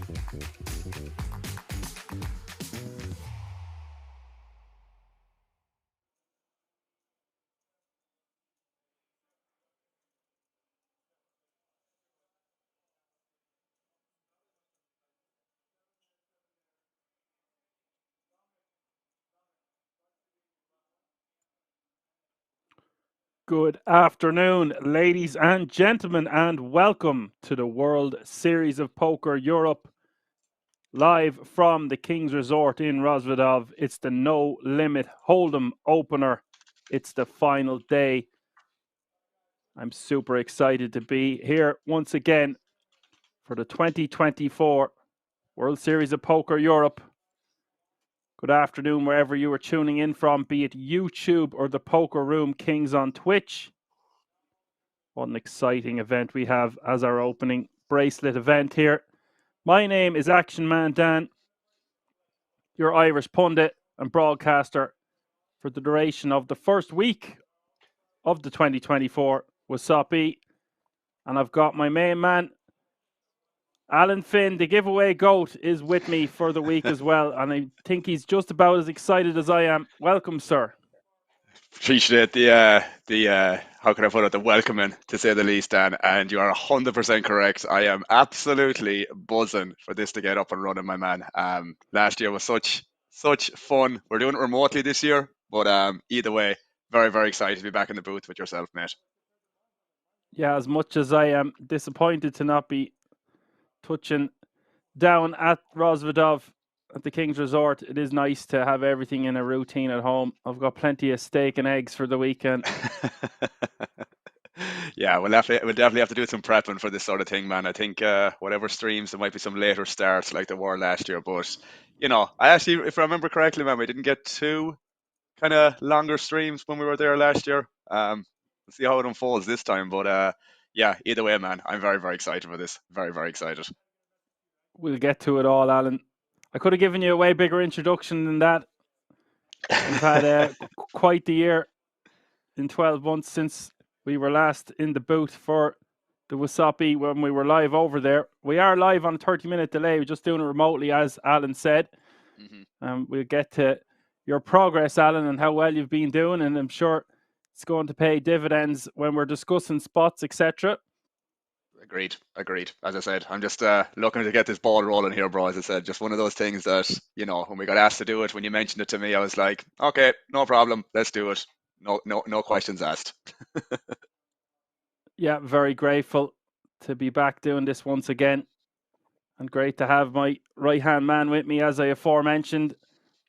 Good afternoon, ladies and gentlemen, and welcome to the World Series of Poker Europe, live from the King's Resort in Rosvedov. It's the No Limit Hold'em opener. It's the final day. I'm super excited to be here once again for the 2024 World Series of Poker Europe. Good afternoon, wherever you are tuning in from, be it YouTube or the Poker Room Kings on Twitch. What an exciting event we have as our opening bracelet event here. My name is Action Man Dan, your Irish pundit and broadcaster for the duration of the first week of the 2024 WSOPE. And I've got my main man, Alan Finn, the giveaway goat, is with me for the week as well. And I think he's just about as excited as I am. Welcome, sir. Appreciate the how can I put it, the welcoming, to say the least, Dan. And you are 100% correct. I am absolutely buzzing for this to get up and running, my man. Last year was such fun. We're doing it remotely this year, but either way, very, very excited to be back in the booth with yourself, mate. Yeah, as much as I am disappointed to not be touching down at Rosvedov at the King's Resort, it is nice to have everything in a routine at home. I've got plenty of steak and eggs for the weekend. Yeah, we'll definitely have to do some prepping for this sort of thing, man. I think whatever streams, there might be some later starts like there were last year, but I actually, if I remember correctly, man, we didn't get two kind of longer streams when we were there last year. We'll see how it unfolds this time, but yeah, either way, man, I'm very, very excited for this. Very, very excited. We'll get to it all, Alan. I could have given you a way bigger introduction than that. We've had quite the year in 12 months since we were last in the booth for the WSOPE when we were live over there. We are live on a 30-minute delay. We're just doing it remotely, as Alan said. We'll get to your progress, Alan, and how well you've been doing, and I'm sure it's going to pay dividends when we're discussing spots, etc. Agreed. As I said, I'm just looking to get this ball rolling here, bro. As I said, just one of those things that, when we got asked to do it, when you mentioned it to me, I was like, okay, no problem, let's do it. No questions asked. Yeah, very grateful to be back doing this once again. And great to have my right-hand man with me, as I aforementioned.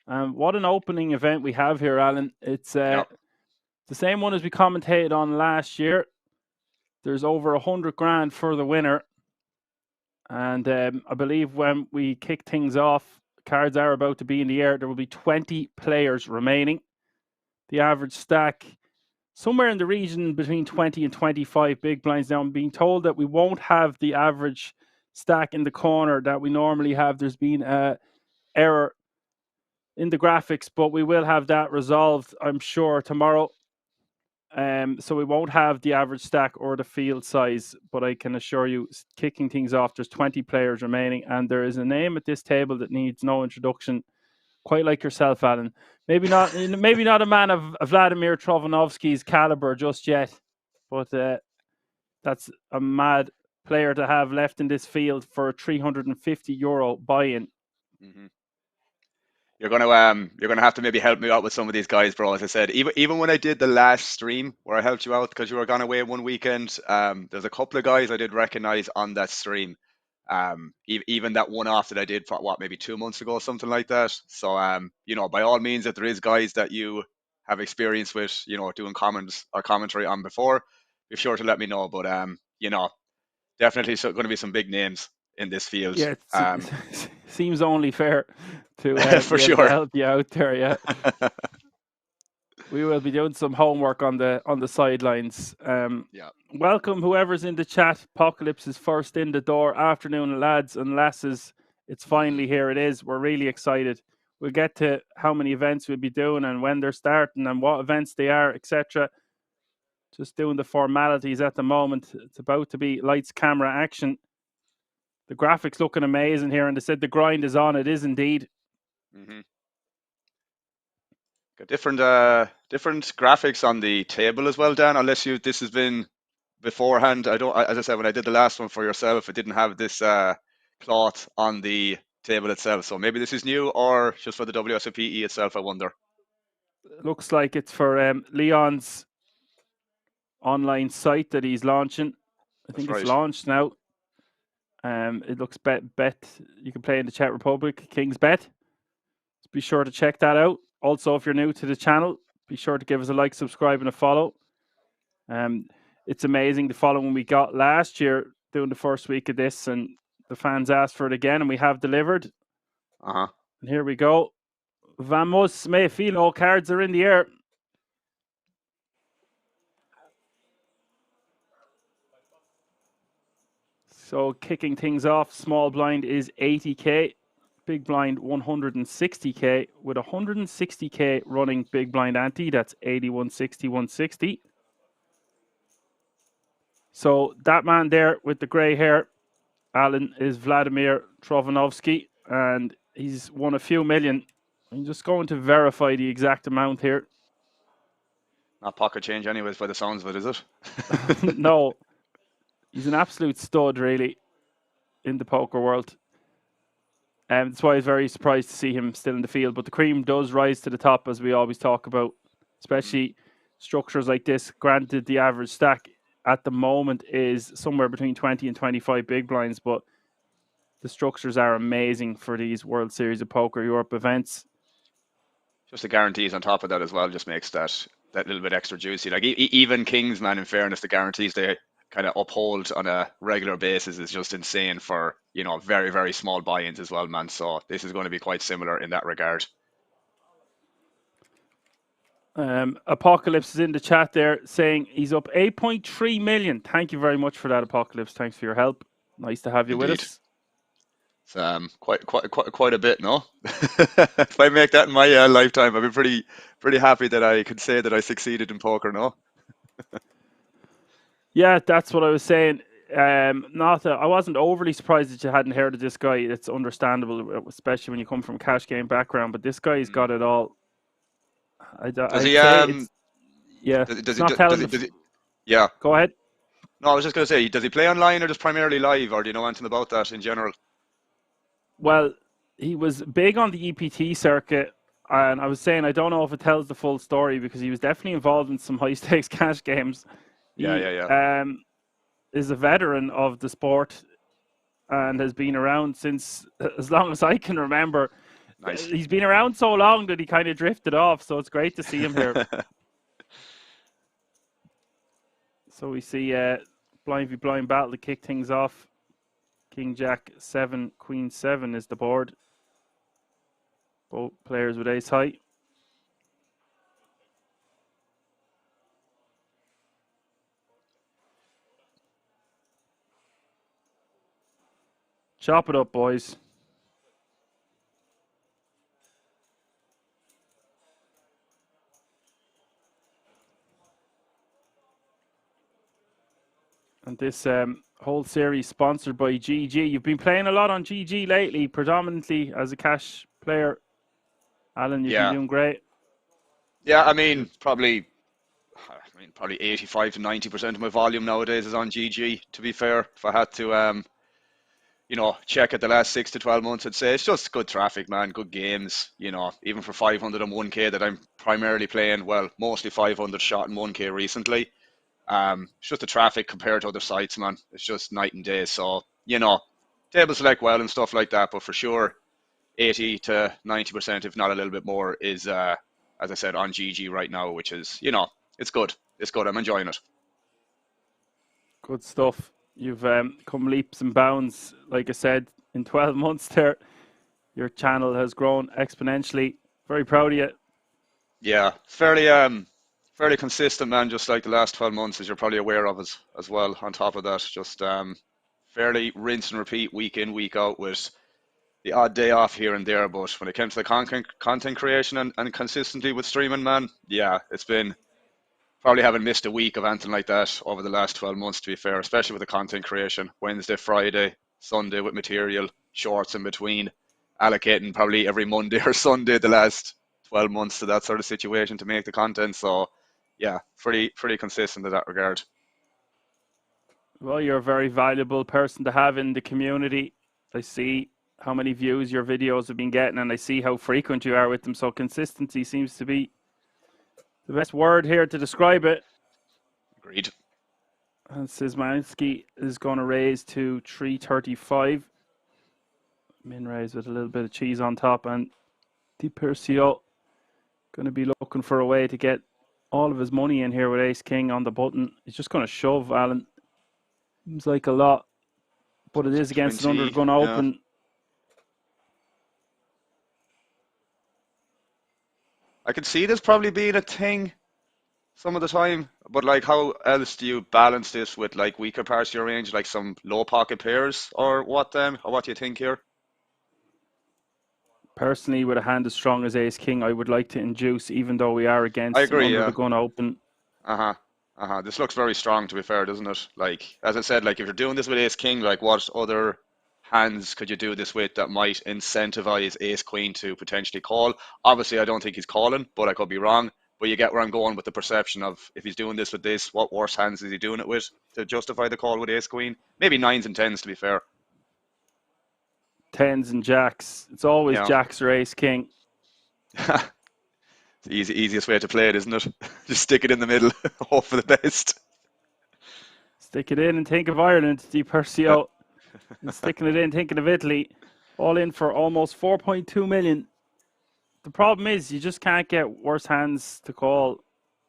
What an opening event we have here, Alan. It's the same one as we commentated on last year. There's over 100 grand for the winner. And I believe when we kick things off, cards are about to be in the air. There will be 20 players remaining. The average stack, somewhere in the region between 20 and 25 big blinds. Now, I'm being told that we won't have the average stack in the corner that we normally have. There's been an error in the graphics, but we will have that resolved, I'm sure, tomorrow. So we won't have the average stack or the field size, but I can assure you, kicking things off, there's 20 players remaining, and there is a name at this table that needs no introduction, quite like yourself, Alan. Maybe not a man of Vladimir Trovanovsky's caliber just yet, but that's a mad player to have left in this field for a €350 buy-in. Mm-hmm. You're gonna have to maybe help me out with some of these guys, bro. As I said, even when I did the last stream where I helped you out because you were gone away one weekend, there's a couple of guys I did recognize on that stream. Even that one off that I did for maybe 2 months ago, something like that. So by all means, if there is guys that you have experience with, doing comments or commentary on before, be sure to let me know. But definitely going to be some big names in this field. Yeah, seems only fair to for be able sure to help you out there. Yeah, we will be doing some homework on the sidelines. Yeah. Welcome whoever's in the chat. Apocalypse is first in the door. Afternoon, lads and lasses. It's finally here. It is. We're really excited. We'll get to how many events we'll be doing and when they're starting and what events they are, etc. Just doing the formalities at the moment. It's about to be lights, camera, action. The graphics looking amazing here, and they said the grind is on. It is indeed. Mm-hmm. Got different graphics on the table as well, Dan. Unless this has been beforehand. As I said, when I did the last one for yourself, it didn't have this cloth on the table itself. So maybe this is new, or just for the WSOPE itself. I wonder. It looks like it's for Leon's online site that he's launching. I think it's launched now. It looks bet. You can play in the Czech Republic, King's Bet. So be sure to check that out. Also, if you're new to the channel, be sure to give us a like, subscribe, and a follow. It's amazing the following we got last year doing the first week of this, and the fans asked for it again, and we have delivered. And here we go. Vamos, me filo. Cards are in the air. So kicking things off, small blind is 80k, big blind 160k, with 160k running big blind ante. That's 80, 160, 160. So that man there with the grey hair, Alan, is Vladimir Trovanovsky, and he's won a few million. I'm just going to verify the exact amount here. Not pocket change anyways by the sounds of it, is it? No. He's an absolute stud, really, in the poker world. That's why I was very surprised to see him still in the field. But the cream does rise to the top, as we always talk about, especially structures like this. Granted, the average stack at the moment is somewhere between 20 and 25 big blinds, but the structures are amazing for these World Series of Poker Europe events. Just the guarantees on top of that as well just makes that little bit extra juicy. Like even Kings, man, in fairness, the guarantees they kind of uphold on a regular basis is just insane for, very, very small buy-ins as well, man. So this is going to be quite similar in that regard. Apocalypse is in the chat there saying he's up 8.3 million. Thank you very much for that, Apocalypse. Thanks for your help. Nice to have you with us. It's quite a bit, no? If I make that in my lifetime, I'd be pretty happy that I could say that I succeeded in poker, no? Yeah, that's what I was saying. I wasn't overly surprised that you hadn't heard of this guy. It's understandable, especially when you come from a cash game background. But this guy's got it all. Does he? Yeah. Yeah. Go ahead. No, I was just going to say, does he play online or just primarily live, or do you know anything about that in general? Well, he was big on the EPT circuit, and I was saying I don't know if it tells the full story because he was definitely involved in some high stakes cash games. Yeah. Is a veteran of the sport and has been around since as long as I can remember. Nice. He's been around so long that he kind of drifted off, so it's great to see him here. So we see blind v blind battle to kick things off. King Jack 7, Queen 7 is the board. Both players with ace high. Chop it up, boys. And this whole series sponsored by GG. You've been playing a lot on GG lately, predominantly as a cash player. Alan, you've been doing great. Yeah, probably 85 to 90% of my volume nowadays is on GG, to be fair. If I had to check at the last 6 to 12 months, I'd say it's just good traffic, man, good games, even for 500 and 1K that I'm primarily playing, well, mostly 500 shot and 1K recently. It's just the traffic compared to other sites, man. It's just night and day. So, table select well and stuff like that, but for sure, 80 to 90%, if not a little bit more, is, as I said, on GG right now, which is, it's good. It's good. I'm enjoying it. Good stuff. You've come leaps and bounds. Like I said, in 12 months there, your channel has grown exponentially. Very proud of you. Yeah, fairly consistent, man, just like the last 12 months, as you're probably aware of as well. On top of that, just fairly rinse and repeat week in, week out with the odd day off here and there. But when it comes to the content creation and consistently with streaming, man, yeah, it's been probably haven't missed a week of anything like that over the last 12 months, to be fair, especially with the content creation. Wednesday, Friday, Sunday with material, shorts in between, allocating probably every Monday or Sunday the last 12 months to that sort of situation to make the content. So yeah, pretty consistent in that regard. Well, you're a very valuable person to have in the community. I see how many views your videos have been getting, and I see how frequent you are with them. So consistency seems to be the best word here to describe it. Agreed. And Szymanski is going to raise to 335. Min raise with a little bit of cheese on top, and Di Percio going to be looking for a way to get all of his money in here with Ace King on the button. He's just going to shove, Alan. Seems like a lot, but it is against an under the 20, gun yeah. open. I can see this probably being a thing some of the time, but like, how else do you balance this with like weaker parts of your range, like some low pocket pairs, or what? Or what do you think here? Personally, with a hand as strong as Ace King, I would like to induce, even though we are I against an agree. under the Yeah. gun open. Uh-huh. Uh-huh. This looks very strong, to be fair, doesn't it? Like, as I said, like if you're doing this with Ace King, like what other hands could you do this with that might incentivize Ace Queen to potentially call? Obviously, I don't think he's calling, but I could be wrong. But you get where I'm going with the perception of if he's doing this with this, what worse hands is he doing it with to justify the call with Ace Queen? Maybe nines and tens, to be fair. Tens and jacks. It's always Yeah. jacks or Ace King. It's the easiest way to play it, isn't it? Just stick it in the middle, hope for the best. Stick it in and think of Ireland, Di Yeah. Percio. And sticking it in, thinking of Italy. All in for almost 4.2 million. The problem is you just can't get worse hands to call.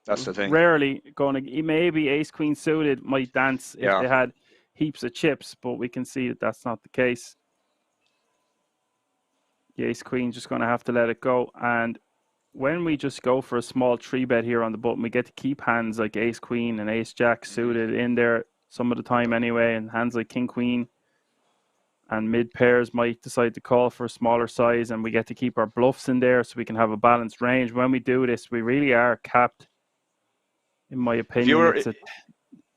That's the thing. Rarely going to, maybe Ace Queen suited might dance if Yeah. they had heaps of chips, but we can see that that's not the case. The Ace Queen just going to have to let it go. And when we just go for a small 3-bet here on the button, we get to keep hands like Ace Queen and Ace Jack suited in there some of the time anyway, and hands like King Queen and mid pairs might decide to call for a smaller size, and we get to keep our bluffs in there so we can have a balanced range. When we do this, we really are capped, in my If you opinion. were It's a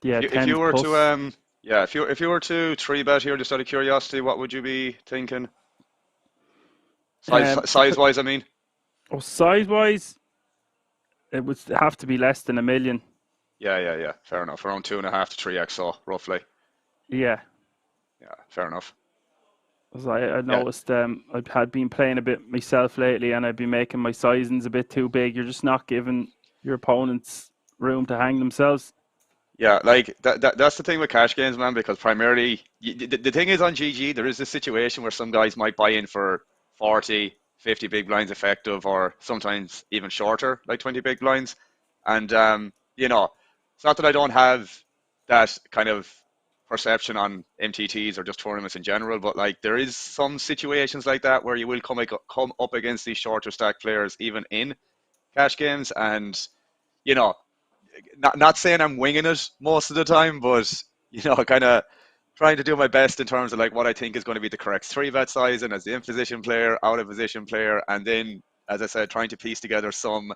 if you 10s were to plus. yeah, if you were to three bet here, just out of curiosity, what would you be thinking? Size wise, I mean. Size wise, it would have to be less than 1 million. Yeah. Fair enough. Around 2.5 to 3x, so roughly. Yeah. Yeah, fair enough. As I Yeah, noticed, I had been playing a bit myself lately, and I'd been making my sizings a bit too big. You're just not giving your opponents room to hang themselves. yeah. Like that's the thing with cash games, man. Because primarily, the thing is on GG, there is this situation where some guys might buy in for 40, 50 big blinds effective, or sometimes even shorter, like 20 big blinds. And it's not that I don't have that kind of perception on MTTs or just tournaments in general, but like there is some situations like that where you will come up against these shorter stack players even in cash games, and you know, not saying I'm winging it most of the time, but kind of trying to do my best in terms of like what I think is going to be the correct three bet size and as the in position player, out of position player, and then as I said, trying to piece together some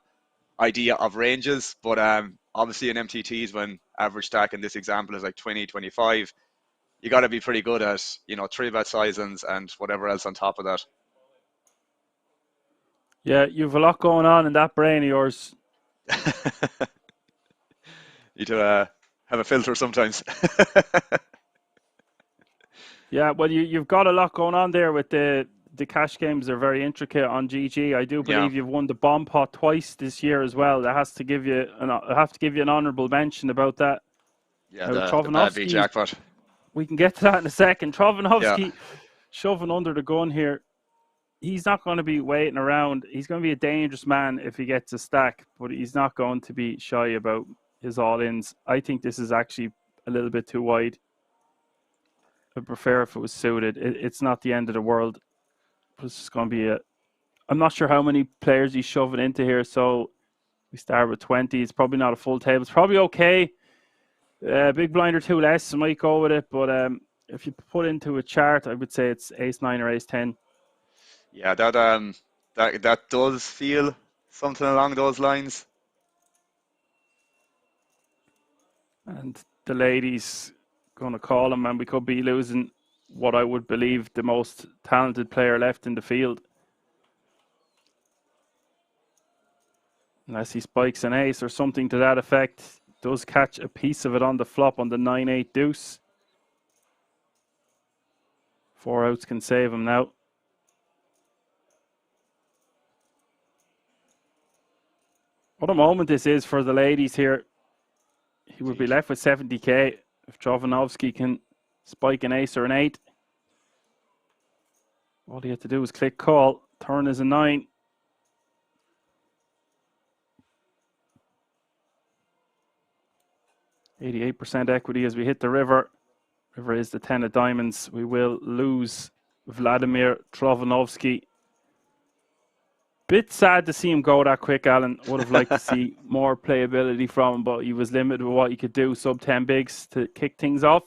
idea of ranges. But obviously in MTTs, when average stack in this example is like 20, 25, you got to be pretty good at three bet sizings and whatever else on top of that. Yeah, you've a lot going on in that brain of yours. Need to have a filter sometimes. Yeah, well, you've got a lot going on there with the cash games. They're very intricate on GG. I do Yeah, believe you've won the bomb pot twice this year as well. That has to give you I have to give you an honourable mention about that. yeah, Now, the bad V Trovanovski, jackpot. we can get to that in a second. Yeah, Trovanovski shoving under the gun here. He's not going to be waiting around. He's going to be a dangerous man if he gets a stack, but he's not going to be shy about his all-ins. I think this is actually a little bit too wide. I prefer if it was suited. It's not the end of the world. It's just going to be I'm not sure how many players he's shoving into here, so we start with 20. It's probably not a full table. It's probably okay. Big blind or two less, I might go with it, but if you put into a chart, I would say it's ace 9 or ace 10. yeah, that does feel something along those lines. And the ladies going to call him, and we could be losing what I would believe the most talented player left in the field. Unless he spikes an ace or something to that effect. Does catch a piece of it on the flop on the 9-8 deuce. 4 outs can save him now. What a moment this is for the ladies here. He would be left with 70k if Jovanovski can spike an ace or an 8. All he had to do was click call. Turn is a 9. %88 equity as we hit the river. River is the 10 of diamonds. We will lose Vladimir Jovanovski. Bit sad to see him go that quick, Alan. Would have liked to see more playability from him, but he was limited with what he could do. Sub 10 bigs to kick things off.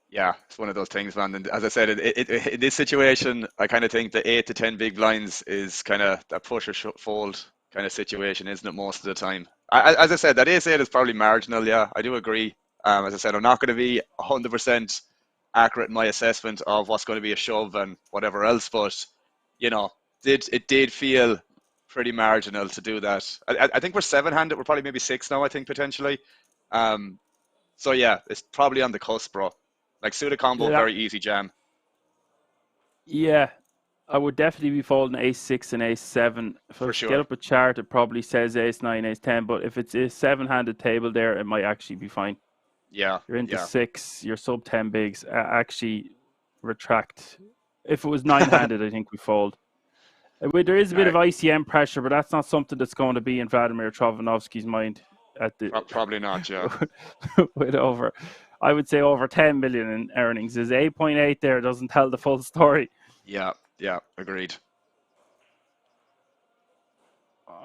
Yeah, it's one of those things, man. And as I said, in this situation, I kind of think the 8 to 10 big blinds is kind of that push or fold kind of situation, isn't it, most of the time? As I said, that ace 8 is probably marginal, yeah, I do agree. As I said, I'm not going to be 100% accurate in my assessment of what's going to be a shove and whatever else, but, you know, it did feel pretty marginal to do that. I think we're 7-handed, we're probably maybe 6 now, I think, potentially. So yeah, it's probably on the cusp, bro. Like suited combo, Yeah, very easy jam. yeah, I would definitely be folding ace 6 and ace 7. If I For was to get sure. up a chart, it probably says ace 9, ace 10, but if it's a 7-handed table there, it might actually be fine. Yeah, You're into yeah. 6, you're sub 10 bigs. Actually, retract. If it was 9-handed, I think we fold. There is a bit of ICM pressure, but that's not something that's going to be in Vladimir Jovanovski's mind at the Probably not, yeah. with over, I would say over 10 million in earnings. Is 8.8 there doesn't tell the full story. Yeah, yeah, agreed.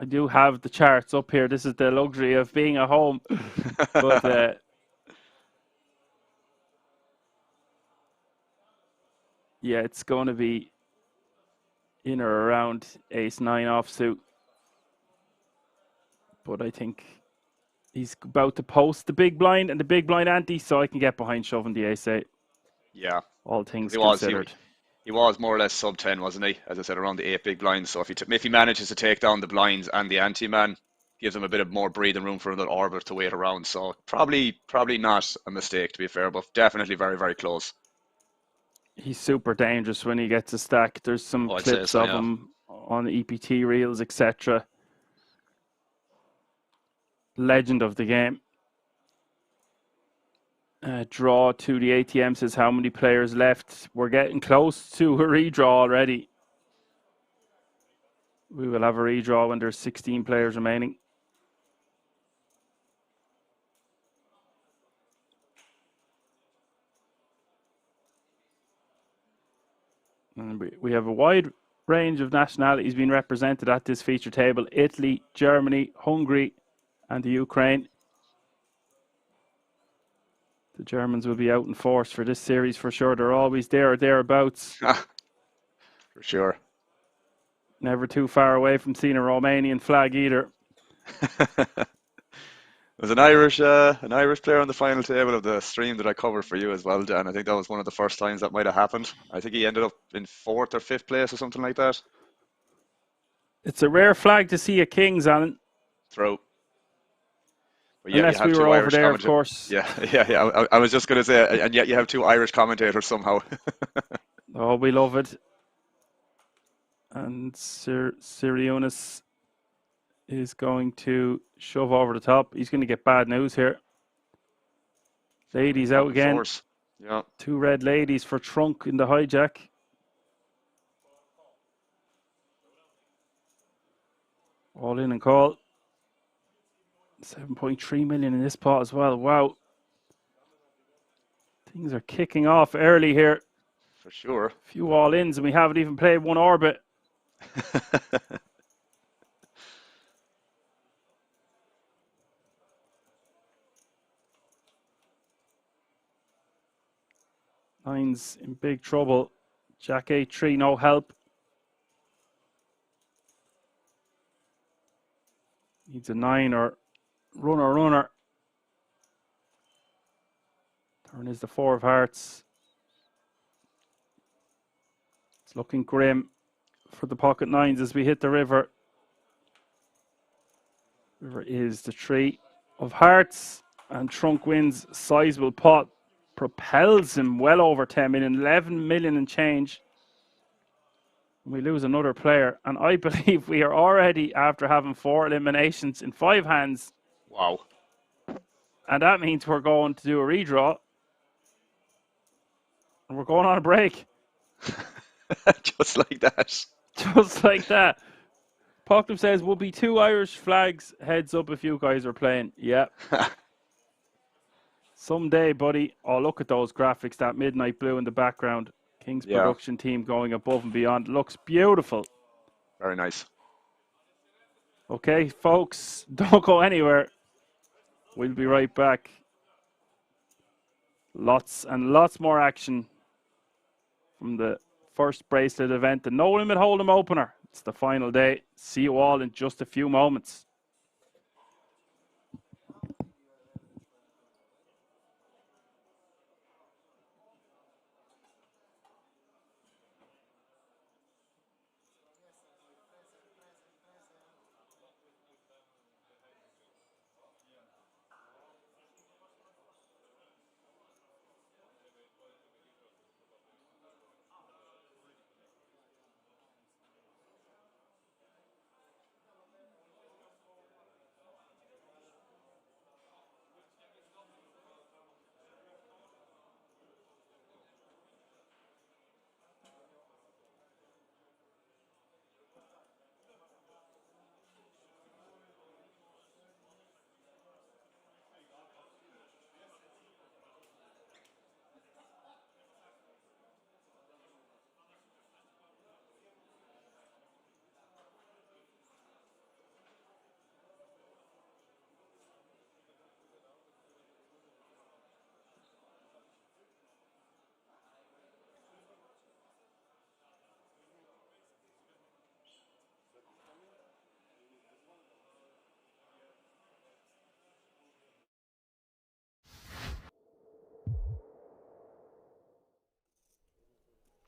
I do have the charts up here. This is the luxury of being at home, but yeah, it's going to be in or around ace 9 offsuit. But I think he's about to post the big blind and the big blind ante, so I can get behind shoving the ace 8. Yeah, All because things considered. he was more or less sub 10, wasn't he? As I said, around the 8 big blinds. So if he manages to take down the blinds and the ante man, gives him a bit of more breathing room for another orbit to wait around. So probably not a mistake, to be fair, but definitely very, very close. He's super dangerous when he gets a stack. There's some I'd say clips so, of yeah. him on EPT reels, etc. Legend of the game. Draw to the ATM says how many players left. We're getting close to a redraw already. We will have a redraw when there's 16 players remaining. And we have a wide range of nationalities being represented at this feature table. Italy, Germany, Hungary, and the Ukraine. The Germans will be out in force for this series for sure. They're always there or thereabouts. For sure. Never too far away from seeing a Romanian flag either. There's an Irish player on the final table of the stream that I covered for you as well, Dan. I think that was one of the first times that might have happened. I think he ended up in 4th or 5th place or something like that. It's a rare flag to see at Kings, Alan. Throw. But yet you Unless we have were two over Irish there, of commentators. course. Yeah. I was just going to say, and yet you have two Irish commentators somehow. Oh, we love it. And Sirionis is going to shove over the top. He's going to get bad news here. Ladies out again. Force. Yeah. 2 red ladies for trunk in the hijack. All in and call. 7.3 million in this pot as well. Wow. Things are kicking off early here. For sure. A few all ins and we haven't even played one orbit. Nine's in big trouble. Jack 8-3, no help. Needs a 9 or runner. Turn is the 4 of hearts. It's looking grim for the pocket nines as we hit the river. River is the 3 of hearts, and Trunk wins sizable pot, propels him well over 10 million, 11 million and change. We lose another player, and I believe we are already after having 4 eliminations in 5 hands. Wow. And that means we're going to do a redraw. And we're going on a break. Just like that. Just like that. Pocklum says, will be 2 Irish flags. Heads up if you guys are playing. Yeah. Someday, buddy. Oh, look at those graphics. That midnight blue in the background. King's production team going above and beyond. Looks beautiful. Very nice. Okay, folks. Don't go anywhere. We'll be right back. Lots and lots more action from the first bracelet event, the No Limit Hold'em opener. It's the final day. See you all in just a few moments.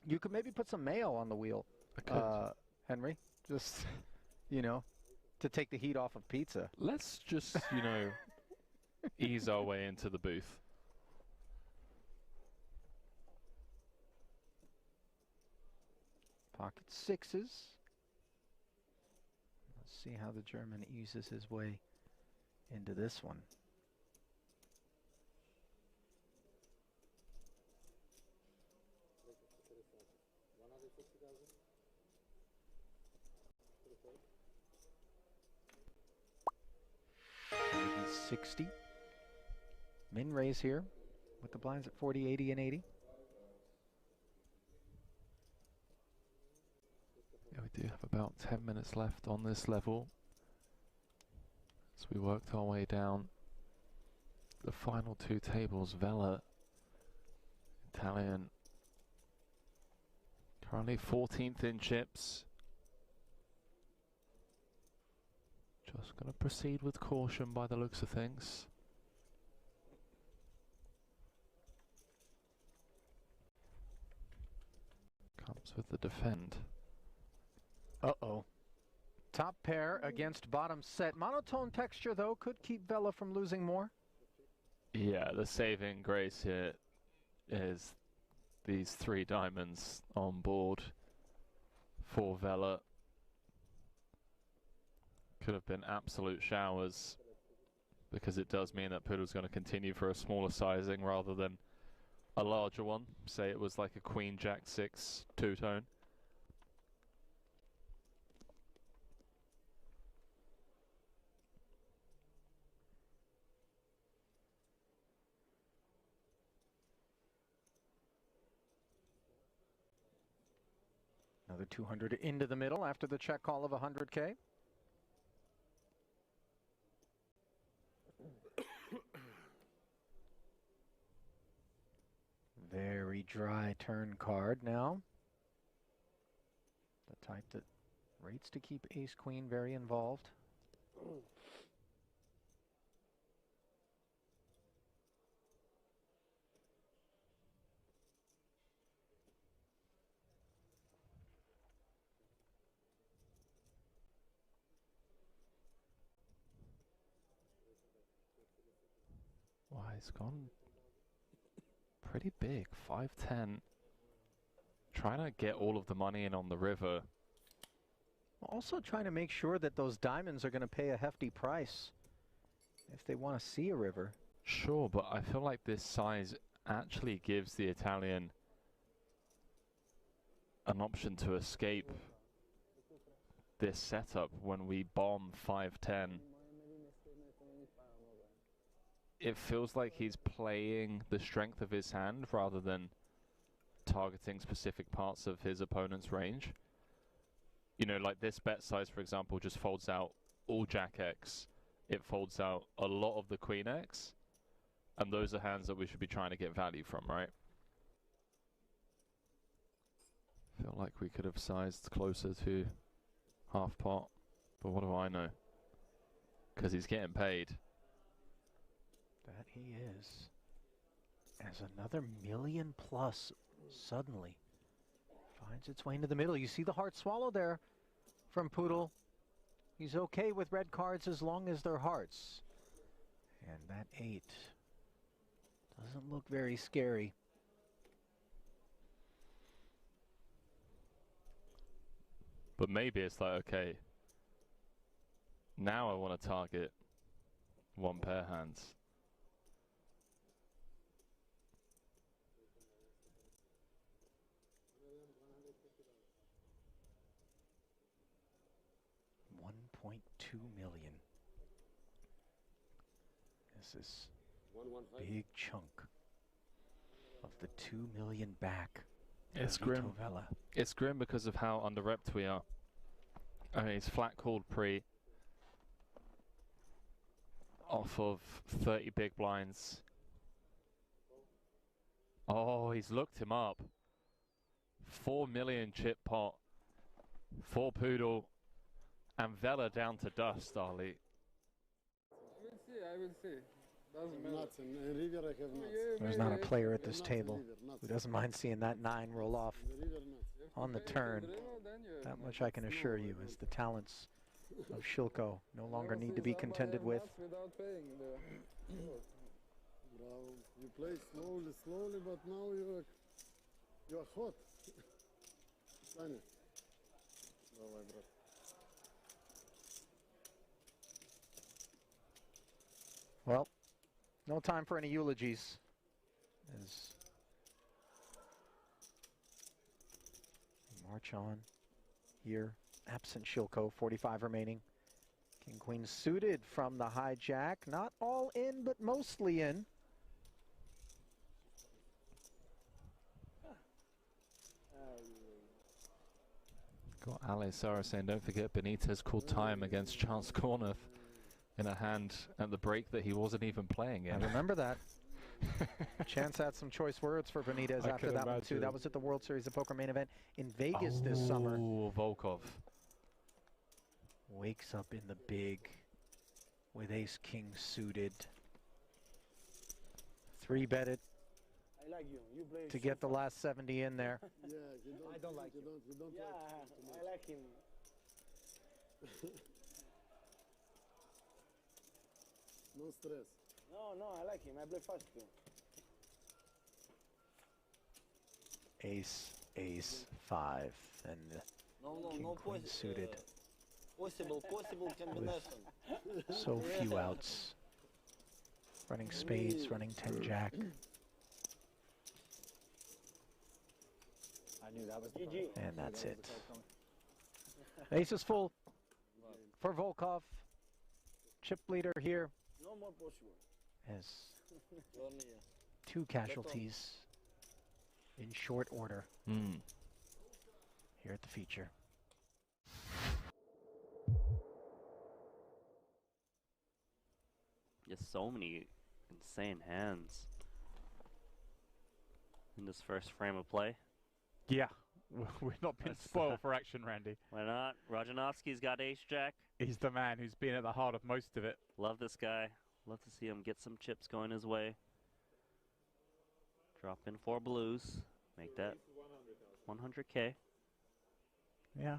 You could maybe put some mayo on the wheel, Henry. Just, to take the heat off of pizza. Let's just, ease our way into the booth. Pocket 6s. Let's see how the German eases his way into this one. He's 60. Min raise here with the blinds at 40, 80, and 80. Yeah, we do have about 10 minutes left on this level. So we worked our way down the final 2 tables. Vela, Italian, currently 14th in chips. Just going to proceed with caution by the looks of things. Comes with the defend. Uh-oh. Top pair against bottom set. Monotone texture, though, could keep Vela from losing more. Yeah, the saving grace here is these 3 diamonds on board for Vela. Could have been absolute showers, because it does mean that Poodle's going to continue for a smaller sizing rather than a larger one. Say it was like a Queen Jack 6 two-tone. Another 200 into the middle after the check call of 100K. Very dry turn card now. The type that rates to keep ace-queen very involved. He's gone pretty big, 5-10. Trying to get all of the money in on the river. Also trying to make sure that those diamonds are going to pay a hefty price if they want to see a river. Sure, but I feel like this size actually gives the Italian an option to escape this setup when we bomb 5-10. It feels like he's playing the strength of his hand rather than targeting specific parts of his opponent's range. You know, like this bet size, for example, just folds out all Jack X. It folds out a lot of the Queen X. And those are hands that we should be trying to get value from, right? Feel like we could have sized closer to half pot. But what do I know? Because he's getting paid. That he is. As another million plus suddenly finds its way into the middle. You see the heart swallow there from Poodle. He's okay with red cards as long as they're hearts. And that 8 doesn't look very scary. But maybe it's like, okay, now I want to target one pair hands. $1.2 million. This is a big chunk of the 2 million back. It's grim. Vela. It's grim because of how under-repped we are. I mean, he's flat called pre off of 30 big blinds. Oh, he's looked him up. 4 million chip pot for Poodle and Vela down to dust, Ali. I will see. Doesn't matter. In river I have nuts. There's not a player at this table who doesn't mind seeing that 9 roll off on the turn. That much I can assure you, as the talents of Shilko no longer need to be contended with. You play slowly, but now you're hot. Sunny. Well, no time for any eulogies. As we march on here, absent Shilko, 45 remaining. King Queen suited from the hijack, not all in, but mostly in. Got Ali Sara saying, don't forget Benitez called time against Charles Cornuff in a hand at the break that he wasn't even playing in. I remember that. Chance had some choice words for Benitez after that one too. That was at the World Series of Poker main event in Vegas this summer. Oh, Volkov. Wakes up in the big with ace king suited. 3-bet it I like you. You play to get the last 70 in there. Yeah, I don't like you. You don't Yeah, like I like him. No stress. No, I like him. I play fast too. Ace, ace, 5, and No queen suited. Possible combination. So few outs. Running spades, running 10 jack. I knew that was GG. And that's it. Ace is full for Volkov. Chip leader here No more possible. has 2 casualties in short order here at the feature. Just so many insane hands in this first frame of play. Yeah, we've not been spoiled for action, Randy. Why not? Rajanovsky's got ace-jack. He's the man who's been at the heart of most of it. Love this guy. Love to see him get some chips going his way. Drop in 4 blues. Make that 100K. Yeah.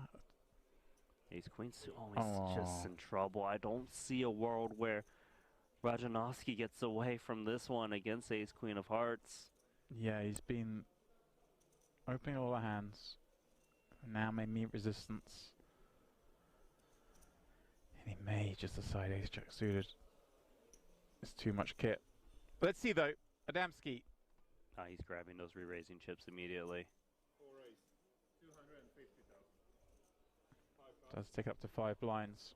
Ace queen. Oh, he's just in trouble. I don't see a world where Rajanowski gets away from this one against Ace Queen of Hearts. Yeah, he's been opening all the hands. Now may meet resistance. And he may just decide Ace Jack suited. It's too much kit. Let's see though. Adamski. He's grabbing those re-raising chips immediately. Does take up to 5 blinds.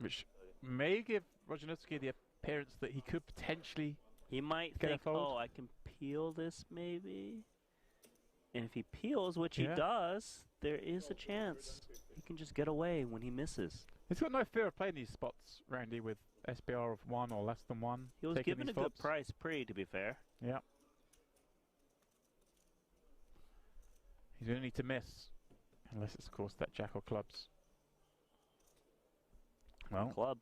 Which may give Rajanowski the appearance that he could potentially... He might Get a think, fold? oh, I can peel this maybe. And if he peels, which Yeah. he does, there is a chance he can just get away when he misses. He's got no fear of playing these spots, Randy, with SBR of 1 or less than 1. He was taking given a these good flops. price pre, to be fair. Yeah. He's going to need to miss. Unless it's, of course, that Jack or clubs. Well, Club.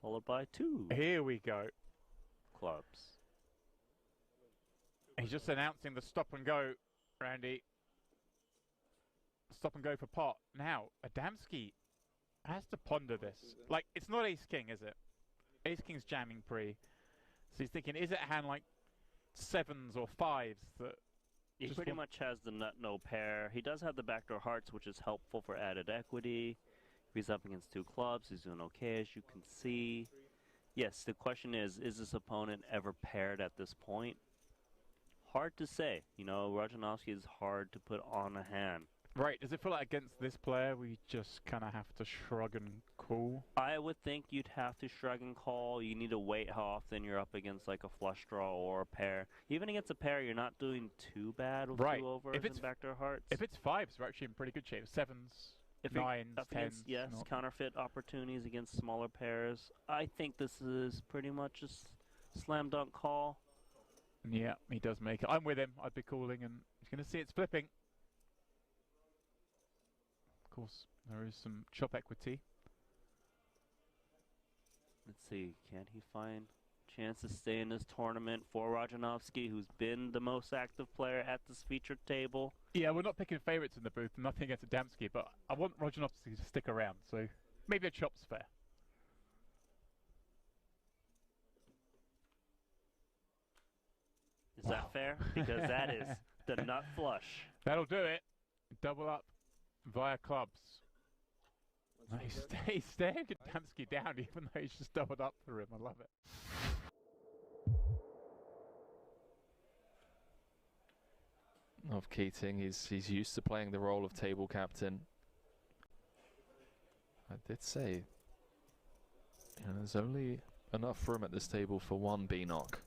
Followed by 2 here we go. clubs. He's just announcing the stop and go, Randy. Stop and go for pot. Now, Adamski has to ponder this. Like, it's not Ace King, is it? Ace King's jamming pre. So he's thinking, is it a hand like 7s or 5s that... He just pretty want- much has the nut no pair. He does have the backdoor hearts, which is helpful for added equity. If he's up against 2 clubs, he's doing okay, as you can see. Yes, the question is this opponent ever paired at this point? Hard to say. You know, Rajanowski is hard to put on a hand. Right, does it feel like against this player we just kind of have to shrug and call? I would think you'd have to shrug and call. You need to wait how often you're up against like a flush draw or a pair. Even against a pair, you're not doing too bad with Right. 2 overs If it's- and backdoor hearts. If it's 5s, we're actually in pretty good shape. 7s, If you're 9s, up 10s. against, yes, not- counterfeit opportunities against smaller pairs, I think this is pretty much a slam dunk call. Yeah, he does make it. I'm with him. I'd be calling, and he's going to see it's flipping. Of course, there is some chop equity. Let's see, can he find chance to stay in this tournament for Rajanowski, who's been the most active player at this featured table? Yeah, we're not picking favourites in the booth. Nothing against Adamski, but I want Rajanowski to stick around, so maybe a chop's fair. Is that fair? Because that is the nut flush. That'll do it. Double up via clubs. He's staring Adamski down, even though he's just doubled up for him. I love it. Of Keating, he's used to playing the role of table captain. I did say, you know, there's only enough room at this table for 1 B-knock.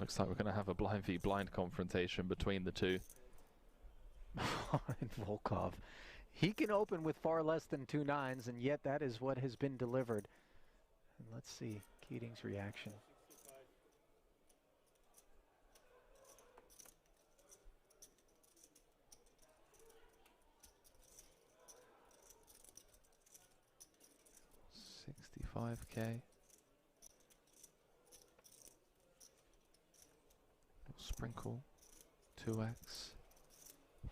Looks like we're going to have a blind v blind confrontation between the 2. And Volkov. He can open with far less than 2 9s, and yet that is what has been delivered. And let's see Keating's reaction. $65K. Sprinkle 2x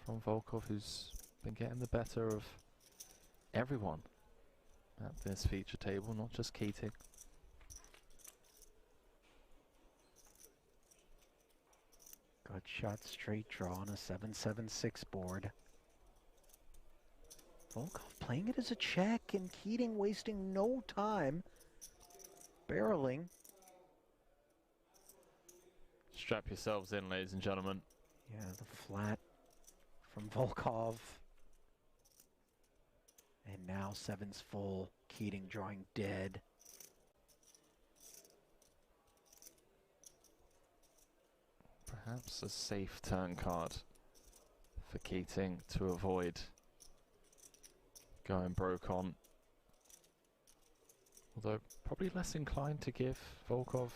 from Volkov, who's been getting the better of everyone at this feature table, not just Keating. Good shot, straight draw on a 7-7-6 board. Volkov playing it as a check, and Keating wasting no time barreling. Strap yourselves in, ladies and gentlemen. Yeah, the flat from Volkov. And now 7's full, Keating drawing dead. Perhaps a safe turn card for Keating to avoid going broke on. Although probably less inclined to give Volkov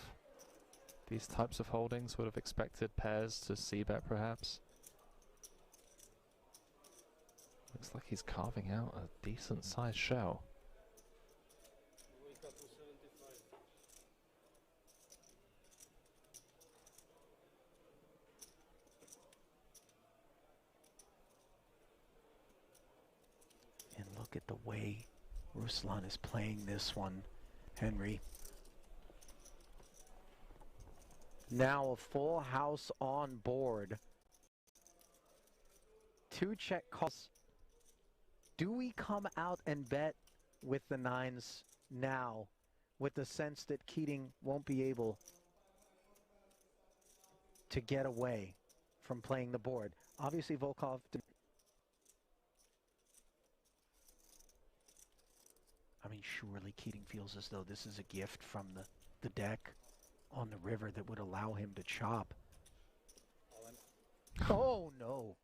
these types of holdings. Would have expected pairs to c-bet perhaps. Looks like he's carving out a decent sized shell. And look at the way Ruslan is playing this one, Henry. Now a full house on board. 2 check calls. Do we come out and bet with the 9s now, with the sense that Keating won't be able to get away from playing the board? Obviously Volkov didn't. I mean, surely Keating feels as though this is a gift from the deck on the river that would allow him to chop. Oh no.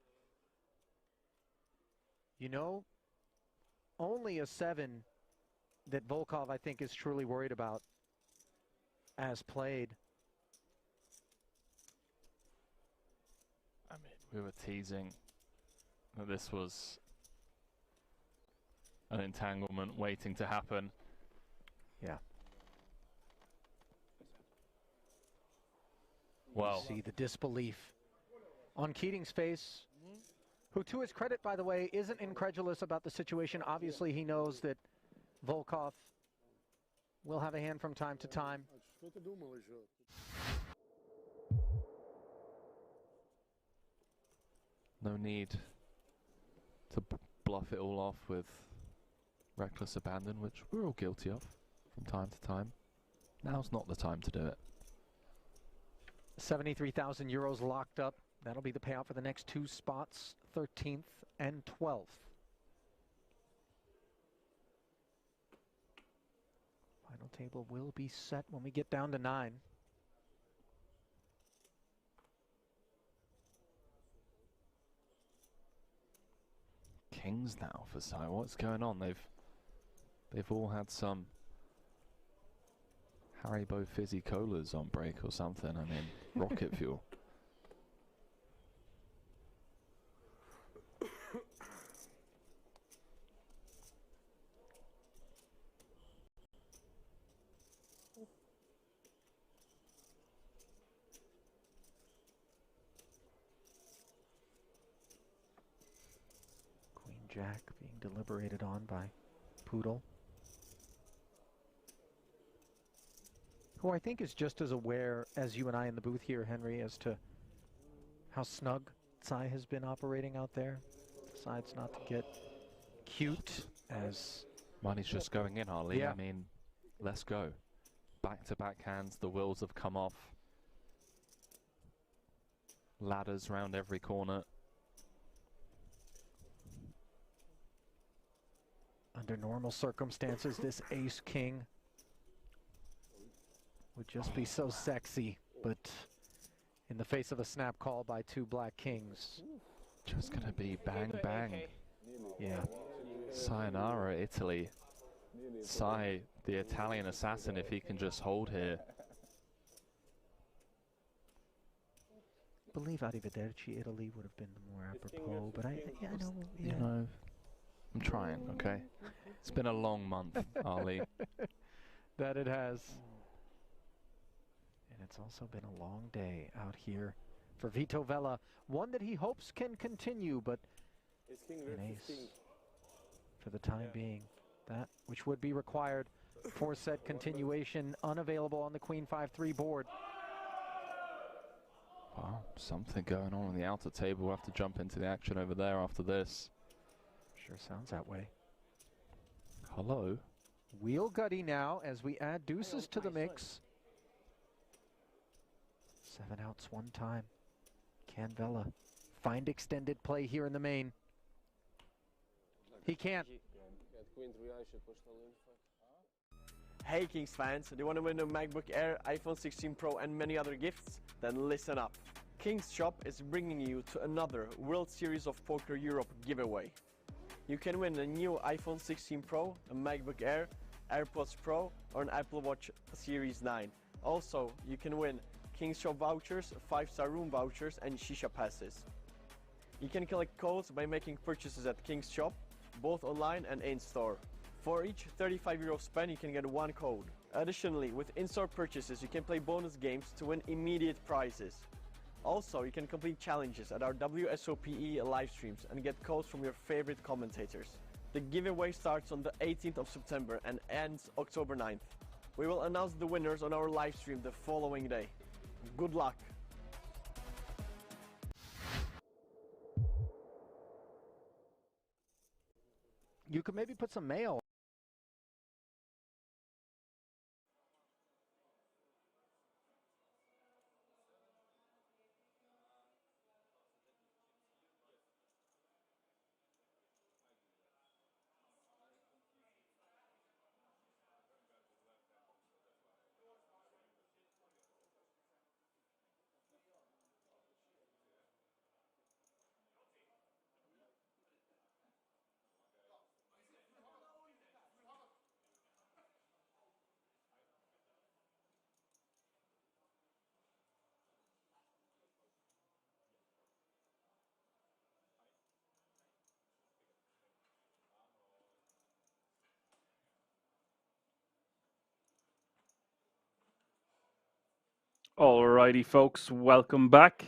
You know, only a 7 that Volkov, I think, is truly worried about as played. I mean, we were teasing that this was an entanglement waiting to happen. Yeah. Well, You see the disbelief on Keating's face, who, to his credit, by the way, isn't incredulous about the situation. Obviously, he knows that Volkov will have a hand from time to time. no need to bluff it all off with reckless abandon, which we're all guilty of from time to time. Now's not the time to do it. 73,000 euros locked up. That'll be the payout for the next 2 spots, 13th and 12th. Final table will be set when we get down to 9. Kings now for Sai. What's going on? They've all had some Haribo fizzy colas on break or something. I mean, rocket fuel. Queen Jack being deliberated on by Poodle, who I think is just as aware as you and I in the booth here, Henry, as to how snug Tsai has been operating out there. Decides not to get cute as... Money's just going in, Harley. Yeah. I mean, let's go. Back-to-back hands, the wheels have come off. Ladders round every corner. Under normal circumstances, this ace-king would just be so sexy, but in the face of a snap call by 2 black kings, Just gonna be bang bang. yeah. Sayonara, Italy. Sai, the Italian assassin, if he can just hold here. I believe Arrivederci Italy would have been more apropos, but I know, yeah. You know, I'm trying, okay? It's been a long month, Ali. That it has. And it's also been a long day out here for Vito Vella. One that he hopes can continue, but an ace for the time being. That which would be required for set continuation, unavailable on the Queen 5-3 board. Wow, something going on the outer table. We'll have to jump into the action over there after this. Sure sounds that way. Hello? Wheel gutty now as we add deuces to the mix. 7 outs one time. Can Vella find extended play here in the main? He can't. Hey Kings fans, do you want to win a MacBook Air, iPhone 16 Pro and many other gifts? Then listen up. Kings Shop is bringing you to another World Series of Poker Europe giveaway. You can win a new iPhone 16 Pro, a MacBook Air, AirPods Pro or an Apple Watch Series 9. Also, you can win Kings Shop vouchers, 5-star room vouchers and Shisha passes. You can collect codes by making purchases at Kings Shop, both online and in-store. For each €35 spend, you can get 1 code. Additionally, with in-store purchases, you can play bonus games to win immediate prizes. Also, you can complete challenges at our WSOPE live streams and get codes from your favorite commentators. The giveaway starts on the 18th of September and ends October 9th. We will announce the winners on our live stream the following day. Good luck! You could maybe put some mayo. Alrighty, folks, welcome back.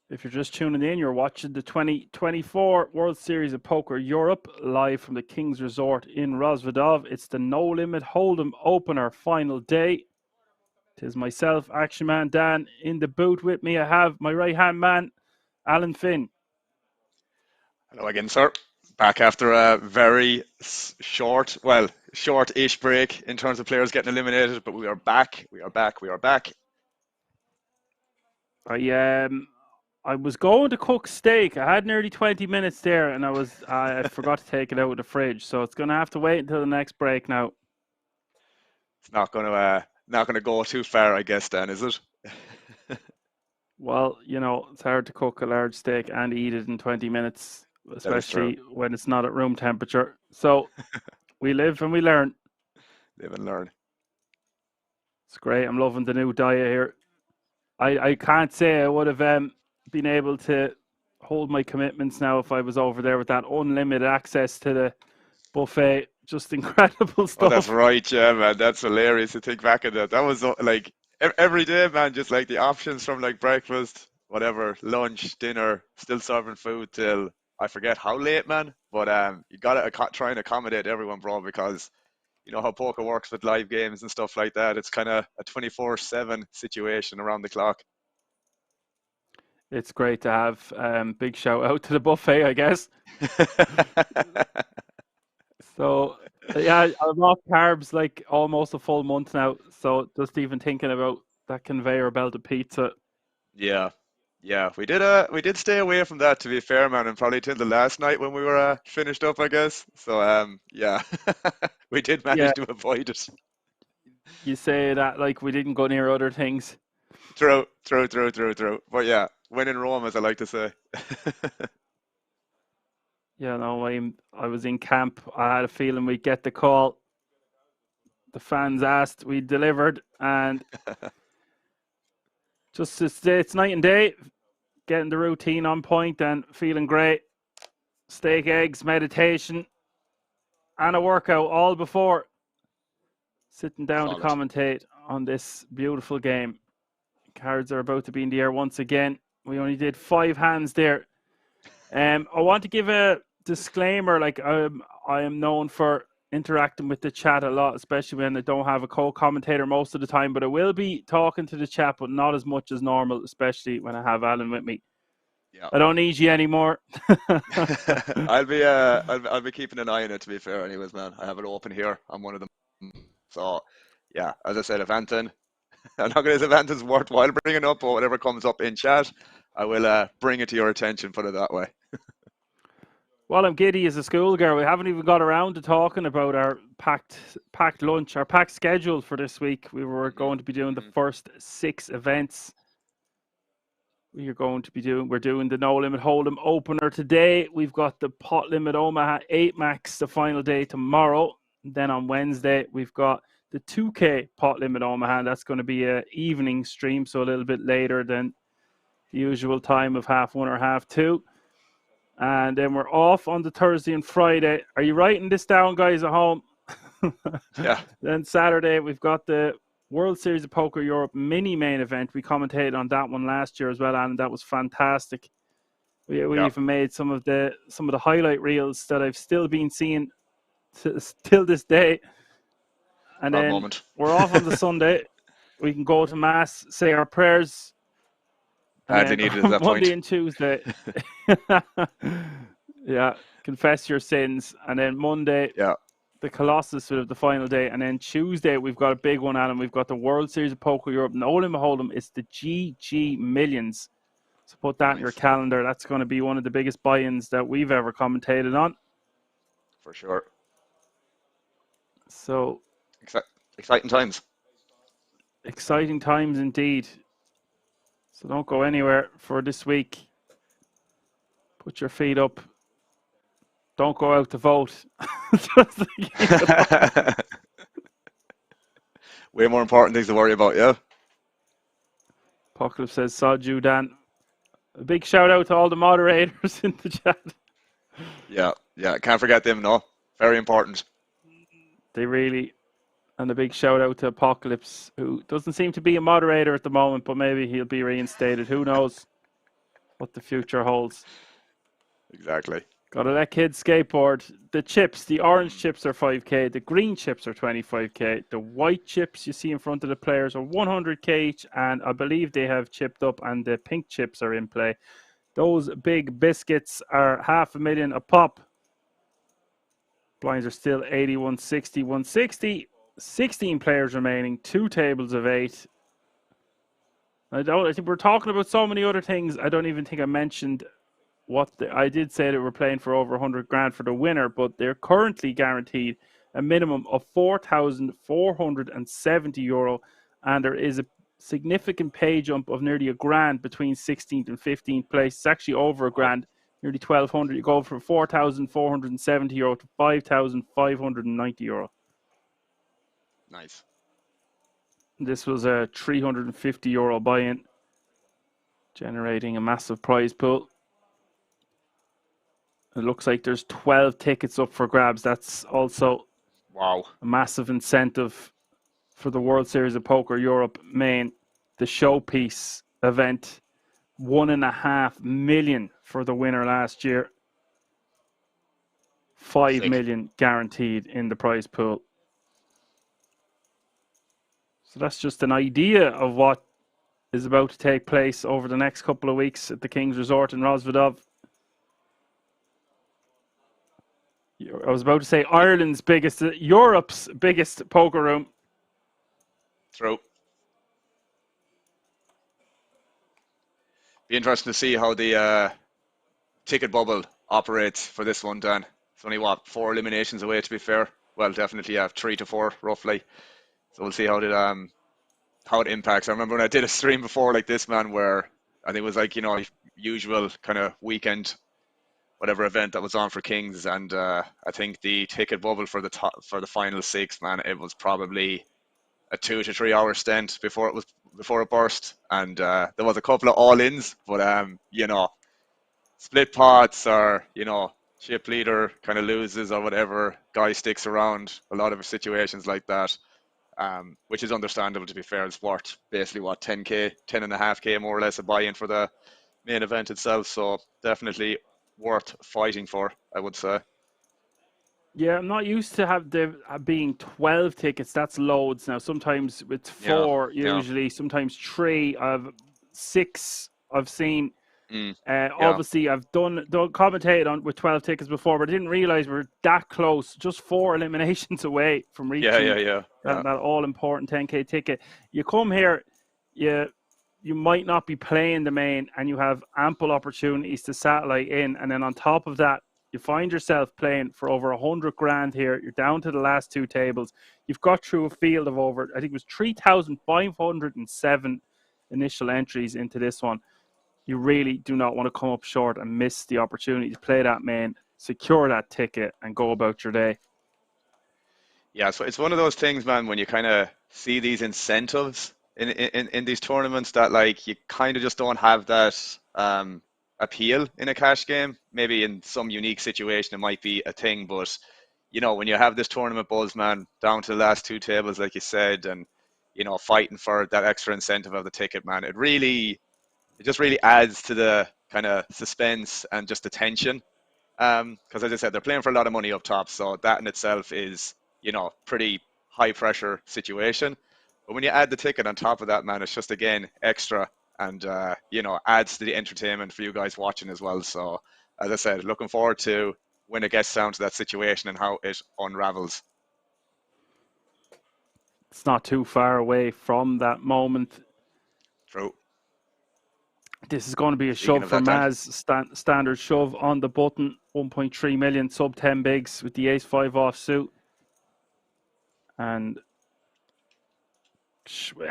If you're just tuning in, you're watching the 2024 World Series of Poker Europe live from the King's Resort in Rosvedov. It's the No Limit Hold'em opener final day. Tis myself, Action Man Dan, in the booth with me. I have my right hand man, Alan Finn. Hello again, sir. Back after a very short-ish break in terms of players getting eliminated, but we are back. We are back. We are back. I was going to cook steak. I had nearly 20 minutes there, and I forgot to take it out of the fridge. So it's going to have to wait until the next break now. It's not going to go too far, I guess, Dan, is it? Well, you know, it's hard to cook a large steak and eat it in 20 minutes, especially when it's not at room temperature. So we live and we learn. Live and learn. It's great. I'm loving the new diet here. I can't say I would have been able to hold my commitments now if I was over there with that unlimited access to the buffet. Just incredible stuff. Oh, that's right, yeah, man. That's hilarious to think back at that. That was like every day, man. Just like the options from like breakfast, whatever, lunch, dinner, still serving food till I forget how late, man. But you gotta try and accommodate everyone, bro, because you know how poker works with live games and stuff like that. It's kind of a 24/7 situation around the clock. It's great to have. Big shout out to the buffet, I guess. So, yeah, I'm off carbs like almost a full month now. So just even thinking about that conveyor belt of pizza. Yeah, we did stay away from that, to be fair, man, and probably till the last night when we were finished up, I guess. So yeah, we did manage to avoid it. You say that like we didn't go near other things. True. But yeah, when in Rome, as I like to say. Yeah, no, I was in camp. I had a feeling we'd get the call. The fans asked, we delivered, and just it's night and day. Getting the routine on point and feeling great. Steak, eggs, meditation, and a workout all before sitting down to commentate on this beautiful game. Cards are about to be in the air once again. We only did 5 hands there. I want to give a disclaimer, like I am known for interacting with the chat a lot, especially when I don't have a co-commentator most of the time, but I will be talking to the chat, but not as much as normal, especially when I have Alan with me. Yeah. I don't need you anymore. I'll be keeping an eye on it, to be fair, anyways, man. I have it open here. I'm one of them. So yeah, as I said, if Anton, I'm not going to say if Anton's worthwhile bringing up or whatever comes up in chat, I will bring it to your attention, put it that way. Well, I'm giddy as a schoolgirl. We haven't even got around to talking about our packed lunch, our packed schedule for this week. We were going to be doing the first 6 events. We're doing the No Limit Hold'em opener today. We've got the Pot Limit Omaha 8 Max, the final day tomorrow. And then on Wednesday, we've got the 2K Pot Limit Omaha. That's going to be an evening stream, so a little bit later than the usual time of 1:30 or 2:30. And then we're off on the Thursday and Friday. Are you writing this down, guys, at home? Yeah. Then Saturday, we've got the World Series of Poker Europe mini main event. We commentated on that one last year as well, and that was fantastic. We Yeah. even made some of the highlight reels that I've still been seeing till this day. And Proud then moment. we're off on the Sunday. We can go to mass, say our prayers, and Badly then needed at that Monday point. and Tuesday, yeah, confess your sins, and then Monday, Yeah. the Colossus of the final day, and then Tuesday we've got a big one, Alan. We've got the World Series of Poker Europe. Nolan Beholdem, it's the GG Millions. So put that in your Nice. calendar. That's going to be one of the biggest buy-ins that we've ever commentated on. For sure. So Exciting times. exciting times indeed. So don't go anywhere for this week. Put your feet up. Don't go out to vote. Just keep it on. Way more important things to worry about, yeah? Apocalypse says, sod you, Dan. A big shout out to all the moderators in the chat. Yeah. Can't forget them, no. Very important. They really, and a big shout out to Apocalypse, who doesn't seem to be a moderator at the moment, but maybe he'll be reinstated. Who knows what the future holds. Exactly. Gotta let kids skateboard. The chips, the orange chips are 5k, the green chips are 25k, the white chips you see in front of the players are 100k each, and I believe they have chipped up, and the pink chips are in play. Those big biscuits are 500,000 a pop. Blinds are still 80, 160, 160. 16 players remaining, 2 tables of 8. I think we're talking about so many other things. I don't even think I mentioned I did say that we're playing for over 100 grand for the winner, but they're currently guaranteed a minimum of 4,470 euro, and there is a significant pay jump of nearly £1,000 between 16th and 15th place. It's actually over £1,000, nearly 1,200. You go from 4,470 euro to 5,590 euro. Nice. This was a 350 euro buy-in, generating a massive prize pool. It looks like there's 12 tickets up for grabs. That's also Wow. a massive incentive for the World Series of Poker Europe main, the showpiece event. 1.5 million for the winner last year. 5 Sick. million guaranteed in the prize pool. So that's just an idea of what is about to take place over the next couple of weeks at the King's Resort in Rosvedov. I was about to say Europe's biggest poker room. True. Be interesting to see how the ticket bubble operates for this one, Dan. It's only, 4 eliminations away, to be fair. Well, definitely 3 to 4, roughly. So we'll see how it impacts. I remember when I did a stream before like this, man, where I think it was like, usual kind of weekend, whatever event that was on for Kings, and I think the ticket bubble for the final 6, man, it was probably a 2 to 3 hour stint before it burst, and there was a couple of all-ins, but split pots, or chip leader kind of loses or whatever, guy sticks around, a lot of situations like that. Which is understandable, to be fair. It's worth basically 10.5k more or less a buy-in for the main event itself. So definitely worth fighting for, I would say. Yeah, I'm not used to being 12 tickets. That's loads now. Sometimes it's 4, usually. Sometimes 3. 6 I've seen. Obviously, I've done commentated on with 12 tickets before, but I didn't realize we're that close. Just 4 eliminations away from reaching that all important 10k ticket. You come here, you might not be playing the main, and you have ample opportunities to satellite in, and then on top of that, you find yourself playing for over 100 grand here. You're down to the last 2 tables. You've got through a field of over, I think it was 3,507 initial entries into this one. You really do not want to come up short and miss the opportunity to play that main, secure that ticket, and go about your day. Yeah, so it's one of those things, man, when you kind of see these incentives in these tournaments that, like, you kind of just don't have that appeal in a cash game. Maybe in some unique situation it might be a thing, but when you have this tournament buzz, man, down to the last 2 tables, like you said, and fighting for that extra incentive of the ticket, man, it just really adds to the kind of suspense and just the tension. Because as I said, they're playing for a lot of money up top, so that in itself is, you know, pretty high pressure situation. But when you add the ticket on top of that, man, it's just again extra, and you know, adds to the entertainment for you guys watching as well. So as I said, looking forward to when it gets down to that situation and how it unravels. It's not too far away from that moment. True. This is going to be a Speaking shove of for that, Dan. Maz. Standard shove on the button. 1.3 million, sub 10 bigs with the ace-5 offsuit. And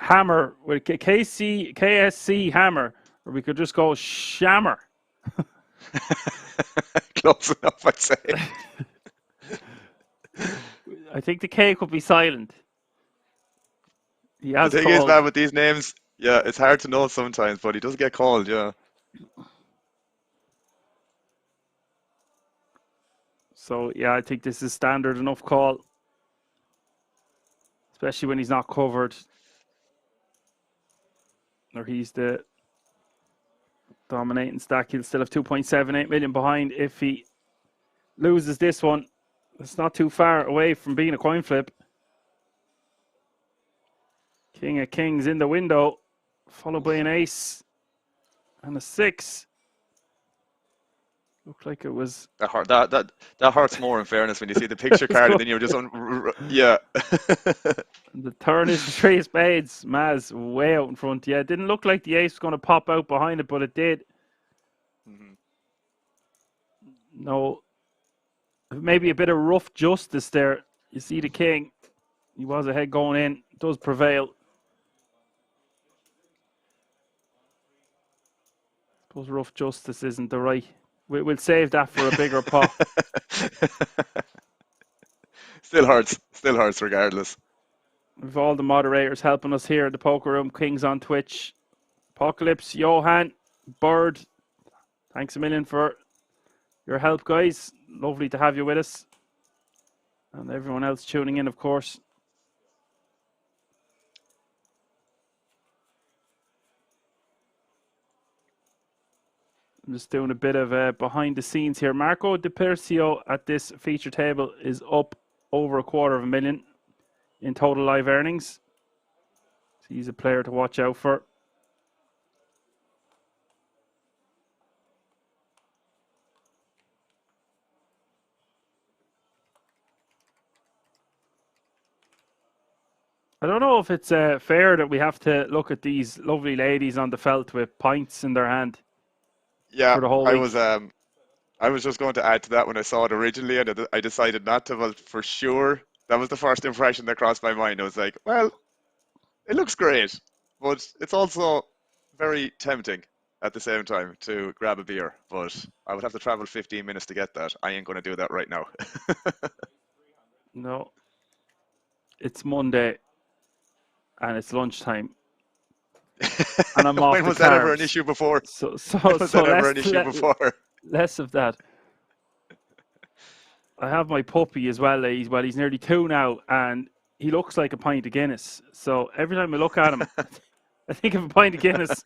hammer with KSC hammer, or we could just go shammer. Close enough, I'd say. I think the K could be silent. He The has thing is, called. man, with these names, yeah, it's hard to know sometimes, but he does get called, yeah. So, yeah, I think this is standard enough call. Especially when he's not covered. Or he's the dominating stack. He'll still have 2.78 million behind if he loses this one. It's not too far away from being a coin flip. King of Kings in the window, followed by an ace and a 6. Looked like it was... That hurts more in fairness when you see the picture card and then you're just yeah. The turn is 3 of spades. Maz way out in front. Yeah, it didn't look like the ace was going to pop out behind it, but it did. No, maybe a bit of rough justice there. You see the king. He was ahead going in. Does prevail. Suppose rough justice isn't the right. We'll save that for a bigger pot. Still hurts regardless. We've all the moderators helping us here at the Poker Room. Kings on Twitch. Apocalypse, Johan, Bird. Thanks a million for your help, guys. Lovely to have you with us. And everyone else tuning in, of course. I'm just doing a bit of behind the scenes here. Marco Di Persio at this feature table is up over $250,000 in total live earnings. So he's a player to watch out for. I don't know if it's fair that we have to look at these lovely ladies on the felt with pints in their hand. Yeah, for the whole week. I was just going to add to that when I saw it originally, and I decided not to. Well, for sure, that was the first impression that crossed my mind. I was like, well, it looks great, but it's also very tempting at the same time to grab a beer. But I would have to travel 15 minutes to get that. I ain't going to do that right now. No. It's Monday, and it's lunchtime. And I'm off When the was that ever carbs. an issue before? So Was that ever an issue before? Less of that. I have my puppy as well. He's nearly 2 now, and he looks like a pint of Guinness. So every time I look at him, I think of a pint of Guinness.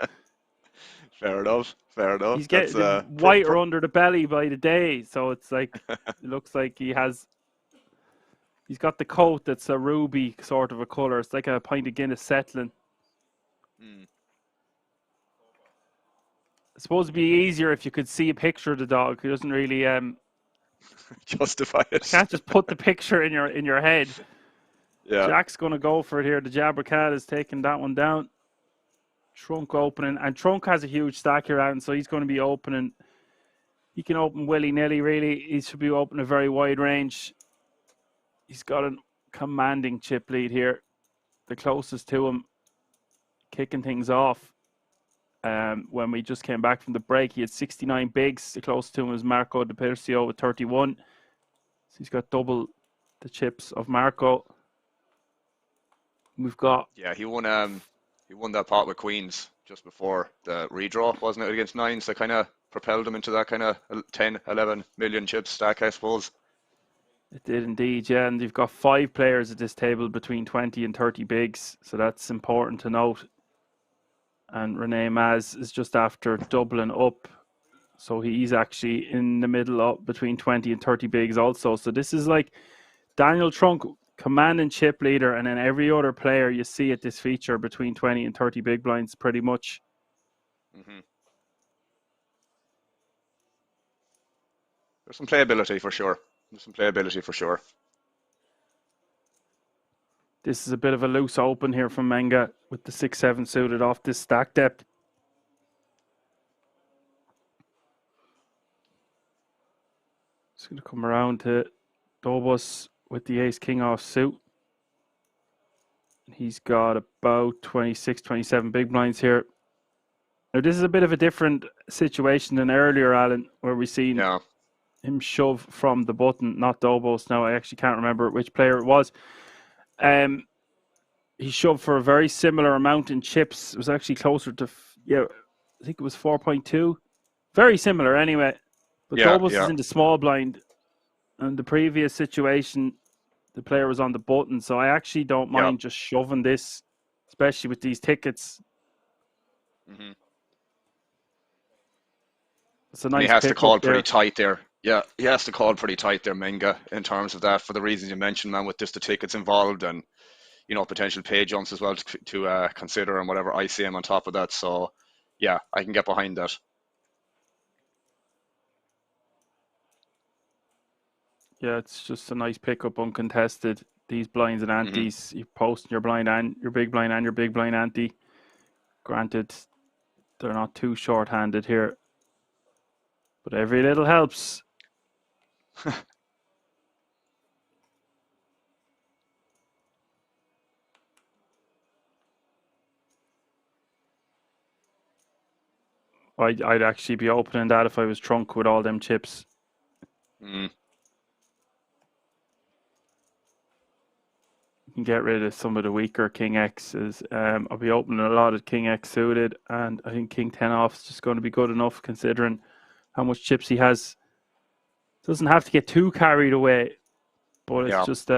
Fair enough. Fair enough. He's getting whiter under the belly by the day. So it's like, it looks like he's got the coat that's a ruby sort of a colour. It's like a pint of Guinness settling. It's supposed to be easier if you could see a picture of the dog. He doesn't really justify it. Can't just put the picture in your head. Yeah. Jack's going to go for it here. The Jabber Cat is taking that one down. Trunk opening, and Trunk has a huge stack here, and so he's going to be opening. He can open willy-nilly, really. He should be opening a very wide range. He's got a commanding chip lead here. The closest to him, kicking things off. When we just came back from the break, he had 69 bigs. The closest to him was Marco Di Persio with 31. So he's got double the chips of Marco. We've got... Yeah, he won that pot with queens just before the redraw, wasn't it, against nines? That kind of propelled him into that kind of 10, 11 million chip stack, I suppose. It did indeed, yeah. And you've got 5 players at this table between 20 and 30 bigs. So that's important to note. And Renee Maz is just after doubling up So he's actually in the middle of between 20 and 30 bigs also. So this is like Daniel Trunk, commanding chip leader, and then every other player you see at this feature between 20 and 30 big blinds pretty much. There's some playability for sure. There's some playability for sure. This is a bit of a loose open here from Menga with the 6-7 suited off this stack depth. It's going to come around to Dobos with the ace-king off suit. He's got about 26, 27 big blinds here. Now, this is a bit of a different situation than earlier, Alan, where we seen him shove from the button, not Dobos. Now, I actually can't remember which player it was. He shoved for a very similar amount in chips. It was actually closer to, I think it was 4.2. Very similar anyway. But Dobos is in the small blind. And the previous situation, the player was on the button. So I actually don't mind just shoving this, especially with these tickets. It's a nice he has to call pretty there. tight there. Yeah, he has to call pretty tight there, Menga, in terms of that, for the reasons you mentioned, man, with just the tickets involved and, you know, potential pay jumps as well to consider and whatever ICM on top of that. So, yeah, I can get behind that. Yeah, it's just a nice pickup, uncontested. These blinds and antes, you're posting your blind and your big blind and your big blind ante. Granted, they're not too short-handed here, but every little helps. I'd actually be opening that if I was Trunk with all them chips. You can get rid of some of the weaker King X's. I'll be opening a lot of King X suited, and I think King 10 off is just going to be good enough considering how much chips he has. Doesn't have to get too carried away, but it's just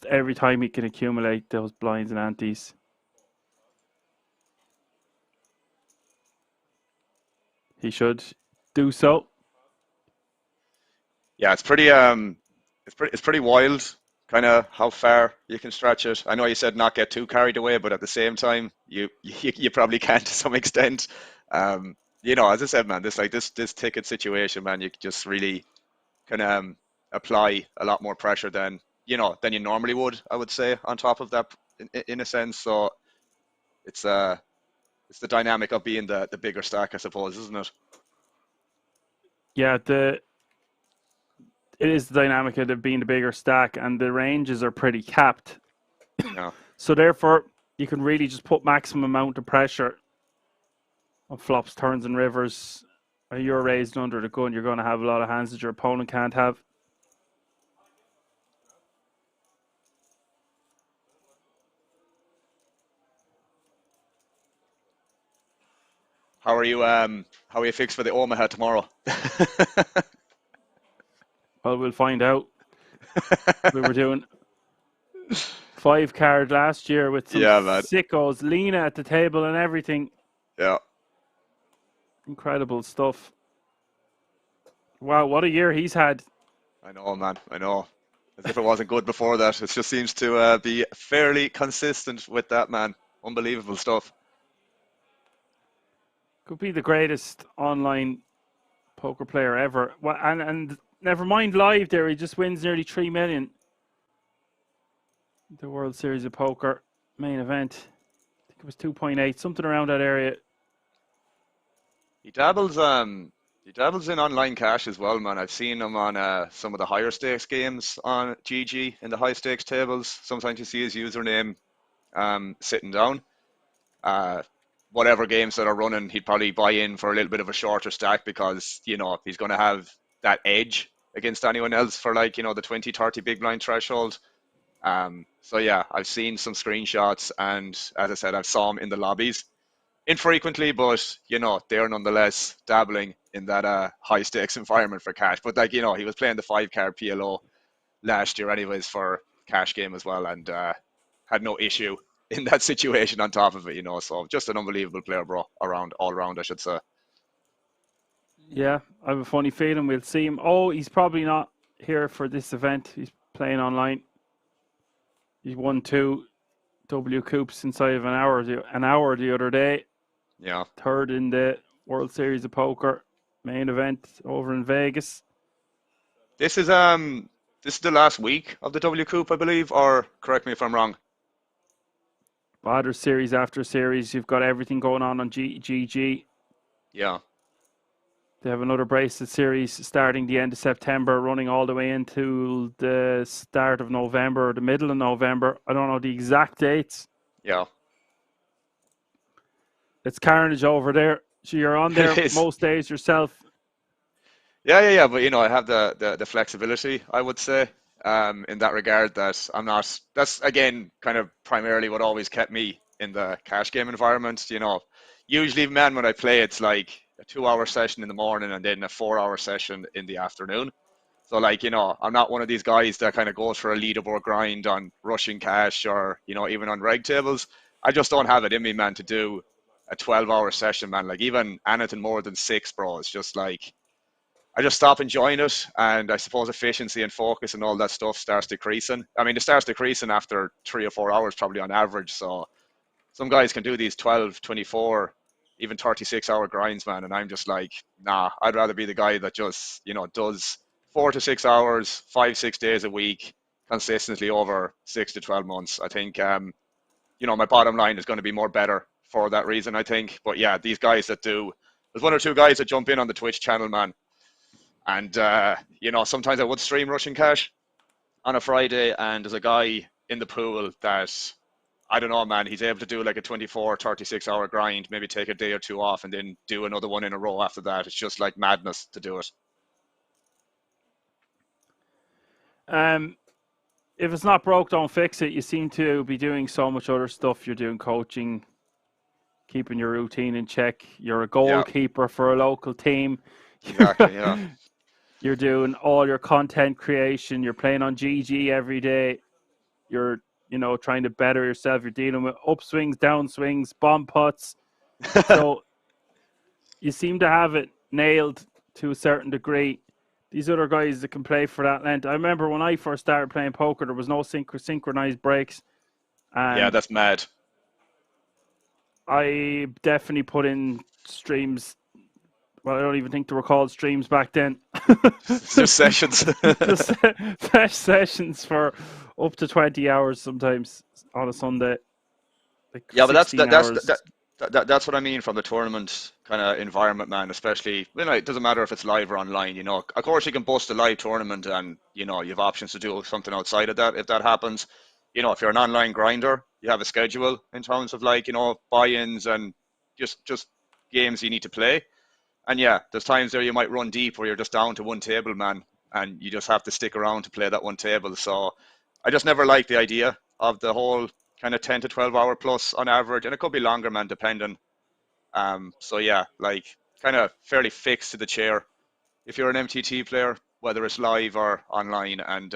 every time he can accumulate those blinds and antes. He should do so. Yeah, it's pretty wild, kind of how far you can stretch it. I know you said not get too carried away, but at the same time, you probably can to some extent. You know, as I said, man, this ticket situation, man, you just really can apply a lot more pressure than you normally would, I would say, on top of that, in a sense. So it's the dynamic of being the bigger stack, I suppose, isn't it? Yeah, it is the dynamic of it being the bigger stack, and the ranges are pretty capped. Yeah. So therefore, you can really just put maximum amount of pressure on flops, turns, and rivers. When you're raised under the gun, you're going to have a lot of hands that your opponent can't have. How are you fixed for the Omaha tomorrow? Well, we'll find out. We were doing 5 card last year with some sickos, Lena at the table and everything. Yeah. Incredible stuff. Wow, what a year he's had. I know, man. I know. As if it wasn't good before that. It just seems to be fairly consistent with that, man. Unbelievable stuff. Could be the greatest online poker player ever. And never mind live there, he just wins nearly 3 million. The World Series of Poker main event. I think it was 2.8, something around that area. He dabbles in online cash as well, man. I've seen him on some of the higher stakes games on GG in the high stakes tables. Sometimes you see his username sitting down. Whatever games that are running, he'd probably buy in for a little bit of a shorter stack because, he's going to have that edge against anyone else for the 20, 30 big blind threshold. So yeah, I've seen some screenshots, and as I said, I've saw him in the lobbies. Infrequently, but they're nonetheless dabbling in that high stakes environment for cash. But he was playing the 5-card PLO last year anyways for cash game as well, and had no issue in that situation on top of it, so just an unbelievable player, bro, all around, I should say. Yeah, I have a funny feeling we'll see him. Oh, he's probably not here for this event. He's playing online. He won 2 Coops inside of an hour the other day. Yeah. Third in the World Series of Poker main event over in Vegas. This is the last week of the W Coupe, I believe, or correct me if I'm wrong. Other series after series, you've got everything going on GG. Yeah. They have another bracelet series starting the end of September, running all the way into the start of November or the middle of November. I don't know the exact dates. Yeah. It's carnage over there. So you're on there most days yourself. Yeah. But I have the flexibility, I would say, in that regard, that I'm not. That's again kind of primarily what always kept me in the cash game environment. Usually, man, when I play, it's like a 2-hour session in the morning and then a 4-hour session in the afternoon. So I'm not one of these guys that kind of goes for a leaderboard grind on rushing cash or, even on reg tables. I just don't have it in me, man, to do a 12-hour session, man. Like even anything more than 6, bro, it's just like, I just stop enjoying it. And I suppose efficiency and focus and all that stuff starts decreasing. I mean, it starts decreasing after 3 or 4 hours, probably on average. So some guys can do these 12, 24, even 36-hour grinds, man. And I'm just like, nah, I'd rather be the guy that just, does 4 to 6 hours, 5, 6 days a week consistently over 6 to 12 months. I think, my bottom line is going to be more better for that reason, I think. But yeah, these guys that do, there's 1 or 2 guys that jump in on the Twitch channel, man. And, sometimes I would stream Russian Cash on a Friday, and there's a guy in the pool that, I don't know, man, he's able to do like a 24, 36-hour grind, maybe take a day or 2 off and then do another one in a row after that. It's just like madness to do it. If it's not broke, don't fix it. You seem to be doing so much other stuff. You're doing coaching, keeping your routine in check. You're a goalkeeper for a local team. Exactly, yeah. You're doing all your content creation. You're playing on GG every day. You're, trying to better yourself. You're dealing with upswings, downswings, bomb putts. So you seem to have it nailed to a certain degree. These other guys that can play for that length. I remember when I first started playing poker, there was no synchronized breaks. And yeah, that's mad. I definitely put in streams. Well, I don't even think they were called streams back then. Just sessions. Just sessions for up to 20 hours sometimes on a Sunday. Like yeah, but that's what I mean from the tournament kind of environment, man. Especially, it doesn't matter if it's live or online. Of course you can bust a live tournament, and you have options to do something outside of that if that happens. If you're an online grinder, you have a schedule in terms of buy-ins and just games you need to play. And yeah, there's times there you might run deep where you're just down to one table, man, and you just have to stick around to play that one table. So I just never liked the idea of the whole kind of 10 to 12 hour plus on average, and it could be longer, man, depending. So yeah, kind of fairly fixed to the chair if you're an MTT player, whether it's live or online, and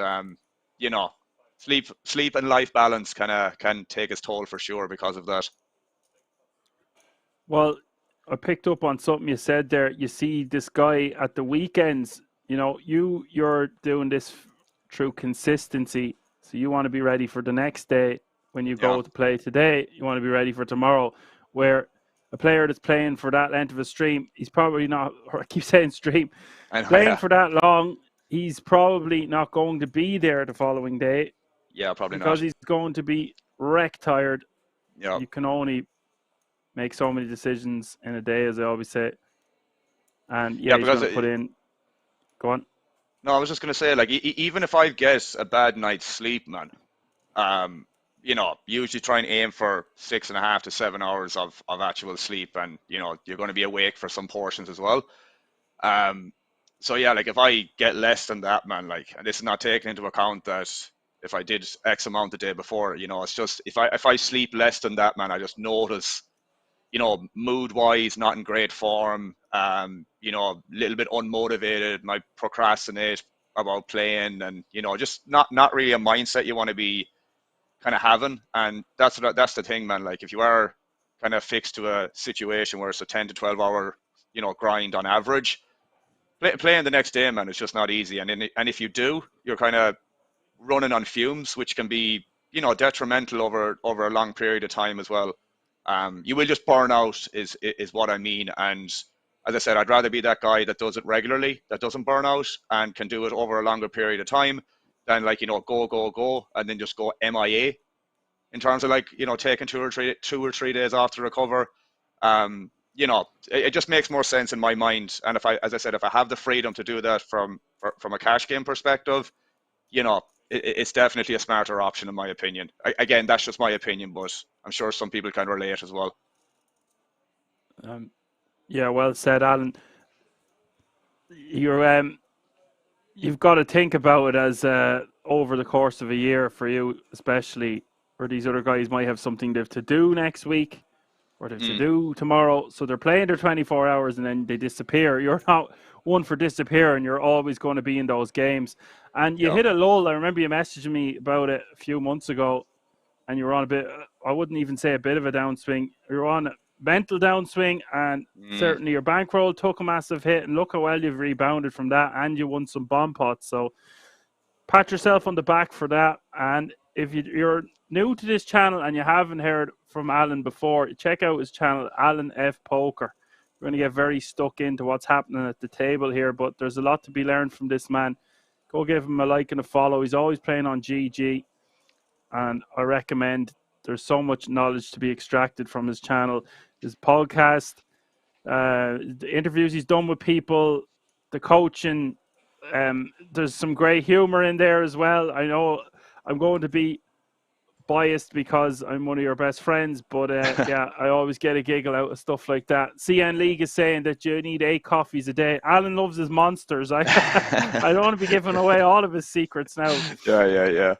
sleep and life balance can take its toll for sure because of that. Well, I picked up on something you said there. You see this guy at the weekends, you're doing this through consistency. So you want to be ready for the next day when you go to play today. You want to be ready for tomorrow. Where a player that's playing for that length of a stream, he's probably not, or I keep saying stream, playing for that long, he's probably not going to be there the following day. Yeah, probably because not. He's going to be wreck tired. Yeah. You can only make so many decisions in a day, as I always say. And he's going to put in. Go on. No, I was just going to say, even if I get a bad night's sleep, man, usually try and aim for 6.5 to 7 hours of actual sleep, and you're going to be awake for some portions as well. So yeah, if I get less than that, man, and this is not taking into account that if I did X amount the day before, it's just if I sleep less than that, man, I just notice, mood wise, not in great form, a little bit unmotivated, might procrastinate about playing, and just not really a mindset you want to be kind of having. And that's the thing, man. If you are kind of fixed to a situation where it's a 10 to 12 hour grind on average, playing the next day, man, it's just not easy. And if you do, you're kind of running on fumes, which can be, detrimental over a long period of time as well. You will just burn out, is what I mean. And as I said, I'd rather be that guy that does it regularly, that doesn't burn out, and can do it over a longer period of time, than like, go, and then just go MIA in terms of like, taking 2 or 3 days off to recover. It just makes more sense in my mind. And as I said, if I have the freedom to do that from a cash game perspective, it's definitely a smarter option in my opinion. Again, that's just my opinion, but I'm sure some people can relate as well. Yeah, well said, Alan. You've got to think about it as over the course of a year for you, especially where these other guys might have something to do next week or to do tomorrow. So they're playing their 24 hours and then they disappear. You're not one for disappearing. You're always going to be in those games. And you hit a lull. I remember you messaging me about it a few months ago, and you were on a bit, I wouldn't even say a bit of a downswing. You're on a mental downswing, and certainly your bankroll took a massive hit. And look how well you've rebounded from that, and you won some bomb pots. So pat yourself on the back for that. And if you're new to this channel and you haven't heard from Alan before, check out his channel, Alan F Poker. We're going to get very stuck into what's happening at the table here, but there's a lot to be learned from this man. Go give him a like and a follow. He's always playing on GG, and I recommend. There's so much knowledge to be extracted from his channel, his podcast, the interviews he's done with people, the coaching. There's some great humor in there as well. I know I'm going to be biased because I'm one of your best friends, but yeah, I always get a giggle out of stuff like that. CN League is saying that you need 8 coffees a day. Alan loves his monsters. I don't want to be giving away all of his secrets now. Yeah.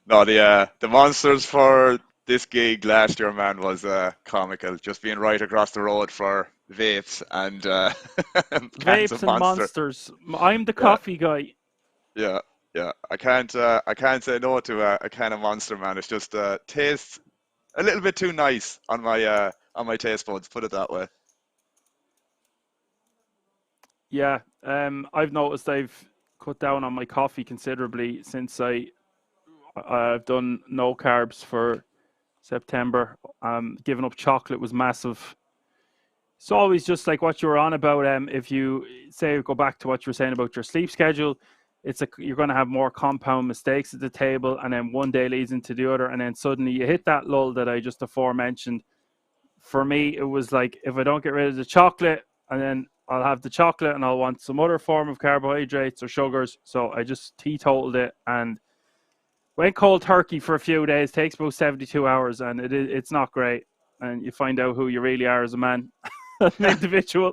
No, the monsters for this gig last year, man, was comical. Just being right across the road for vapes and cans of Vapes and monsters. I'm the coffee guy. Yeah. I can't say no to a can of Monster, man. It's just tastes a little bit too nice on my taste buds. Put it that way. Yeah, I've noticed I've cut down on my coffee considerably since I've done no carbs for September. Giving up chocolate was massive. It's always just like what you were on about. If you say go back to what you were saying about your sleep schedule, you're going to have more compound mistakes at the table, and then one day leads into the other, and then suddenly you hit that lull that I just aforementioned. For me, it was like if I don't get rid of the chocolate, and then I'll have the chocolate and I'll want some other form of carbohydrates or sugars. So I just teetotaled it and went cold turkey for a few days. Takes about 72 hours, and it's not great. And you find out who you really are as a man, as an individual.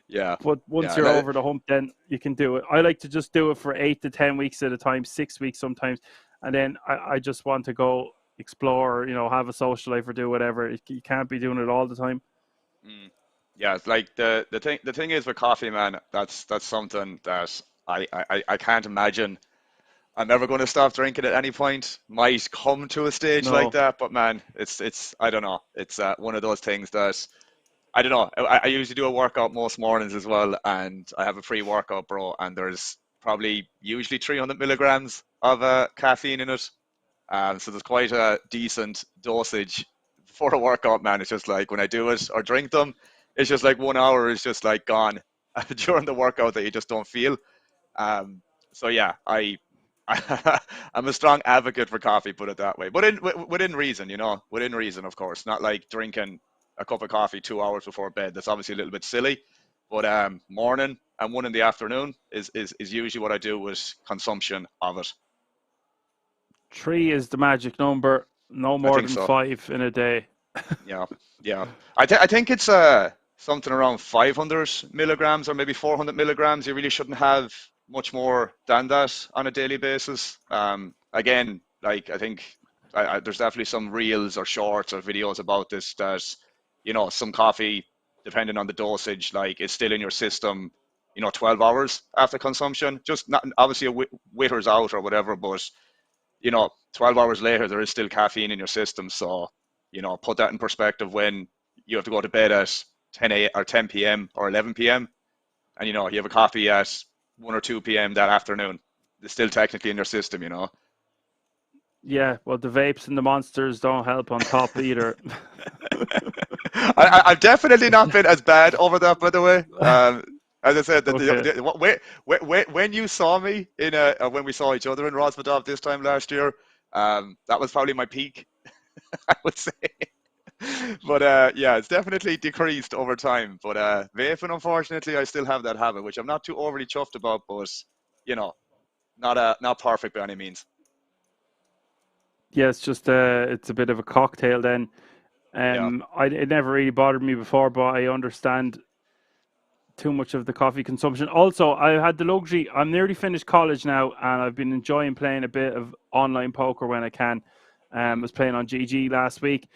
Yeah. But once you're over the hump, then you can do it. I like to just do it for 8 to 10 weeks at a time, 6 weeks sometimes. And then I just want to go explore, have a social life or do whatever. You can't be doing it all the time. Yeah, it's like the thing is with coffee, man, that's something that I can't imagine I'm ever going to stop drinking at any point. Might come to a stage like that, but man, it's I don't know. It's one of those things that I don't know. I usually do a workout most mornings as well, and I have a pre-workout, bro, and there's probably usually 300 milligrams of caffeine in it. So there's quite a decent dosage for a workout, man. It's just like when I do it or drink them, it's just like 1 hour is just like gone during the workout that you just don't feel. So yeah, I'm a strong advocate for coffee, put it that way. But within reason, within reason, of course. Not like drinking a cup of coffee 2 hours before bed. That's obviously a little bit silly. But morning and one in the afternoon is usually what I do with consumption of it. 3 is the magic number. No more than 5 in a day. Yeah. I think it's something around 500 milligrams or maybe 400 milligrams. You really shouldn't have much more than that on a daily basis. Again, like I think there's definitely some reels or shorts or videos about this that, some coffee, depending on the dosage, like it's still in your system, 12 hours after consumption. Just not obviously it withers out or whatever, but 12 hours later, there is still caffeine in your system. So, put that in perspective when you have to go to bed at 10 p.m. or 11 p.m. and you have a coffee at 1 or 2 p.m. that afternoon. It's still technically in your system. Yeah, well, the vapes and the monsters don't help on top either. I've definitely not been as bad over that, by the way. As I said, Okay. when you saw me when we saw each other in Rosvadov this time last year, that was probably my peak, I would say. But yeah, it's definitely decreased over time. But vaping, unfortunately, I still have that habit, which I'm not too overly chuffed about, but not perfect by any means. Yeah, it's just it's a bit of a cocktail then. Yeah. It never really bothered me before, but I understand too much of the coffee consumption. Also, I had the luxury. I'm nearly finished college now, and I've been enjoying playing a bit of online poker when I can. I was playing on GG last week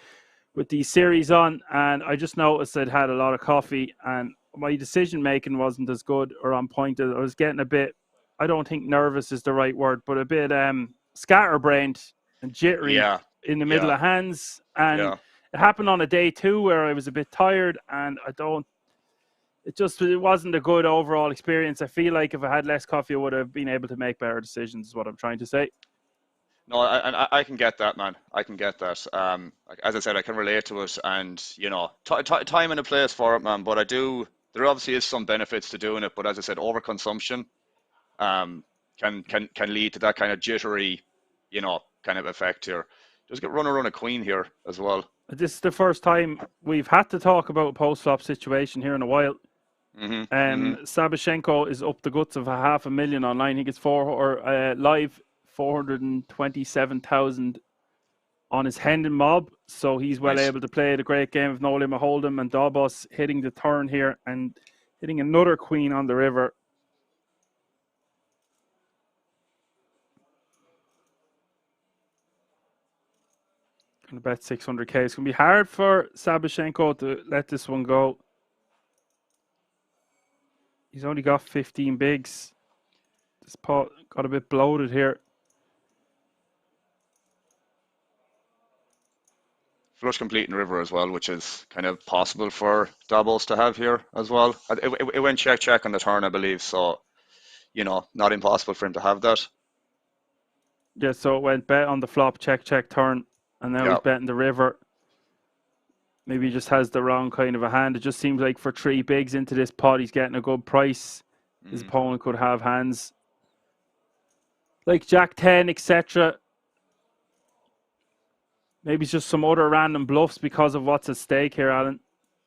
with the series on, and I just noticed I'd had a lot of coffee, and my decision making wasn't as good or on point. I was getting a bit, I don't think nervous is the right word, but a bit scatterbrained and jittery Yeah. in the middle Yeah. of hands. And Yeah. it happened on a day two where I was a bit tired, and it wasn't a good overall experience. I feel like if I had less coffee, I would have been able to make better decisions, is what I'm trying to say. No, I can get that, man. I can get that. As I said, I can relate to it, and time and a place for it, man. But there obviously is some benefits to doing it. But as I said, overconsumption can lead to that kind of jittery, kind of effect here. Just get run around a queen here as well. This is the first time we've had to talk about a post-flop situation here in a while. Sabashenko is up the guts of 500,000 online. He gets live 427,000 on his Hendon mob, so he's well Nice. able to play the great game of No Limit Hold'em, and Dobos hitting the turn here and hitting another queen on the river. Gonna bet 600k. It's gonna be hard for Sabashenko to let this one go. He's only got 15 bigs. This pot got a bit bloated here. Flush complete in river as well, which is kind of possible for Davos to have here as well. It went check on the turn, I believe, so not impossible for him to have that. Yeah, so it went bet on the flop, check turn, and now he's betting the river. Maybe he just has the wrong kind of a hand. It just seems like for 3 bigs into this pot, he's getting a good price. His opponent could have hands like Jack 10, etc. Maybe it's just some other random bluffs because of what's at stake here, Alan.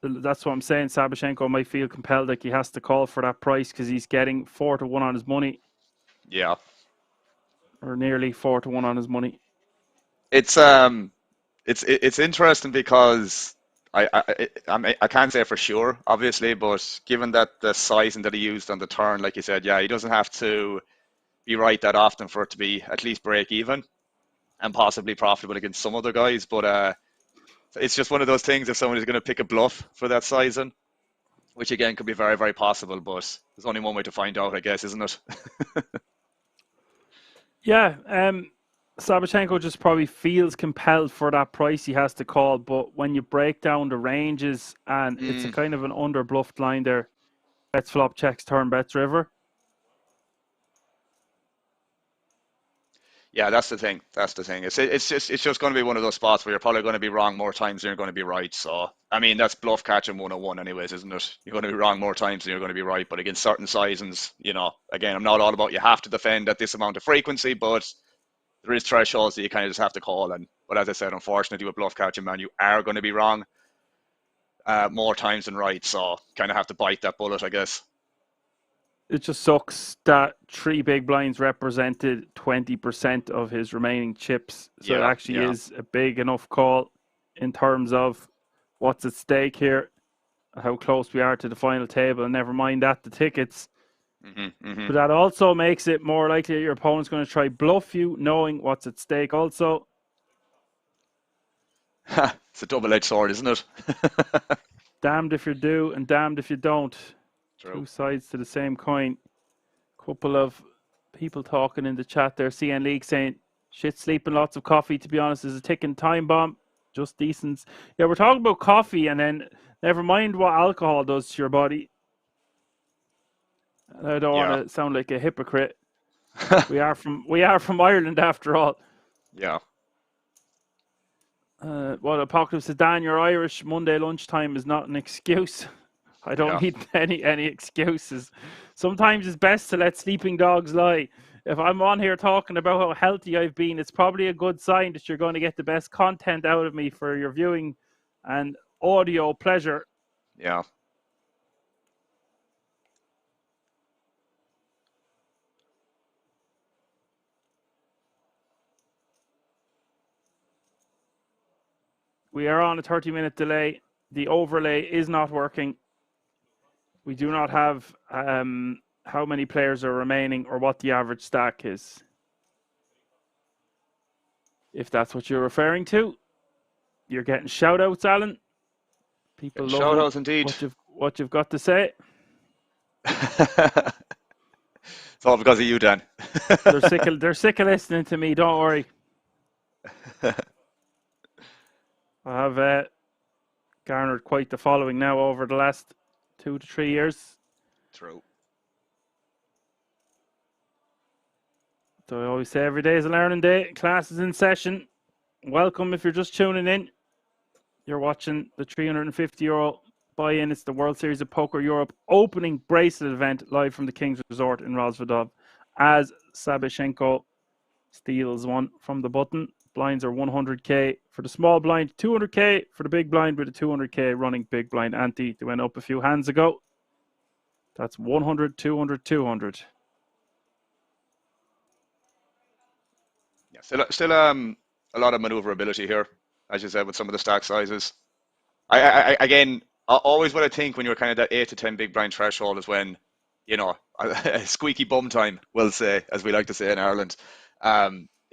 That's what I'm saying. Sabashenko might feel compelled, like he has to call for that price because he's getting 4-1 on his money. Yeah. Or nearly 4-1 on his money. It's interesting because I can't say for sure, obviously, but given that the sizing that he used on the turn, like you said, yeah, he doesn't have to be right that often for it to be at least break even and possibly profitable against some other guys. But it's just one of those things if someone is going to pick a bluff for that sizing, which again could be very, very possible, but there's only one way to find out, I guess, isn't it? Yeah, Sabashenko just probably feels compelled for that price he has to call, but when you break down the ranges, and it's a kind of an under bluffed line there. Bets flop, checks turn, bets river. Yeah, that's the thing. That's the thing. It's just going to be one of those spots where you're probably going to be wrong more times than you're going to be right. So I mean, that's bluff catching 101 anyways, isn't it? You're going to be wrong more times than you're going to be right. But against certain sizings, again, I'm not all about you have to defend at this amount of frequency, but there is thresholds that you kind of just have to call. But as I said, unfortunately, with bluff catching, man, you are going to be wrong more times than right. So kind of have to bite that bullet, I guess. It just sucks that 3 big blinds represented 20% of his remaining chips. So it actually is a big enough call in terms of what's at stake here, how close we are to the final table, and never mind that, the tickets. But that also makes it more likely that your opponent's going to try bluff you, knowing what's at stake also. It's a double-edged sword, isn't it? Damned if you do and damned if you don't. True. 2 sides to the same coin. Couple of people talking in the chat there. CN League saying, shit, sleeping, lots of coffee, to be honest, is a ticking time bomb. Just decent. Yeah, we're talking about coffee, and then never mind what alcohol does to your body. I don't Yeah. want to sound like a hypocrite. We are from Ireland after all. Yeah. Well, Apocalypse says, Dan, you're Irish. Monday lunchtime is not an excuse. I don't Yeah. need any excuses. Sometimes it's best to let sleeping dogs lie. If I'm on here talking about how healthy I've been, it's probably a good sign that you're going to get the best content out of me for your viewing and audio pleasure. Yeah. We are on a 30-minute delay. The overlay is not working. We do not have how many players are remaining or what the average stack is. If that's what you're referring to, you're getting shout outs, Alan. People Shout loving outs indeed. what you've got to say. It's all because of you, Dan. They're sick of listening to me, don't worry. I have garnered quite the following now over the last 2 to 3 years. True. So I always say every day is a learning day. Class is in session. Welcome if you're just tuning in. You're watching the €350 buy-in. It's the World Series of Poker Europe opening bracelet event live from the King's Resort in Rozvadov as Sabashenko steals one from the button. Blinds are 100k for the small blind, 200k for the big blind with a 200k running big blind ante. They went up a few hands ago. That's 100, 200, 200. Yeah, still a lot of maneuverability here, as you said, with some of the stack sizes. Again, always what I think when you're kind of that 8 to 10 big blind threshold is when, you know, a squeaky bum time, we'll say, as we like to say in Ireland,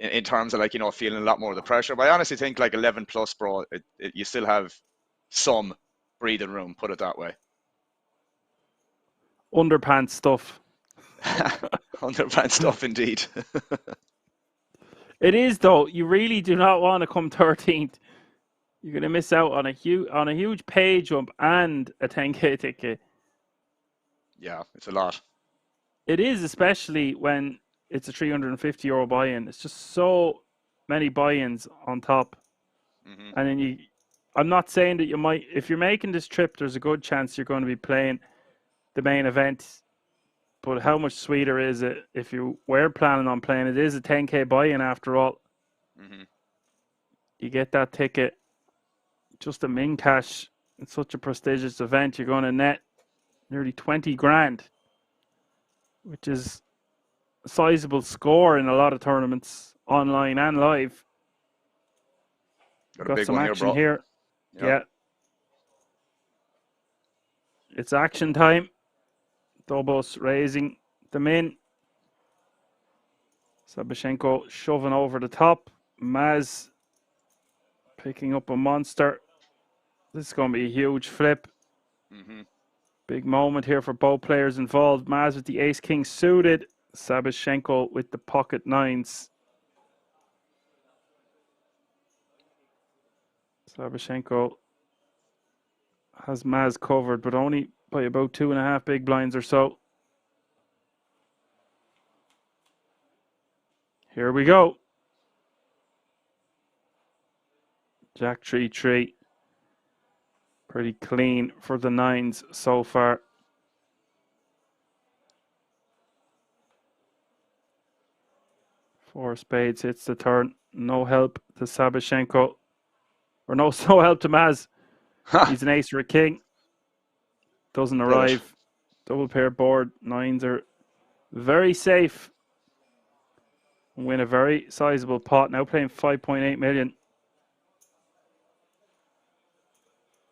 in terms of like, you know, feeling a lot more of the pressure. But I honestly think like 11 plus, bro, you still have some breathing room, put it that way. Underpants stuff. Underpants stuff indeed. It is though. You really do not want to come 13th. You're going to miss out on a huge pay jump and a 10k ticket. Yeah, it's a lot. It is, especially when it's a €350 buy-in. It's just so many buy-ins on top. Mm-hmm. And then I'm not saying that you might, if you're making this trip, there's a good chance you're going to be playing the main event. But how much sweeter is it if you were planning on playing? It is a 10k buy-in after all. Mm-hmm. You get that ticket, just a min cash. It's such a prestigious event. You're going to net nearly 20 grand, which is a sizable score in a lot of tournaments, online and live. Got a big some one action here, bro. Yeah. It's action time. Dobos raising the min. Sabashenko shoving over the top. Maz picking up a monster. This is going to be a huge flip. Mm-hmm. Big moment here for both players involved. Maz with the ace-king suited. Sabashenko with the pocket nines. Sabashenko has Maz covered, but only by about 2.5 big blinds or so. Here we go. Jack 3-3. Pretty clean for the nines so far. Four spades hits the turn. No help to Sabashenko. Or no help to Maz. He's an ace or a king. Doesn't arrive. Double pair board. Nines are very safe. Win a very sizable pot. Now playing 5.8 million.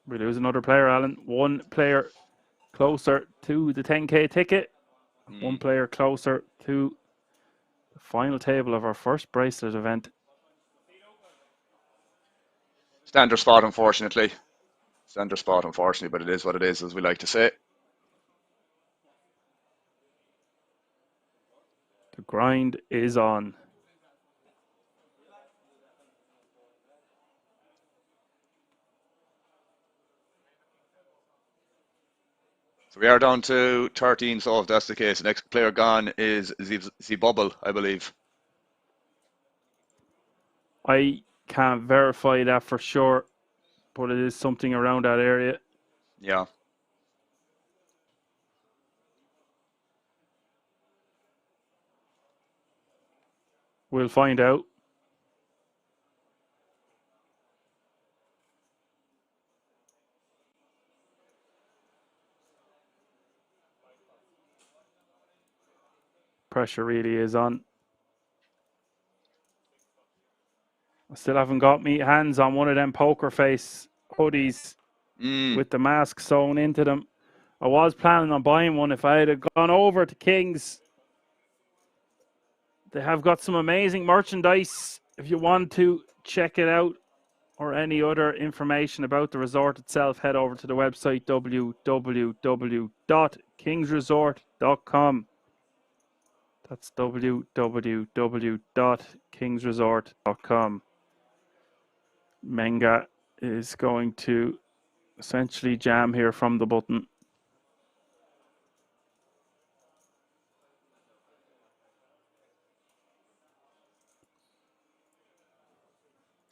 We lose another player, Alan. One player closer to the 10k ticket. One player closer to the final table of our first bracelet event. Standard spot, unfortunately. Standard spot, unfortunately, but it is what it is, as we like to say. The grind is on. So we are down to 13, so if that's the case, the next player gone is the Bubble, I believe. I can't verify that for sure, but it is something around that area. Yeah. We'll find out. Pressure really is on. I still haven't got me hands on one of them poker face hoodies with the mask sewn into them. I was planning on buying one if I had gone over to King's. They have got some amazing merchandise if you want to check it out, or any other information about the resort itself, head over to the website www.kingsresort.com. That's www.kingsresort.com. Menga is going to essentially jam here from the button.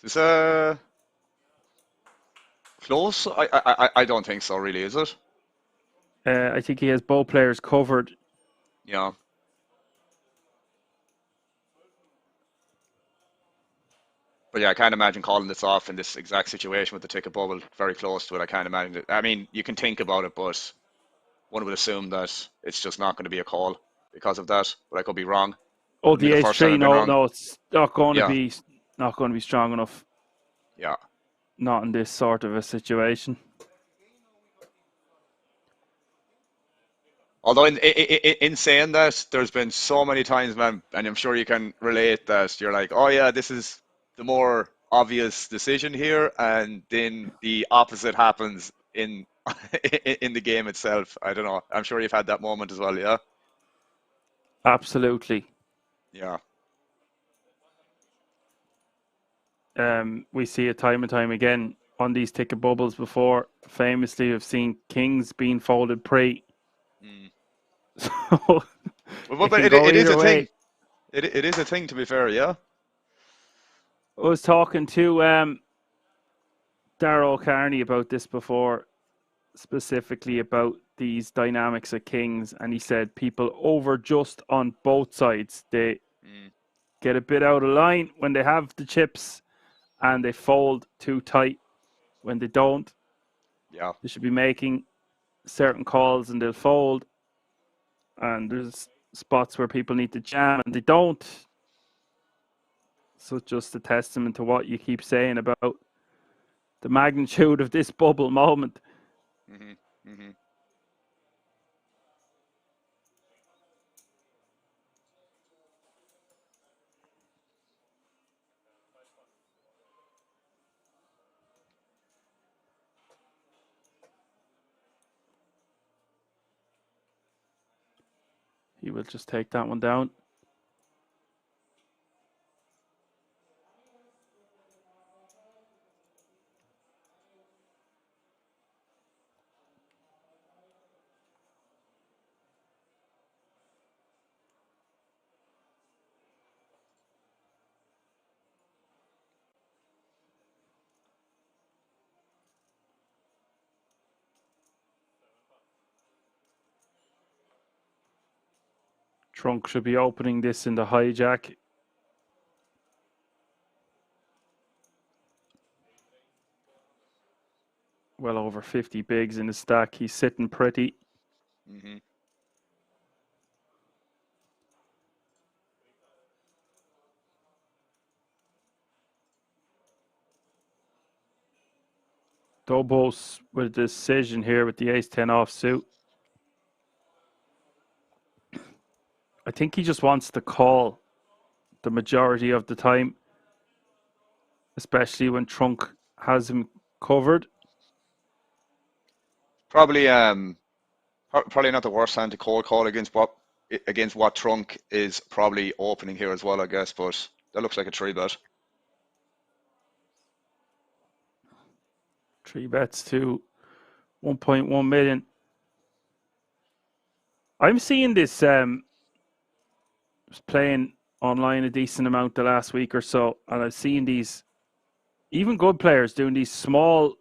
Is this close? I don't think so, really, is it? I think he has both players covered. Yeah. But yeah, I can't imagine calling this off in this exact situation with the ticket bubble very close to it. I can't imagine it. I mean, you can think about it, but one would assume that it's just not going to be a call because of that. But I could be wrong. Oh, Wouldn't be the the first time H3, I've been wrong. no, it's not going to Yeah. be strong enough. Yeah. Not in this sort of a situation. Although in saying that, there's been so many times, man, and I'm sure you can relate, that you're like, oh yeah, this is the more obvious decision here, and then the opposite happens in in the game itself. I don't know. I'm sure you've had that moment as well, yeah? Absolutely. Yeah. We see it time and time again on these ticket bubbles before. Famously, we've seen Kings being folded pre. So Well, it but can go it is either a thing. way. It is a thing, to be fair, yeah? I was talking to Darrow Carney about this before, specifically about these dynamics at Kings, and he said people overjust on both sides. They get a bit out of line when they have the chips, and they fold too tight when they don't. Yeah. They should be making certain calls and they'll fold. And there's spots where people need to jam and they don't. So just a testament to what you keep saying about the magnitude of this bubble moment. He will just take that one down. Trunk should be opening this in the hijack. Well over 50 bigs in the stack. He's sitting pretty. Dobos with a decision here with the ace-10 offsuit. I think he just wants to call the majority of the time, especially when Trunk has him covered. Probably probably not the worst hand to call against what Trunk is probably opening here as well, I guess, but that looks like a 3-bet. 3 bets to 1.1 million. I'm seeing this. Was playing online a decent amount the last week or so, and I've seen these even good players doing these small,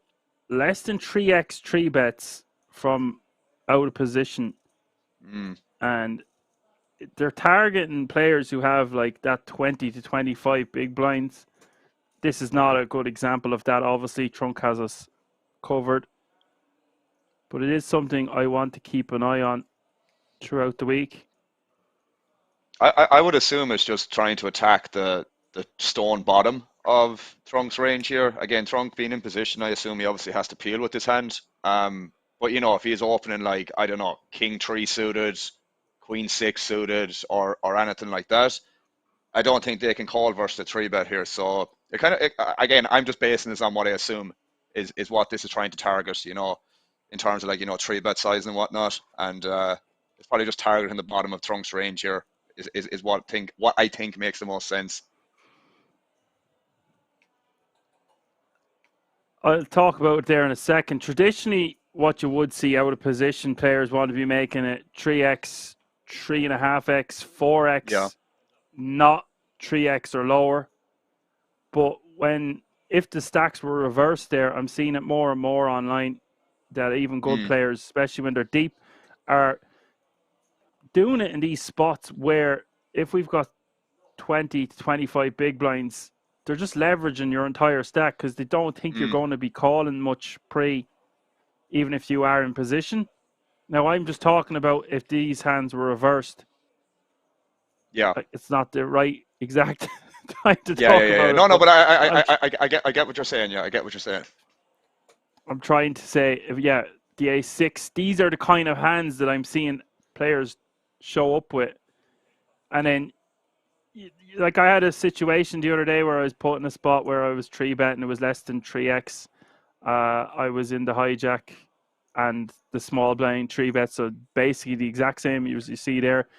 less than 3x 3 bets from out of position, and they're targeting players who have like that 20 to 25 big blinds. This is not a good example of that. Obviously, Trunk has us covered, but it is something I want to keep an eye on throughout the week. I would assume it's just trying to attack the stone bottom of Trunk's range here. Again, Trunk being in position, I assume he obviously has to peel with his hand. But you know, if he's opening like, I don't know, King 3 suited, Queen 6 suited, or anything like that, I don't think they can call versus the 3-bet here. So it kind of, again, I'm just basing this on what I assume is what this is trying to target, you know, in terms of like, you know, 3-bet size and whatnot. And it's probably just targeting the bottom of Trunk's range here is what I think makes the most sense. I'll talk about it there in a second. Traditionally, what you would see out of position players want to be making it 3x, 3.5x, 4x, Yeah. not 3x or lower. But if the stacks were reversed there, I'm seeing it more and more online that even good players, especially when they're deep, are doing it in these spots where if we've got 20 to 25 big blinds, they're just leveraging your entire stack because they don't think you're going to be calling much pre, even if you are in position. Now, I'm just talking about if these hands were reversed. Yeah. It's not the right exact time to talk about it. No, but I get what you're saying. Yeah, I get what you're saying. I'm trying to say, the A6, these are the kind of hands that I'm seeing players show up with. And then, like I had a situation the other day where I was put in a spot where I was 3-betting, it was less than 3x. I was in the hijack and the small blind 3-bet, so basically the exact same you see there.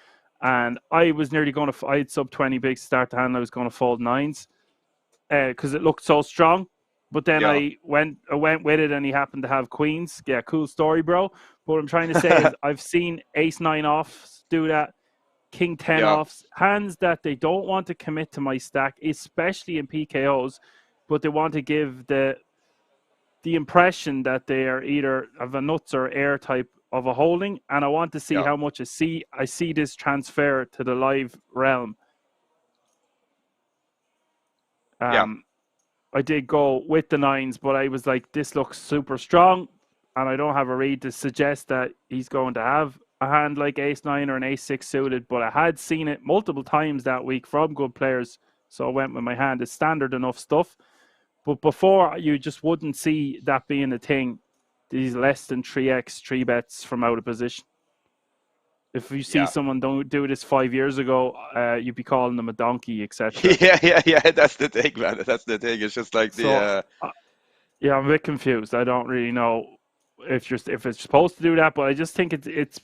And I was nearly going to, I had sub 20 bigs to start the hand, I was going to fold 9s because it looked so strong. But then I went with it, and he happened to have queens. Yeah, cool story, bro. But what I'm trying to say is I've seen ace 9 offs do that, king 10 offs, hands that they don't want to commit to my stack, especially in PKOs, but they want to give the impression that they are either of a nuts or air type of a holding, and I want to see how much I see this transfer to the live realm. I did go with the 9s, but I was like, this looks super strong, and I don't have a read to suggest that he's going to have a hand like ace 9 or an ace 6 suited, but I had seen it multiple times that week from good players, so I went with my hand. It's standard enough stuff. But before, you just wouldn't see that being a thing, these less than 3x 3-bets from out of position. If you see someone don't do this 5 years ago, you'd be calling them a donkey, etc. Yeah. That's the thing, man. That's the thing. It's just like I'm a bit confused. I don't really know if it's supposed to do that, but I just think it's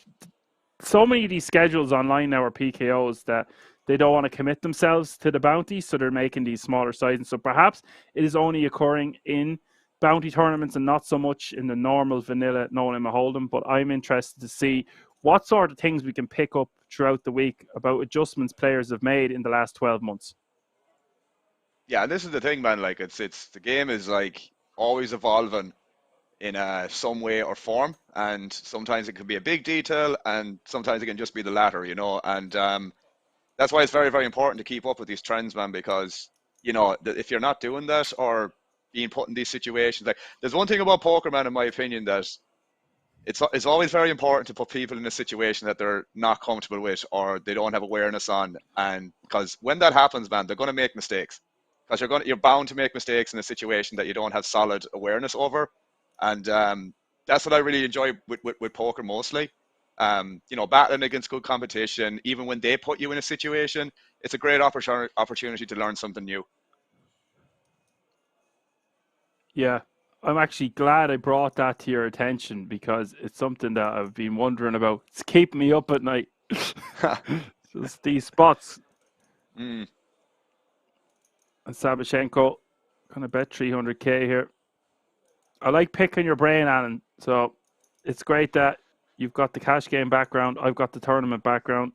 so many of these schedules online now are PKOs that they don't want to commit themselves to the bounty, so they're making these smaller sizes. So perhaps it is only occurring in bounty tournaments and not so much in the normal vanilla no limit hold'em. But I'm interested to see what sort of things we can pick up throughout the week about adjustments players have made in the last 12 months. Yeah, and this is the thing, man. Like it's the game is like always evolving in some way or form, and sometimes it can be a big detail, and sometimes it can just be the latter, you know. And that's why it's very, very important to keep up with these trends, man. Because you know, if you're not doing that or being put in these situations, like there's one thing about poker, man, in my opinion, that it's always very important to put people in a situation that they're not comfortable with or they don't have awareness on, and because when that happens, man, they're going to make mistakes. Because you're bound to make mistakes in a situation that you don't have solid awareness over, and that's what I really enjoy with poker mostly. You know, battling against good competition, even when they put you in a situation, it's a great opportunity to learn something new. Yeah, I'm actually glad I brought that to your attention because it's something that I've been wondering about. It's keeping me up at night. Just these spots. And Sabashenko going to bet 300k here. I like picking your brain, Alan. So it's great that you've got the cash game background. I've got the tournament background.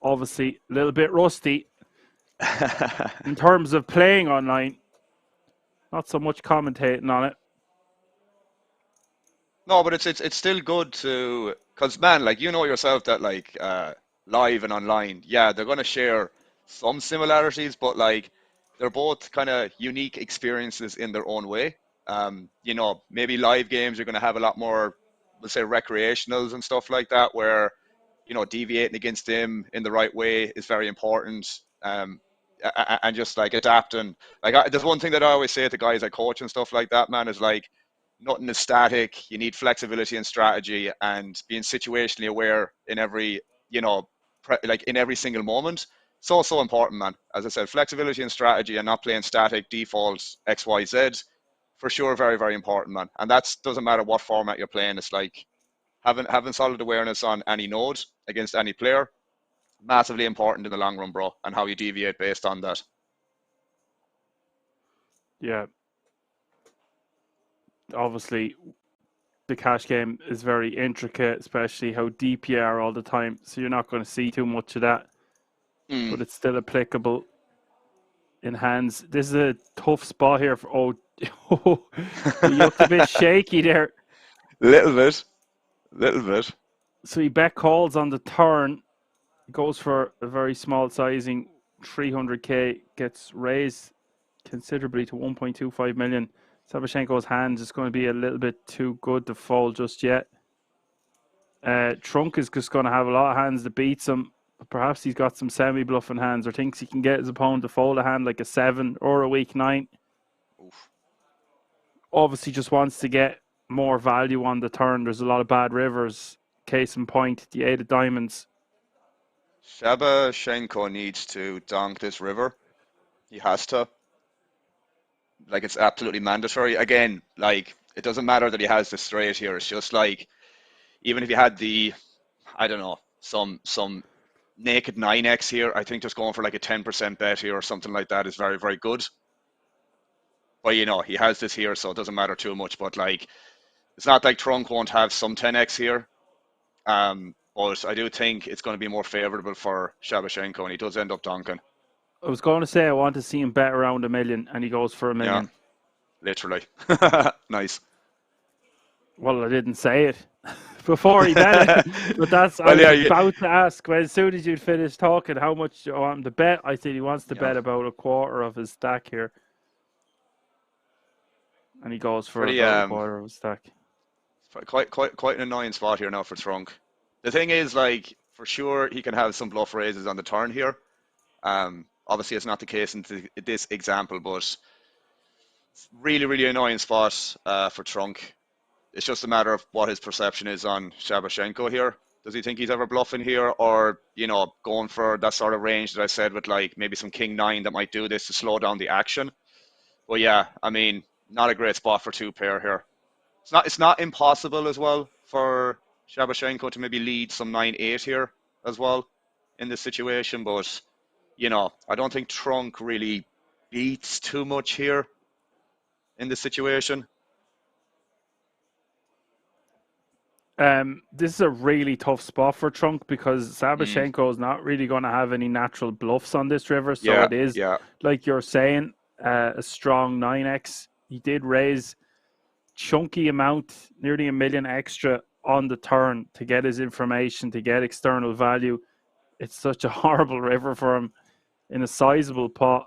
Obviously, a little bit rusty in terms of playing online. Not so much commentating on it. No, but it's still good to, because man, like you know yourself that like live and online, yeah, they're gonna share some similarities, but like they're both kind of unique experiences in their own way. You know, maybe live games you're gonna have a lot more, let's say, recreationals and stuff like that, where you know deviating against them in the right way is very important. And just like adapting. Like there's one thing that I always say to guys I coach and stuff like that, man, is like nothing is static. You need flexibility and strategy and being situationally aware in every, you know, like in every single moment. So important, man. As I said, flexibility and strategy and not playing static defaults X, Y, Z, for sure, very, very important, man. And that doesn't matter what format you're playing. It's like having solid awareness on any node against any player, massively important in the long run, bro, and how you deviate based on that. Yeah. Obviously, the cash game is very intricate, especially how deep you are all the time. So you're not going to see too much of that, but it's still applicable in hands. This is a tough spot here for. He looked a bit shaky there. Little bit. So he bet calls on the turn, goes for a very small sizing, 300k, gets raised considerably to 1.25 million. Sabashenko's hands is going to be a little bit too good to fold just yet. Trunk is just going to have a lot of hands that beats him. But perhaps he's got some semi-bluffing hands or thinks he can get his opponent to fold a hand like a 7 or a weak 9. Oof. Obviously just wants to get more value on the turn. There's a lot of bad rivers. Case in point, the 8 of diamonds. Shabashenko needs to donk this river. He has to. Like, it's absolutely mandatory. Again, like, it doesn't matter that he has the straight here. It's just like, even if he had the, I don't know, some naked 9x here, I think just going for like a 10% bet here or something like that is very, very good. But, you know, he has this here, so it doesn't matter too much. But, like, it's not like Trunk won't have some 10x here. But I do think it's going to be more favorable for Shabashenko, and he does end up donking. I was going to say I want to see him bet around 1 million, and he goes for 1 million. Yeah, literally. Nice. Well, I didn't say it before he bet it, but that's Well, I yeah, was about to ask. When as soon as you'd finished talking, how much do you want him to bet? I said he wants to bet about a quarter of his stack here, and he goes for pretty about a quarter of his stack. quite an annoying spot here now for Trunk. The thing is, like, for sure he can have some bluff raises on the turn here. Obviously it's not the case in this example, but really, really annoying spot for Trunk. It's just a matter of what his perception is on Shabashenko here. Does he think he's ever bluffing here, or, you know, going for that sort of range that I said with like maybe some King 9 that might do this to slow down the action? But yeah, I mean, not a great spot for 2-pair here. It's not impossible as well for Shabashenko to maybe lead some 9-8 here as well in this situation, but you know, I don't think Trunk really beats too much here in this situation. This is a really tough spot for Trunk because Sabashenko is not really going to have any natural bluffs on this river. So Yeah, it is, yeah. like you're saying, a strong 9x. He did raise chunky amount, nearly 1 million extra on the turn to get his information, to get external value. It's such a horrible river for him in a sizable pot.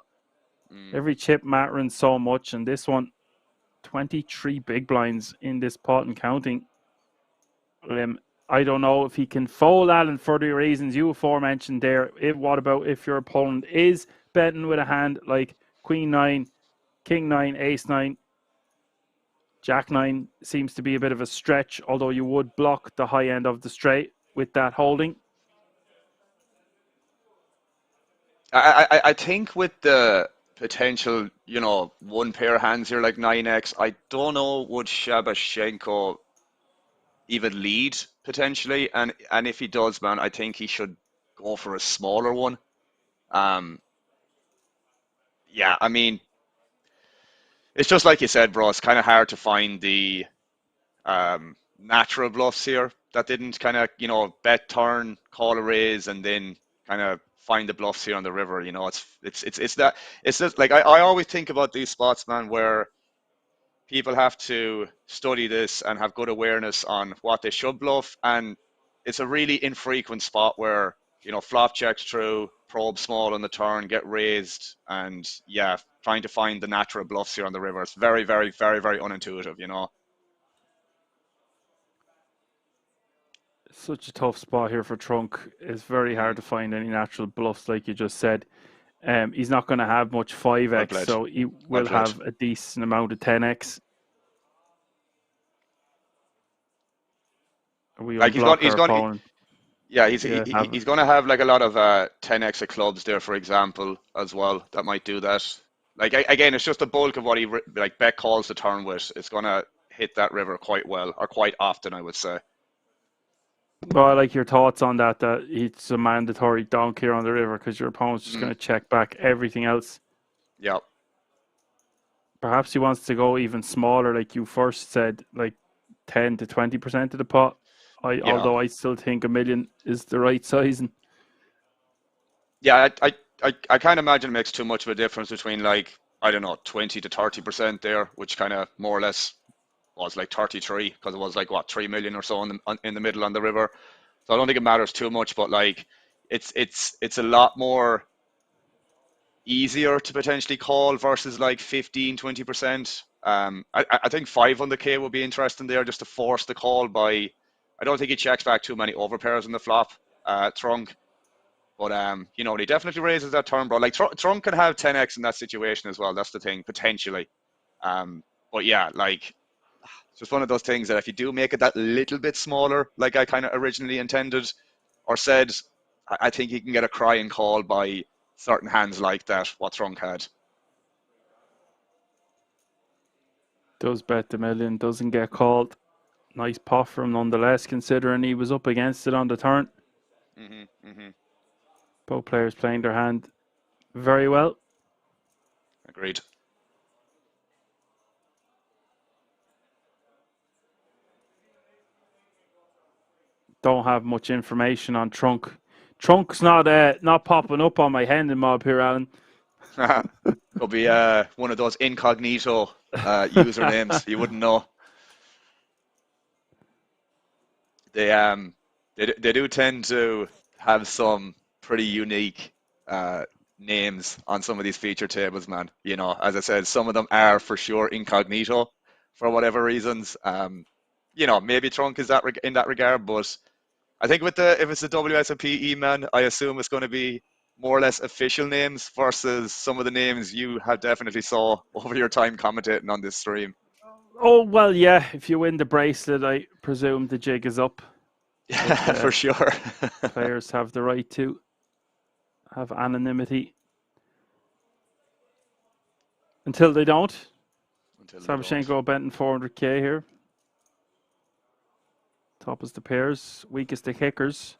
Every chip mattering so much, and this one, 23 big blinds in this pot and counting. I don't know if he can fold Alan for the reasons you aforementioned there. What about if your opponent is betting with a hand like Queen 9, King 9, Ace 9? Jack 9 seems to be a bit of a stretch, although you would block the high end of the straight with that holding. I think with the potential, you know, 1-pair hands here like 9x, I don't know would Shabashenko even lead potentially, and if he does, man, I think he should go for a smaller one. Yeah, I mean, it's just like you said, bro. It's kind of hard to find the natural bluffs here didn't kind of, you know, bet turn, call a raise, and then kind of find the bluffs here on the river. You know, it's just like I always think about these spots, man, where people have to study this and have good awareness on what they should bluff, and it's a really infrequent spot where, you know, flop checks through, probe small on the turn, get raised, and yeah, trying to find the natural bluffs here on the river. It's very, very, very, very unintuitive, you know. Such a tough spot here for Trunk. It's very hard to find any natural bluffs, like you just said. He's not going to have much 5x, played. so he Well will played. have a decent amount of 10x. We Like unblock he's our gonna, opponent. yeah, he's Yeah, he's going to have like a lot of 10x of clubs there, for example, as well. That might do that. Like again, it's just the bulk of what he like bet calls the turn with. It's going to hit that river quite well, or quite often, I would say. Well, I like your thoughts on that. That it's a mandatory donk here on the river because your opponent's just going to check back everything else. Yeah. Perhaps he wants to go even smaller, like you first said, like 10 to 20% of the pot. Although I still think a million is the right sizing. Yeah, I can't imagine it makes too much of a difference between, like, I don't know, 20 to 30% there, which kind of more or less was like 33 because it was like what 3 million or so in the middle on the river. So I don't think it matters too much, but like it's a lot more easier to potentially call versus like 15, 20%. I think 500k would be interesting there just to force the call by. I don't think he checks back too many overpairs in the flop, Trunk. But you know, he definitely raises that turn, bro. Like Trunk can have 10x in that situation as well. That's the thing, potentially. But yeah, like it's just one of those things that if you do make it that little bit smaller, like I kind of originally intended or said, I think he can get a crying call by certain hands like that, what Trunk had. Does bet the million, doesn't get called. Nice pot for him nonetheless, considering he was up against it on the turn. Both players playing their hand very well. Agreed. Don't have much information on Trunk. Trunk's not popping up on my Hendon mob here, Alan. Could be one of those incognito usernames. You wouldn't know. They do tend to have some pretty unique names on some of these feature tables, man. You know, as I said, some of them are for sure incognito for whatever reasons. You know, maybe Trunk is in that regard, but I think if it's the WSOPE, man, I assume it's going to be more or less official names versus some of the names you have definitely saw over your time commentating on this stream. Oh, well, yeah. If you win the bracelet, I presume the jig is up. Yeah, for sure. Players have the right to have anonymity. Until they don't. Sabashenko betting 400k here. Top is the pairs, weakest the kickers.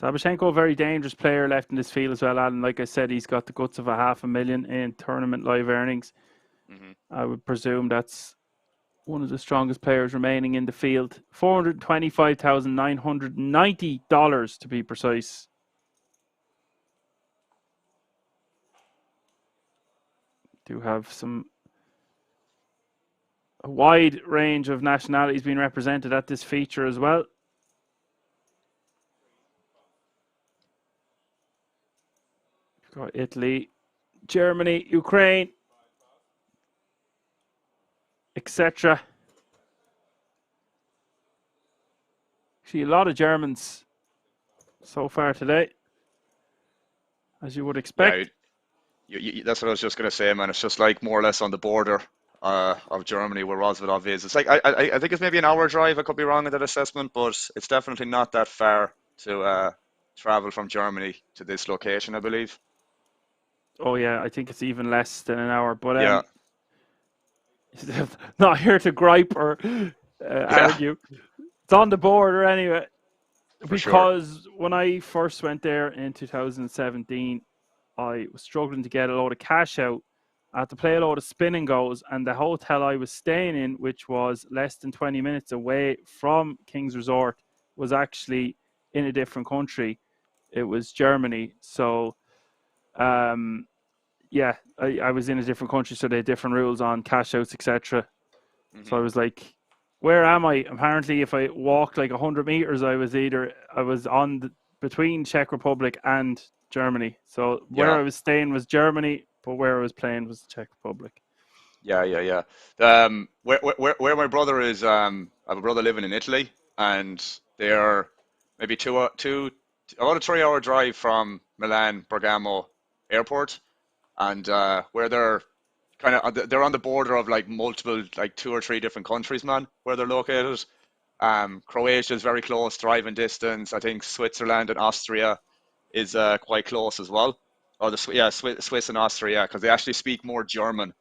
Sabashenko, a very dangerous player left in this field as well, Alan. Like I said, he's got the guts of 500,000 in tournament live earnings. I would presume that's one of the strongest players remaining in the field. $425,990 to be precise. Do have a wide range of nationalities being represented at this feature as well. We've got Italy, Germany, Ukraine, etc. See a lot of Germans so far today, as you would expect. Yeah, that's what I was just going to say, man. It's just like more or less on the border of Germany where Rosvedov is. It's like I think it's maybe an hour drive. I could be wrong in that assessment, but it's definitely not that far to travel from Germany to this location, I believe. Oh yeah, I think it's even less than an hour. But yeah, not here to gripe or argue. It's on the border anyway. Because when I first went there in 2017, I was struggling to get a load of cash out I had to play a load of spin and goes, and the hotel I was staying in, which was less than 20 minutes away from King's Resort, was actually in a different country. It was Germany. So, yeah, I was in a different country, so they had different rules on cash outs, etc. So I was like, where am I? Apparently, if I walked like 100 meters, I was on between Czech Republic and Germany. So where I was staying was Germany, but where I was playing was the Czech Republic. Yeah. Where my brother is, I have a brother living in Italy, and they're maybe about a 3 hour drive from Milan Bergamo airport, and where they're on the border of like multiple, like 2 or 3 different countries, man, where they're located. Croatia is very close, driving distance. I think Switzerland and Austria is quite close as well. Or Swiss and Austria, because they actually speak more German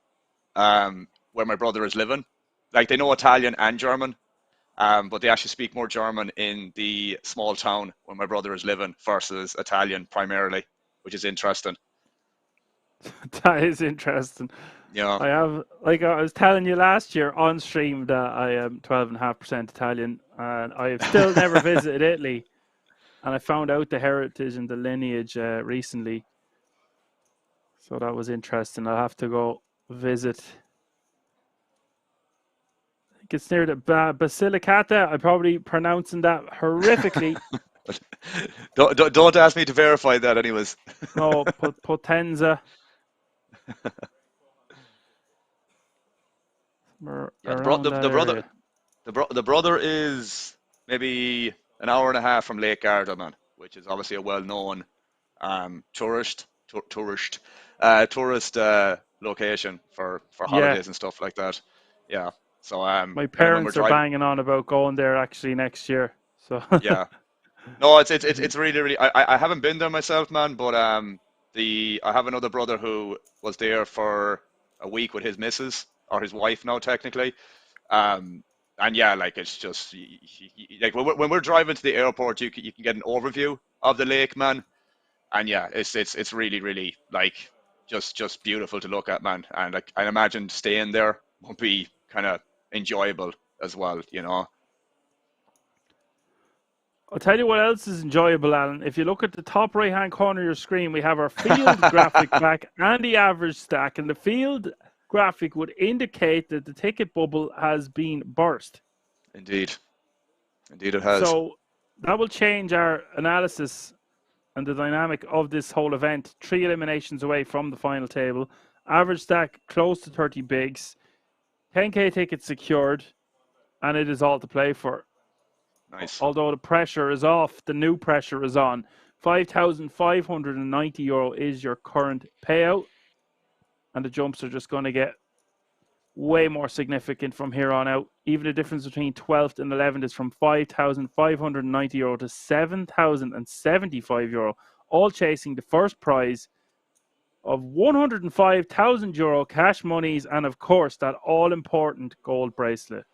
where my brother is living. Like they know Italian and German, but they actually speak more German in the small town where my brother is living versus Italian primarily, which is interesting. That is interesting. Yeah. I have, like I was telling you last year on stream, that I am 12.5% Italian, and I have still never visited Italy. And I found out the heritage and the lineage recently. So that was interesting. I'll have to go visit. I think it's near the Basilicata. I'm probably pronouncing that horrifically. Don't ask me to verify that, anyways. No, Potenza. Yeah, the brother is maybe an hour and a half from Lake Garda, man, which is obviously a well-known tourist location for holidays and stuff like that. Yeah. So my parents are banging on about going there actually next year. So yeah. No, it's really. I haven't been there myself, man, but I have another brother who was there for a week with his missus, or his wife now technically. And yeah, like it's just like when we're driving to the airport, you can get an overview of the lake, man. And yeah, it's really like just beautiful to look at, man. And I imagine staying there would be kind of enjoyable as well, you know. I'll tell you what else is enjoyable, Alan. If you look at the top right-hand corner of your screen, we have our field graphic back and the average stack. And the field graphic would indicate that the ticket bubble has been burst. Indeed it has. So that will change our analysis and the dynamic of this whole event. 3 eliminations away from the final table. Average stack close to 30 bigs. 10k tickets secured. And it is all to play for. Nice. Although the pressure is off, the new pressure is on. €5,590 is your current payout. And the jumps are just going to get way more significant from here on out. Even the difference between 12th and 11th is from €5,590 to €7,075, all chasing the first prize of €105,000 cash monies, and of course that all-important gold bracelet.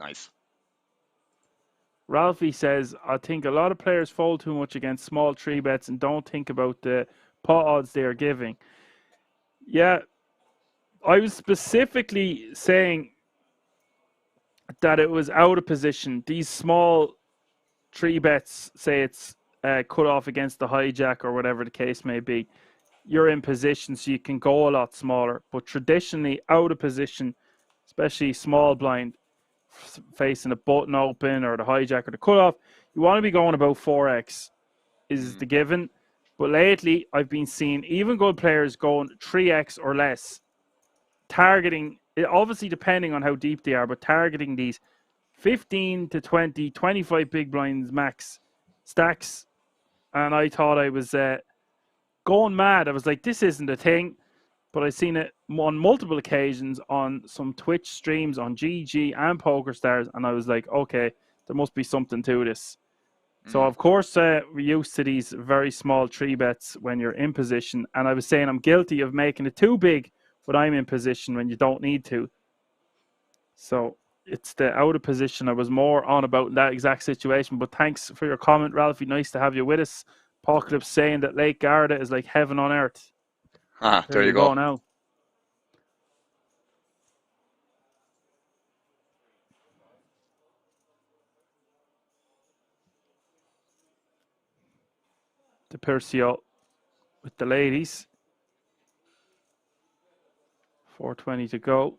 Nice. Ralphie says, I think a lot of players fold too much against small 3 bets and don't think about the pot odds they are giving. Yeah, I was specifically saying that it was out of position. These small 3 bets, say it's cut off against the hijack or whatever the case may be, you're in position so you can go a lot smaller. But traditionally, out of position, especially small blind, facing a button open or the hijack or the cutoff, you want to be going about 4x is the given. But lately, I've been seeing even good players going 3x or less, targeting, obviously depending on how deep they are, but targeting these 15 to 20, 25 big blinds max stacks. And I thought I was going mad. I was like, this isn't a thing. But I've seen it on multiple occasions on some Twitch streams on GG and PokerStars, and I was like, okay, there must be something to this. So, of course, we're used to these very small 3 bets when you're in position, and I was saying I'm guilty of making it too big when I'm in position when you don't need to. So, it's the out of position. I was more on about that exact situation, but thanks for your comment, Ralphie. Nice to have you with us. Apocalypse saying that Lake Garda is like heaven on earth. Ah, There there you you go. go now. De Percio with the ladies. 4:20 to go.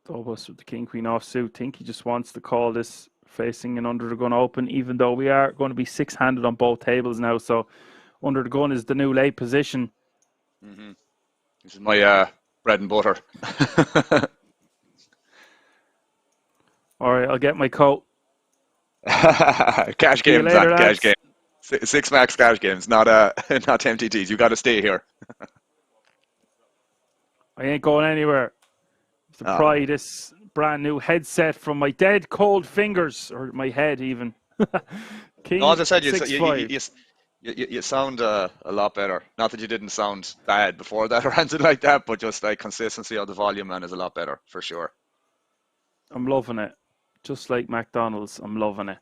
Dobos with the king queen offsuit. Think he just wants to call this facing an under the gun open, even though we are going to be 6-handed on both tables now. So under the gun is the new late position. Mm-hmm. This is my bread and butter. All right, I'll get my coat. Cash See you games, later, and cash lads. games. 6 max cash games, not not MTTs. You got to stay here. I ain't going anywhere. To pry this brand new headset from my dead cold fingers, or my head even. King No, as I said, 6-5. you sound a lot better. Not that you didn't sound bad before that or anything like that, but just like consistency of the volume, man, is a lot better for sure. I'm loving it. Just like McDonald's, I'm loving it.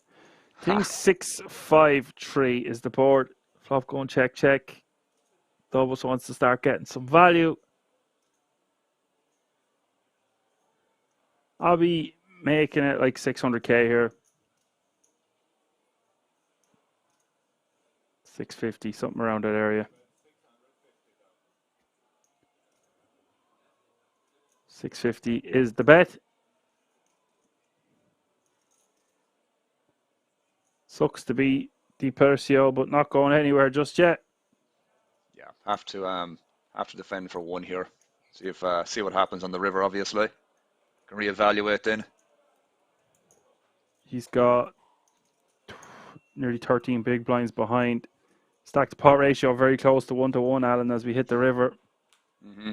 King 6-5-3 is the board. Flop going check. Dobos wants to start getting some value. I'll be making it like 600k here. 650, something around that area. 650 is the bet. Sucks to be Di Percio, but not going anywhere just yet. Yeah, have to defend for one here. See what happens on the river. Obviously, can reevaluate then. He's got nearly 13 big blinds behind. Stack to pot ratio very close to 1-1, Alan, as we hit the river. Mm-hmm.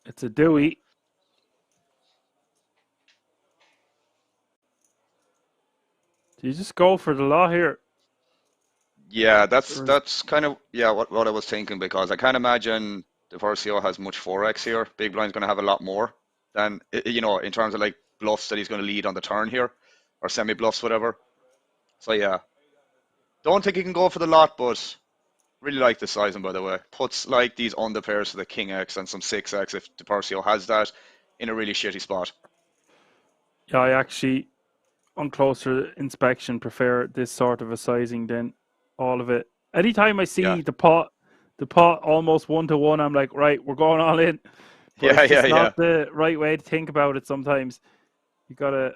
It's a Dewey. Do you just go for the lot here? Yeah, that's kind of what I was thinking, because I can't imagine the Versio has much 4x here. Big blind's going to have a lot more than in terms of like bluffs that he's going to lead on the turn here, or semi bluffs, whatever. So yeah, don't think he can go for the lot, but really like the sizing, by the way. Puts like these under pairs to the King X and some 6x if the Versio has that in a really shitty spot. Yeah, I actually, on closer inspection, prefer this sort of a sizing than all of it. Anytime I see the pot almost 1-1, I'm like, right, we're going all in. But it's just not the right way to think about it sometimes. You got to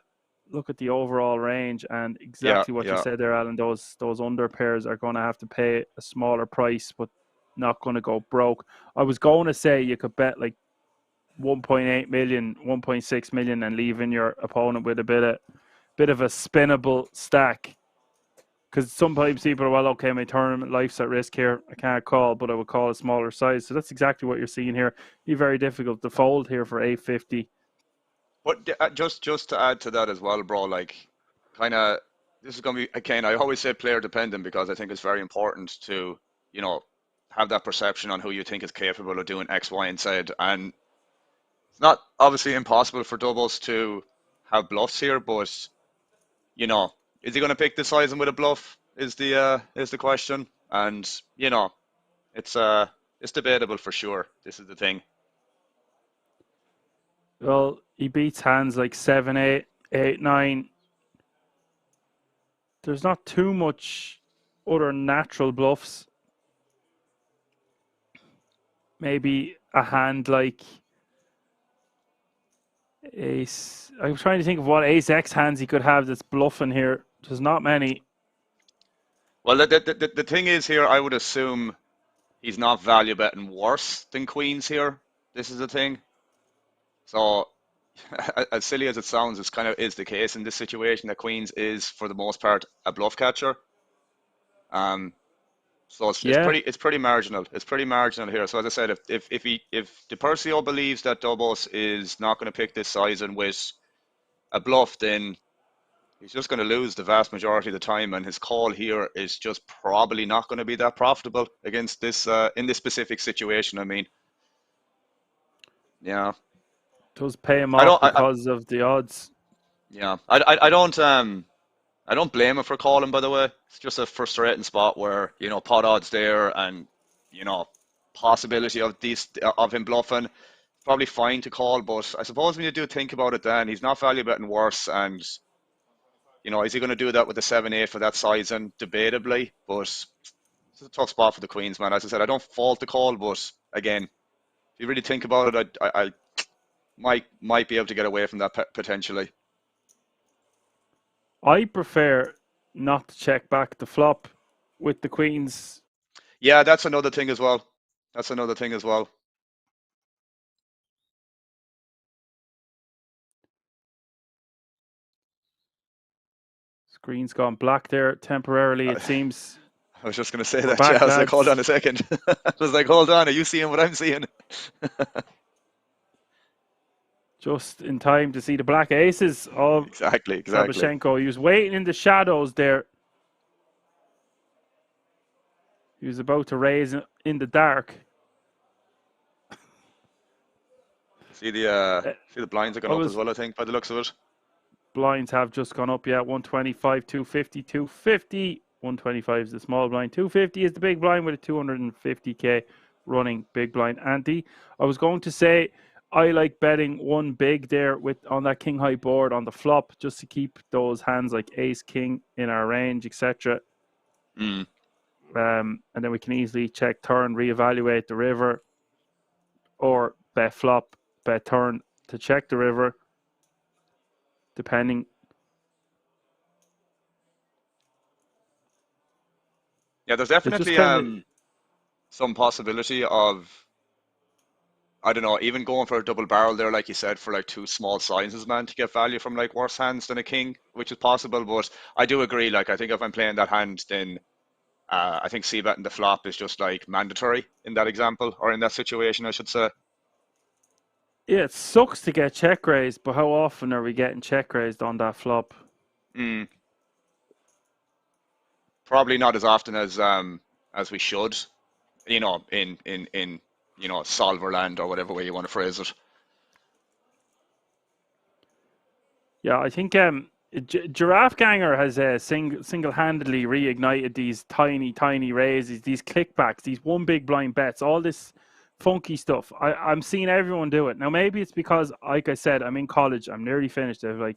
look at the overall range, and exactly what you said there, Alan. Those under pairs are going to have to pay a smaller price, but not going to go broke. I was going to say you could bet like 1.8 million, 1.6 million, and leave in your opponent with a bit of a spinnable stack. Because sometimes people are, well, okay, my tournament life's at risk here. I can't call, but I would call a smaller size. So that's exactly what you're seeing here. Be very difficult to fold here for 850. But just to add to that as well, bro, like kind of this is going to be, again, I always say player dependent, because I think it's very important to, have that perception on who you think is capable of doing X, Y, and Z. And it's not obviously impossible for doubles to have bluffs here, but, is he going to pick the sizing with a bluff is the question. And, it's debatable for sure. This is the thing. Well, he beats hands like 7-8, 8-9. There's not too much other natural bluffs. Maybe a hand like ace. I'm trying to think of what ace X hands he could have that's bluffing here. There's not many. Well, the thing is here, I would assume he's not value betting worse than queens here. This is the thing. So, as silly as it sounds, it's kind of is the case in this situation that queens is, for the most part, a bluff catcher. So it's pretty marginal. It's pretty marginal here. So as I said, if De Percio believes that Dobos is not going to pick this sizing with a bluff, then he's just going to lose the vast majority of the time, and his call here is just probably not going to be that profitable against this in this specific situation. I mean, yeah, Does pay him off because of the odds. Yeah, I don't I don't blame him for calling, by the way. It's just a frustrating spot where, pot odds there and, possibility of him bluffing. Probably fine to call, but I suppose when you do think about it, then he's not value betting worse, and is he going to do that with the 7-8 for that sizing? Debatably, but it's a tough spot for the Queens, man. As I said, I don't fault the call, but again, if you really think about it, I might be able to get away from that potentially. I prefer not to check back the flop with the Queens. Yeah, that's another thing as well. Screen's gone black there temporarily, it seems. I was just going to say We're that, back, yeah. I was like, hold lads. on a second. I was like, hold on, are you seeing what I'm seeing? Just in time to see the black aces of Exactly. Sabashenko. He was waiting in the shadows there. He was about to raise in the dark. See the blinds are going up as well, I think, by the looks of it. Blinds have just gone up, yeah. 125, 250, 250. 125 is the small blind. 250 is the big blind with a 250k running big blind ante. I was going to say I like betting one big there on that king high board on the flop, just to keep those hands like ace king in our range, etc. And then we can easily check turn, reevaluate the river, or bet flop, bet turn to check the river, depending. Yeah, there's definitely some possibility of, I don't know, even going for a double barrel there, like you said, for like two small sizes, man, to get value from like worse hands than a king, which is possible. But I do agree, like, I think if I'm playing that hand, then I think c-betting the flop is just like mandatory in that example, or in that situation, I should say. Yeah, it sucks to get check raised, but how often are we getting check raised on that flop? Probably not as often as we should, in solver land, or whatever way you want to phrase it. Yeah, I think Giraffe Ganger has single-handedly reignited these tiny raises, these clickbacks, these one big blind bets, all this funky stuff. I'm seeing everyone do it. Now, maybe it's because, like I said, I'm in college. I'm nearly finished. I have like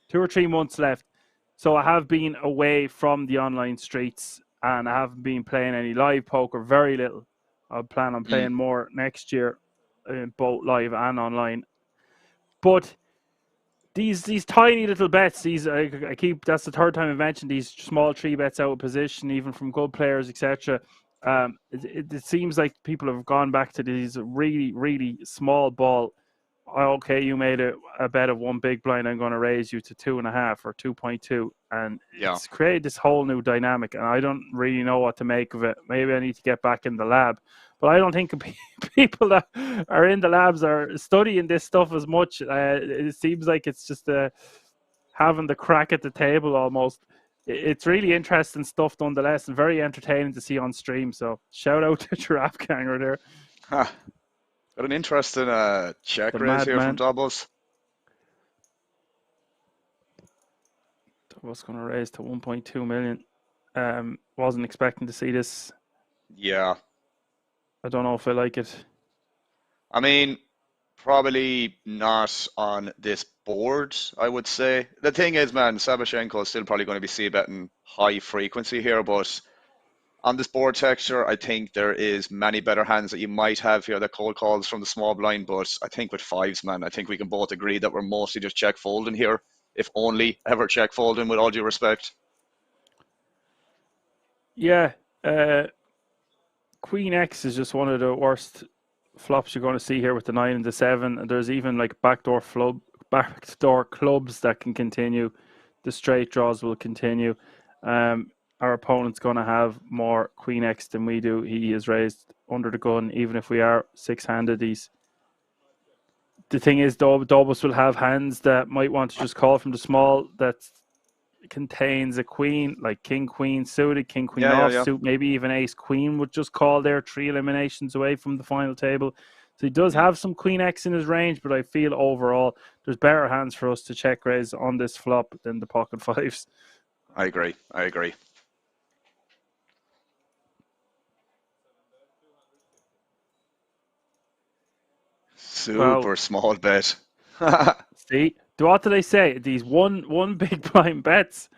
2 or 3 months left. So I have been away from the online streets, and I haven't been playing any live poker, very little. I plan on playing more next year, both live and online. But these tiny little bets, that's the third time I've mentioned these small 3 bets out of position, even from good players, etc. It seems like people have gone back to these really small ball. Okay, you made a bet of one big blind, I'm going to raise you to 2.5 or 2.2, and it's created this whole new dynamic, and I don't really know what to make of it. Maybe I need to get back in the lab, but I don't think people that are in the labs are studying this stuff as much. It seems like it's just having the crack at the table almost. It's really interesting stuff nonetheless, and very entertaining to see on stream. So shout out to Giraffe Ganger there. Got an interesting check raise here from Doubles. Doubles going to raise to 1.2 million. Wasn't expecting to see this. Yeah. I don't know if I like it. I mean, probably not on this board, I would say. The thing is, man, Sabashenko is still probably going to be c-betting high frequency here, but on this board texture, I think there is many better hands that you might have here that cold calls from the small blind, but I think with fives, man, I think we can both agree that we're mostly just check folding here, if only ever check folding, with all due respect. Yeah, Queen X is just one of the worst flops you're going to see here with the 9 and the 7, and there's even like backdoor clubs that can continue. The straight draws will continue. Our opponent's going to have more Queen X than we do. He is raised under the gun, even if we are 6-handed. The thing is, Dobos will have hands that might want to just call from the small that contains a queen, like king queen suited, king queen offsuit, maybe even ace queen would just call there, 3 eliminations away from the final table. So he does have some Queen X in his range, but I feel overall there's better hands for us to check raise on this flop than the pocket fives. I agree. I agree. Well, Super small bet. see, what do they say? These one big blind bets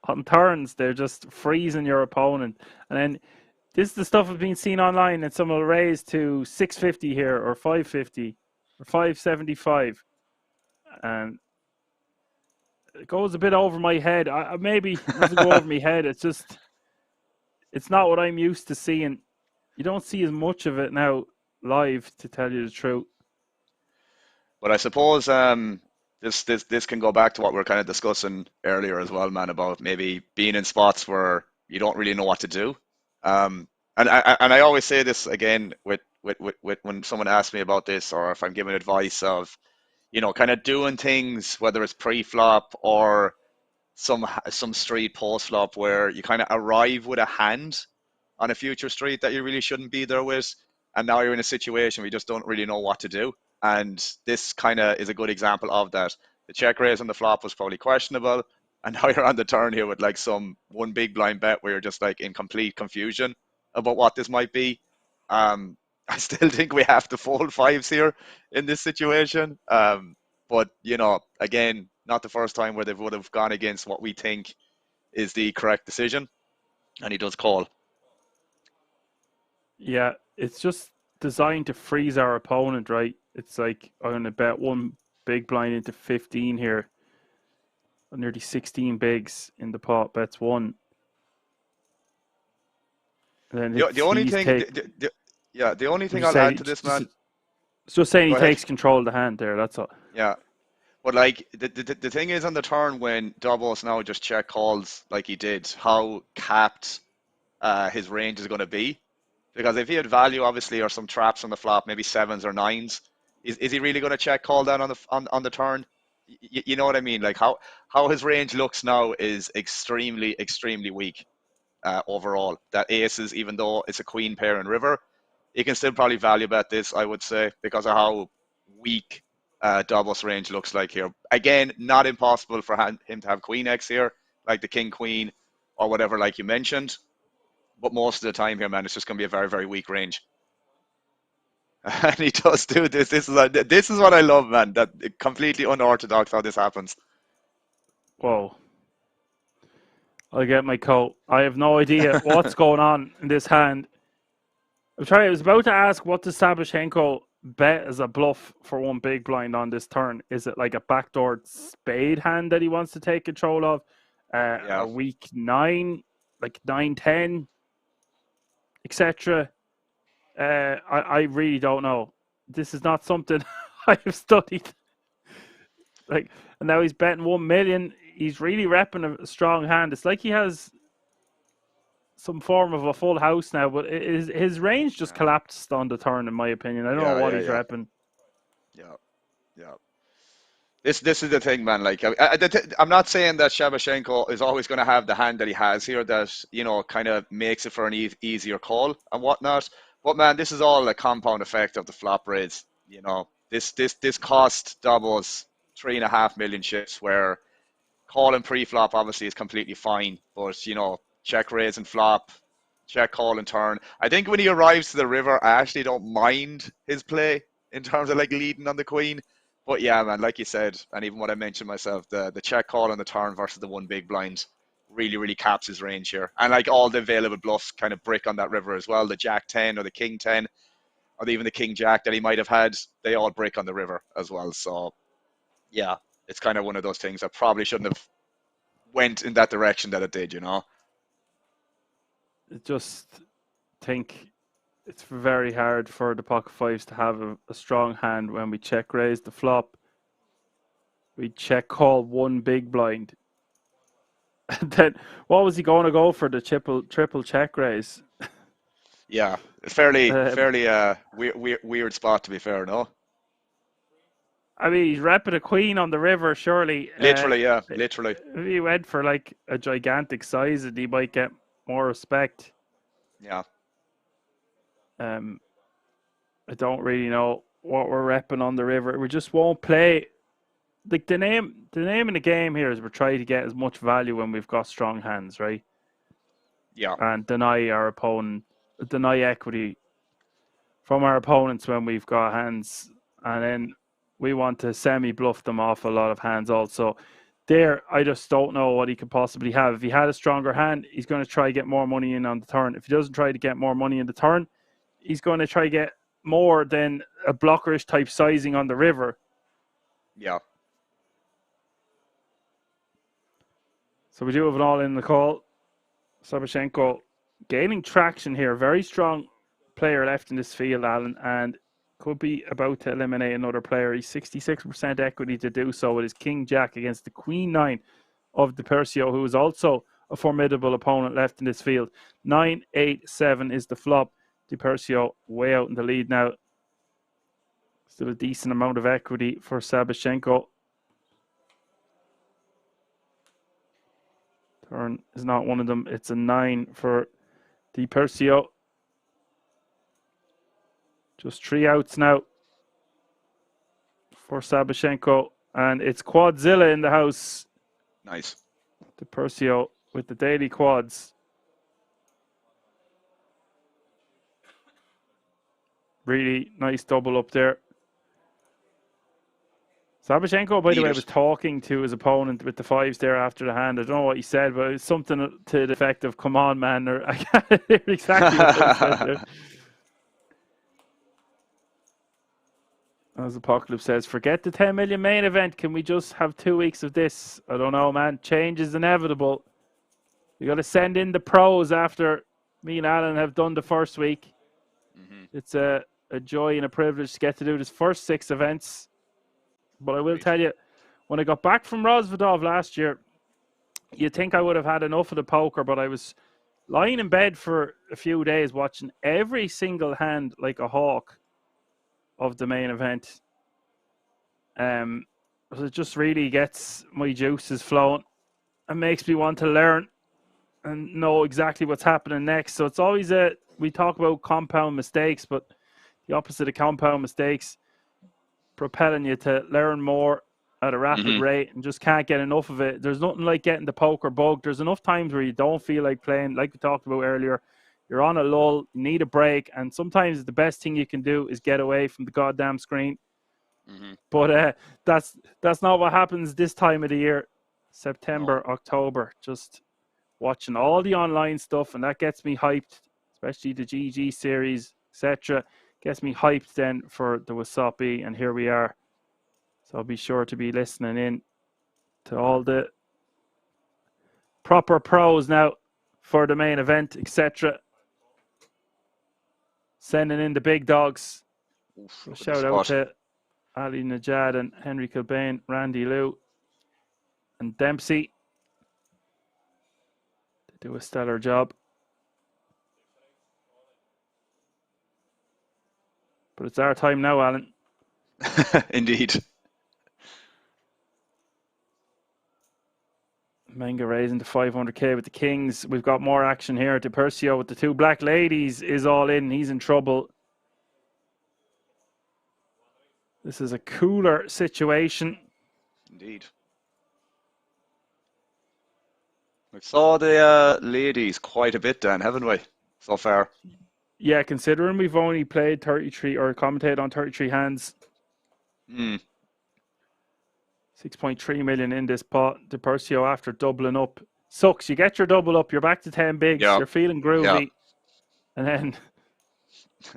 on turns, they're just freezing your opponent. And then this is the stuff I've been seeing online, and some will raise to 650 here, or 550, or 575, and it goes a bit over my head. Maybe it doesn't go over my head. It's just, it's not what I'm used to seeing. You don't see as much of it now live, to tell you the truth. But I suppose this can go back to what we are kind of discussing earlier as well, man, about maybe being in spots where you don't really know what to do. And I always say this again with when someone asks me about this, or if I'm giving advice of, kind of doing things, whether it's pre-flop or some street post flop, where you kind of arrive with a hand on a future street that you really shouldn't be there with, and now you're in a situation where you just don't really know what to do. And this kind of is a good example of that. The check raise on the flop was probably questionable, and now you're on the turn here with like some one big blind bet where you're just like in complete confusion about what this might be. I still think we have to fold fives here in this situation. But again, not the first time where they would have gone against what we think is the correct decision, and he does call. Yeah, it's just designed to freeze our opponent, right? It's like, I'm going to bet one big blind into 15 here. Nearly 16 bigs in the pot, bets one. And then The only he's thing, take. the only thing Just I'll say, add to this, man. just saying Go he ahead. takes control of the hand there. That's all. Yeah, but like the thing is, on the turn when Davos now just check calls like he did, how capped his range is going to be. Because if he had value, obviously, or some traps on the flop, maybe sevens or nines, is he really going to check call down on the turn? You know what I mean? Like how his range looks now is extremely weak overall. That aces, even though it's a queen pair and river, he can still probably value bet this, I would say, because of how weak Davos range looks like here. Again, not impossible for him to have queen X here, like the king queen or whatever, like you mentioned. But most of the time here, man, it's just going to be a very weak range. And he does do this. This is what I love, man. That completely unorthodox how this happens. Whoa. I get my coat. I have no idea what's going on in this hand. I was about to ask, what does Sabashenko bet as a bluff for one big blind on this turn? Is it like a backdoor spade hand that he wants to take control of? Yeah. A weak 9, like 9-10, etc. I really don't know. This is not something I have studied. And now he's betting 1 million. He's really repping a strong hand. It's like he has some form of a full house now, but his range just collapsed on the turn, in my opinion. I don't know what he's repping. Yeah. This is the thing, man. Like, I'm not saying that Shabashenko is always going to have the hand that he has here that, kind of makes it for an easier call and whatnot. But, man, this is all a compound effect of the flop raise. This cost doubles 3.5 million chips, where calling pre-flop obviously is completely fine. But, check raise and flop, check call and turn. I think when he arrives to the river, I actually don't mind his play in terms of like leading on the queen. But yeah, man, like you said, and even what I mentioned myself, the check call on the turn versus the one big blind really caps his range here. And like all the available bluffs kind of brick on that river as well. The Jack 10 or the King 10 or even the King Jack that he might have had, they all brick on the river as well. So yeah, it's kind of one of those things that probably shouldn't have went in that direction that it did. I just think it's very hard for the pocket fives to have a strong hand when we check raise the flop. We check call one big blind. And then what was he going to go for, the triple check raise? Yeah, fairly weird spot, to be fair, no? I mean, he's repping a queen on the river, surely. Literally, yeah, literally. If he went for like a gigantic size, and he might get more respect. Yeah. I don't really know what we're repping on the river. We just won't play like the name of the game here is we're trying to get as much value when we've got strong hands, right? Yeah. And deny our opponent, deny equity from our opponents when we've got hands, and then we want to semi-bluff them off a lot of hands also. There, I just don't know what he could possibly have. If he had a stronger hand, he's going to try to get more money in on the turn. If he doesn't try to get more money in the turn, he's going to try to get more than a blockerish type sizing on the river. Yeah. So we do have an all in the call. Sabashenko gaining traction here. Very strong player left in this field, Alan, and could be about to eliminate another player. He's 66% equity to do so with his King Jack against the Queen 9 of Depercio, who is also a formidable opponent left in this field. 9-8-7 is the flop. Depercio way out in the lead now. Still a decent amount of equity for Sabashenko. Turn is not one of them. It's a 9 for Depercio. Just 3 outs now for Sabashenko. And it's Quadzilla in the house. Nice. Depercio with the daily quads. Really nice double up there. Sabashenko, by the way, was talking to his opponent with the 5s there after the hand. I don't know what he said, but it's something to the effect of, come on, man. Or I can't hear exactly what he said there. As Apocalypse says, forget the 10 million main event. Can we just have 2 weeks of this? I don't know, man. Change is inevitable. You got to send in the pros after me and Alan have done the first week. It's a joy and a privilege to get to do this first 6 events. But I will tell you, when I got back from Rozvadov last year, you'd think I would have had enough of the poker, but I was lying in bed for a few days watching every single hand like a hawk of the main event. It just really gets my juices flowing and makes me want to learn and know exactly what's happening next. So it's always we talk about compound mistakes, but the opposite of compound mistakes, propelling you to learn more at a rapid rate and just can't get enough of it. There's nothing like getting the poker bug. There's enough times where you don't feel like playing, like we talked about earlier. You're on a lull, you need a break, and sometimes the best thing you can do is get away from the goddamn screen. But that's not what happens this time of the year. September, October, just watching all the online stuff, and that gets me hyped, especially the GG series, etc. Gets me hyped then for the WSOPE, and here we are. So I'll be sure to be listening in to all the proper pros now for the main event, etc. Sending in the big dogs. Shout out to Ali Najad and Henry Kilbane, Randy Liu, and Dempsey. They do a stellar job. But it's our time now, Alan. Indeed. Menga raising to 500k with the Kings. We've got more action here. Depercio with the 2 black ladies is all in. He's in trouble. This is a cooler situation. Indeed. We saw the ladies quite a bit then, haven't we, so far? Yeah, considering we've only played 33 or commentated on 33 hands. 6.3 million in this pot. Depercio after doubling up. Sucks. You get your double up. You're back to 10 bigs. You're feeling groovy. And then,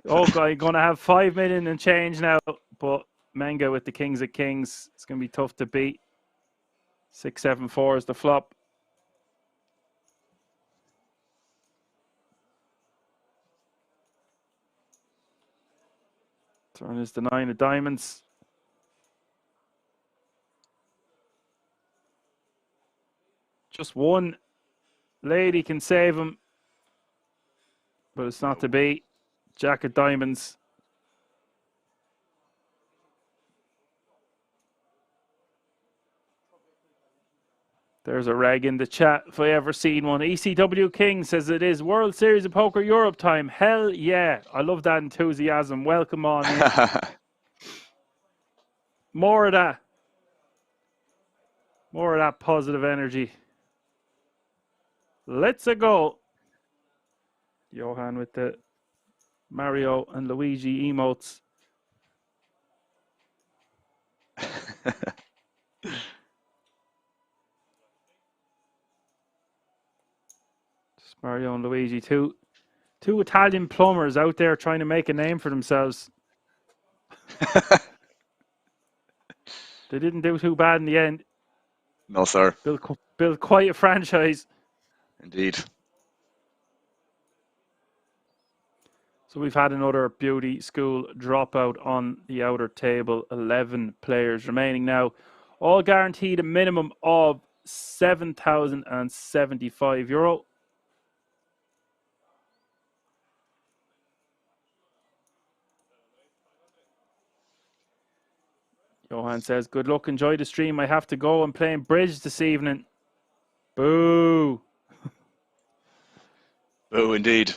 oh God, you're going to have 5 million and change now. But Menga with the Kings of Kings. It's going to be tough to beat. 6-7-4 is the flop. Turn is the 9 of diamonds. Just one lady can save him, but it's not to be. Jack of diamonds. There's a reg in the chat if I ever seen one. ECW King says it is World Series of Poker Europe time. Hell yeah. I love that enthusiasm. Welcome on in. More of that. More of that positive energy. Let's go. Johan with the Mario and Luigi emotes. Just Mario and Luigi, two Italian plumbers out there trying to make a name for themselves. They didn't do too bad in the end. No, sir. Built quite a franchise. Indeed. So we've had another beauty school dropout on the outer table. 11 players remaining now. All guaranteed a minimum of €7,075. Johan says, good luck, enjoy the stream. I have to go. I'm playing bridge this evening. Boo. Boo, indeed.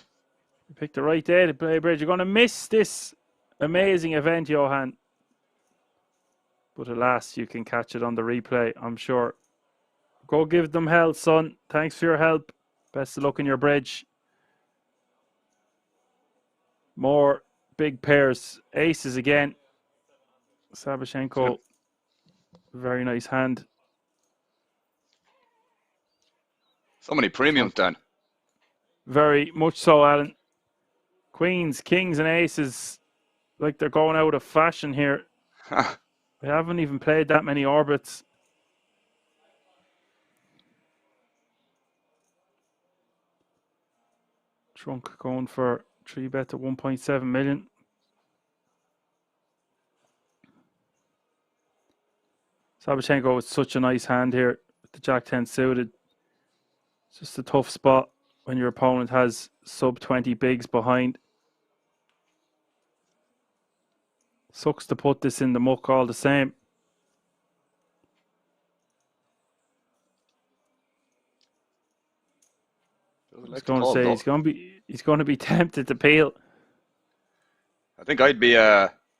You picked the right day to play bridge. You're going to miss this amazing event, Johan. But alas, you can catch it on the replay, I'm sure. Go give them hell, son. Thanks for your help. Best of luck in your bridge. More big pairs. Aces again. Sabashenko. Very nice hand. So many premiums, Dan. Very much so, Alan. Queens, kings, and aces. Like they're going out of fashion here. We haven't even played that many orbits. Trunk going for 3-bet to 1.7 million. Sabashenko with such a nice hand here with the Jack-10 suited. It's just a tough spot when your opponent has sub-20 bigs behind. Sucks to put this in the muck all the same. I was going to say he's going to be tempted to peel. I think I'd be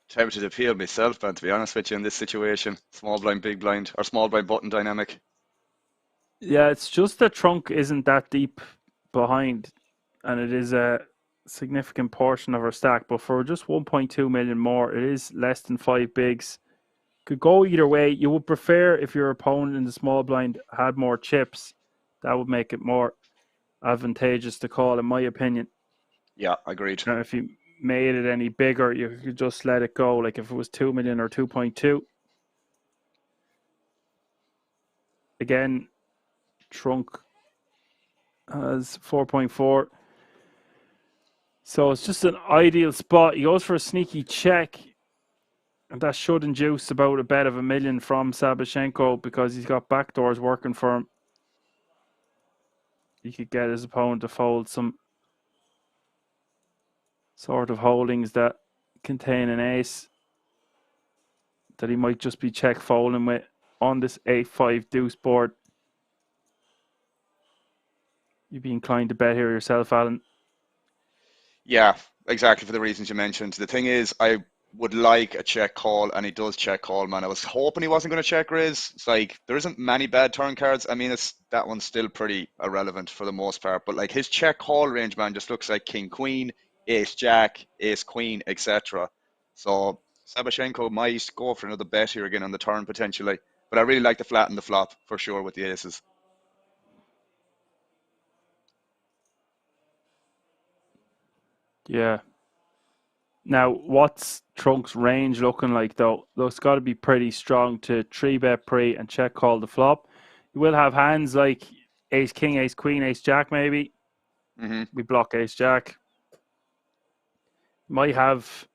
tempted to peel myself, man, to be honest with you, in this situation. Small blind, big blind, or small blind button dynamic. Yeah, it's just that trunk isn't that deep behind, and it is a significant portion of our stack. But for just 1.2 million more, it is less than 5 bigs. Could go either way. You would prefer if your opponent in the small blind had more chips. That would make it more advantageous to call, in my opinion. Yeah, agreed. Now, if you made it any bigger, you could just let it go. Like if it was 2 million or 2.2. Again, trunk has 4.4. So it's just an ideal spot. He goes for a sneaky check. And that should induce about a bet of $1 million from Sabashenko because he's got backdoors working for him. He could get his opponent to fold some sort of holdings that contain an ace that he might just be check folding with on this 8-5 deuce board. You'd be inclined to bet here yourself, Alan. Yeah, exactly for the reasons you mentioned. The thing is, I would like a check call, and he does check call, man. I was hoping he wasn't going to check raise. It's like, there isn't many bad turn cards. I mean, that one's still pretty irrelevant for the most part. But like his check call range, man, just looks like king, queen, ace, jack, ace, queen, etc. So Sabashenko might go for another bet here again on the turn potentially. But I really like the flat and the flop for sure with the aces. Yeah. Now, what's Trunk's range looking like, though? It's got to be pretty strong to 3-bet pre and check call the flop. You will have hands like ace, king, ace, queen, ace, jack, maybe. We block ace, jack. Might have...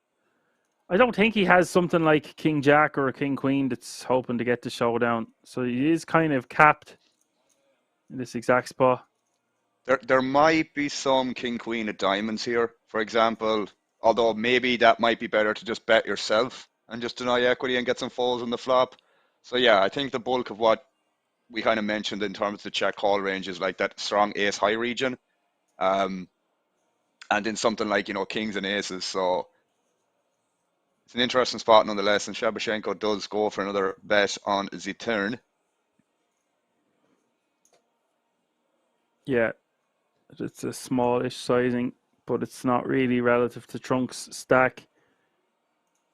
I don't think he has something like king, jack, or a king, queen that's hoping to get the showdown. So he is kind of capped in this exact spot. There might be some king, queen of diamonds here, for example. Although maybe that might be better to just bet yourself and just deny equity and get some folds on the flop. So yeah, I think the bulk of what we kind of mentioned in terms of the check call range is like that strong ace high region. And in something like, kings and aces. So it's an interesting spot nonetheless. And Shabashenko does go for another bet on the turn. Yeah, it's a smallish sizing, but it's not really relative to Trunk's stack.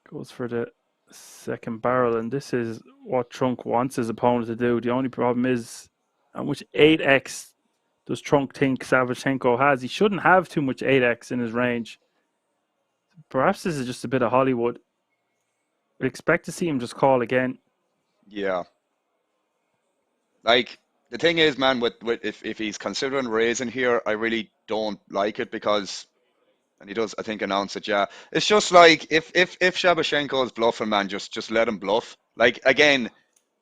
Goes for the second barrel, and this is what Trunk wants his opponent to do. The only problem is how much 8x does Trunk think Savchenko has? He shouldn't have too much 8x in his range. Perhaps this is just a bit of Hollywood. We expect to see him just call again. Yeah. Like, the thing is, man, with if he's considering raising here, I really don't like it because, and he does, I think, announce it. Yeah, it's just like if Shabashenko is bluffing, man, just let him bluff. Like again,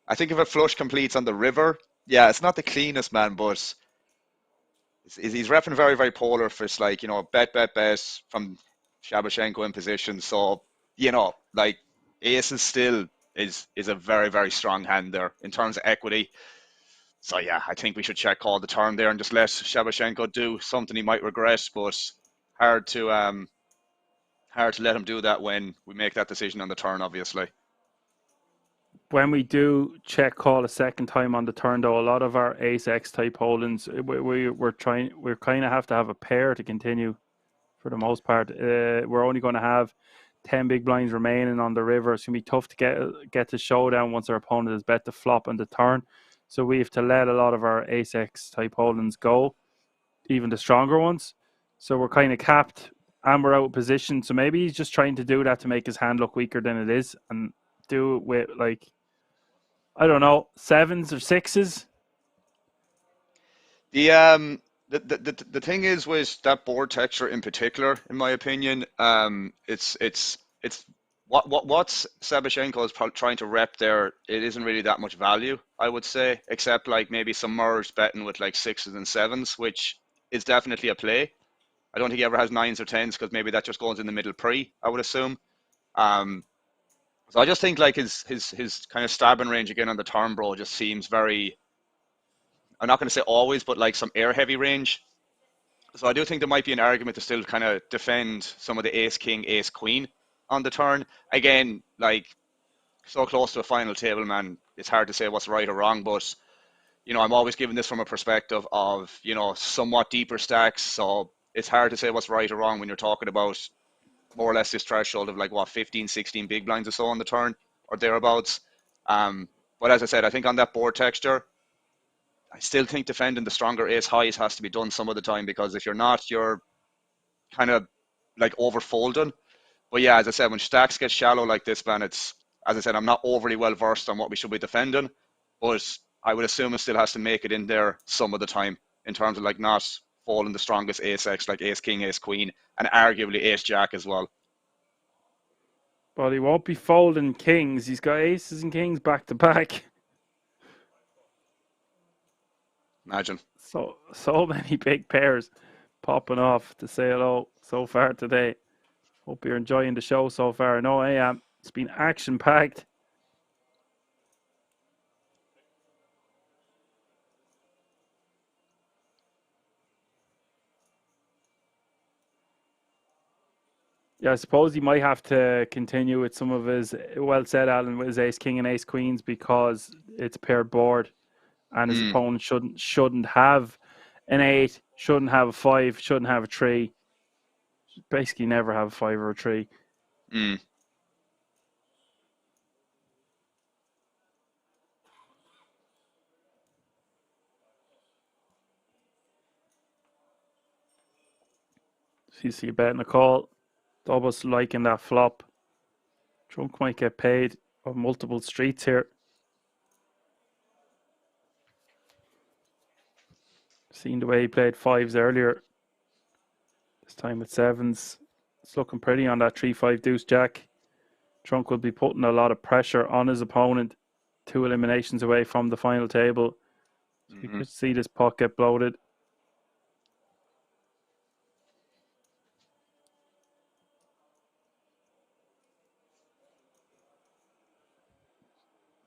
I think if a flush completes on the river, yeah, it's not the cleanest, man, but he's repping very, very polar for it's like, bet from Shabashenko in position. So, like ace is still is a very, very strong hand there in terms of equity. So yeah, I think we should check call the turn there and just let Shabashenko do something he might regret, but hard to hard to let him do that when we make that decision on the turn, obviously. When we do check call a second time on the turn, though, a lot of our ace X type holdings, we're kind of have to have a pair to continue for the most part. We're only going to have 10 big blinds remaining on the river. It's going to be tough to get to showdown once our opponent has bet the flop on the turn. So we have to let a lot of our ace X type holdings go, even the stronger ones. So we're kind of capped and we're out of position. So maybe he's just trying to do that to make his hand look weaker than it is and do it with, like, I don't know, 7s or 6s. The thing is with that board texture in particular, in my opinion, it's what's Sabashenko is trying to rep there. It isn't really that much value, I would say, except like maybe some merged betting with like 6s and 7s, which is definitely a play. I don't think he ever has 9s or 10s because maybe that just goes in the middle pre, I would assume. Um, so I just think like his kind of stabbing range again on the turn, bro, just seems very. I'm not going to say always, but like some air heavy range. So I do think there might be an argument to still kind of defend some of the ace king, ace queen on the turn. Again, like so close to a final table, man, it's hard to say what's right or wrong, but I'm always giving this from a perspective of, somewhat deeper stacks. So it's hard to say what's right or wrong when you're talking about more or less this threshold of like what 15, 16 big blinds or so on the turn or thereabouts. But as I said, I think on that board texture, I still think defending the stronger ace highs has to be done some of the time because if you're not, you're kind of like overfolding. But yeah, as I said, when stacks get shallow like this, man, it's, as I said, I'm not overly well versed on what we should be defending, but I would assume it still has to make it in there some of the time in terms of like not falling the strongest ace X like ace king, ace queen, and arguably ace jack as well. But he won't be folding kings. He's got aces and kings back to back. Imagine. So many big pairs popping off to say hello so far today. Hope you're enjoying the show so far. I know I am. It's been action packed. Yeah, I suppose he might have to continue with some of his, well said, Alan, with his ace king and ace queens because it's a paired board, and his opponent shouldn't have an 8, shouldn't have a 5, shouldn't have a 3. Basically, never have a 5 or a 3. CC betting a call. Doubles liking that flop. Trunk might get paid on multiple streets here. Seen the way he played 5s earlier. This time with 7s. It's looking pretty on that 3-5 deuce jack. Trunk will be putting a lot of pressure on his opponent. 2 eliminations away from the final table. So you could see this pot get bloated.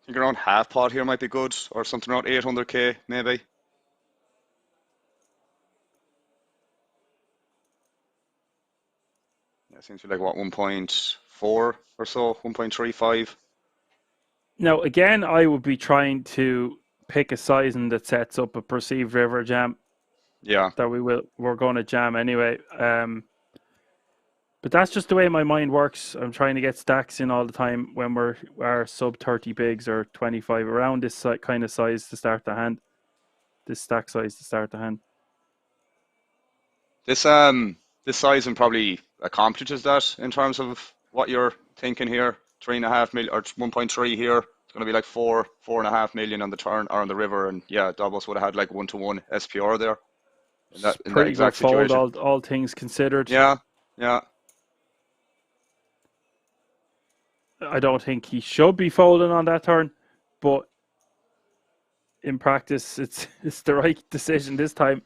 I think around half pot here might be good, or something around 800k maybe. Yeah, seems to be like what 1.4 or so, 1.35. Now, again, I would be trying to pick a sizing that sets up a perceived river jam. Yeah. that we're going to jam anyway. But that's just the way my mind works. I'm trying to get stacks in all the time when we're sub 30 bigs or 25 around this kind of size to start the hand. This stack size to start the hand. This sizing probably accomplishes that in terms of what you're thinking here. 3.5 million or 1.3 here. It's going to be like 4.5 million on the turn or on the river, and yeah, Davos would have had like 1-to-1 SPR there in that Pretty good exact fold, situation. all things considered. Yeah, yeah. I don't think he should be folding on that turn, but in practice, it's the right decision this time.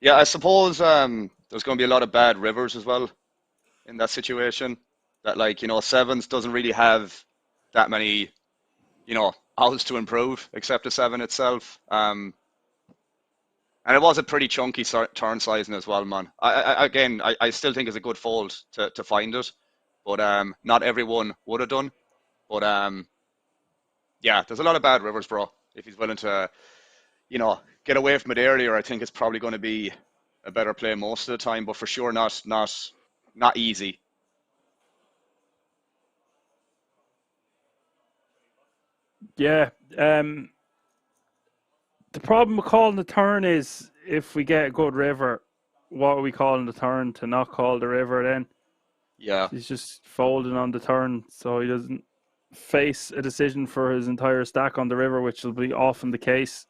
Yeah, I suppose there's going to be a lot of bad rivers as well in that situation. That, like, sevens doesn't really have that many, outs to improve except the seven itself. And it was a pretty chunky turn sizing as well, man. I still think it's a good fold to find it, but not everyone would have done. But yeah, there's a lot of bad rivers, bro. If he's willing to, get away from it earlier, I think it's probably going to be a better play most of the time, but for sure not easy. Yeah. The problem with calling the turn is if we get a good river, what are we calling the turn to not call the river then? Yeah. He's just folding on the turn so he doesn't face a decision for his entire stack on the river, which will be often the case.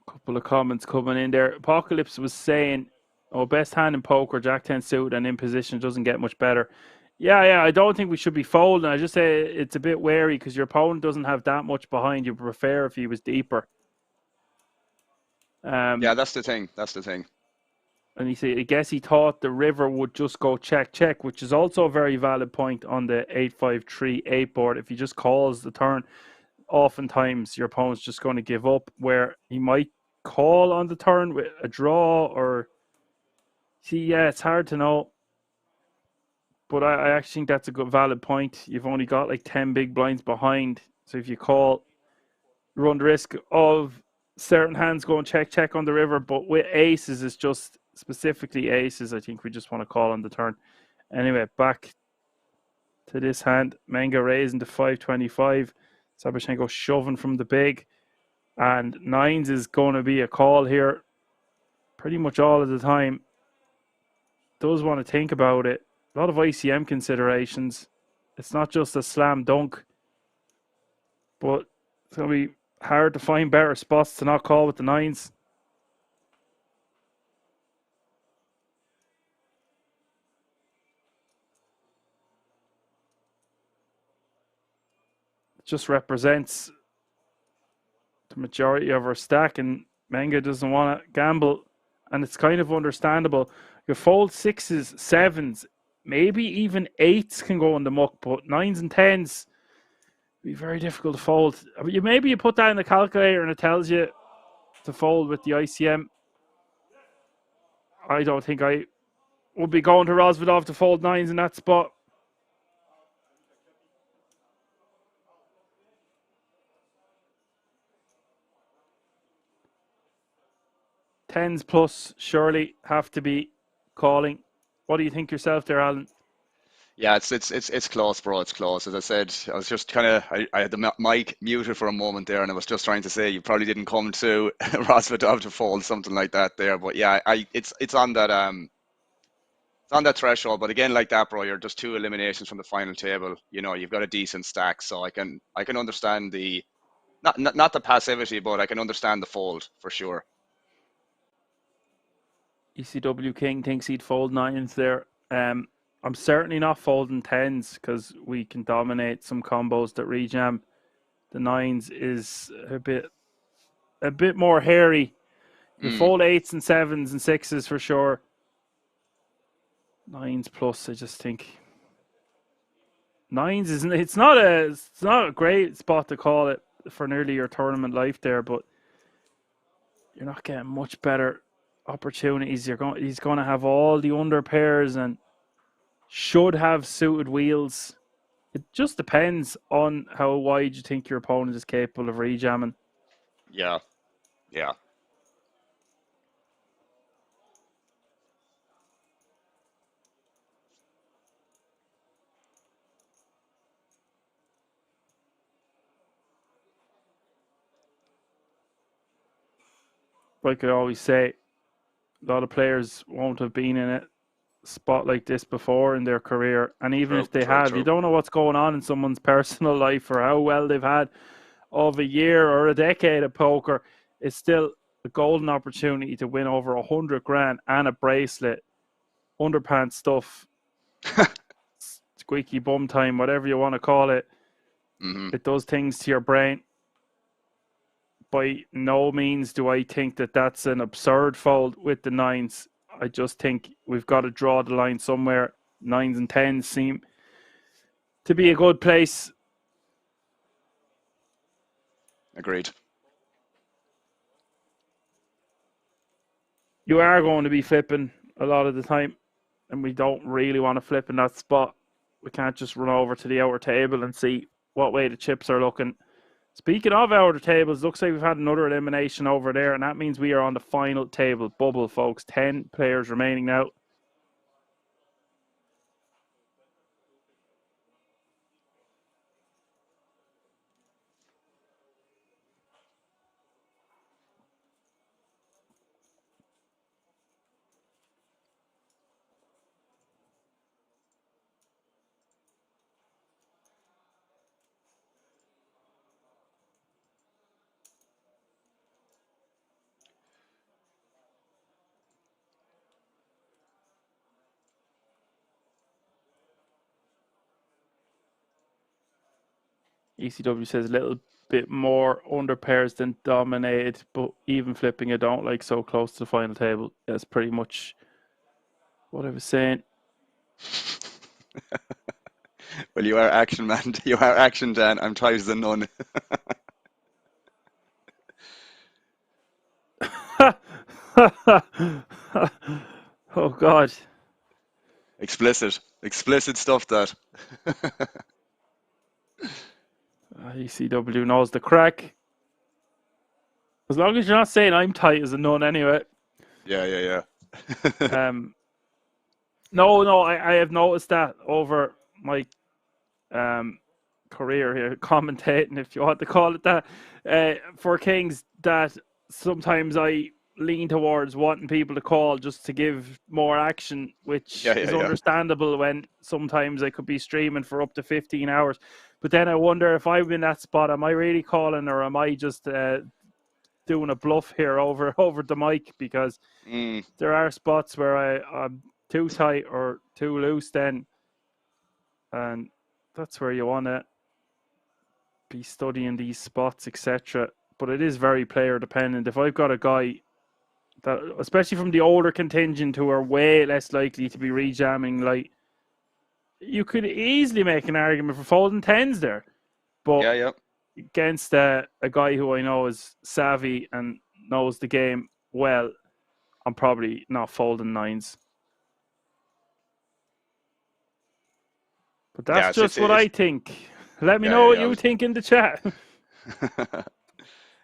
Couple of comments coming in there. Apocalypse was saying, best hand in poker, Jack 10 suit and in position doesn't get much better. Yeah, I don't think we should be folding. I just say it's a bit wary because your opponent doesn't have that much behind. You prefer if he was deeper. Yeah, that's the thing. And I guess he thought the river would just go check, which is also a very valid point on the 8-5-3-8 board. If he just calls the turn, oftentimes your opponent's just going to give up, where he might call on the turn with a draw or... See, yeah, it's hard to know. But I actually think that's a good valid point. You've only got like 10 big blinds behind. So if you call, you run the risk of certain hands going check on the river. But with aces, it's just specifically aces. I think we just want to call on the turn. Anyway, back to this hand. Menga raising to 525. Sabashenko shoving from the big. And nines is going to be a call here pretty much all of the time. Does want to think about it. A lot of ICM considerations. It's not just a slam dunk. But it's going to be hard to find better spots to not call with the nines. It just represents the majority of our stack, and Menga doesn't want to gamble, and it's kind of understandable. You fold sixes, sevens, maybe even eights can go in the muck, but nines and tens be very difficult to fold. Maybe you put that in the calculator and it tells you to fold with the ICM. I don't think I would be going to Rosvidov to fold nines in that spot. Tens plus surely have to be calling. What do you think yourself there, Alan? Yeah, it's close, bro. It's close. As I said, I was just kind of I had the mic muted for a moment there, and I was just trying to say you probably didn't come to Rosvidov to fold something like that there. But yeah, it's on that threshold. But again, like that, bro, you're just 2 eliminations from the final table. You've got a decent stack, so I can understand the not the passivity, but I can understand the fold for sure. ECW King thinks he'd fold nines there. I'm certainly not folding tens because we can dominate some combos that rejam. The nines is a bit more hairy. You fold eights and sevens and sixes for sure. Nines plus, I just think nines isn't. It's not a great spot to call it for nearly your tournament life there, but you're not getting much better opportunities. He's going to have all the under pairs and should have suited wheels. It just depends on how wide you think your opponent is capable of rejamming. Yeah. Yeah. Like I always say, a lot of players won't have been in a spot like this before in their career. And even if they have, you don't know what's going on in someone's personal life or how well they've had of a year or a decade of poker. It's still a golden opportunity to win over 100 grand and a bracelet, underpants stuff, squeaky bum time, whatever you want to call it. It does things to your brain. By no means do I think that that's an absurd fold with the nines. I just think we've got to draw the line somewhere. Nines and tens seem to be a good place. Agreed. You are going to be flipping a lot of the time, and we don't really want to flip in that spot. We can't just run over to the outer table and see what way the chips are looking. Speaking of outer tables, looks like we've had another elimination over there, and that means we are on the final table bubble, folks. 10 players remaining now. ECW says a little bit more under pairs than dominated, but even flipping I don't like so close to the final table. That's pretty much what I was saying. Well, you are action, man. You are action, Dan. I'm tired as none. Oh, God. Explicit stuff, that. ECW knows the crack. As long as you're not saying I'm tight as a nun anyway. Yeah. No, I have noticed that over my career here, commentating, if you want to call it that, for Kings, that sometimes I lean towards wanting people to call just to give more action, which is understandable when sometimes I could be streaming for up to 15 hours. But then I wonder if I'm in that spot, am I really calling or am I just doing a bluff here over the mic? Because there are spots where I'm too tight or too loose then. And that's where you want to be studying these spots, etc. But it is very player dependent. If I've got a guy that, especially from the older contingent who are way less likely to be rejamming, like, you could easily make an argument for folding tens there. But against a guy who I know is savvy and knows the game well, I'm probably not folding nines. But that's just what I think. Let me know what you think in the chat.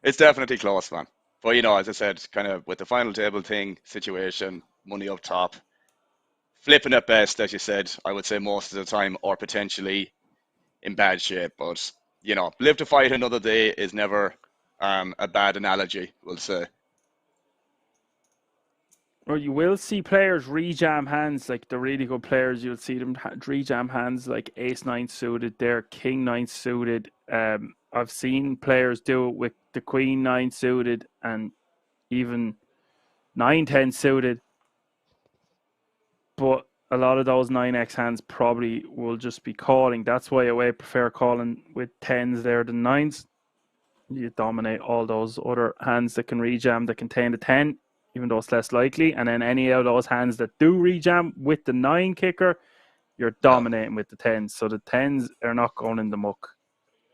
It's definitely close, man. But, as I said, kind of with the final table thing, situation, money up top, flipping at best, as you said, I would say most of the time, or potentially in bad shape. But, live to fight another day is never a bad analogy, we'll say. Or you will see players rejam hands, like the really good players. You'll see them rejam hands like ace nine suited, there king nine suited. I've seen players do it with the queen nine suited and even 9-10 suited. But a lot of those 9x hands probably will just be calling. That's why I prefer calling with tens there than nines. You dominate all those other hands that can rejam that contain the 10, even though it's less likely. And then any of those hands that do rejam with the 9 kicker, you're dominating with the 10s. So the 10s are not going in the muck.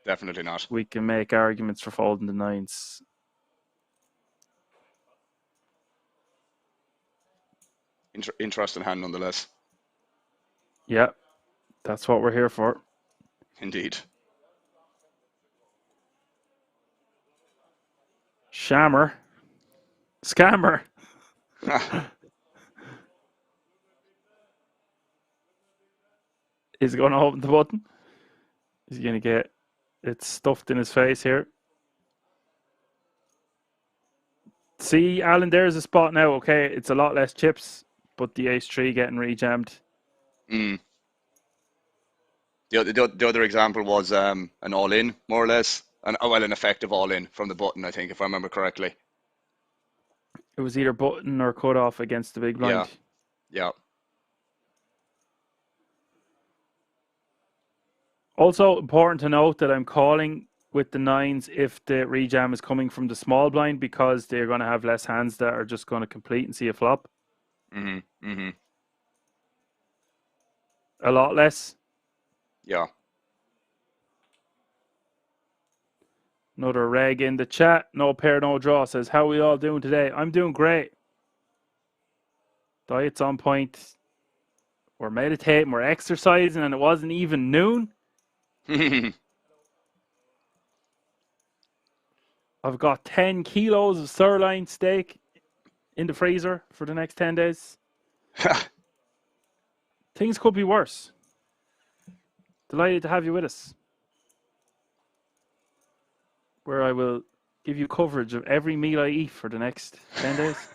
Definitely not. We can make arguments for folding the 9s. Interesting hand nonetheless. Yeah, that's what we're here for. Indeed. Scammer. Is going to open the button. He's going to get it stuffed in his face here. See, Alan, there's a spot now. Okay, it's a lot less chips, but the ace-3 getting rejammed. Mm. The other example was an all-in, more or less. An effective all-in from the button, I think, if I remember correctly. It was either button or cut off against the big blind. Yeah. Also important to note that I'm calling with the 9s if the rejam is coming from the small blind, because they're going to have less hands that are just going to complete and see a flop. A lot less. Yeah. Another reg in the chat. No pair, no draw. Says, how are we all doing today? I'm doing great. Diet's on point. We're meditating. We're exercising. And it wasn't even noon. I've got 10 kilos of sirloin steak in the freezer for the next 10 days. Things could be worse. Delighted to have you with us, where I will give you coverage of every meal I eat for the next 10 days.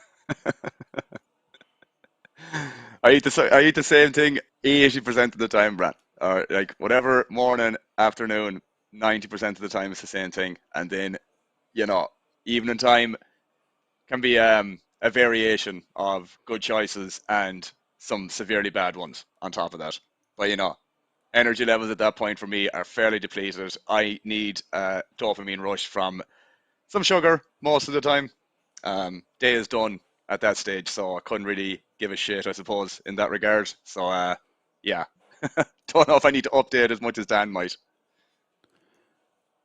I eat the same thing 80% of the time, Brad. Or like whatever, morning, afternoon, 90% of the time it's the same thing. And then, evening time can be a variation of good choices and some severely bad ones on top of that. But energy levels at that point for me are fairly depleted. I need a dopamine rush from some sugar most of the time. Day is done at that stage, so I couldn't really give a shit, I suppose, in that regard. So, yeah. Don't know if I need to update as much as Dan might.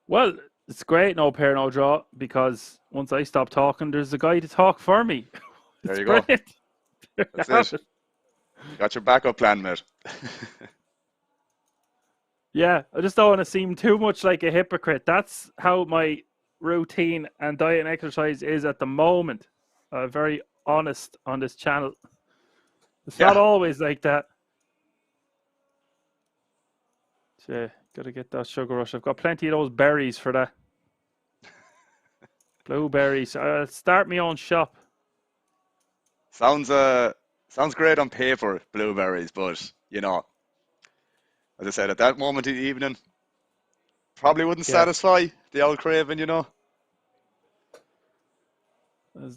Well, it's great, no pair, no draw, because once I stop talking, there's a guy to talk for me. There you brilliant. Go. That's it. Got your backup plan, mate. Yeah, I just don't want to seem too much like a hypocrite. That's how my routine and diet and exercise is at the moment. Very honest on this channel. It's not always like that. So, gotta get that sugar rush. I've got plenty of those berries for that. Blueberries. I'll start my own shop. Sounds great on paper, blueberries, but as I said, at that moment in the evening, probably wouldn't satisfy the old craving, There's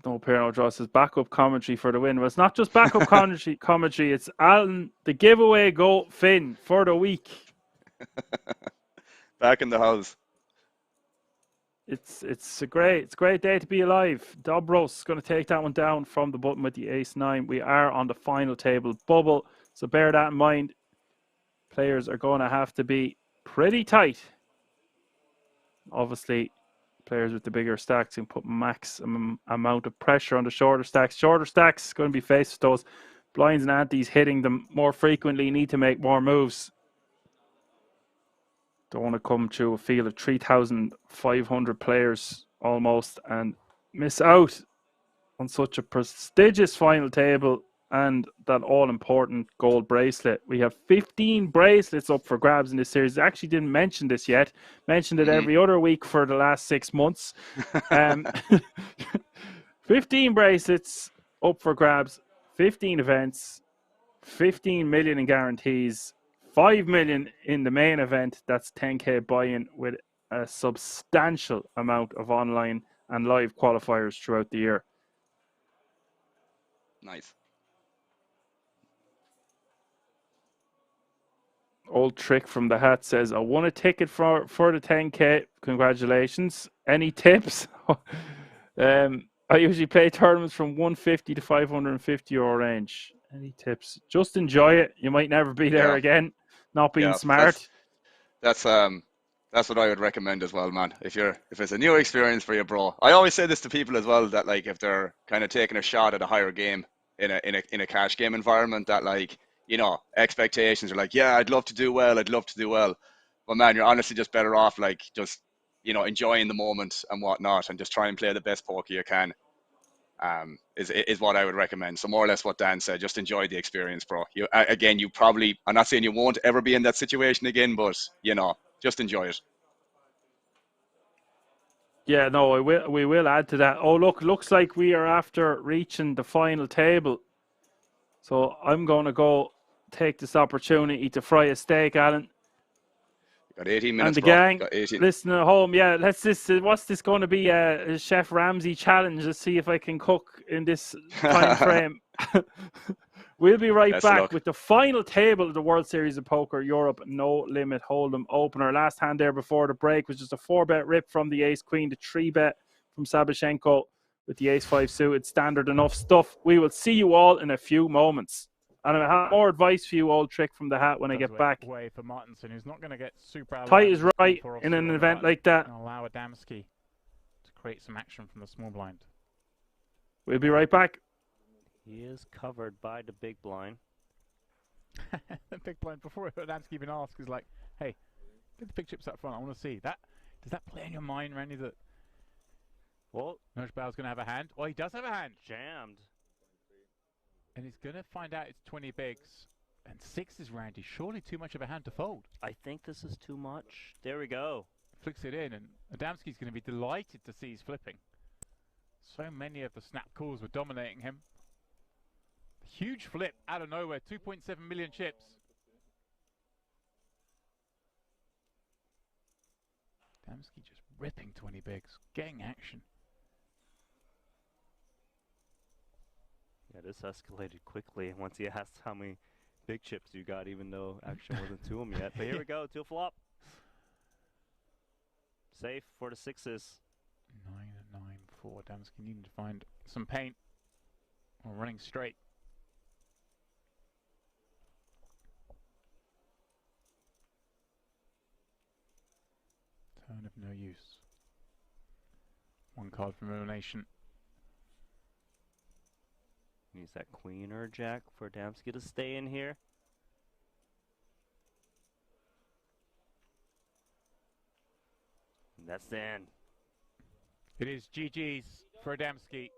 no pair, no draw. It says backup commentary for the win. Well, it's not just backup commentary. It's Alan, the giveaway goat Finn for the week. Back in the house. It's a great day to be alive. Dobros is going to take that one down from the button with the ace-9. We are on the final table bubble, so bear that in mind. Players are going to have to be pretty tight. Obviously, players with the bigger stacks can put maximum amount of pressure on the shorter stacks. Shorter stacks going to be faced with those blinds and antes hitting them more frequently. Need to make more moves. Don't want to come to a field of 3,500 players almost and miss out on such a prestigious final table and that all-important gold bracelet. We have 15 bracelets up for grabs in this series. I actually didn't mention this yet. Mentioned it every other week for the last 6 months. 15 bracelets up for grabs, 15 events, 15 million in guarantees, 5 million in the main event. That's 10k buy-in with a substantial amount of online and live qualifiers throughout the year. Nice. Old trick from the hat says, I won a ticket for the 10k. Congratulations. Any tips? I usually play tournaments from 150 to 550 euro range. Any tips? Just enjoy it. You might never be there again. Not being smart. That's what I would recommend as well, man. If it's a new experience for you, bro. I always say this to people as well, that like if they're kind of taking a shot at a higher game in a cash game environment, that like, expectations are like, yeah, I'd love to do well. But man, you're honestly just better off like just you know, enjoying the moment and whatnot, and just try and play the best poker you can. Is what I would recommend. So more or less what Dan said, just enjoy the experience, bro. Again, you probably, I'm not saying you won't ever be in that situation again, but you know, just enjoy it. Yeah, no, we will add to that. Oh, look, looks like we are after reaching the final table. So I'm going to go take this opportunity to fry a steak, Alan. Got 18 minutes, And the bro. gang, Got 18. listening at home, yeah, what's this going to be? A Chef Ramsay challenge? Let's see if I can cook in this time frame. We'll be right Best of back luck. with the final table of the World Series of Poker Europe No Limit Hold'em opener. Last hand there before the break was just a 4-bet rip from the Ace Queen, the 3-bet from Sabashenko with the Ace 5 suited. Standard enough stuff. We will see you all in a few moments. And I have more advice for you, old trick from the hat, when I get back. Way for Martinson, who's not going to get super Tight is right in an event like that. And allow Adamski to create some action from the small blind. We'll be right back. He is covered by the big blind. The big blind, before Adamski even asks, is like, hey, get the big chips up front. I want to see that. Does that play in your mind, Randy, that well, Nojbal's going to have a hand? Oh, he does have a hand. Jammed. And he's going to find out it's 20 bigs. And 6 is Randy. Surely too much of a hand to fold. I think this is too much. There we go. Flicks it in, and Adamski's going to be delighted to see he's flipping. So many of the snap calls were dominating him. Huge flip out of nowhere, 2.7 million chips. Adamski just ripping 20 bigs, getting action. Yeah, this escalated quickly once he asked how many big chips you got, even though action wasn't to him yet. But here we go, 2 flop. Safe for the 6s. 9-9-4. Adamski needing to find some paint. Or running straight. Turn of no use. 1 card from elimination. Use that queen or jack for Adamski to stay in here. And that's the end. It is GG's for Adamski.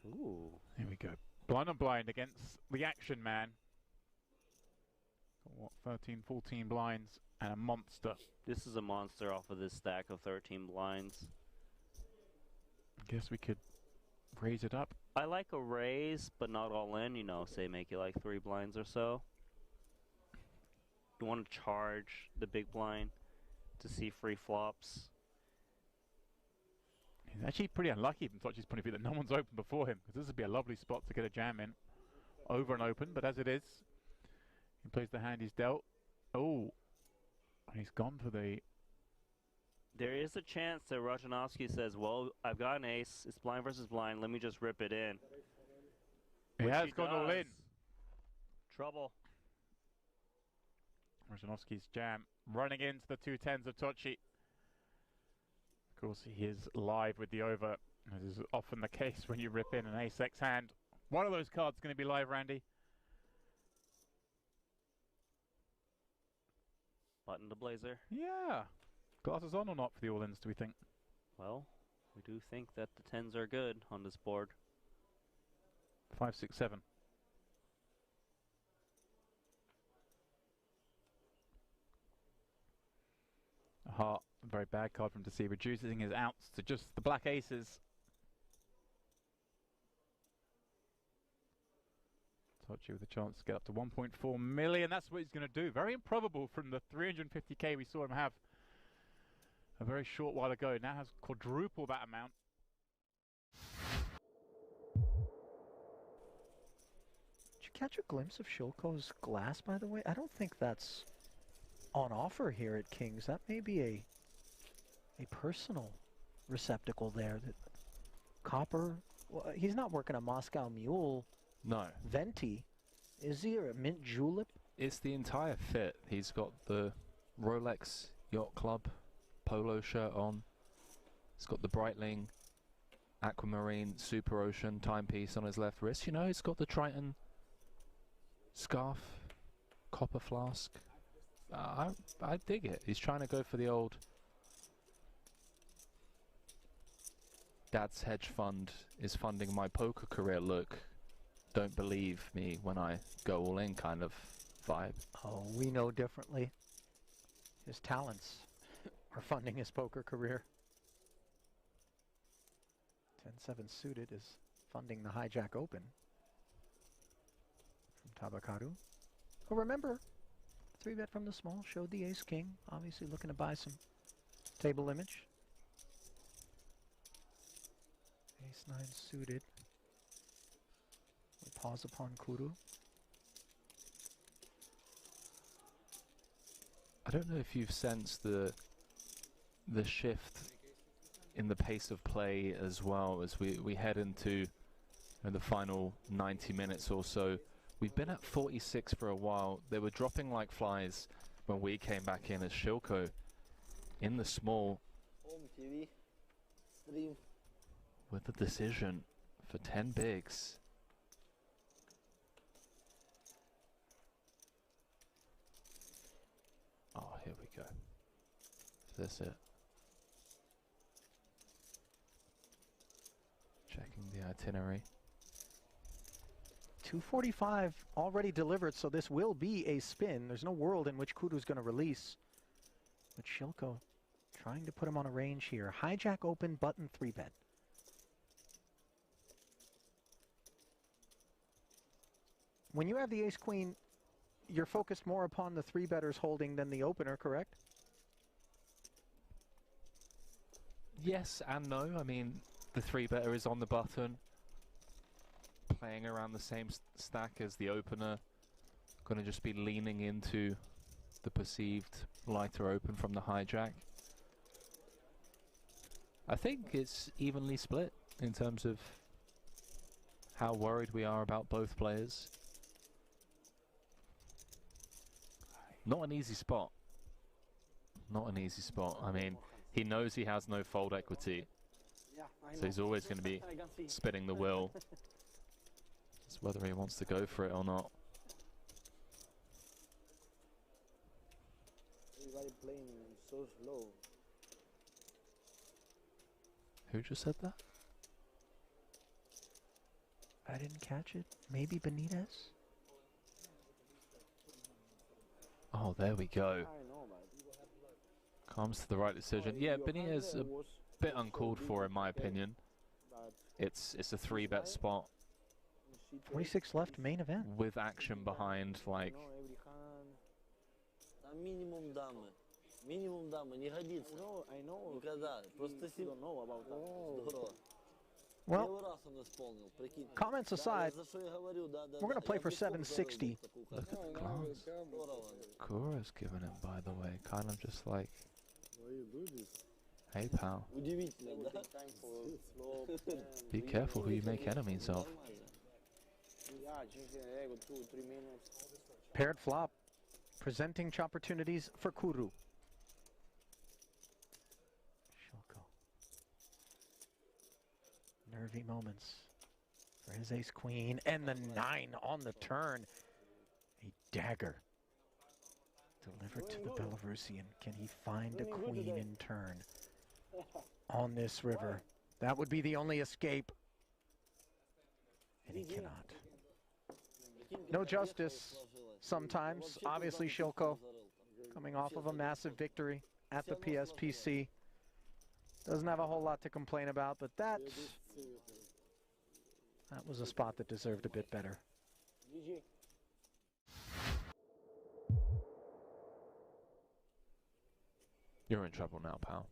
Ooh. Here we go. Blind on blind against the action man. What, 13, 14 blinds and a monster. This is a monster off of this stack of 13 blinds. Guess we could raise it up. I like a raise, but not all in, you know, say make it like 3 blinds or so. You want to charge the big blind to see free flops. He's actually pretty unlucky from Tochi's point of view that no one's open before him, because this would be a lovely spot to get a jam in. Over and open, but as it is, he plays the hand he's dealt. Oh, and he's gone for the... There is a chance that Rajanovsky says, well, I've got an ace, it's blind versus blind, let me just rip it in. He Which has gone all in. Trouble. Rajanovsky's jam running into the 2 10s of Tochi. Of course, he is live with the over, as is often the case when you rip in an ace-x hand. One of those cards going to be live, Randy. Button the blazer. Yeah. Glasses on or not for the all-ins, do we think? Well, we do think that the 10s are good on this board. 5, 6, 7. A heart, a very bad card from to see, reducing his outs to just the black aces. Tochi with a chance to get up to 1.4 million. That's what he's going to do. Very improbable from the 350k we saw him have a very short while ago. Now has quadruple that amount. Did you catch a glimpse of Shilko's glass, by the way? I don't think that's on offer here at King's. That may be a personal receptacle there. That copper. Well, he's not working a Moscow Mule. No. Venti. Is he, or a mint julep? It's the entire fit. He's got the Rolex Yacht Club polo shirt on. He's got the Breitling aquamarine super ocean timepiece on his left wrist. You know, he's got the Triton scarf, copper flask. I dig it. He's trying to go for the old dad's hedge fund is funding my poker career look. Don't believe me when I go all in kind of vibe. Oh, we know differently. His talents are funding his poker career. 10-7 suited is funding the Hijack Open from Tabakaru. Oh, remember, 3-bet from the small, showed the ace-king, obviously looking to buy some table image. Ace-9 suited. We pause upon Kuru. I don't know if you've sensed the shift in the pace of play as well as we head into the final 90 minutes or so. We've been at 46 for a while. They were dropping like flies when we came back in as Shilko in the small Home TV, stream. with the decision for 10 bigs. Oh, here we go. Is this it? Checking the itinerary. 245 already delivered, so this will be a spin. There's no world in which Kuru's going to release. But Shilko trying to put him on a range here. Hijack open, button 3-bet. When you have the ace-queen, you're focused more upon the 3-betters holding than the opener, correct? Yes and no. I mean, the 3-better is on the button, playing around the same stack as the opener. Going to just be leaning into the perceived lighter open from the hijack. I think it's evenly split in terms of how worried we are about both players. Not an easy spot. Not an easy spot. I mean, he knows he has no fold equity, so he's always going to be spinning the wheel. It's whether he wants to go for it or not. Everybody playing so slow. Who just said that? I didn't catch it. Maybe Benitez? Oh, there we go. I know, but Comes to the right decision. Yeah, Benitez a bit uncalled for in my opinion. It's a 3-bet spot 46 left, main event. with action behind, like там минимум дамы. Минимум дамы, не годится. I know. Никогда. Просто don't know about that. Здорово. Well, Первый раз он исполнил, прикинь. comments Да, aside, за что я говорю, да, да, we're going to да. play Я for без слов 760. говорю такую look at the картину. class. Здорово. Kura's given him, by the way, kind of just like, Why you do this? hey pal, Удивительно, да? be careful who you make enemies of. Paired flop, presenting opportunities for Kuru. Shilko. Nervy moments for his ace-queen, and the 9 on the turn. A dagger delivered to the Belarusian. Can he find a queen in turn on this river? That would be the only escape. And he cannot. No justice sometimes. Obviously, Shilko coming off of a massive victory at the PSPC. Doesn't have a whole lot to complain about, but that was a spot that deserved a bit better. You're in trouble now, pal.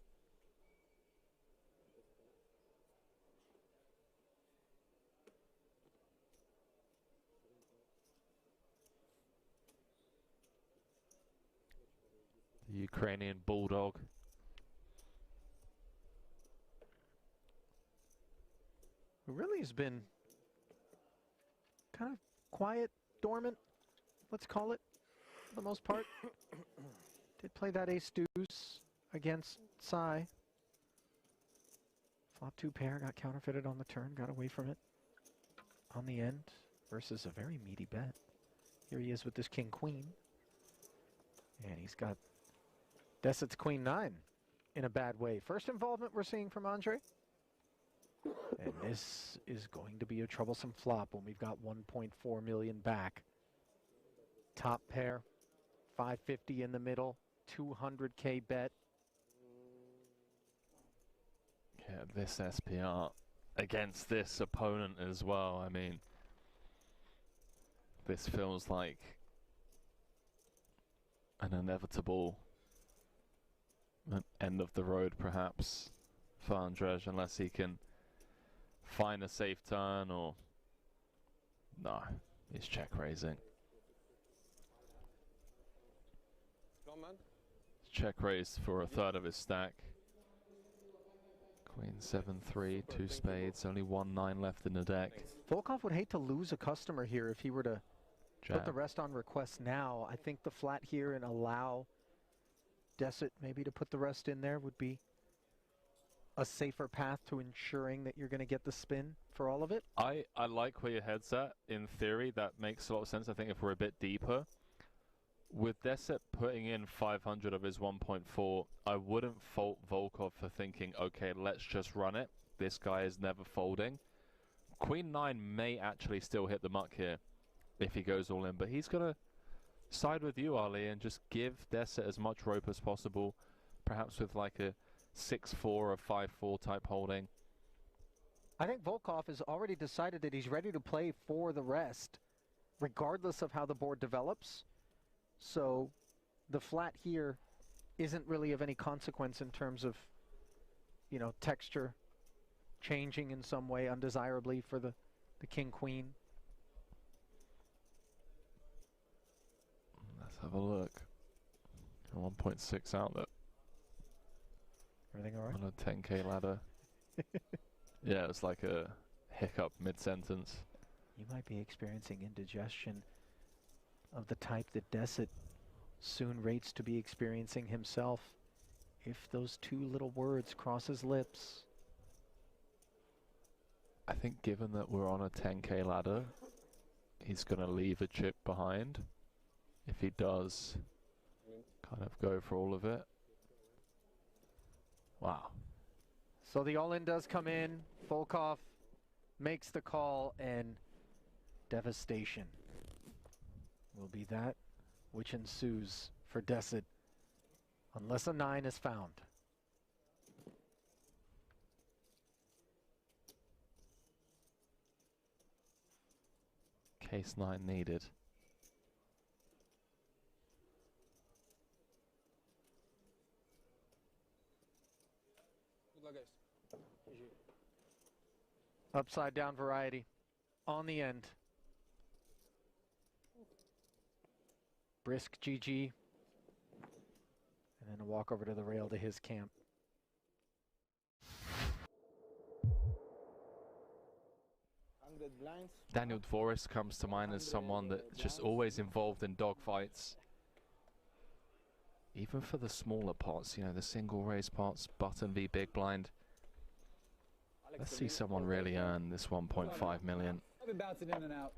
The Ukrainian bulldog. Who really has been kind of quiet, dormant, let's call it, for the most part. Did play that ace-deuce against Sai. Flop 2 pair got counterfeited on the turn, got away from it on the end versus a very meaty bet. Here he is with this king queen. And he's got Deset's queen 9 in a bad way. First involvement we're seeing from Andre. And this is going to be a troublesome flop when we've got 1.4 million back. Top pair, 550 in the middle, 200K bet. Yeah, this SPR against this opponent as well. I mean, this feels like an inevitable end of the road, perhaps, for Andrzej, unless he can find a safe turn or... No, he's check raising. Check raise for a third of his stack. Queen 7-3, 2 spades, only 1-9 left in the deck. Volkov would hate to lose a customer here if he were to put the rest on request now. I think the flat here and allow Deset maybe to put the rest in there would be a safer path to ensuring that you're going to get the spin for all of it. I like where your head's at. In theory, that makes a lot of sense. I think if we're a bit deeper, with Deset putting in 500 of his 1.4, I wouldn't fault Volkov for thinking, okay, let's just run it. This guy is never folding. Queen 9 may actually still hit the muck here if he goes all in, but he's going to side with you, Ali, and just give Deset as much rope as possible, perhaps with like a 6-4 or 5-4 type holding. I think Volkov has already decided that he's ready to play for the rest, regardless of how the board develops. So the flat here isn't really of any consequence in terms of, you know, texture changing in some way undesirably for the king-queen. Let's have a look. 1.6 outlet. Everything all right? On a 10K ladder. Yeah, it's like a hiccup mid-sentence. You might be experiencing indigestion of the type that Deset soon rates to be experiencing himself if those two little words cross his lips. I think given that we're on a 10K ladder, he's going to leave a chip behind. If he does, kind of go for all of it. Wow. So the all-in does come in. Volkov makes the call, and devastation will be that which ensues for Deset unless a 9 is found. Case 9 needed. Good luck, guys. Upside down variety on the end. Brisk GG. And then a walk over to the rail to his camp. Daniel Dvoris comes to mind as someone that's just always involved in dogfights. Even for the smaller pots, you know, the single raise pots, button v big blind. Let's see someone really earn this 1.5 million. I've been bouncing in and out.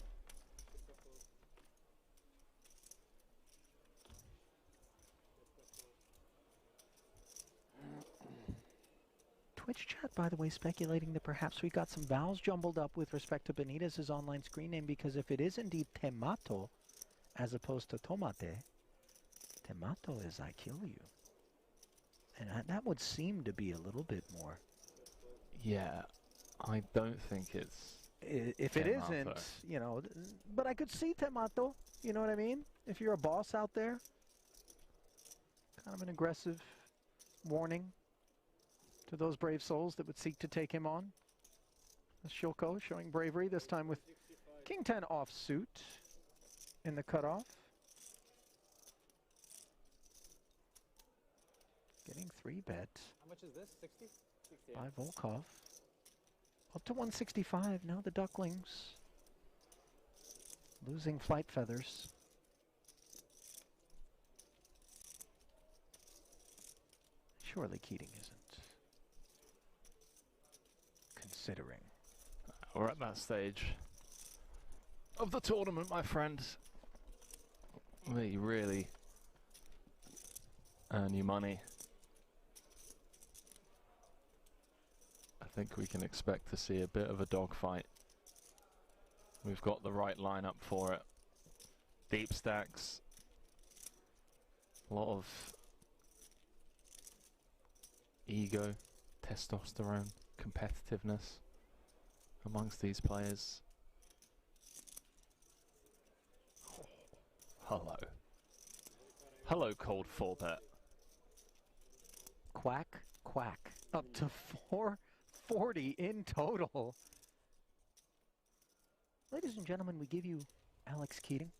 Twitch chat, by the way, speculating that perhaps we got some vowels jumbled up with respect to Benitez's online screen name, because if it is indeed Temato, as opposed to Tomate, Temato is I kill you. And that would seem to be a little bit more. Yeah, I don't think it's... If it isn't, you know, but I could see Temato, you know what I mean? If you're a boss out there, kind of an aggressive warning to those brave souls that would seek to take him on. Shilko showing bravery, this time with King 10 offsuit in the cutoff. Getting 3-bet. How much is this? 60? 60. By Volkov. Up to 165. Now the Ducklings losing flight feathers. Surely Keating isn't. considering. We're at that stage of the tournament, my friend, where you really earn your money. I think we can expect to see a bit of a dogfight. We've got the right lineup for it. Deep stacks. A lot of ego, testosterone, competitiveness amongst these players. Oh, hello. Hello, cold 4-bet. Quack, quack. Up to 440 in total. Ladies and gentlemen, we give you Alex Keating.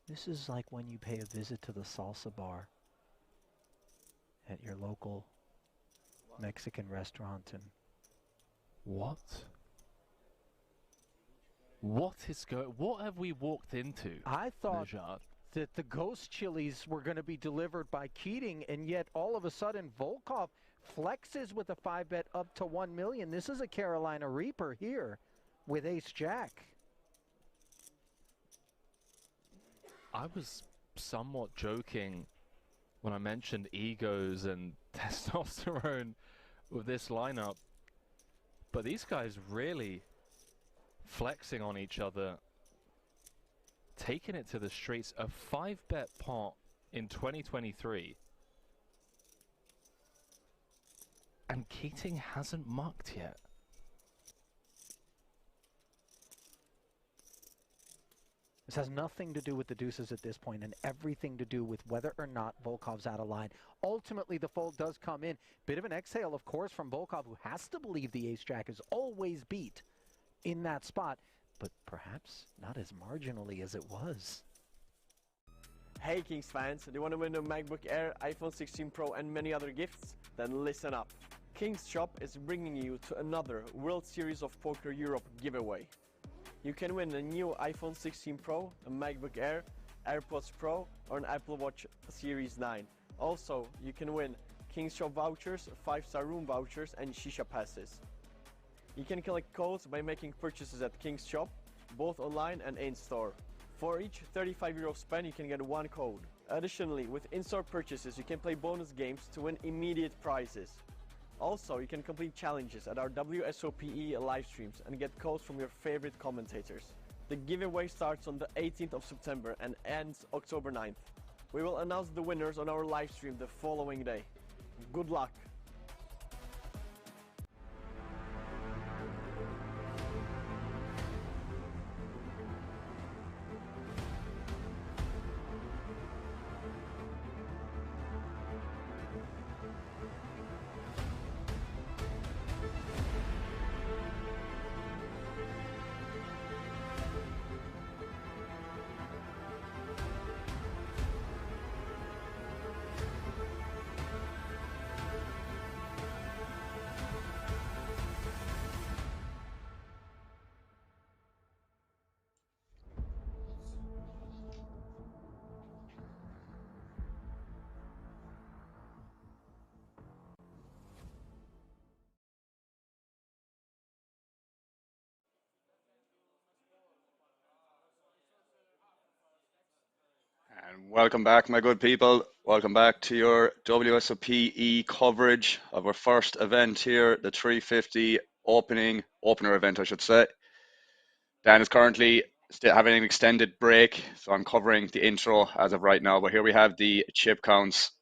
This is like when you pay a visit to the salsa bar at your local Mexican restaurant and... What? What have we walked into? I thought Najad? that the ghost chilies were going to be delivered by Keating, and yet all of a sudden Volkov flexes with a 5-bet up to 1 million. This is a Carolina Reaper here with Ace-Jack. I was somewhat joking when I mentioned egos and testosterone with this lineup, but these guys really flexing on each other, taking it to the streets. A 5-bet pot in 2023, and Keating hasn't mucked yet. This has nothing to do with the deuces at this point and everything to do with whether or not Volkov's out of line. Ultimately, the fold does come in. Bit of an exhale, of course, from Volkov, who has to believe the ace-jack is always beat in that spot, but perhaps not as marginally as it was. Hey Kings fans, do you want to win a MacBook Air, iPhone 16 Pro and many other gifts? Then listen up. Kings Shop is bringing you to another World Series of Poker Europe giveaway. You can win a new iPhone 16 Pro, a MacBook Air, AirPods Pro or an Apple Watch Series 9. Also, you can win Kings Shop vouchers, 5-star room vouchers and Shisha passes. You can collect codes by making purchases at Kings Shop, both online and in-store. For each €35 spend, you can get 1 code. Additionally, with in-store purchases, you can play bonus games to win immediate prizes. Also, you can complete challenges at our WSOPE live streams and get codes from your favorite commentators. The giveaway starts on the 18th of September and ends October 9th. We will announce the winners on our live stream the following day. Good luck! And welcome back, my good people. Welcome back to your WSOPE coverage of our first event here, the 350 opener event, I should say. Dan is currently still having an extended break, so I'm covering the intro as of right now. But here we have the chip counts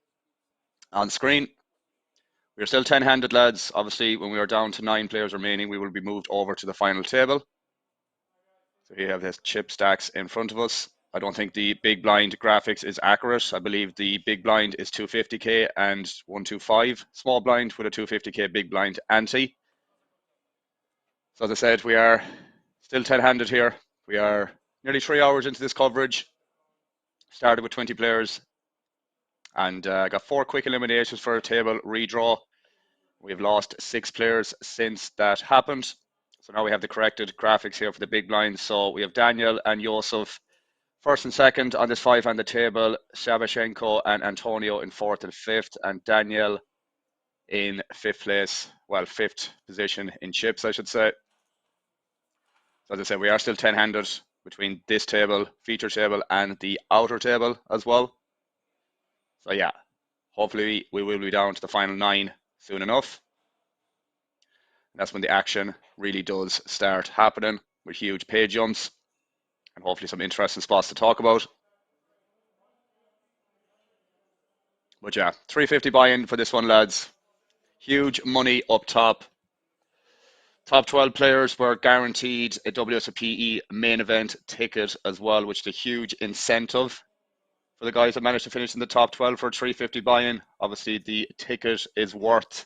on screen. We're still 10-handed, lads. Obviously, when we are down to 9 players remaining, we will be moved over to the final table. So here we have this chip stacks in front of us. I don't think the big blind graphics is accurate. I believe the big blind is 250k and 125 small blind with a 250k big blind ante. So as I said, we are still 10-handed here. We are nearly 3 hours into this coverage. Started with 20 players and got 4 quick eliminations for a table redraw. We've lost 6 players since that happened. So now we have the corrected graphics here for the big blind. So we have Daniel and Josef First and second on this 5-handed table, Shabashenko and Antonio in 4th and 5th, and Daniel in 5th place. Well, 5th position in chips, I should say. So as I said, we are still 10-handed between this table, feature table, and the outer table as well. So yeah, hopefully we will be down to the final 9 soon enough. And that's when the action really does start happening with huge pay jumps and hopefully some interesting spots to talk about. But yeah, 350 buy-in for this one, lads. Huge money up top. Top 12 players were guaranteed a WSOPE main event ticket as well, which is a huge incentive for the guys that managed to finish in the top 12 for a 350 buy-in. Obviously, the ticket is worth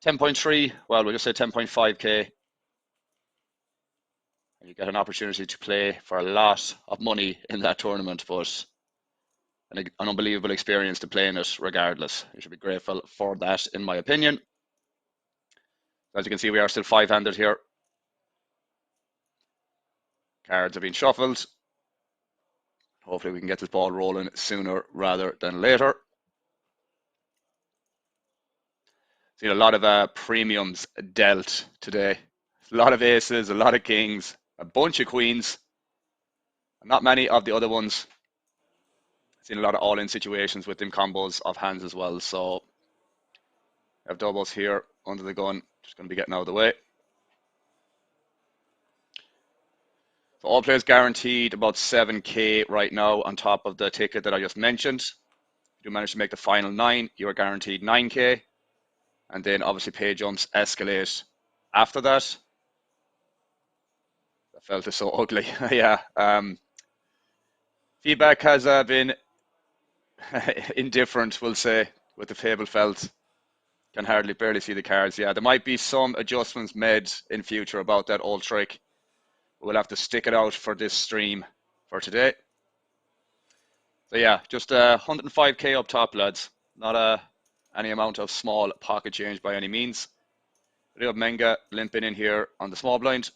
10.3, well, we'll just say 10.5k. And you get an opportunity to play for a lot of money in that tournament, but an unbelievable experience to play in it regardless. You should be grateful for that, in my opinion. As you can see, we are still 5-handed here. Cards have been shuffled. Hopefully we can get this ball rolling sooner rather than later. Seen a lot of premiums dealt today. A lot of aces, a lot of kings, a bunch of queens. Not many of the other ones. Seen a lot of all-in situations with them combos of hands as well. So I have doubles here under the gun. Just going to be getting out of the way. So all players guaranteed about 7k right now on top of the ticket that I just mentioned. If you manage to make the final 9, you are guaranteed 9k. And then obviously pay jumps escalate after that. That felt so ugly. Yeah. Feedback has been indifferent, we'll say, with the Fable felt. Can hardly barely see the cards. Yeah, there might be some adjustments made in future about that old trick. We'll have to stick it out for this stream for today. So yeah, just 105k up top, lads. Not any amount of small pocket change by any means. We have Menga limping in here on the small blind.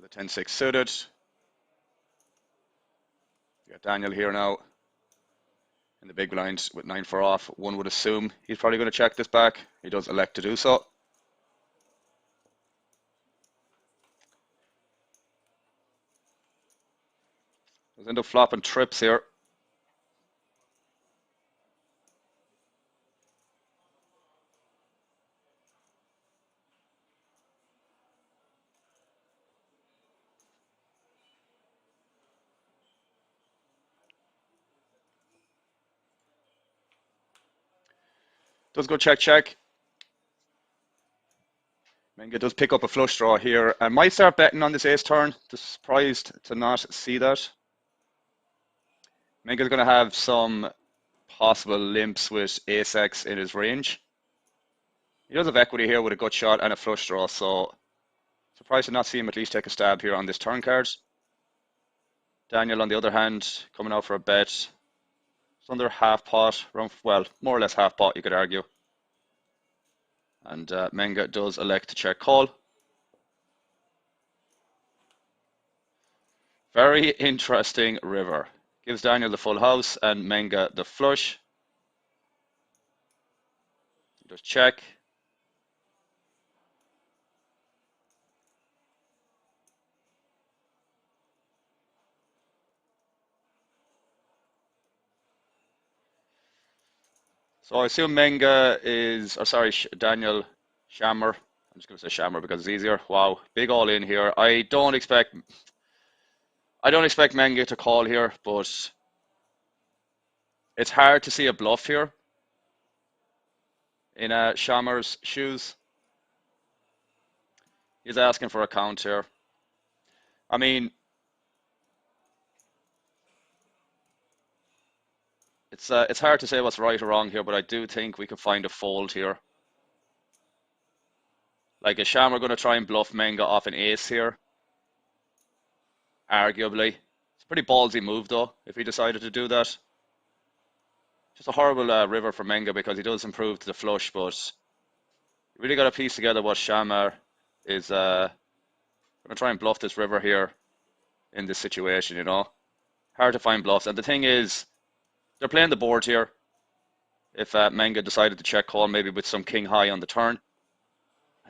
With a 10-6 suited. We got Daniel here now in the big blind with 9-4 off. One would assume he's probably going to check this back. He does elect to do so. Does end up flopping trips here. Does go check. Menga does pick up a flush draw here and might start betting on this ace turn. Just surprised to not see that. Menga's going to have some possible limps with ace X in his range. He does have equity here with a gut shot and a flush draw, so surprised to not see him at least take a stab here on this turn card. Daniel, on the other hand, coming out for a bet. It's under half pot, around, well, more or less half pot, you could argue. And Menga does elect to check call. Very interesting river. Gives Daniel the full house and Menga the flush. He does check. So I assume Menga is, or sorry, Daniel Shammer. I'm just going to say Shammer because it's easier. Wow, big all in here. I don't expect Menga to call here, but it's hard to see a bluff here in Shammer's shoes. He's asking for a count here. I mean, it's hard to say what's right or wrong here, but I do think we can find a fold here. Like, is Shammer going to try and bluff Menga off an ace here? Arguably. It's a pretty ballsy move, though, if he decided to do that. Just a horrible river for Menga because he does improve to the flush, but you really got to piece together what Shammer is going to try and bluff this river here in this situation, you know. Hard to find bluffs. And the thing is, they're playing the board here. If Menga decided to check call, maybe with some king high on the turn.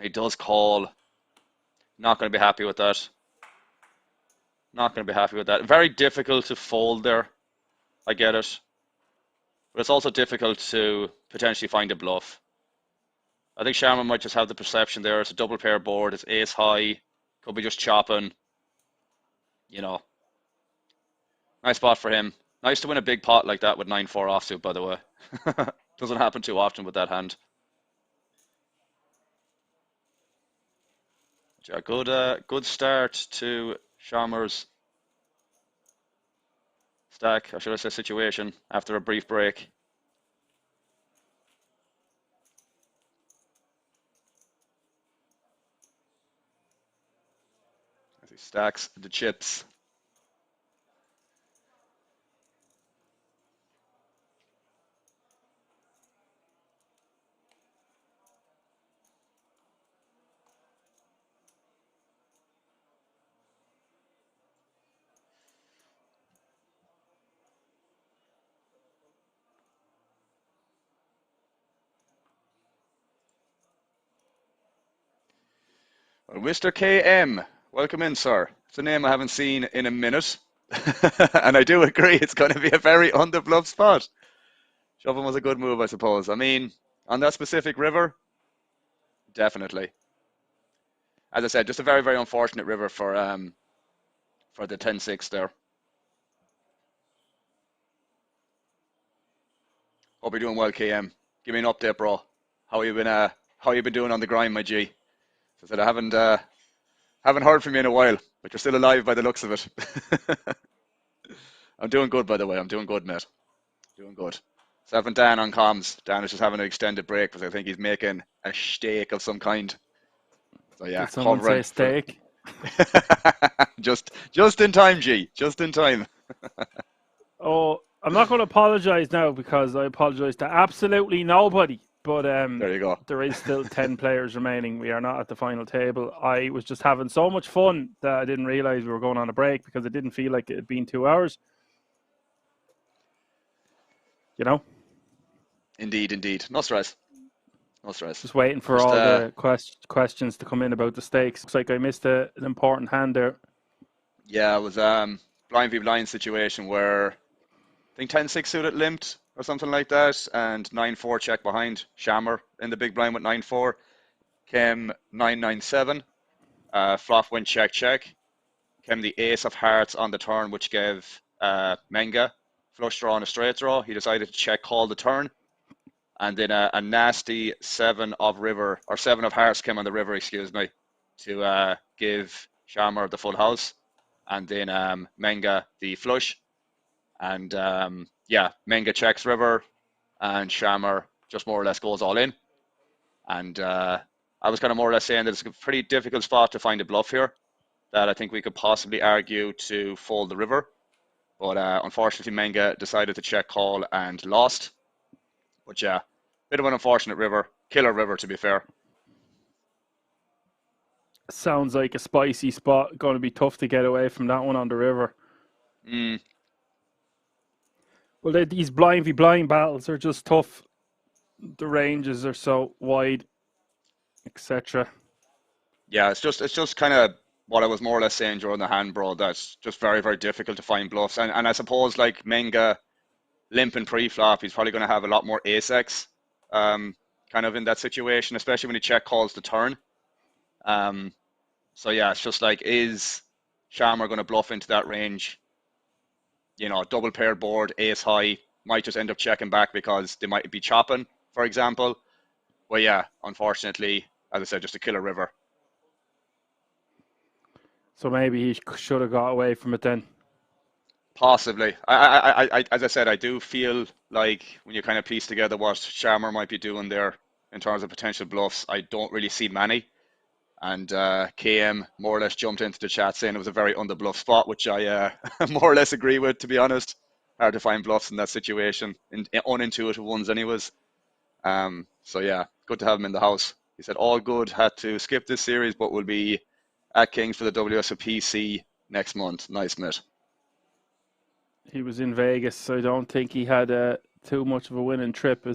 He does call. Not going to be happy with that. Not going to be happy with that. Very difficult to fold there. I get it. But it's also difficult to potentially find a bluff. I think Sharma might just have the perception there. It's a double pair board. It's ace high. Could be just chopping. You know. Nice spot for him. Nice to win a big pot like that with 9-4 offsuit, by the way. Doesn't happen too often with that hand. Yeah, good start to Sharma's stack, or should I say situation, after a brief break. As he stacks the chips. Well, Mr. KM, welcome in, sir. It's a name I haven't seen in a minute. And I do agree, it's going to be a very underbluff spot. Shoving was a good move, I suppose. I mean, on that specific river, definitely. As I said, just a very, very unfortunate river for the 10-6 there. Hope you're doing well, KM. Give me an update, bro. How you been doing on the grind, my G? As I said, I haven't heard from you in a while, but you're still alive by the looks of it. I'm doing good, by the way. I'm doing good, mate. Doing good. So having Dan on comms. Dan is just having an extended break because I think he's making a steak of some kind. So yeah, Did someone say steak? just in time, G. Just in time. Oh, I'm not going to apologise now because I apologise to absolutely nobody. But there you go. There is still 10 players remaining. We are not at the final table. I was just having so much fun that I didn't realise we were going on a break because it didn't feel like it had been 2 hours. You know? Indeed. No stress. No stress. Just waiting for all the questions to come in about the stakes. Looks like I missed an important hand there. Yeah, it was blind v blind situation where I think 10-6 suited limped or something like that, and 9-4 check behind. Shammer in the big blind with 9-4. Came 9-9-7. Flop went check. Came the ace of hearts on the turn, which gave Menga flush draw and a straight draw. He decided to check call the turn. And then a nasty 7 of hearts came on the river, excuse me, to give Shammer the full house. And then Menga the flush. And yeah, Menga checks river, and Shammer just more or less goes all in. And I was kind of more or less saying that it's a pretty difficult spot to find a bluff here, that I think we could possibly argue to fold the river. But unfortunately, Menga decided to check call and lost. But yeah, bit of an unfortunate river. Killer river, to be fair. Sounds like a spicy spot. Going to be tough to get away from that one on the river. Well, these blind v blind battles are just tough. The ranges are so wide, etc. Yeah, it's just kind of what I was more or less saying during the hand, bro. That's just very, very difficult to find bluffs. And I suppose like Menga limping pre-flop, he's probably going to have a lot more ace-x kind of in that situation, especially when he check calls the turn. So yeah, it's just like, is Shammer going to bluff into that range? You know, double paired board, ace high, might just end up checking back because they might be chopping, for example. Well, yeah, unfortunately, as I said, just a killer river. So maybe he should have got away from it then. Possibly. I as I said, I do feel like when you kind of piece together what Shammer might be doing there in terms of potential bluffs, I don't really see many. And KM more or less jumped into the chat saying it was a very underbluff spot, which I more or less agree with, to be honest. Hard to find bluffs in that situation, unintuitive ones anyways. So yeah, good to have him in the house. He said all good. Had to skip this series, but will be at Kings for the WSOPC next month. Nice, mate. He was in Vegas, so I don't think he had too much of a winning trip.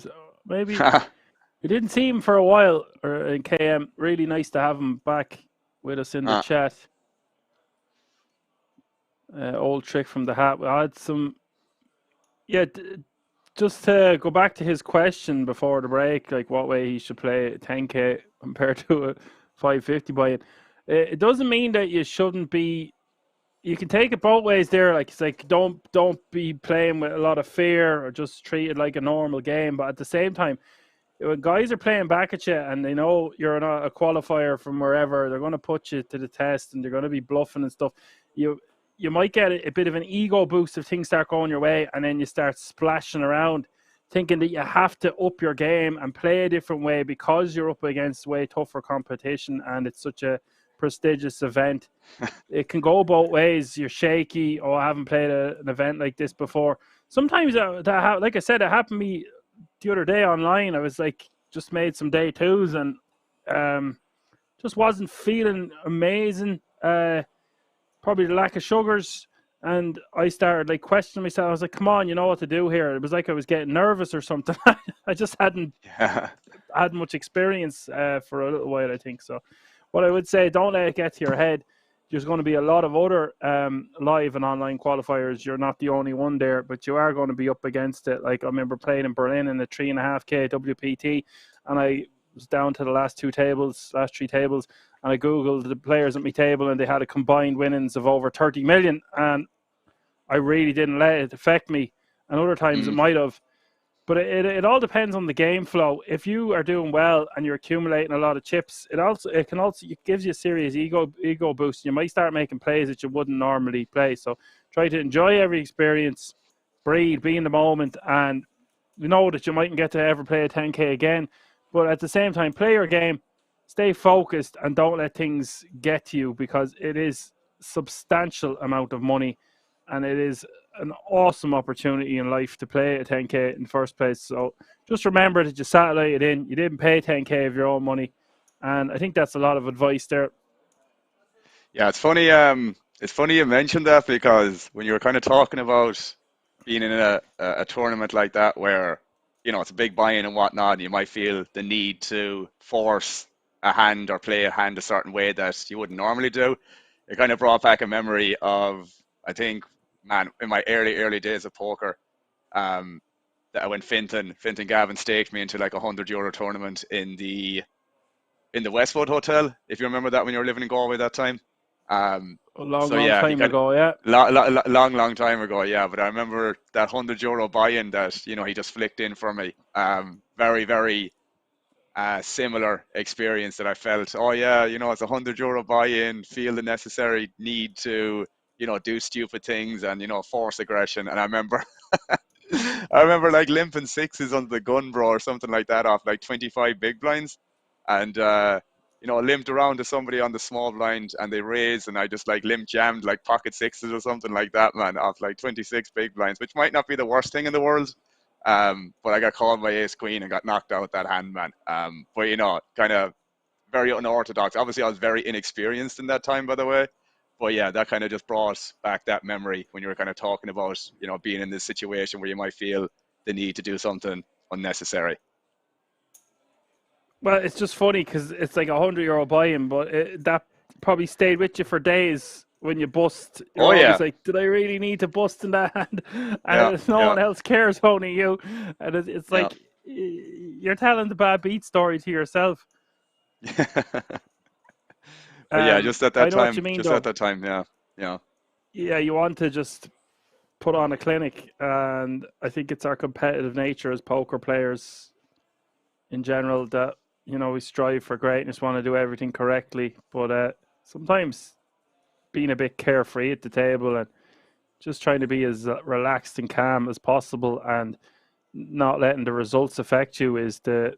Maybe we didn't see him for a while or in KM. Really nice to have him back with us in the chat. Old trick from the hat. I had some. Yeah, just to go back to his question before the break, like what way he should play 10K compared to a 550 buy-in. It doesn't mean that you shouldn't be. You can take it both ways there. Like it's like don't be playing with a lot of fear or just treat it like a normal game. But at the same time, when guys are playing back at you and they know you're not a qualifier from wherever, they're going to put you to the test and they're going to be bluffing and stuff. You might get a bit of an ego boost if things start going your way, and then you start splashing around thinking that you have to up your game and play a different way because you're up against way tougher competition and it's such a prestigious event. It can go both ways. You're shaky. Oh, I haven't played an event like this before. Sometimes like I said, it happened to me the other day online. I was like, just made some day twos and just wasn't feeling amazing. Probably the lack of sugars. And I started like questioning myself. I was like, come on, you know what to do here. It was like I was getting nervous or something. I just hadn't had much experience for a little while, I think. So what I would say, don't let it get to your head. There's going to be a lot of other live and online qualifiers. You're not the only one there, but you are going to be up against it. Like I remember playing in Berlin in the 3.5K WPT, and I was down to the last three tables, and I Googled the players at my table, and they had a combined winnings of over 30 million, and I really didn't let it affect me. And other times it might have. But it all depends on the game flow. If you are doing well and you're accumulating a lot of chips, it gives you a serious ego boost. You might start making plays that you wouldn't normally play. So try to enjoy every experience, breathe, be in the moment, and you know that you mightn't get to ever play a 10K again. But at the same time, play your game, stay focused, and don't let things get to you because it is substantial amount of money, and it is an awesome opportunity in life to play a 10K in the first place. So just remember that you satellite it in. You didn't pay 10K of your own money, and I think that's a lot of advice there. Yeah, it's funny. It's funny you mentioned that because when you were kind of talking about being in a tournament like that, where it's a big buy-in and whatnot, and you might feel the need to force a hand or play a hand a certain way that you wouldn't normally do. It kind of brought back a memory of, I think, man, in my early days of poker, that when Fintan Gavin staked me into like €100 tournament in the Westwood Hotel, if you remember that when you were living in Galway that time. Long time ago, yeah. Long time ago, yeah. But I remember that €100 buy-in that he just flicked in for me. Very, very similar experience that I felt. Oh yeah, it's €100 buy-in. Feel the necessary need to do stupid things and force aggression. And I remember, like limping sixes on the gun, bro, or something like that off like 25 big blinds, and limped around to somebody on the small blind and they raised, and I just like limp jammed like pocket sixes or something like that, man, off like 26 big blinds, which might not be the worst thing in the world. But I got called by ace queen and got knocked out that hand, man. But kind of very unorthodox. Obviously, I was very inexperienced in that time, by the way. But yeah, that kind of just brought back that memory when you were kind of talking about, being in this situation where you might feel the need to do something unnecessary. Well, it's just funny because it's like €100 buy-in, but that probably stayed with you for days when you bust. You're always like, did I really need to bust in that hand? And no one else cares, only you. And it's like you're telling the bad beat story to yourself. But yeah, just at that time. What you mean, just though. At that time, yeah. Yeah, you want to just put on a clinic, and I think it's our competitive nature as poker players in general that we strive for greatness, want to do everything correctly, but sometimes being a bit carefree at the table and just trying to be as relaxed and calm as possible and not letting the results affect you is the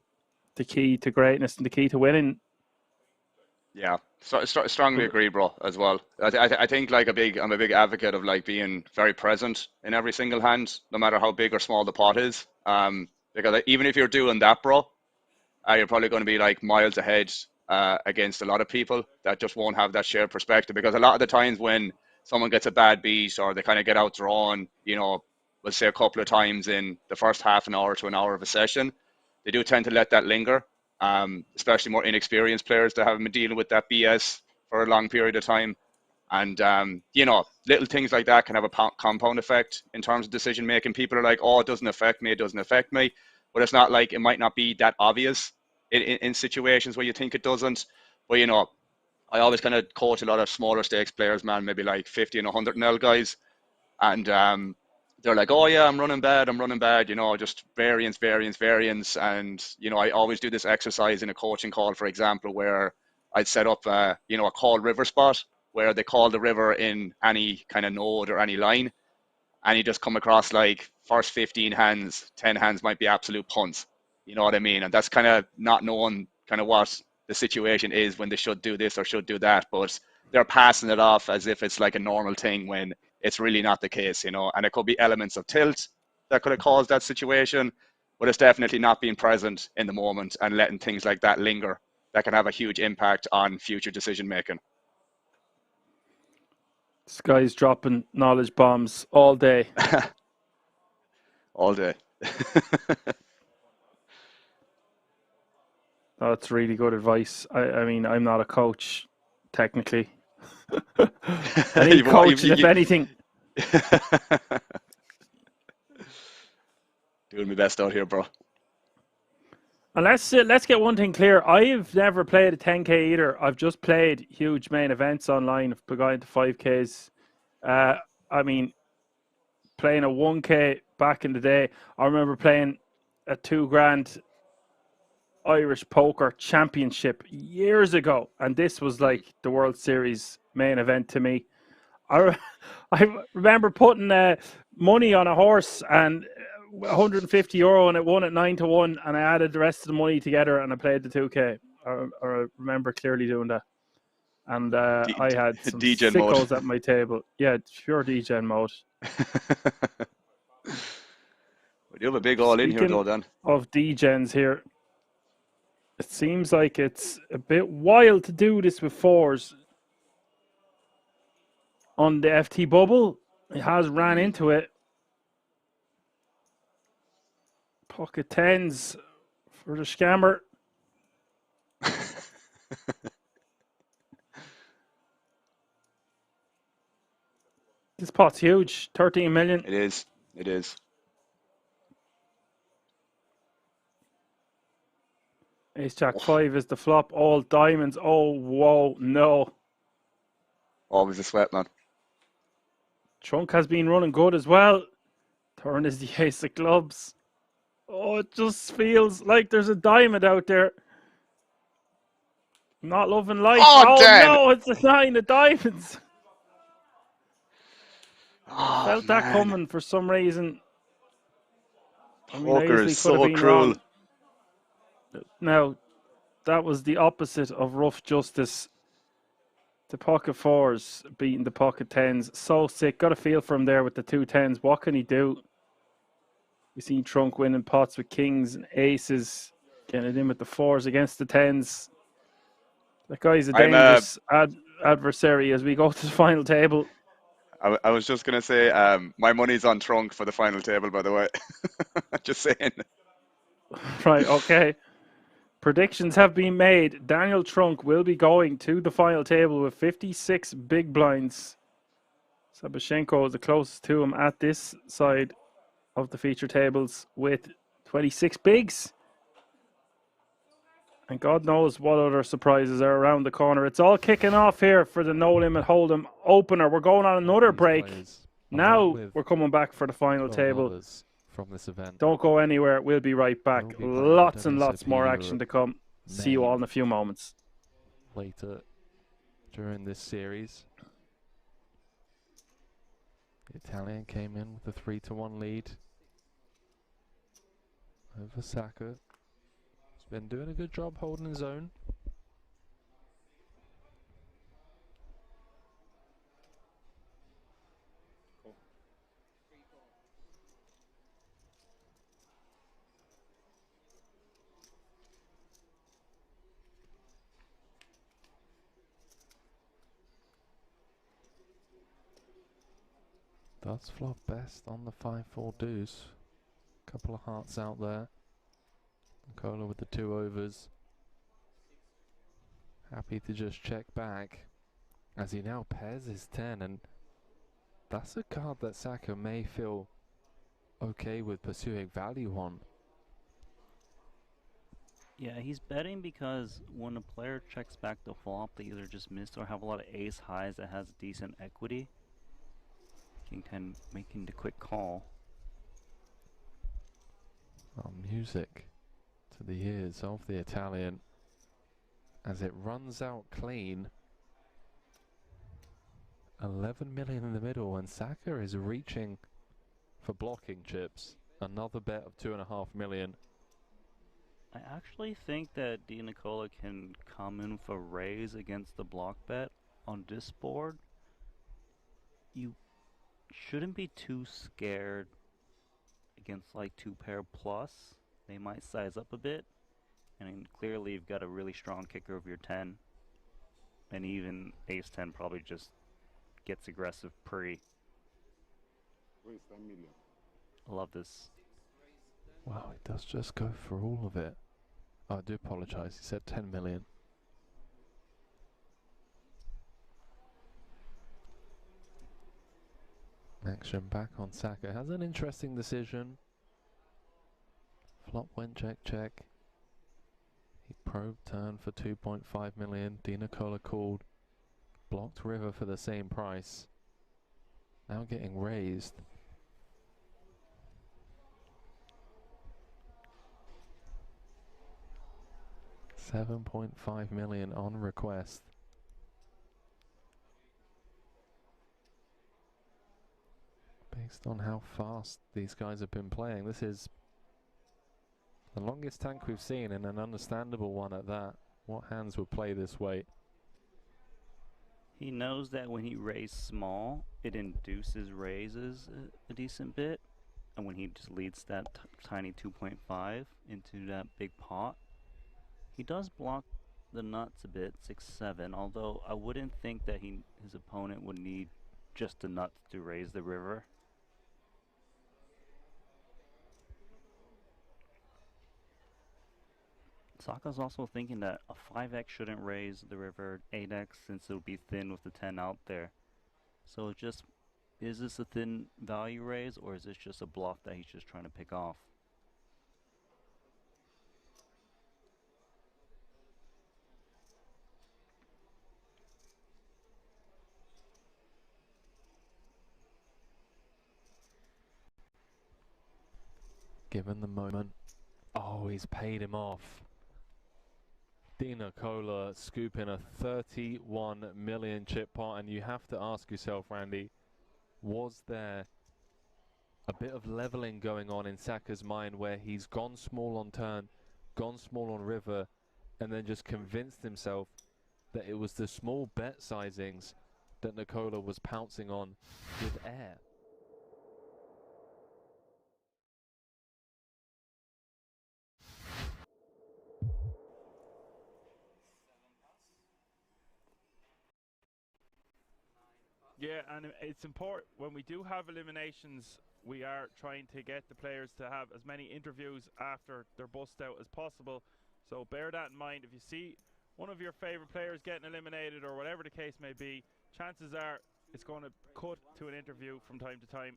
key to greatness and the key to winning. Yeah, strongly agree, bro, as well. I think like I'm a big advocate of like being very present in every single hand, no matter how big or small the pot is. Because even if you're doing that, bro, you're probably going to be like miles ahead against a lot of people that just won't have that shared perspective. Because a lot of the times when someone gets a bad beat or they kind of get outdrawn, you know, let's say a couple of times in the first half an hour to an hour of a session, they do tend to let that linger. Especially more inexperienced players that haven't been dealing with that BS for a long period of time. And, you know, little things like that can have a compound effect in terms of decision making. People are like, oh, it doesn't affect me, it doesn't affect me. But it's not like, it might not be that obvious in situations where you think it doesn't. But, you know, I always kind of coach a lot of smaller stakes players, man, maybe like 50 and 100 NL guys. And they're like, oh, yeah, I'm running bad, you know, just variance. And, you know, I always do this exercise in a coaching call, for example, where I'd set up, you know, a call river spot where they call the river in any kind of node or any line. And you just come across like first 15 hands, 10 hands might be absolute punts. You know what I mean? And that's kind of not knowing kind of what the situation is when they should do this or should do that. But they're passing it off as if it's like a normal thing when it's really not the case, you know. And it could be elements of tilt that could have caused that situation, but it's definitely not being present in the moment and letting things like that linger. That can have a huge impact on future decision making. This guy's dropping knowledge bombs all day. All day. Oh, that's really good advice. I mean, I'm not a coach, technically. I need coaching, if anything. Doing my best out here, bro. And let's get one thing clear. I've never played a 10K either. I've just played huge main events online. I've gone into 5Ks. I mean, playing a 1K back in the day. I remember playing a $2,000 Irish Poker Championship years ago, and this was like the World Series main event to me. I remember putting money on a horse and €150, and it won at 9-1, and I added the rest of the money together and I played the 2K. I remember clearly doing that. And I had some sickos at my table. Yeah, pure DGen mode. You have a big all in here, though, Dan. Of DGens here, it seems like it's a bit wild to do this with fours. On the FT bubble, it has ran into it. Pocket tens for the scammer. This pot's huge, 13 million. It is. It is. Ace Jack 5 is the flop. All diamonds. Oh, whoa, no. Always a sweat, man. Trunk has been running good as well. Turn is the ace of clubs. Oh, it just feels like there's a diamond out there. Not loving life. Oh, damn. No, it's a 9 of diamonds. Oh, Felt that coming for some reason. Poker is so cruel. Wrong. Now, that was the opposite of rough justice. The pocket fours beating the pocket tens. So sick. Got a feel for him there with the 2 10s. What can he do? We seen Trunk winning pots with kings and aces. Getting it in with the fours against the tens. That guy's a dangerous adversary as we go to the final table. I was just going to say, my money's on Trunk for the final table, by the way. Just saying. Right, okay. Predictions have been made. Daniel Trunk will be going to the final table with 56 big blinds. Sabashenko is the closest to him at this side of the feature tables with 26 bigs. And God knows what other surprises are around the corner. It's all kicking off here for the No Limit Hold'em opener. We're going on another break. Now we're coming back for the final table. From this event. Don't go anywhere. We'll be right back. Lots and lots more action to come. See you all in a few moments. Later during this series, the Italian came in with a 3-1 lead over Saka. He's been doing a good job holding his own. Does flop best on the 5-4 deuce. Couple of hearts out there. Cola with the 2 overs. Happy to just check back as he now pairs his 10, and that's a card that Saka may feel okay with pursuing value on. Yeah, he's betting because when a player checks back the flop, they either just missed or have a lot of ace highs that has decent equity. King 10 making the quick call. Oh, music to the ears of the Italian as it runs out clean. 11 million in the middle, and Saka is reaching for blocking chips. Another bet of 2.5 million. I actually think that Di Nicola can come in for raise against the block bet on this board. You shouldn't be too scared against like 2-pair plus. They might size up a bit, and clearly you've got a really strong kicker of your 10, and even ace 10 probably just gets aggressive pre. I love this. Wow, he does just go for all of it. Oh, I do apologise, he said 10 million. Action back on Saka. Has an interesting decision. Flop went check check. He probed turn for 2.5 million. Di Nicola called. Blocked river for the same price. Now getting raised. $7.5 million on request. Based on how fast these guys have been playing, this is the longest tank we've seen, and an understandable one at that. What hands would play this way? He knows that when he raised small, it induces raises a decent bit, and when he just leads that tiny 2.5 into that big pot, he does block the nuts a bit, 6-7, although I wouldn't think that his opponent would need just the nuts to raise the river. Saka's also thinking that a 5x shouldn't raise the river 8x since it'll be thin with the 10 out there. So it just, is this a thin value raise, or is this just a bluff that he's just trying to pick off? Given the moment. Oh, he's paid him off. Di Nicola scooping a 31 million chip pot, and you have to ask yourself, Randy, was there a bit of leveling going on in Saka's mind where he's gone small on turn, gone small on river, and then just convinced himself that it was the small bet sizings that Nicola was pouncing on with air? Yeah, and it's important when we do have eliminations, we are trying to get the players to have as many interviews after their bust out as possible. So bear that in mind. If you see one of your favorite players getting eliminated or whatever the case may be, chances are it's going to cut to an interview from time to time.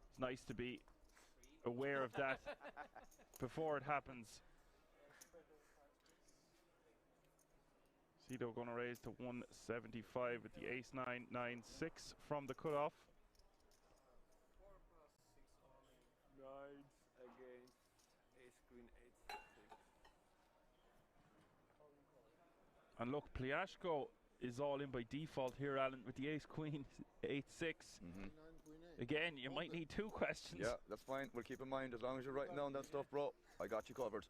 It's nice to be aware of that before it happens. Cito going to raise to 175 with the ace 9-9-6 from the cutoff. 4 + 6 nines against ace queen 8-6. And look, Pliashko is all in by default here, Alan, with the ace queen 8-6. Again, you might need 2 questions. Yeah, that's fine. We'll keep in mind as long as you're writing down that stuff, bro. I got you covered.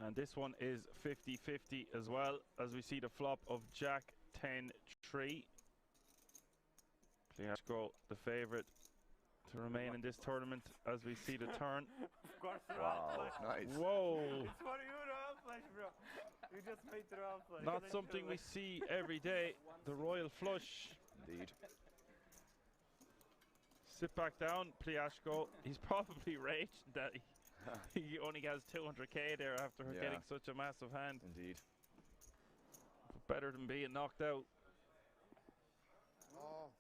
And this one is 50-50 as well, as we see the flop of Jack 10-3. Pliashko, the favourite to remain in this tournament, as we see the turn. Of course, Wow, nice. Whoa! It's for you, royal flush, bro. You just made the royal flush. Not something we see every day. The royal flush. Indeed. Sit back down, Pliashko. He's probably raged that he only has 200k there after getting such a massive hand. Indeed. Better than being knocked out. Oh.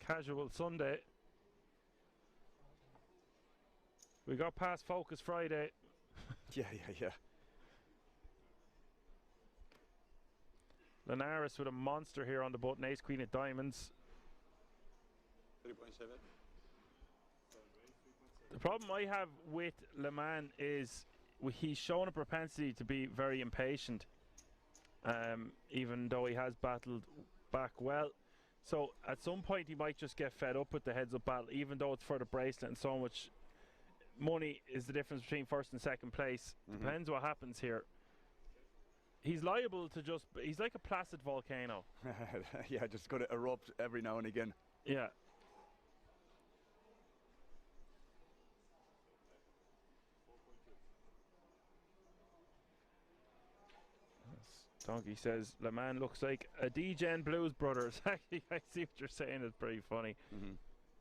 Casual Sunday. We got past Focus Friday. Yeah. Linares with a monster here on the button. Ace Queen of Diamonds. 3.7. The problem I have with Le Mans is he's shown a propensity to be very impatient, even though he has battled back well. So at some point he might just get fed up with the heads-up battle, even though it's for the bracelet and so much money is the difference between first and second place. Depends what happens here. He's liable to just, he's like a placid volcano. Yeah, just going to erupt every now and again. Yeah. Donkey says, Le Mans looks like a DJ and Blues Brothers. Actually, I see what you're saying. It's pretty funny.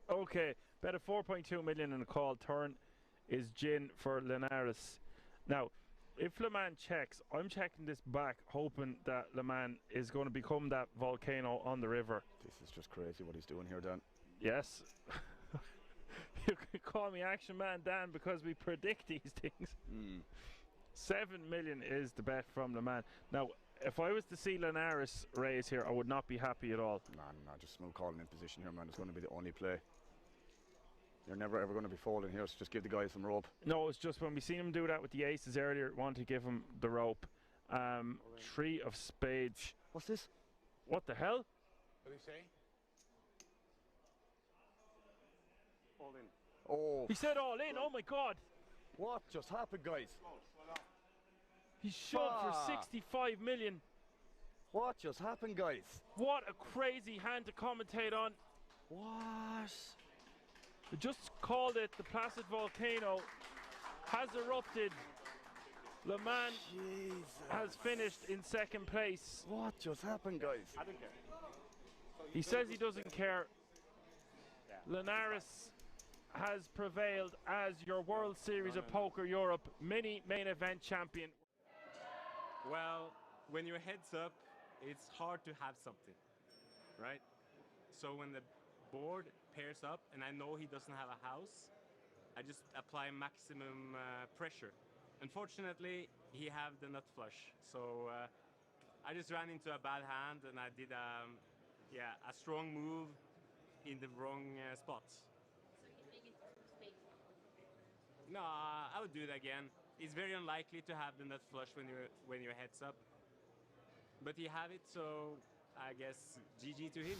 Okay, bet a 4.2 million in a call. Turn is Gin for Linares. Now, if Le Mans checks, I'm checking this back, hoping that Le Mans is going to become that volcano on the river. This is just crazy what he's doing here, Dan. Yes. You can call me Action Man Dan because we predict these things. 7 million is the bet from Le Mans. Now, if I was to see Linares raise here, I would not be happy at all. No, just smooth calling in position here, man. It's going to be the only play. You're never ever going to be folding here, so just give the guy some rope. No, it's just when we seen him do that with the aces earlier, want to give him the rope. 3 of spades. What's this? What the hell? What did he say? All in. Oh. He said all in. Oh my God. What just happened, guys? He shoved for 65 million. What just happened, guys? What a crazy hand to commentate on. What? I just called it. The placid volcano has erupted. Le Mans has finished in second place. What just happened, guys? I don't care. He says he doesn't care. Linares has prevailed as your World Series of Poker Europe mini main event champion. Well, when your head's up, it's hard to have something, right? So when the board pairs up and I know he doesn't have a house, I just apply maximum pressure. Unfortunately, he have the nut flush, so I just ran into a bad hand and I did a strong move in the wrong spot. So you make it straight? No, I would do it again. It's very unlikely to have the nut flush when your head's up, but he have it, so I guess GG to him.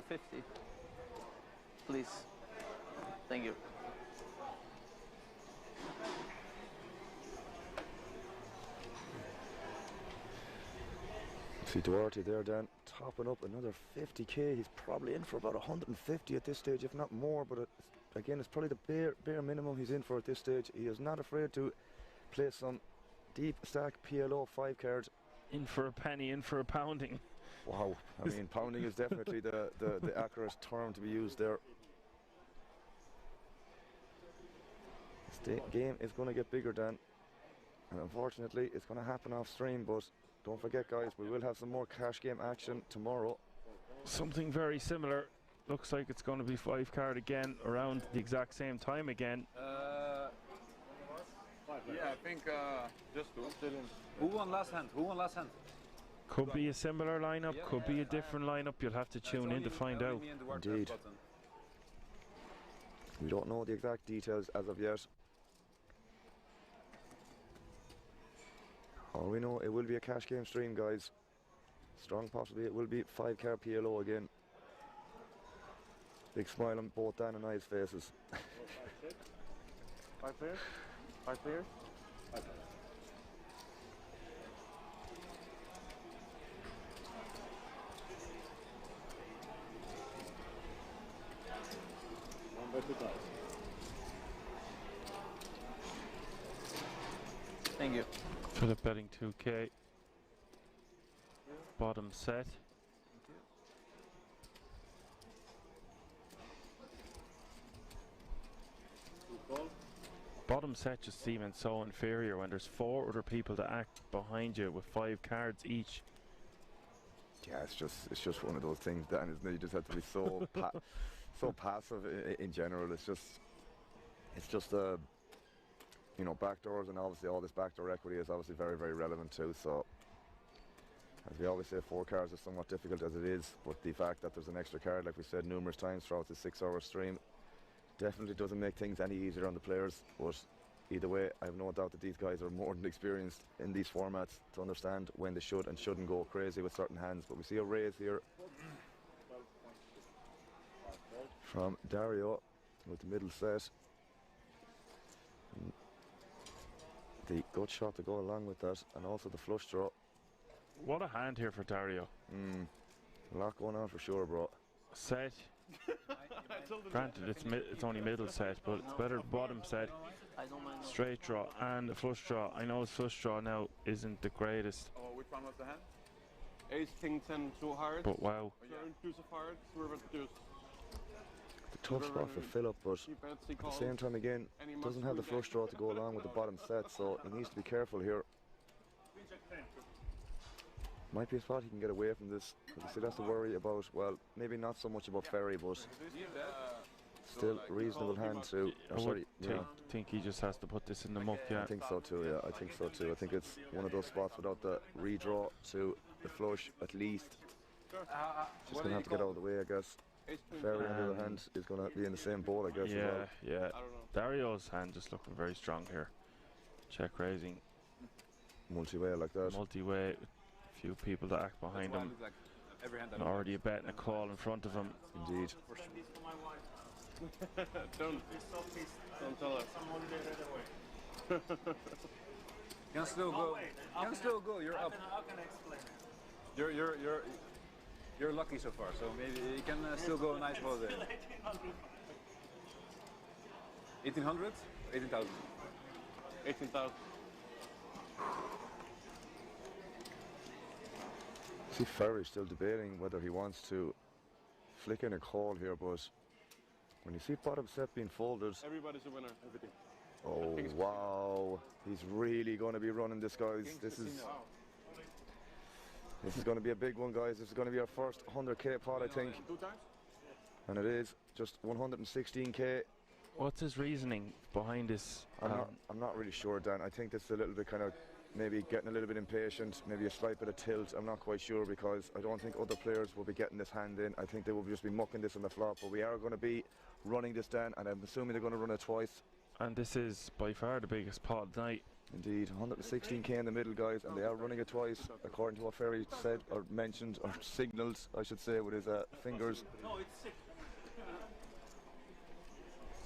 50, please. Thank you. See Duarte there, Dan, topping up another 50k. He's probably in for about 150 at this stage, if not more. But again, it's probably the bare minimum he's in for at this stage. He is not afraid to play some deep stack PLO 5 cards. In for a penny, in for a pounding. Wow, I mean, pounding is definitely the accurate term to be used there. This game is going to get bigger, Dan, and unfortunately it's going to happen off stream, but don't forget, guys, we will have some more cash game action tomorrow. Something very similar. Looks like it's going to be 5 card again around the exact same time again. Yeah, I think just 2. Who won last hand? Who won last hand? Could be a similar lineup, could be a different lineup. You'll have to tune in to find out. Indeed. We don't know the exact details as of yet. All we know, it will be a cash game stream, guys. Strong possibly it will be 5-card PLO again. Big smile on both Dan and I's faces. 5 players? 5 players? 5 players. Thank you. Philip betting 2k. Bottom set. Bottom set just seeming so inferior when there's 4 other people to act behind you with 5 cards each. Yeah, it's just one of those things, Dan, isn't it? You just have to be so so passive in general. It's just you know, backdoors, and obviously all this backdoor equity is obviously very, very relevant too. So as we always say, 4 cards is somewhat difficult as it is, but the fact that there's an extra card, like we said numerous times throughout the 6-hour stream, definitely doesn't make things any easier on the players. But either way, I have no doubt that these guys are more than experienced in these formats to understand when they should and shouldn't go crazy with certain hands. But we see a raise here from Dario with the middle set. And the gut shot to go along with that, and also the flush draw. What a hand here for Dario. A lot going on for sure, bro. Set. Granted, it's only middle set, but it's better bottom set. Straight draw and a flush draw. I know his flush draw now isn't the greatest. Oh, which one was the hand? Ace, king, 10, 2 hearts. But wow. Turn, 2 of hearts, river, deuce. The tough spot for Philip, but at the same time again, doesn't have the flush draw to go along with the bottom set, so he needs to be careful here. Might be a spot he can get away from this, because he still has to worry about, well, maybe not so much about Ferry, but still reasonable hand to, I think he just has to put this in the muck, yeah. I think so too, yeah, I think so too. I think it's one of those spots without the redraw to the flush, at least. Just going to have to get out of the way, I guess. Ferry, on the other hand, is going to be in the same boat, I guess. Yeah, as well. yeah. Dario's hand just looking very strong here. Check raising. Multi-way like that. Multi-way. Few people to act behind him. And already a bet and a call in front of him. Indeed. Don't tell us. Can still go. Can still go. You're up. How can I explain it? You're lucky so far. So maybe you can still go a nice holiday. 1800? 18,000. 18,000. See Ferry still debating whether he wants to flick in a call here, but when you see bottom set being folded, everybody's a winner. Everything. Oh wow, he's really going to be running this, guys. This is going to be a big one, guys. This is going to be our first 100k pot, I think. And it is just 116k. What's his reasoning behind this? I'm not really sure, Dan. I think this is a little bit kind of maybe getting a little bit impatient, maybe a slight bit of tilt. I'm not quite sure, because I don't think other players will be getting this hand in. I think they will just be mucking this on the flop, but we are going to be running this down, and I'm assuming they're going to run it twice. And this is by far the biggest pot of the night. Indeed, 116k in the middle, guys, and they are running it twice, according to what Ferry said, or mentioned, or signalled, I should say, with his fingers.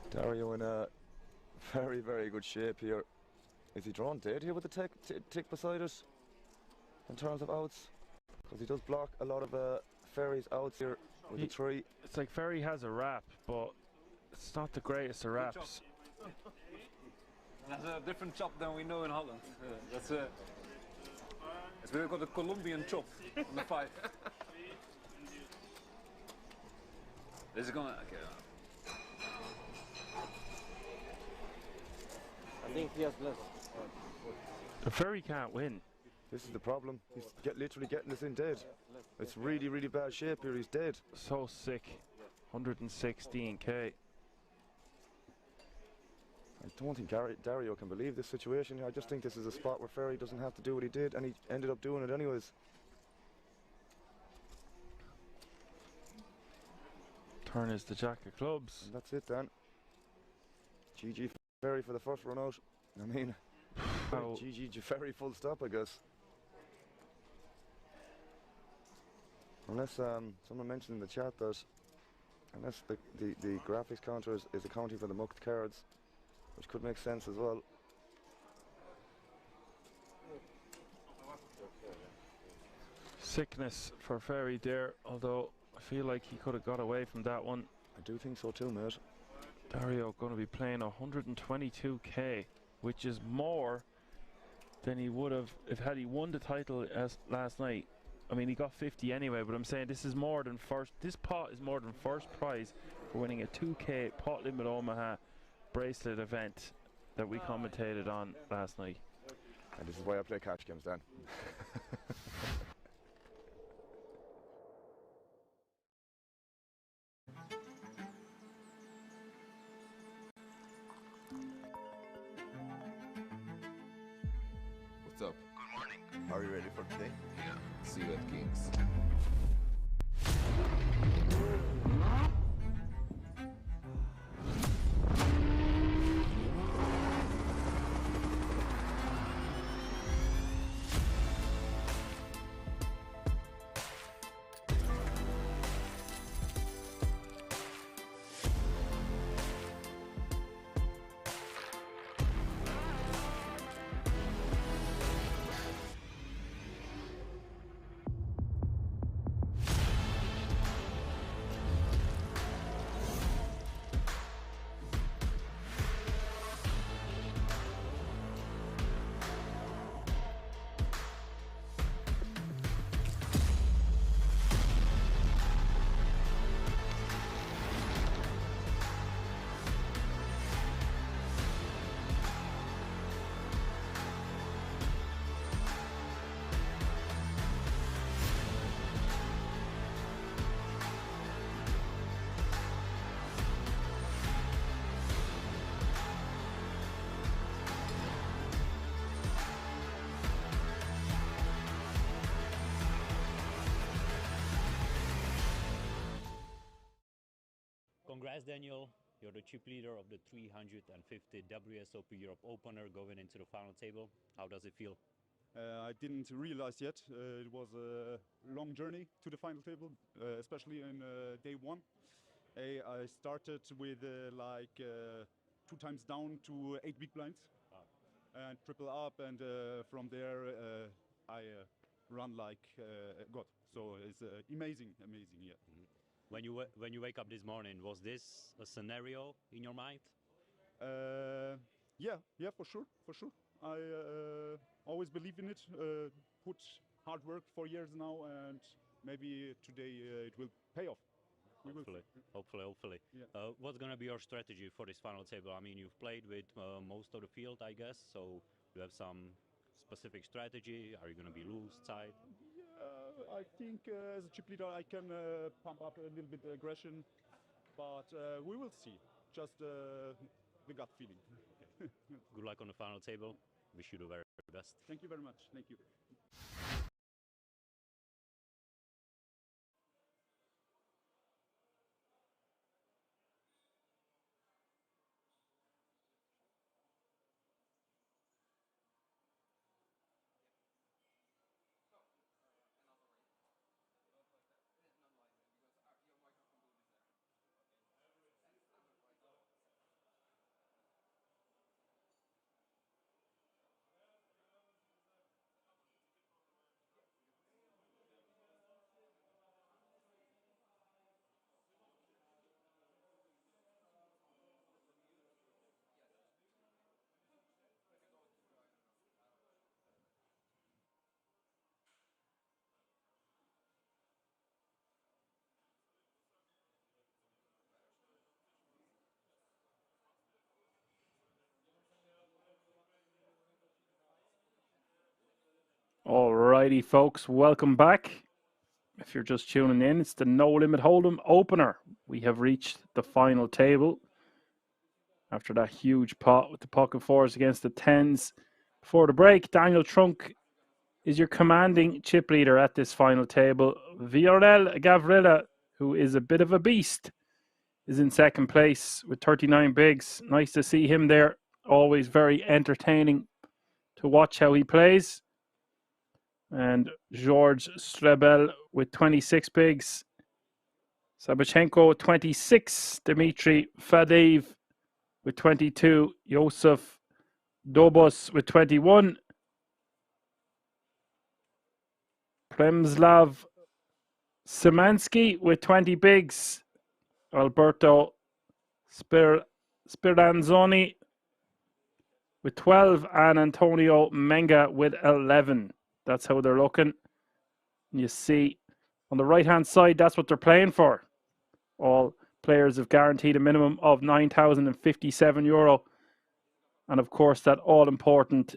Dario in a very, very good shape here. Is he drawn dead here with the tick beside it, in terms of outs? Because he does block a lot of Ferry's outs here with the 3. It's like Ferry has a wrap, but it's not the greatest of wraps. That's a different chop than we know in Holland. That's a... It's really called a Colombian chop on the 5. This is gonna... Okay. I think he has less. The Ferry can't win. This is the problem. He's literally getting this in dead. It's really, really bad shape here. He's dead. So sick. 116k. I don't think Dario can believe this situation. I just think this is a spot where Ferry doesn't have to do what he did, and he ended up doing it anyways. Turn is the jack of clubs. And that's it then. GG Ferry for the first run out. I mean, GG Ferry full stop, I guess. Unless someone mentioned in the chat that unless the graphics counter is accounting for the mucked cards, which could make sense as well. Sickness for Ferry there, although I feel like he could have got away from that one. I do think so too, mate. Dario going to be playing 122k, which is more than he would have if had he won the title as last night. I mean, he got 50 anyway, but I'm saying this is more than first. This pot is more than first prize for winning a 2k pot limit Omaha bracelet event that we commentated on last night. And this is why I play cash games then. What's up? Good morning. Are you ready for today? Yeah. See you at Kings. Congrats, Daniel. You're the chip leader of the 350 WSOP Europe opener going into the final table. How does it feel? I didn't realize yet. It was a long journey to the final table, especially in day one. I started with 2 times down to 8 big blinds and triple up, and from there I run like God. So it's amazing, yeah. Mm-hmm. When you wake up this morning, was this a scenario in your mind? Yeah, for sure. I always believe in it. Put hard work for years now, and maybe today it will pay off. Hopefully. Yeah. What's going to be your strategy for this final table? I mean, you've played with most of the field, I guess, so you have some specific strategy. Are you going to be loose, tight? I think as a chip leader I can pump up a little bit aggression, but we will see. Just the gut feeling. Good luck on the final table. Wish you the very best. Thank you very much. Thank you. Alrighty, folks, welcome back. If you're just tuning in, it's the No Limit Hold'em opener. We have reached the final table after that huge pot with the pocket fours against the tens. Before the break, Daniel Trunk is your commanding chip leader at this final table. Viorel Gavrila, who is a bit of a beast, is in second place with 39 bigs. Nice to see him there. Always very entertaining to watch how he plays. And George Strebel with 26 bigs. Sabachenko with 26. Dmitry Fadeev with 22. Josef Dobos with 21. Premslav Szymanski with 20 bigs. Alberto Spiranzoni with 12. And Antonio Menga with 11. That's how they're looking. You see on the right-hand side, that's what they're playing for. All players have guaranteed a minimum of €9,057. And of course, that all-important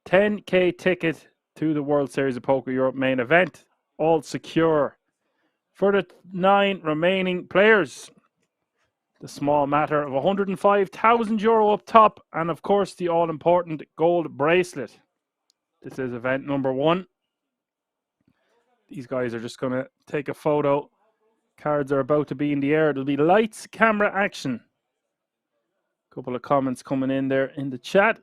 10K ticket to the World Series of Poker Europe main event. All secure for the 9 remaining players. The small matter of €105,000 up top. And of course, the all-important gold bracelet. This is event number 1. These guys are just going to take a photo. Cards are about to be in the air. There'll be lights, camera, action. Couple of comments coming in there in the chat.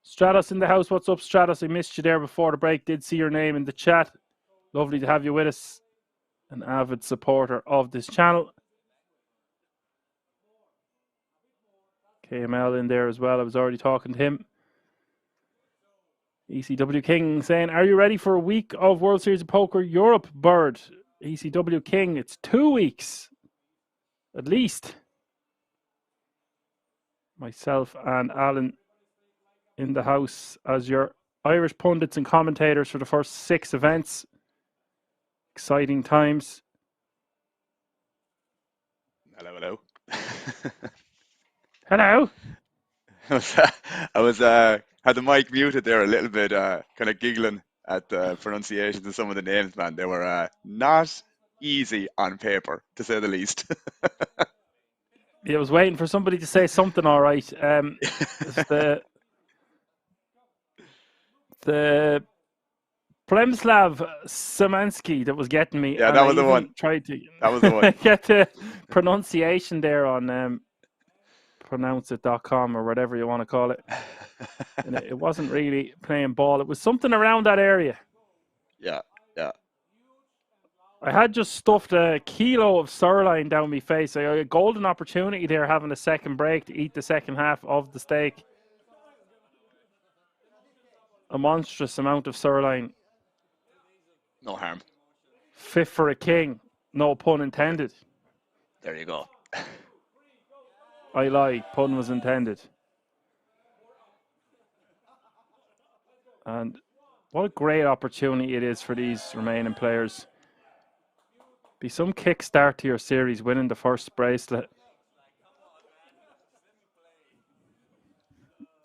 Stratos in the house. What's up, Stratos? I missed you there before the break. Did see your name in the chat. Lovely to have you with us. An avid supporter of this channel. KML in there as well. I was already talking to him. ECW King saying, are you ready for a week of World Series of Poker Europe, Bird? ECW King, it's 2 weeks. At least. Myself and Alan in the house as your Irish pundits and commentators for the first 6 events. Exciting times. Hello. Hello. I had the mic muted there a little bit, kind of giggling at the pronunciations of some of the names, man. They were not easy on paper, to say the least. Yeah, I was waiting for somebody to say something all right. The Premslav Szymanski that was getting me. Yeah, that was the one. Tried to that was the one. get the pronunciation there on pronounceit.com or whatever you want to call it. And it wasn't really playing ball. It was something around that area. Yeah. I had just stuffed a kilo of sirloin down my face. I had a golden opportunity there having a second break to eat the second half of the steak. A monstrous amount of sirloin. No harm. Fit for a king. No pun intended. There you go. I lied. Pun was intended. And what a great opportunity it is for these remaining players. Be some kickstart to your series, winning the first bracelet.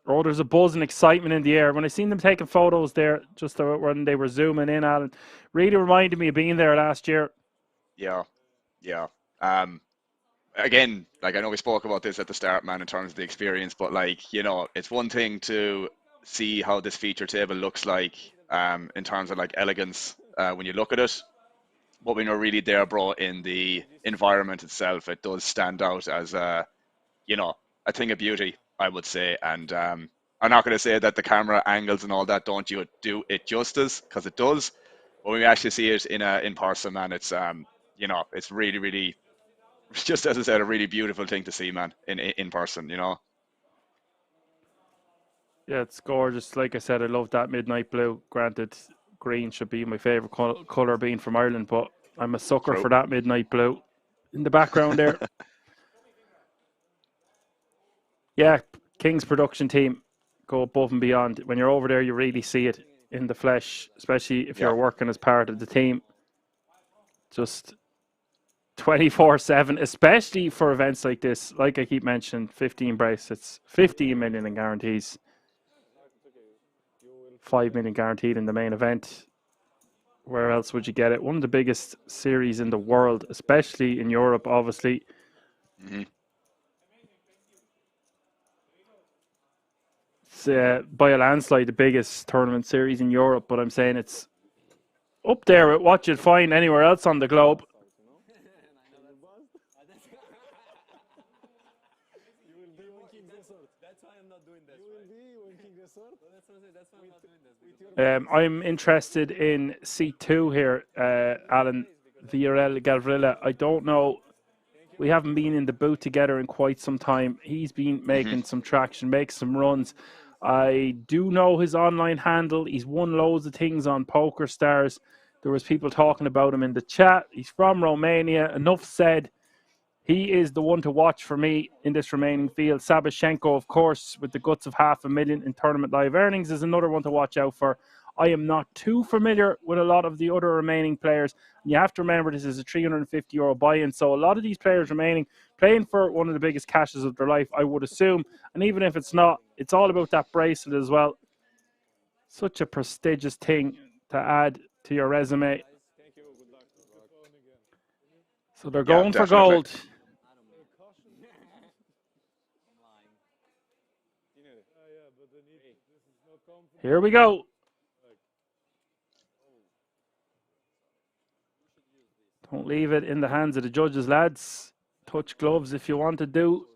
Oh, there's a buzz and excitement in the air. When I seen them taking photos there, just when they were zooming in, Alan, really reminded me of being there last year. Yeah. Again, like I know we spoke about this at the start, man, in terms of the experience, but like, you know, it's one thing to see how this feature table looks like in terms of like elegance when you look at it. But when you're really there, bro, in the environment itself, it does stand out as you know, a thing of beauty, I would say. And I'm not going to say that the camera angles and all that don't do it justice, because it does. But when we actually see it in person, man, it's you know, it's really, really, just as I said, a really beautiful thing to see, man, in person, you know. Yeah, it's gorgeous. Like I said, I love that midnight blue. Granted, green should be my favourite colour being from Ireland, but I'm a sucker for that midnight blue in the background there. Yeah, King's production team go above and beyond. When you're over there, you really see it in the flesh, especially if you're working as part of the team. Just 24/7, especially for events like this. Like I keep mentioning, 15 bracelets, 15 million in guarantees. 5 million guaranteed in the main event. Where else would you get it? One of the biggest series in the world, especially in Europe, obviously. It's by a landslide the biggest tournament series in Europe, but I'm saying it's up there with what you'd find anywhere else on the globe. I'm interested in C2 here, Alan. Viorel Gavrila. I don't know. We haven't been in the booth together in quite some time. He's been making some traction, making some runs. I do know his online handle. He's won loads of things on Poker Stars. There was people talking about him in the chat. He's from Romania. Enough said. He is the one to watch for me in this remaining field. Sabashenko, of course, with the guts of $500,000 in tournament live earnings, is another one to watch out for. I am not too familiar with a lot of the other remaining players. And you have to remember this is a €350 buy-in. So a lot of these players remaining, playing for one of the biggest cashes of their life, I would assume. And even if it's not, it's all about that bracelet as well. Such a prestigious thing to add to your resume. So they're going for gold. Here we go. Don't leave it in the hands of the judges, lads. Touch gloves if you want to do.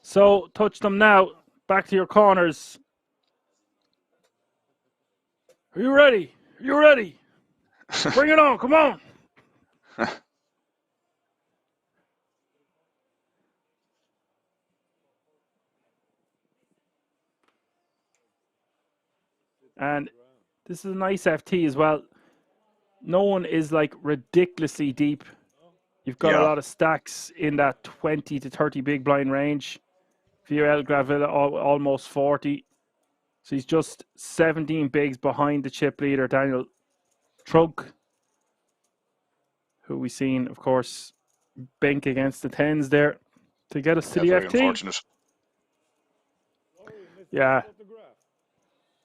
So, touch them now. Back to your corners. Are you ready? Are you ready? Bring it on. Come on. And this is a nice FT as well. No one is like ridiculously deep. You've got a lot of stacks in that 20 to 30 big blind range. Viorel Gravilla almost 40. So he's just 17 bigs behind the chip leader, Daniel Trunk, who we've seen, of course, bank against the 10s there to get us to the very FT. Unfortunate. Yeah.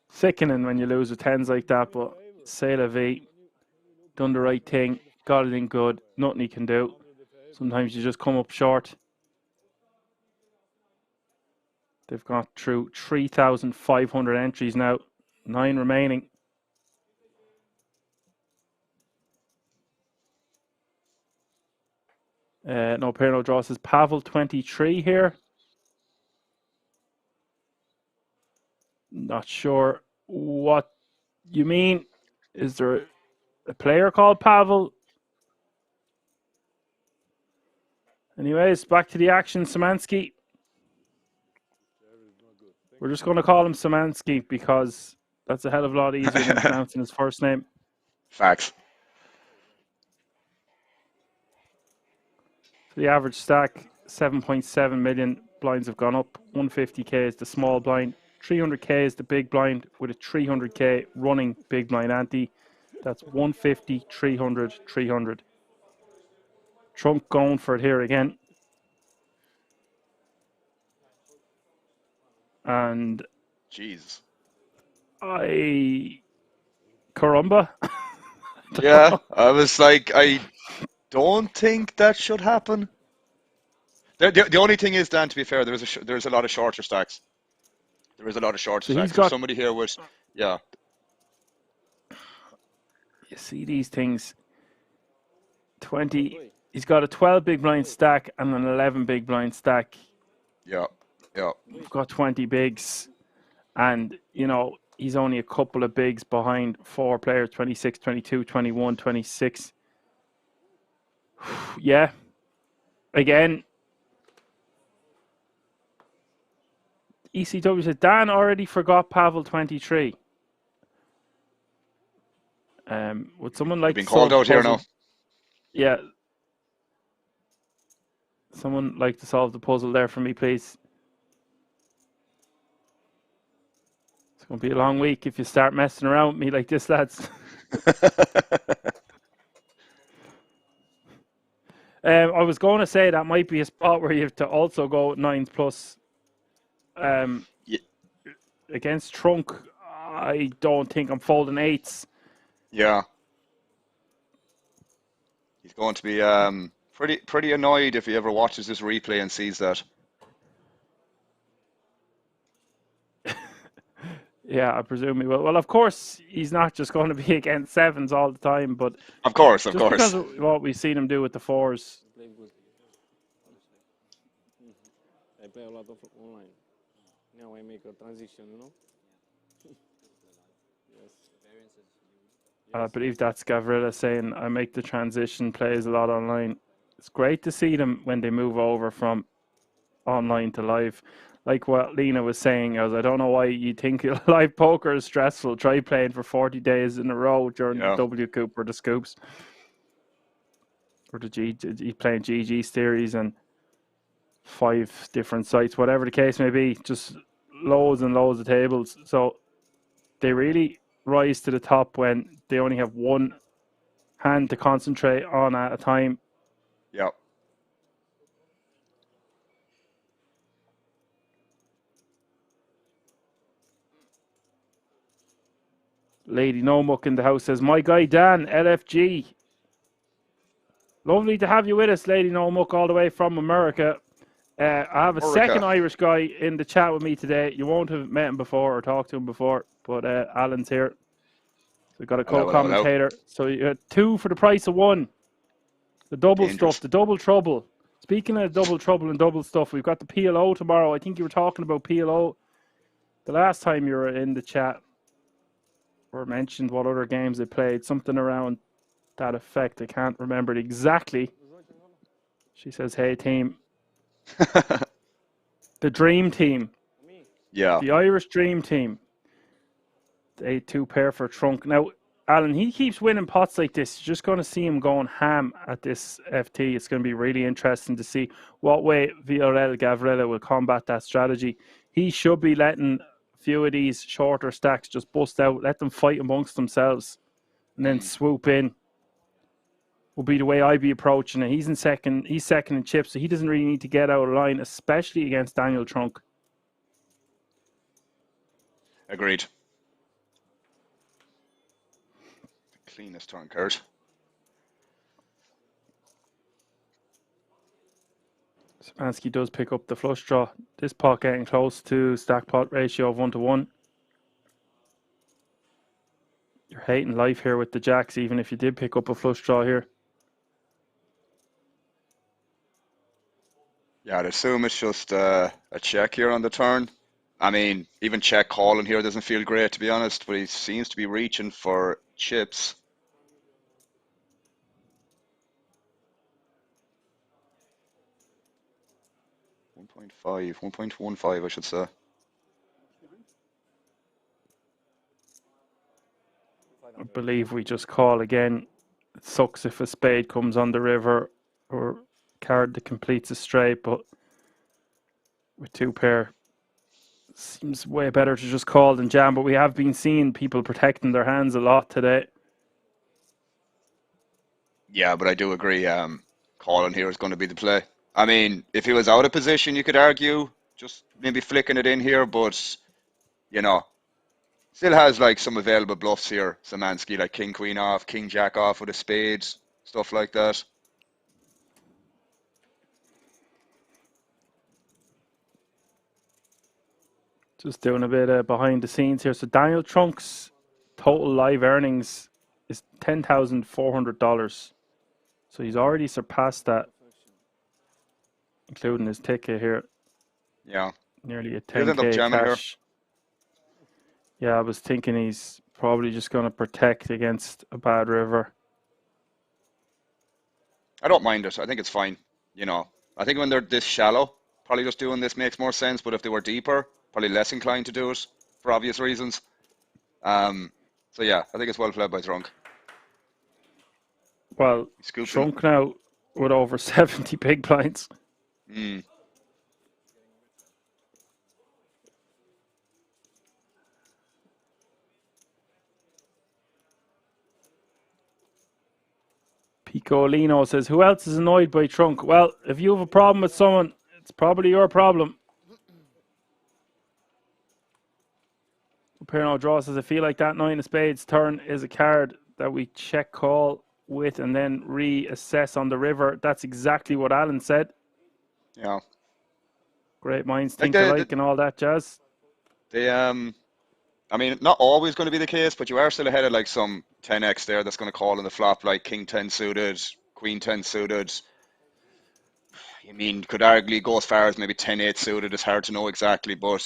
Sickening when you lose with 10s like that, but c'est la vie. Done the right thing, got it in good, nothing he can do. Sometimes you just come up short. They've got through 3,500 entries now, 9 remaining. No pair, no draw. Says Pavel 23 here. Not sure what you mean. Is there a player called Pavel? Anyways, back to the action, Szymanski. We're just going to call him Szymanski because that's a hell of a lot easier than pronouncing his first name. Facts. The average stack, 7.7 million blinds have gone up. 150k is the small blind. 300k is the big blind with a 300k running big blind ante. That's 150, 300, 300. Trump going for it here again. And jeez, Caramba. Yeah, I was like, I don't think that should happen. The only thing is, Dan, to be fair, there's a lot of shorter stacks. There is a lot of shorter So stacks. There's somebody here with, yeah. You see these things. 20. He's got a 12 big blind stack and an 11 big blind stack. Yeah, yeah. We've got 20 bigs. And, you know, he's only a couple of bigs behind 4 players, 26, 22, 21, 26. Yeah. Again. ECW said, Dan already forgot Pavel 23. Would someone like You've been to solve called out the here puzzle? now. Yeah. Someone like to solve the puzzle there for me, please. It's going to be a long week if you start messing around with me like this, lads. I was going to say that might be a spot where you have to also go with 9s plus. Against Trunk, I don't think I'm folding 8s. Yeah. He's going to be pretty annoyed if he ever watches this replay and sees that. Yeah, I presume he will. Well, of course, he's not just going to be against 7s all the time, but of course, just because of what we've seen him do with the 4s. I play a lot of online. Now I make a transition, you know. I believe that's Gavrila saying, I make the transition, plays a lot online. It's great to see them when they move over from online to live. Like what Lena was saying, I don't know why you think live poker is stressful. Try playing for 40 days in a row during the W Coop or the Scoops. Or the playing GG series and 5 different sites, whatever the case may be, just loads and loads of tables. So they really rise to the top when they only have one hand to concentrate on at a time. Yeah. Lady No Muck in the house says, my guy Dan, LFG. Lovely to have you with us, Lady No Muck, all the way from America. I have a second Irish guy in the chat with me today. You won't have met him before or talked to him before, but Alan's here. So we've got a co-commentator. So you got 2 for the price of 1. The double stuff, the double trouble. Speaking of double trouble and double stuff, we've got the PLO tomorrow. I think you were talking about PLO the last time you were in the chat, or mentioned what other games they played. Something around that effect. I can't remember it exactly. She says, hey, team. The Dream Team. Yeah. The Irish Dream Team. They 2 pair for Trunk. Now, Alan, he keeps winning pots like this. You're just going to see him going ham at this FT. It's going to be really interesting to see what way VRL Gavrila will combat that strategy. He should be letting a few of these shorter stacks just bust out, let them fight amongst themselves, and then swoop in. Will be the way I'd be approaching it. He's second in chips, so he doesn't really need to get out of line, especially against Daniel Trunk. Agreed. Cleanest turn card. Szymanski does pick up the flush draw. This pot getting close to stack pot ratio of 1-1. You're hating life here with the jacks, even if you did pick up a flush draw here. Yeah, I'd assume it's just a check here on the turn. I mean, even check calling here doesn't feel great, to be honest, but he seems to be reaching for chips. .5, 1.15, I should say. I believe we just call again. It sucks if a spade comes on the river or card that completes a straight, but with 2 pair, seems way better to just call than jam. But we have been seeing people protecting their hands a lot today. Yeah, but I do agree. Calling here is going to be the play. I mean, if he was out of position, you could argue just maybe flicking it in here, but you know, still has like some available bluffs here. Szymanski, like king queen off, king jack off with a spade, stuff like that. Just doing a bit of behind the scenes here. So Daniel Trunk's total live earnings is $10,400. So he's already surpassed that, including his ticket here. Yeah. Nearly a He'll end up 10K jamming cash. Yeah, I was thinking he's probably just going to protect against a bad river. I don't mind it. I think it's fine. You know, I think when they're this shallow, probably just doing this makes more sense. But if they were deeper, probably less inclined to do it for obvious reasons. So yeah, I think it's well played by Trunk. Well, Trunk now with over 70 big blinds. Picolino says, who else is annoyed by Trunk? Well, if you have a problem with someone, it's probably your problem. Perno Draw says, I feel like that 9 of spades turn is a card that we check call with and then reassess on the river. That's exactly what Alan said. Yeah. Great minds think alike and all that jazz. They, I mean, not always going to be the case, but you are still ahead of like some 10x there that's going to call in the flop, like king 10 suited, queen 10 suited. I mean, could arguably go as far as maybe 10-8 suited. It's hard to know exactly, but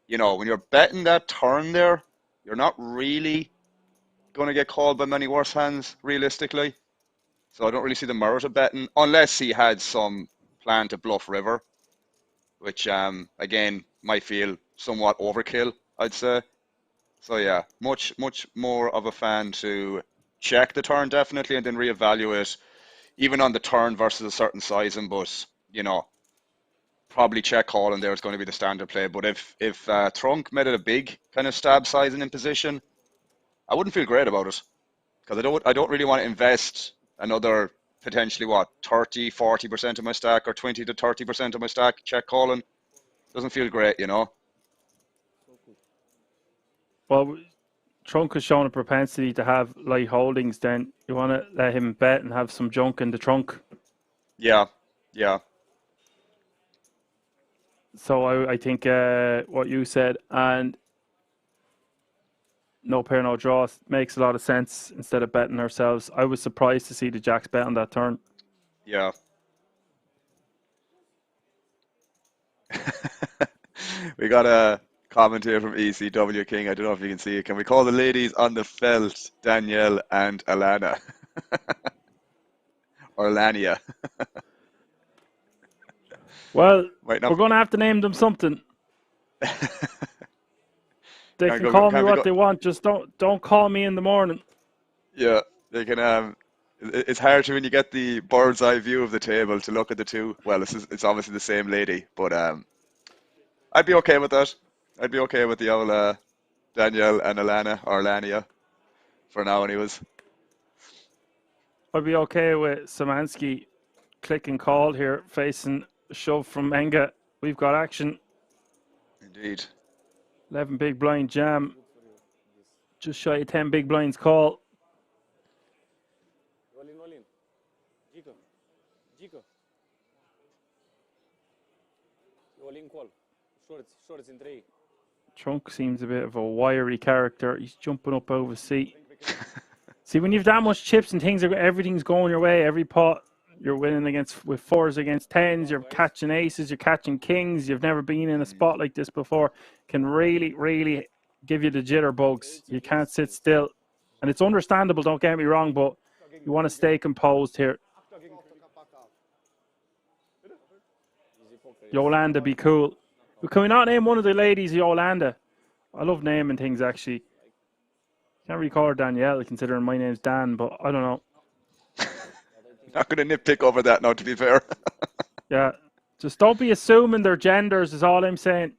you know, when you're betting that turn there, you're not really going to get called by many worse hands, realistically. So I don't really see the merit of betting, unless he had some plan to bluff river, which, again, might feel somewhat overkill, I'd say. So yeah, much more of a fan to check the turn, definitely, and then reevaluate, even on the turn versus a certain sizing, but, you know, probably check call and there is going to be the standard play. But if Trunk made it a big kind of stab sizing in position, I wouldn't feel great about it, because I don't really want to invest another potentially 30-40% of my stack, or 20 to 30% of my stack check calling. Doesn't feel great, you know. Well, Trunk has shown a propensity to have light holdings. Then you want to let him bet and have some junk in the trunk. Yeah. So I think what you said, and no pair, no draw, makes a lot of sense instead of betting ourselves. I was surprised to see the jacks bet on that turn. Yeah. We got a comment here from ECW King. I don't know if you can see it. Can we call the ladies on the felt Danielle and Alana? Or Lania? Well, Wait, we're going to have to name them something. They Can't can call me can't what they want. Just don't call me in the morning. Yeah, they can. It's hard to, when you get the bird's eye view of the table, to look at the two. Well, it's obviously the same lady, but I'd be okay with that. I'd be okay with the old Danielle and Alana, or Lania, for now, anyways. I'd be okay with Szymanski click and call here, facing a shove from Menga. We've got action. Indeed. 11 big blind jam. Just shy of 10 big blinds call. Roll in. Gico. Roll in call. Shorts in 3. Trunk seems a bit of a wiry character. He's jumping up over the seat. See, when you've that much chips and everything's going your way, every pot you're winning with 4s against 10s, you're catching aces, you're catching kings, you've never been in a spot like this before, can really, really give you the jitterbugs. You can't sit still. And it's understandable, don't get me wrong, but you want to stay composed here. Yolanda, be cool. Can we not name one of the ladies Yolanda? I love naming things, actually. Can't really call her Danielle, considering my name's Dan, but I don't know. Not going to nitpick over that now, to be fair. Yeah. Just don't be assuming their genders, is all I'm saying.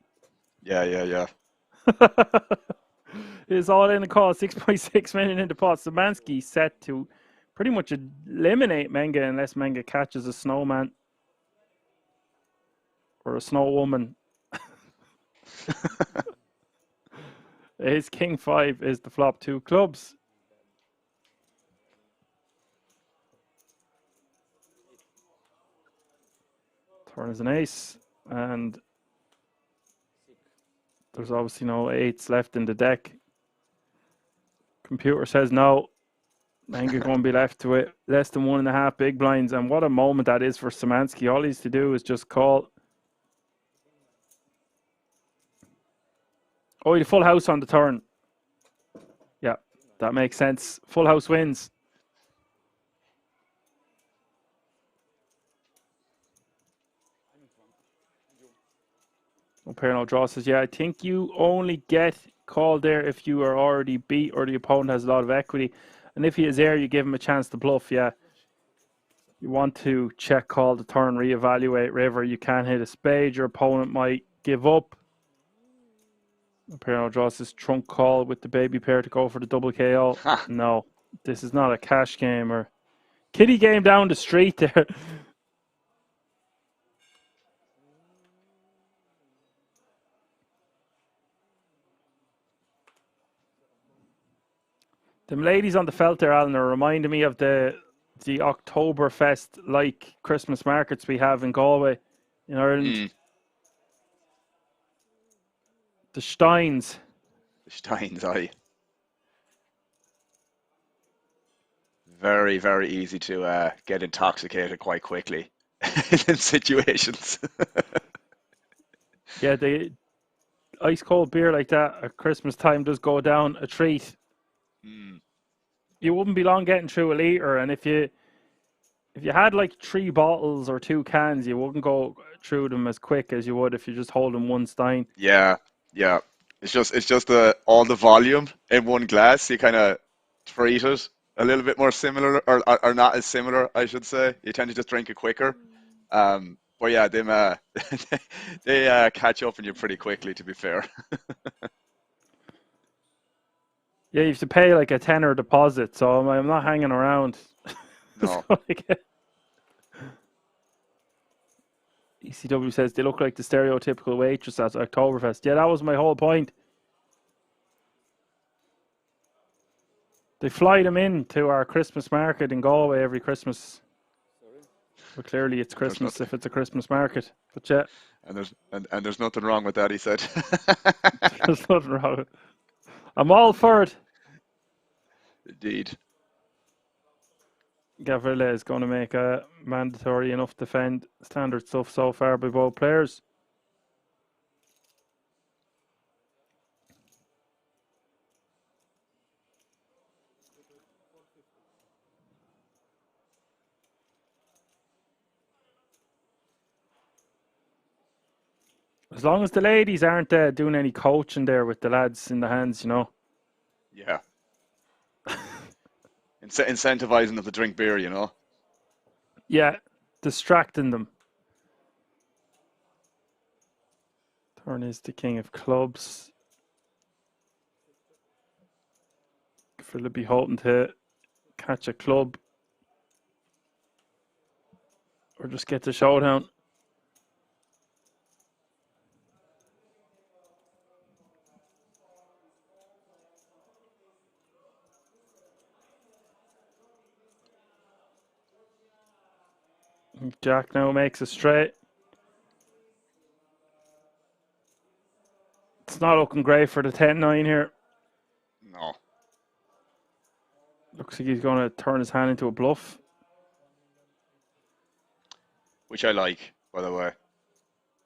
Yeah. It's all in the call. 6.6 million in the pot. Szymanski set to pretty much eliminate Menga unless Menga catches a snowman. Or a snow woman. His king 5 is the flop. 2 clubs. Turn is an ace, and there's obviously no 8s left in the deck. Computer says no. Menga going to be left to it. Less than 1.5 big blinds, and what a moment that is for Szymanski. All he needs to do is just call. Oh, he had a full house on the turn. Yeah, that makes sense. Full house wins. No draw says, yeah, I think you only get called there if you are already beat or the opponent has a lot of equity. And if he is there, you give him a chance to bluff, yeah. You want to check call the turn, reevaluate river. You can't hit a spade. Your opponent might give up. No draw says trunk call with the baby pair to go for the double KO. No, this is not a cash game or kiddie game down the street there. Them ladies on the felt there, Alan, are reminding me of the Oktoberfest-like Christmas markets we have in Galway, in Ireland. The Steins. The Steins, aye. Very, very easy to get intoxicated quite quickly in situations. Yeah, the ice cold beer like that at Christmas time does go down a treat. you wouldn't be long getting through a liter, and if you had like 3 bottles or 2 cans, you wouldn't go through them as quick as you would if you just holding one stein. Yeah, yeah. It's just all the volume in one glass. You kind of treat it a little bit more similar, or not as similar, I should say. You tend to just drink it quicker. But yeah, they catch up on you pretty quickly, to be fair. Yeah, you have to pay like a tenner deposit, so I'm not hanging around. No. ECW says they look like the stereotypical waitress at Oktoberfest. Yeah, that was my whole point. They fly them in to our Christmas market in Galway every Christmas. But clearly it's Christmas if it's a Christmas market. But yeah. And there's nothing wrong with that, he said. There's nothing wrong with it. I'm all for it. Indeed. Gavrila is going to make a mandatory enough defend standard stuff so far by both players. As long as the ladies aren't doing any coaching there with the lads in the hands, you know. Yeah. Incentivizing them to drink beer, you know. Yeah, distracting them. Turn is the king of clubs. Philip be hoping to catch a club or just get the showdown. Jack now makes a straight. It's not looking great for the 10-9 here. No. Looks like he's going to turn his hand into a bluff. Which I like, by the way.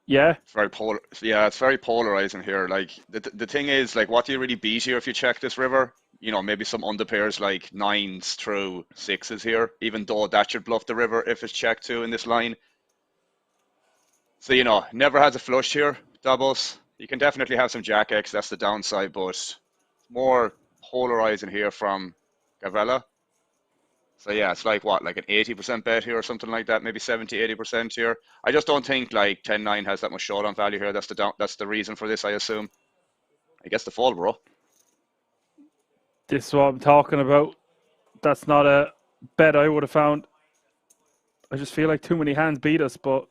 Yeah. It's very polarizing here. Like the thing is, like, what do you really beat here if you check this river? You know, maybe some underpairs like 9s through 6s here, even though that should bluff the river if it's checked too in this line. So, you know, never has a flush here, doubles. You can definitely have some Jack X, that's the downside, but more polarizing here from Gavrila. So yeah, it's like what, like an 80% bet here or something like that, maybe 70, 80% here. I just don't think like 10-9 has that much showdown value here. That's the reason for this, I assume. I guess the fold, bro. This is what I'm talking about. That's not a bet I would have found. I just feel like too many hands beat us, but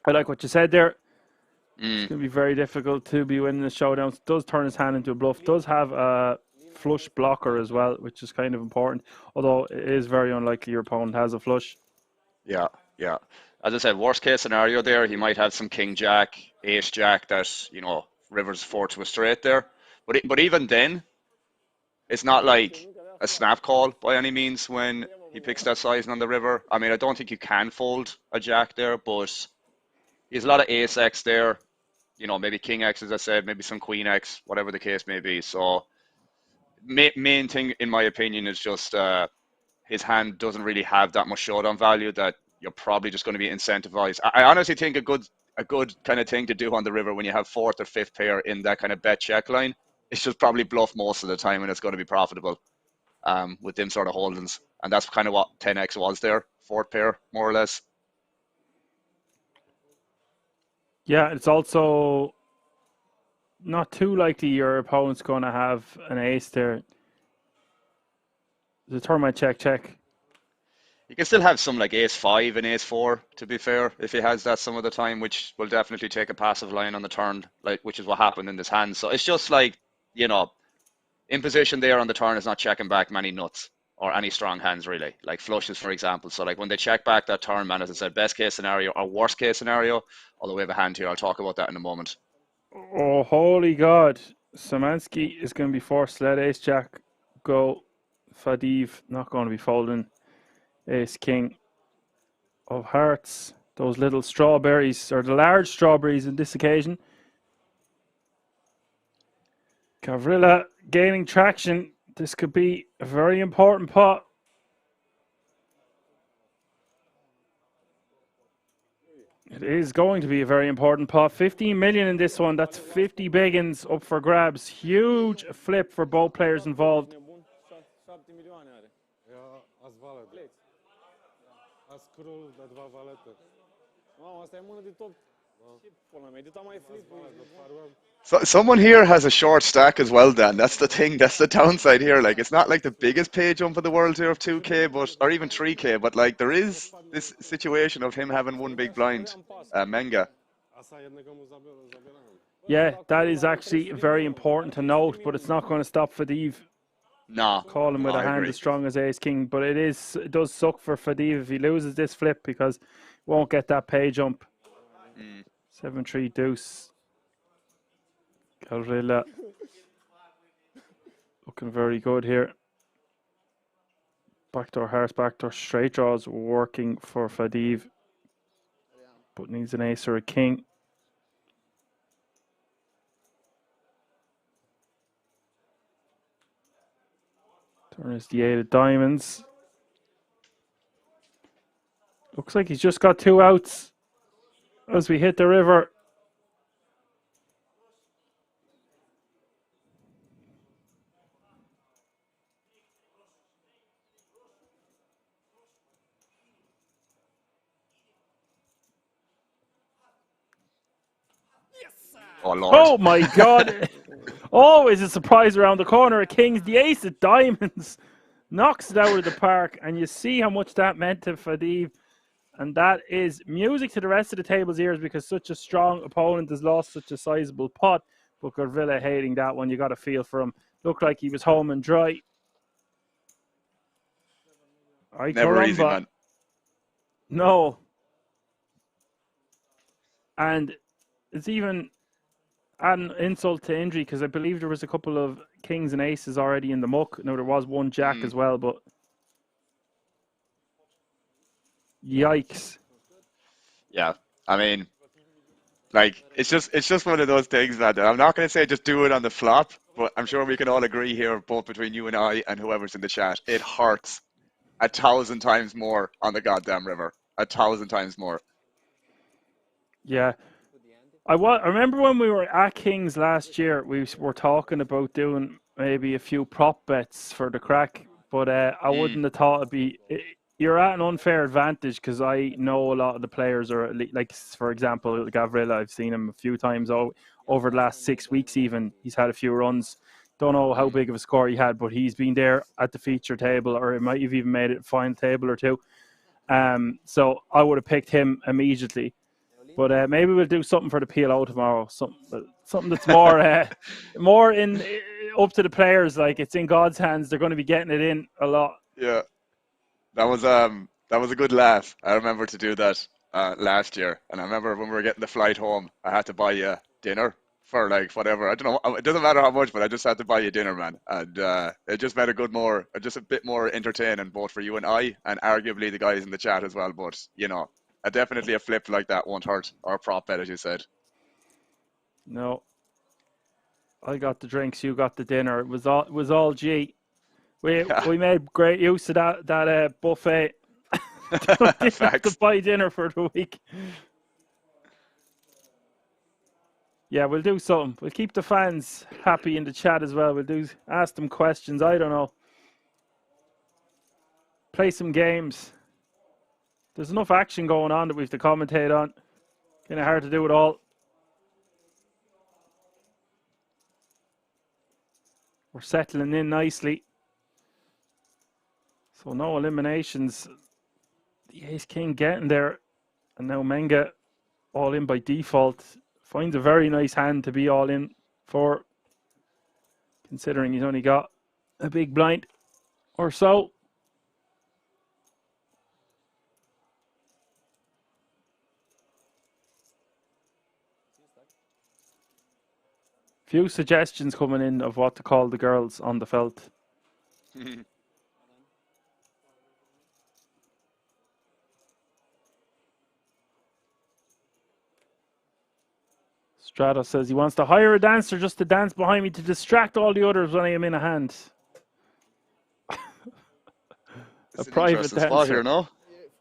I like what you said there. It's going to be very difficult to be winning the showdowns. Does turn his hand into a bluff. Does have a flush blocker as well, which is kind of important. Although it is very unlikely your opponent has a flush. Yeah, yeah. As I said, worst case scenario there, he might have some King Jack, Ace Jack that, you know, rivers 4 to a straight there. But even then, it's not like a snap call by any means when he picks that sizing on the river. I mean, I don't think you can fold a Jack there, but he has a lot of Ace X there. You know, maybe King X, as I said, maybe some Queen X, whatever the case may be. So, main thing, in my opinion, is just his hand doesn't really have that much showdown value that you're probably just going to be incentivized. I honestly think a good kind of thing to do on the river when you have 4th or 5th pair in that kind of bet check line is just probably bluff most of the time, and it's going to be profitable with them sort of holdings. And that's kind of what 10x was there, 4th pair, more or less. Yeah, it's also not too likely your opponent's going to have an ace there. The turn might check. You can still have some like Ace 5 and Ace 4, to be fair, if he has that some of the time, which will definitely take a passive line on the turn, like which is what happened in this hand. So it's just like, you know, in position there on the turn is not checking back many nuts or any strong hands really, like flushes, for example. So like when they check back that turn, man, as I said, best case scenario or worst case scenario, although we have a hand here, I'll talk about that in a moment. Oh, holy God. Szymanski is going to be forced to let Ace Jack go. Fadiv not going to be folding. Ace King of Hearts. Those little strawberries, or the large strawberries in this occasion. Gavrila gaining traction. This could be a very important pot. It is going to be a very important pot. 15 million in this one. That's 50 biggins up for grabs. Huge flip for both players involved. So someone here has a short stack as well, Dan. That's the thing. That's the downside here. Like, it's not like the biggest pay jump of the world here of 2K, but or even 3K, but like there is this situation of him having one big blind, Menga. Yeah, that is actually very important to note, but it's not going to stop Fadiv. No. Calling with no, a hand agree. as strong as Ace King, but it does suck for Fadiv if he loses this flip because he won't get that pay jump. 7-3 deuce. Gavrila looking very good here. Backdoor hearts, backdoor straight draws working for Fadiv, but needs an ace or a king. Turn is the 8 of diamonds. Looks like he's just got 2 outs as we hit the river. Oh, Lord. Oh my God. Always a surprise around the corner of Kings. The ace of diamonds knocks it out of the park, and you see how much that meant to Fadiv. And that is music to the rest of the table's ears because such a strong opponent has lost such a sizable pot. But Gavrila hating that one. You got to feel for him. Looked like he was home and dry. Never easy, man. No. And it's even an insult to injury because I believe there was a couple of kings and aces already in the muck. No, there was one jack as well, but yikes. Yeah, I mean, like it's just one of those things, man. I'm not going to say just do it on the flop, but I'm sure we can all agree here, both between you and I and whoever's in the chat, it hurts 1,000 times more on the goddamn river. 1,000 times more. Yeah. I remember when we were at Kings last year, we were talking about doing maybe a few prop bets for the crack, but I wouldn't have thought it'd be. You're at an unfair advantage because I know a lot of the players are like, for example, Gavrila. I've seen him a few times over the last 6 weeks. Even he's had a few runs. Don't know how big of a score he had, but he's been there at the feature table, or it might have even made it final table or two. So I would have picked him immediately. But maybe we'll do something for the PLO tomorrow. Something that's more in up to the players. Like it's in God's hands. They're going to be getting it in a lot. Yeah, that was a good laugh. I remember to do that last year, and I remember when we were getting the flight home, I had to buy you dinner for like whatever. I don't know. It doesn't matter how much, but I just had to buy you dinner, man. And it just made just a bit more entertaining, both for you and I, and arguably the guys in the chat as well. But you know. Definitely a flip like that won't hurt, or a prop bet, as you said. No, I got the drinks, you got the dinner. It was all G. We made great use of that buffet. Didn't have to buy dinner for the week. Yeah, we'll do something. We'll keep the fans happy in the chat as well. Ask them questions. I don't know. Play some games. There's enough action going on that we have to commentate on. Kind of hard to do it all. We're settling in nicely. So no eliminations. The ace-king getting there. And now Menga all in by default. Finds a very nice hand to be all in for. Considering he's only got a big blind or so. Few suggestions coming in of what to call the girls on the felt. Stratos says he wants to hire a dancer just to dance behind me to distract all the others when I am in a hand. It's a an private interesting spot dancer. here, no?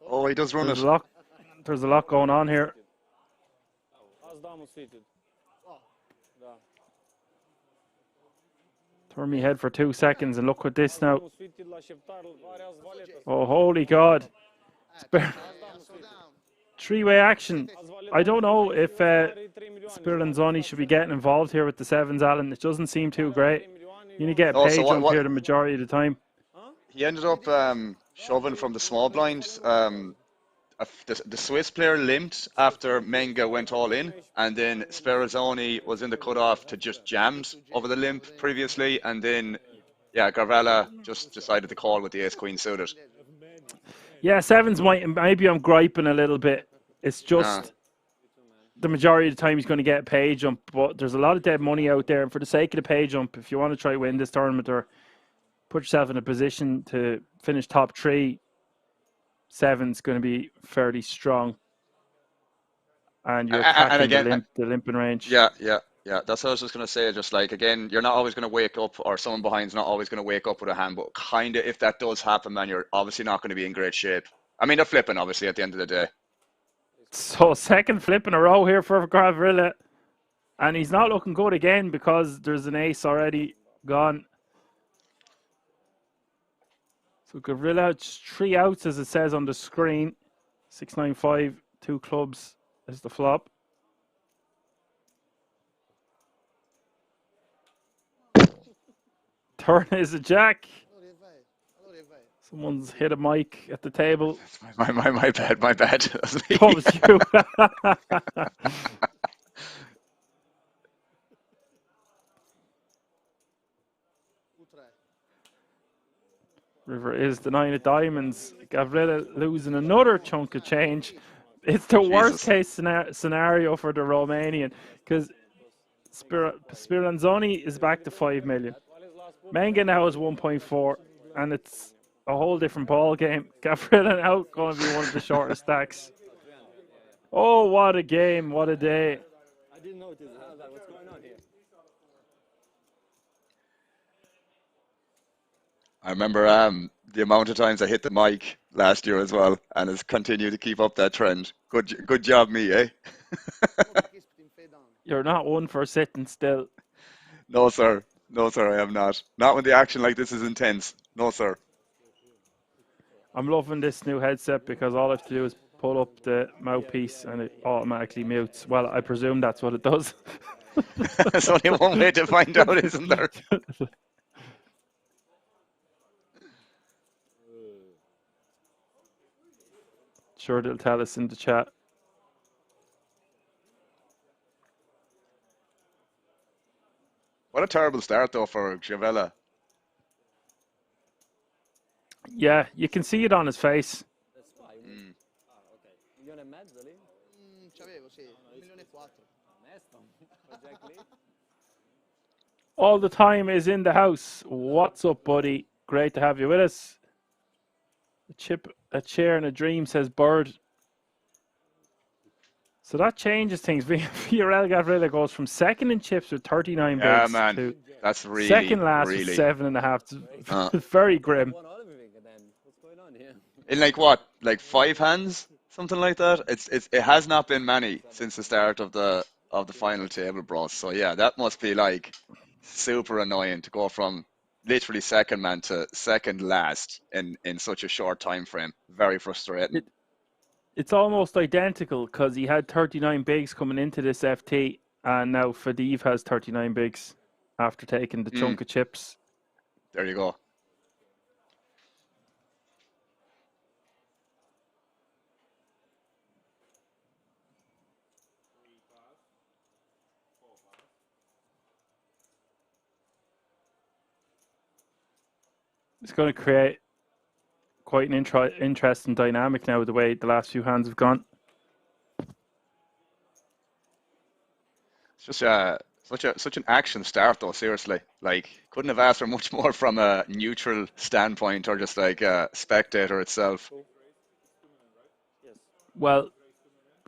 Oh, he does run There's it. there's a lot going on here. Turn me head for 2 seconds and look at this now. Oh, holy God. Three-way action. I don't know if Spiranzoni should be getting involved here with the sevens, Alan. It doesn't seem too great. You need to get a No, so pay jump what here the majority of the time. he ended up shoving from the small blind. The Swiss player limped after Menga went all in, and then Sperazzoni was in the cutoff to just jammed over the limp previously, and then yeah, Garvella just decided to call with the ace queen suited. Yeah, sevens maybe I'm griping a little bit. It's just the majority of the time he's going to get a pay jump, but there's a lot of dead money out there, and for the sake of the pay jump, if you want to try to win this tournament or put yourself in a position to finish top 3, seven's going to be fairly strong, and you're attacking again, the limping range. Yeah. That's what I was just going to say. Just like, again, you're not always going to wake up, or someone behind's not always going to wake up with a hand, but kind of if that does happen, man, you're obviously not going to be in great shape. I mean, they're flipping, obviously, at the end of the day. So second flip in a row here for Gavrila, and he's not looking good again because there's an ace already gone. So Gavrila, 3 outs as it says on the screen. 6-9-5, 2 clubs is the flop. Turn is a jack. Someone's hit a mic at the table. My bad. That was you. River is the 9 of diamonds. Gavrila losing another chunk of change. It's the worst case scenario for the Romanian because Spiranzoni is back to 5 million. Menga now is 1.4, and it's a whole different ball game. Gavrila now going to be one of the shortest stacks. Oh, what a game! What a day! I didn't notice. What's going on here? I remember the amount of times I hit the mic last year as well, and has continued to keep up that trend. Good job, me, eh? You're not one for sitting still. No, sir. No, sir, I am not. Not when the action like this is intense. No, sir. I'm loving this new headset because all I have to do is pull up the mouthpiece and it automatically mutes. Well, I presume that's what it does. There's only one way to find out, isn't there? Sure, they'll tell us in the chat. What a terrible start, though, for Giovello. Yeah, you can see it on his face. All the time is in the house. What's up, buddy? Great to have you with us. A chair and a dream, says Bird. So that changes things. Villarreal Gavrila goes from second in chips with 39 bigs to that's really, second last with 7.5. It's very grim. In like what, like 5 hands, something like that. It has not been many since the start of the final table, bro. So yeah, that must be like super annoying to go from literally second man to second last in such a short time frame. Very frustrating. It's almost identical because he had 39 bigs coming into this FT, and now Fadiv has 39 bigs after taking the chunk of chips. There you go. It's going to create quite an interesting dynamic now, the way the last few hands have gone. It's just such an action start, though. Seriously, like couldn't have asked for much more from a neutral standpoint or just like a spectator itself. Well,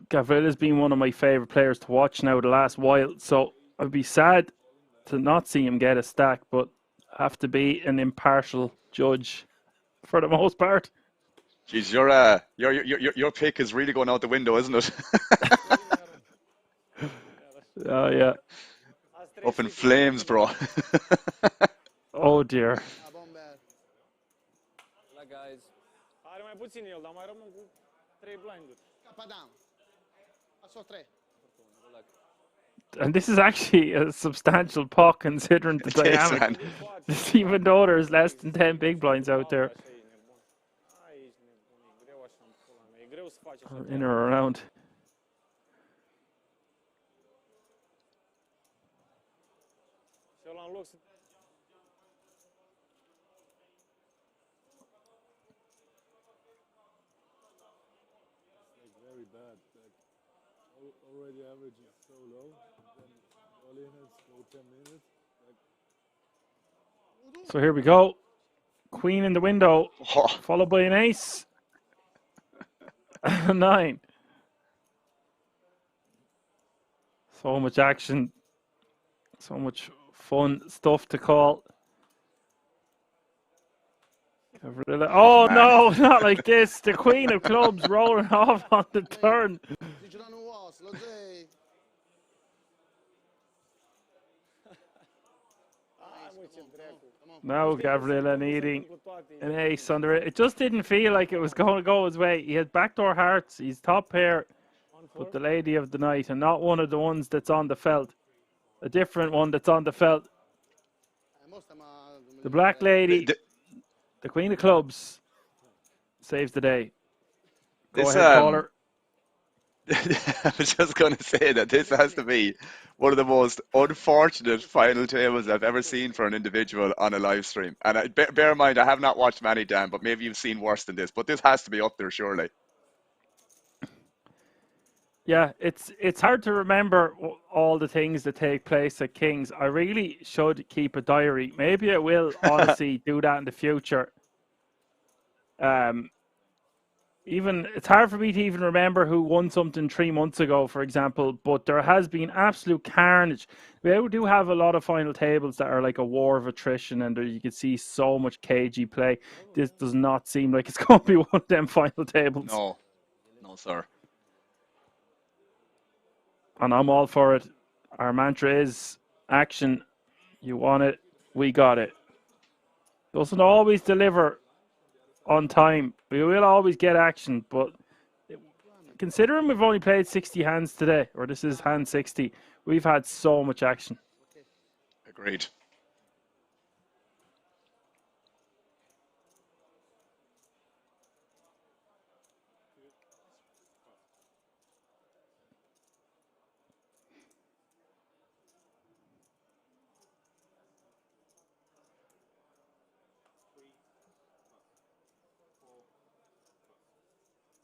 Gavrila's been one of my favourite players to watch now the last while, so I'd be sad to not see him get a stack, but have to be an impartial judge for the most part. Jeez, your pick is really going out the window, isn't it? Oh yeah. Up in flames, bro. Oh dear. La guys. Are mai puțin el, dar mai rămân cu 3 blinduri. Capadam. Aso 3. And this is actually a substantial pot considering the dynamic. Even though there's less than 10 big blinds out there. Or in or around. Very bad. Like, already average is so low. Then all in is go 10 minutes. So here we go. Queen in the window, followed by an ace. 9. So much action. So much fun stuff to call. Oh no, not like this. The Queen of Clubs rolling off on the turn. Now Gavrila needing an ace under it. It just didn't feel like it was going to go his way. He had backdoor hearts. He's top pair, but the lady of the night, and not one of the ones that's on the felt. A different one that's on the felt. The black lady, the Queen of Clubs, saves the day. Go ahead, caller. I was just going to say that this has to be one of the most unfortunate final tables I've ever seen for an individual on a live stream. And bear in mind, I have not watched many, Dan, but maybe you've seen worse than this. But this has to be up there, surely. Yeah, it's hard to remember all the things that take place at Kings. I really should keep a diary. Maybe I will honestly do that in the future. Even it's hard for me to even remember who won something 3 months ago, for example, but there has been absolute carnage. We do have a lot of final tables that are like a war of attrition, and you can see so much cagey play. This does not seem like it's going to be one of them final tables. No, sir. And I'm all for it. Our mantra is action. You want it, we got it. Doesn't always deliver on time. We will always get action, but considering we've only played 60 hands today, or this is hand 60, we've had so much action. Agreed.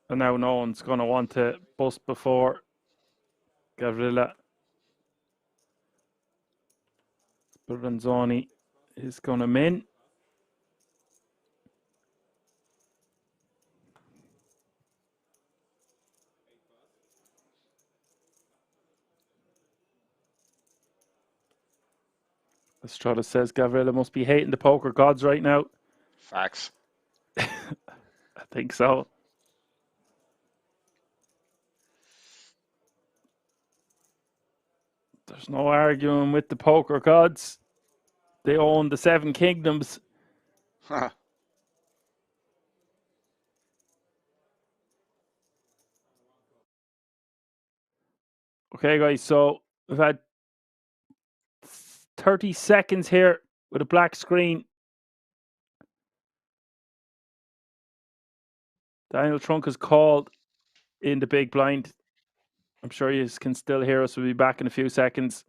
And now no one's going to want to bust before Gavrila. Speranzoni is going to min. Estrada says Gavrila must be hating the poker gods right now. Facts. I think so. There's no arguing with the poker gods. They own the 7 kingdoms. Huh. Okay, guys, so we've had 30 seconds here with a black screen. Daniel Trunk has called in the big blind. I'm sure you can still hear us. We'll be back in a few seconds.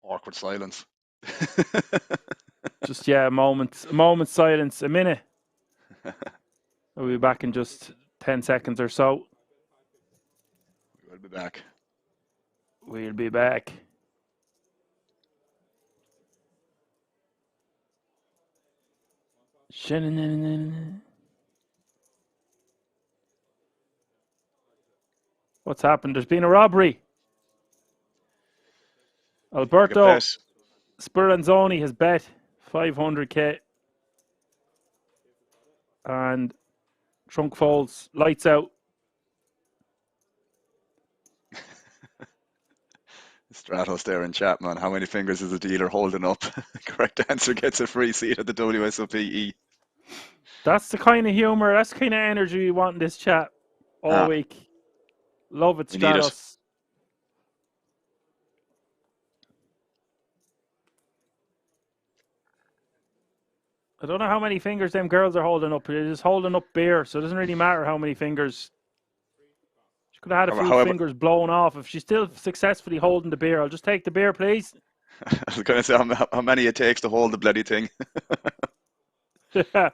Awkward silence. Just, yeah, a moment's silence, a minute. We'll be back in just 10 seconds or so. We'll be back. We'll be back. What's happened? There's been a robbery. Alberto Speranzoni has bet 500k. And trunk folds, lights out. Stratos there in chat, man. How many fingers is the dealer holding up? Correct answer gets a free seat at the WSOPE. That's the kind of humor, that's the kind of energy we want in this chat all week. Love it, We need it. Stratos. I don't know how many fingers them girls are holding up. They're just holding up beer, so it doesn't really matter how many fingers. She could have had a few However, fingers blown off. If she's still successfully holding the beer, I'll just take the beer, please. I was going to say how many it takes to hold the bloody thing. Because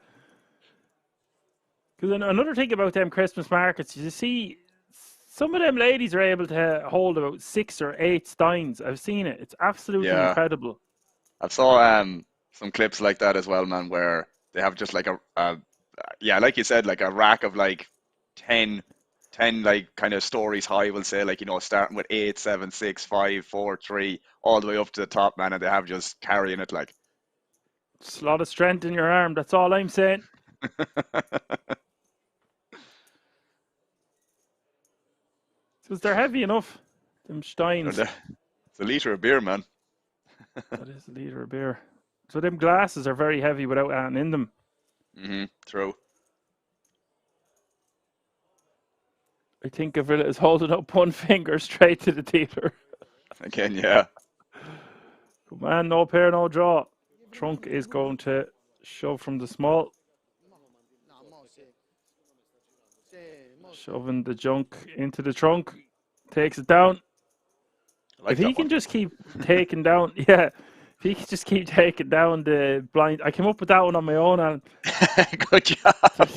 another thing about them Christmas markets, you see, some of them ladies are able to hold about 6 or 8 steins. I've seen it. It's absolutely incredible. I've saw some clips like that as well, man, where they have just like yeah, like you said, like a rack of like 10 like kind of stories high, we'll say, like, you know, starting with 8, 7, 6, 5, 4, 3, all the way up to the top, man, and they have just carrying it like. It's a lot of strength in your arm. That's all I'm saying. Because they're heavy enough, them steins. It's a litre of beer, man. That is a litre of beer. So them glasses are very heavy without anything in them. True. I think of it as holding up one finger straight to the dealer. Again, yeah. Good man, no pair, no draw. Trunk is going to shove from the small. Shoving the junk into the trunk. Takes it down. Like if he can just keep taking down, if he can just keep taking down the blind. I came up with that one on my own. And good job.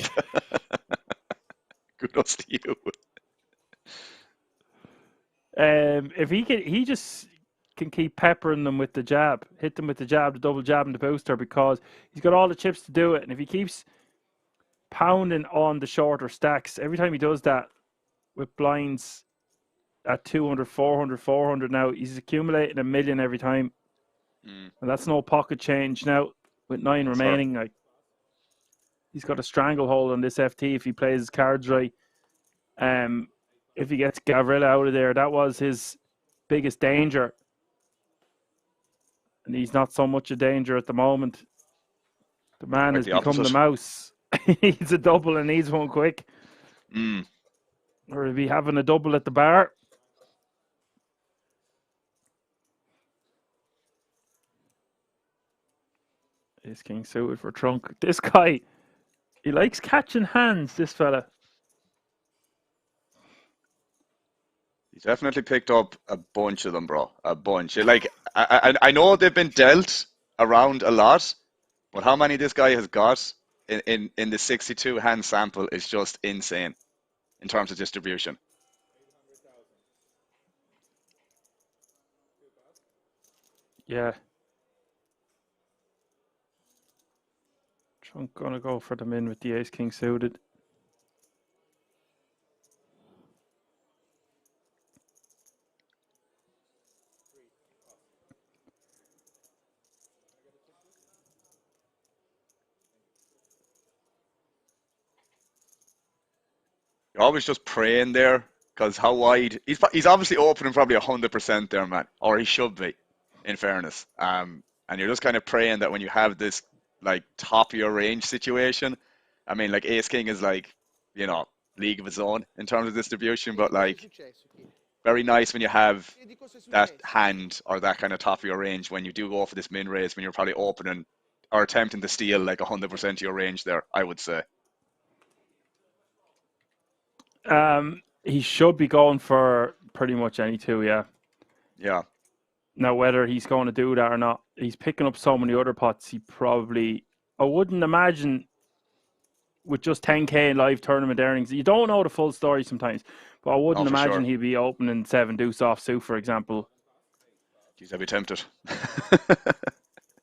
Kudos to you. If he just can keep peppering them with the jab, hit them with the jab, the double jab, and the booster, because he's got all the chips to do it. And if he keeps pounding on the shorter stacks, every time he does that with blinds at 200, 400, 400 now, he's accumulating a million every time. And that's no pocket change now with 9 remaining. Like, he's got a stranglehold on this FT if he plays his cards right. If he gets Gavrilla out of there, that was his biggest danger. And he's not so much a danger at the moment. The man has become the mouse. He needs a double and needs one quick. Or is he having a double at the bar? Is king suited for trunk. This guy, he likes catching hands, this fella. He's definitely picked up a bunch of them, bro. A bunch. Like, I know they've been dealt around a lot, but how many this guy has got in the 62 hand sample is just insane in terms of distribution. Yeah. Trunk gonna go for them in with the ace king suited. You're always just praying there, because how wide he's obviously opening probably 100% there, man, or he should be, in fairness. And you're just kind of praying that when you have this like top of your range situation, I mean, like ace king is like, you know, league of its own in terms of distribution, but like very nice when you have that hand or that kind of top of your range when you do go for this min raise when you're probably opening or attempting to steal like 100% of your range there, I would say. He should be going for pretty much any two, yeah. Yeah. Now, whether he's going to do that or not, he's picking up so many other pots, he probably... I wouldn't imagine with just 10k in live tournament earnings, you don't know the full story sometimes, but I wouldn't imagine he'd be opening 7 deuce offsuit, for example. Jeez, I'd be tempted.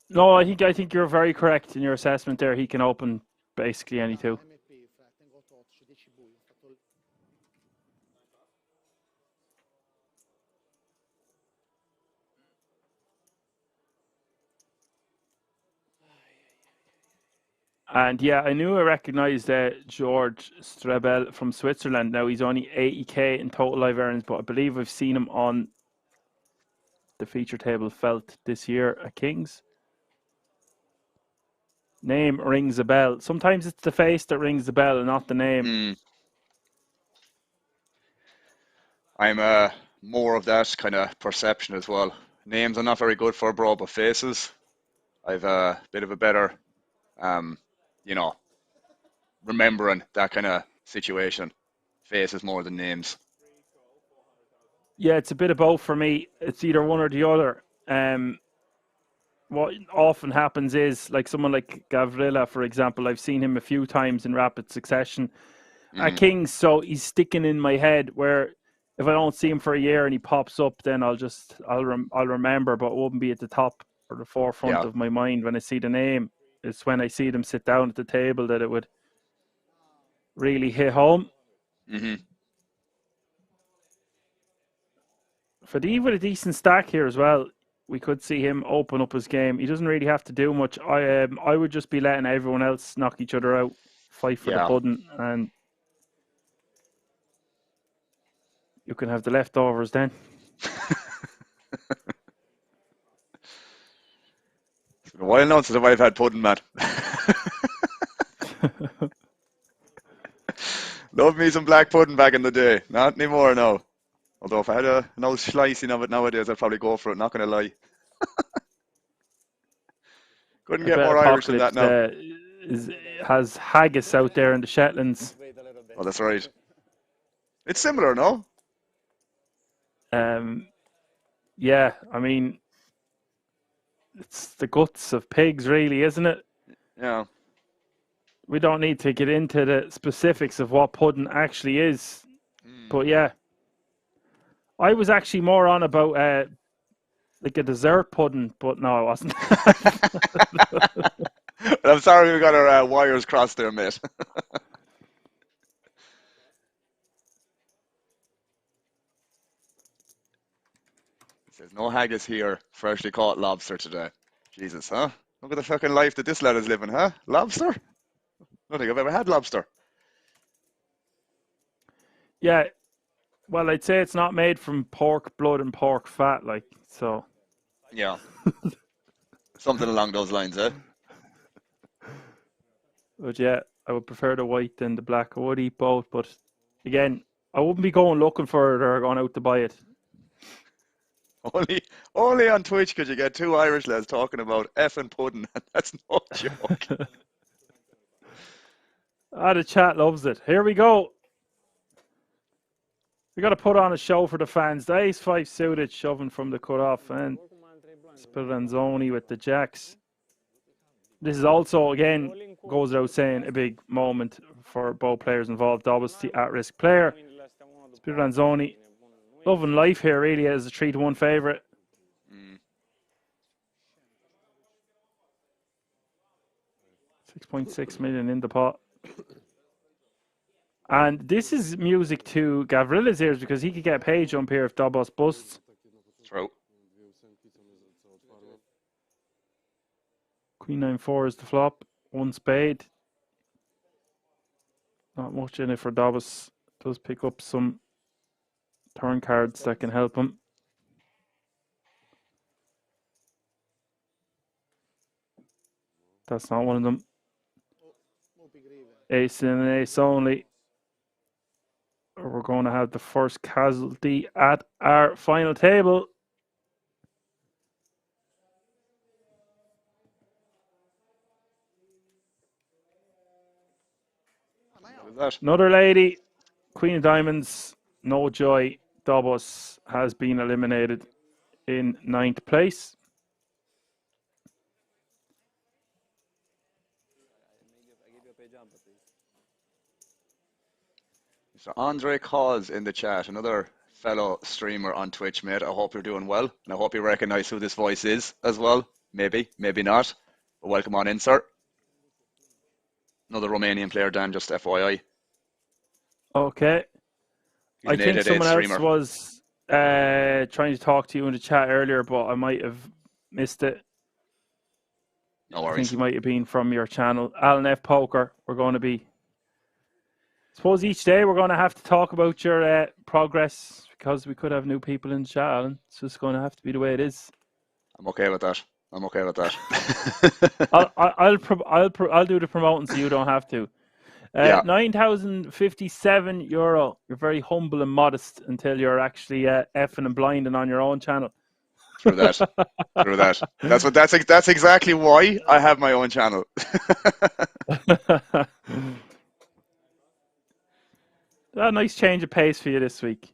No, I think you're very correct in your assessment there. He can open basically any two. And yeah, I knew I recognised George Strebel from Switzerland. Now he's only 80k in total live earnings, but I believe I've seen him on the feature table felt this year at Kings. Name rings a bell. Sometimes it's the face that rings the bell and not the name. I'm more of that kind of perception as well. Names I'm not very good for, bro, but faces, I've a bit of a better, you know, remembering that kind of situation. Faces more than names. Yeah, it's a bit of both for me. It's either one or the other. What often happens is, like someone like Gavrila, for example, I've seen him a few times in rapid succession at Kings, so he's sticking in my head. Where if I don't see him for a year and he pops up, then I'll remember, but it won't be at the top or the forefront of my mind when I see the name. It's when I see them sit down at the table that it would really hit home. Fadiv with a decent stack here as well. We could see him open up his game. He doesn't really have to do much. I would just be letting everyone else knock each other out, fight for the pudding, and you can have the leftovers then. It's been a while now since I've had pudding, man. Love me some black pudding back in the day. Not anymore now. Although if I had an old slicing of it nowadays, I'd probably go for it, not going to lie. Couldn't get more Irish than that now. Has haggis out there in the Shetlands. Oh, that's right. It's similar, no? Yeah, I mean, it's the guts of pigs, really, isn't it? Yeah. We don't need to get into the specifics of what pudding actually is. But yeah, I was actually more on about like a dessert pudding, but no, I wasn't. I'm sorry we got our wires crossed there, mate. It says no haggis here, freshly caught lobster today. Jesus, huh? Look at the fucking life that this lad is living, huh? Lobster? I don't think I've ever had lobster. Yeah, well, I'd say it's not made from pork blood and pork fat, like, so. Yeah. Something along those lines, eh? But yeah, I would prefer the white than the black. I would eat both, but again, I wouldn't be going looking for it or going out to buy it. Only on Twitch could you get two Irish lads talking about effing pudding. That's no joke. The chat loves it. Here we go. We got to put on a show for the fans. The ace-5 suited, shoving from the cutoff, and Speranzoni with the jacks. This is also, again, goes without saying, a big moment for both players involved. Dobbs, the at-risk player. Speranzoni, loving life here, really, as a 3-1 favourite. 6.6 million in the pot. And this is music to Gavrila's ears because he could get a pay jump here if Dobos busts. True. Queen 9-4 is the flop. One spade. Not much in it for Dobos. Does pick up some turn cards that can help him. That's not one of them. Ace and an ace only. We're going to have the first casualty at our final table. Another lady, Queen of Diamonds, no joy. Dobos has been eliminated in 9th place. So Andre Cause in the chat, another fellow streamer on Twitch, mate. I hope you're doing well, and I hope you recognize who this voice is as well. Maybe, maybe not. But welcome on in, sir. Another Romanian player, Dan, just FYI. Okay. I think someone else was trying to talk to you in the chat earlier, but I might have missed it. No I think worries. he might have been from your channel. Alan F. Poker, we're going to be... I suppose each day we're going to have to talk about your progress because we could have new people in the chat, Alan. It's just going to have to be the way it is. I'm okay with that. I'm okay with that. I'll do the promoting so you don't have to. Yeah. €9,057. You're very humble and modest until you're actually effing and blinding on your own channel. True that. True that. That's exactly why I have my own channel. A nice change of pace for you this week.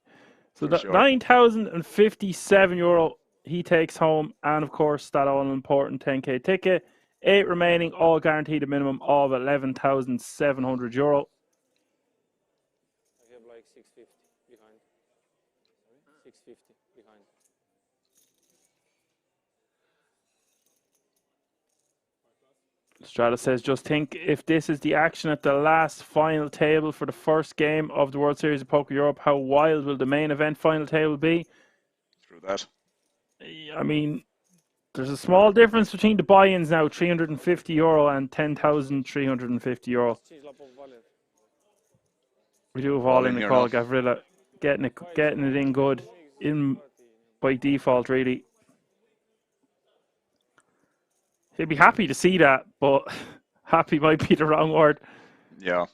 So For sure. €9,057 he takes home, and of course that all important 10k ticket. 8 remaining, all guaranteed a minimum of €11,700. I have like 650 behind. 650 behind. Strata says, just think if this is the action at the last final table for the first game of the World Series of Poker Europe, how wild will the main event final table be? True that. I mean, there's a small difference between the buy-ins now, €350 and €10,350. We do have all in the here call, now. Gavrila. Getting it in good, in by default, really. He'd be happy to see that, but happy might be the wrong word. Yeah.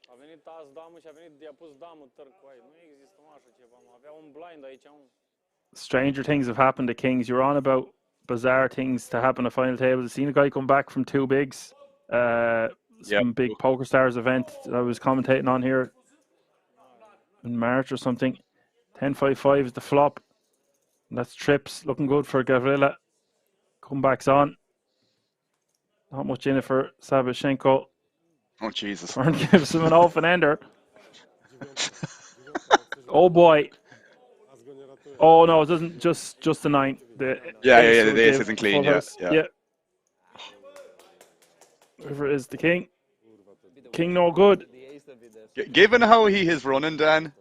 A venit as damă și a venit, i-a pus damă târg cu aia. Nu există așa ceva, mă. Avea un blind aici. Stranger things have happened to Kings. You're on about bizarre things to happen at final tables. I've seen a guy come back from two bigs. Some big Poker Stars event that I was commentating on here in March or something. 10-5-5 is the flop. And that's trips. Looking good for Gavrila. Comebacks on. Not much in it for Sabashenko. Oh, Jesus. Turn gives him an open ender. Oh, boy. Oh, no, it doesn't. Just the 9. The the ace isn't clean. Yeah. Whoever is the king. King no good. Given how he is running, Dan,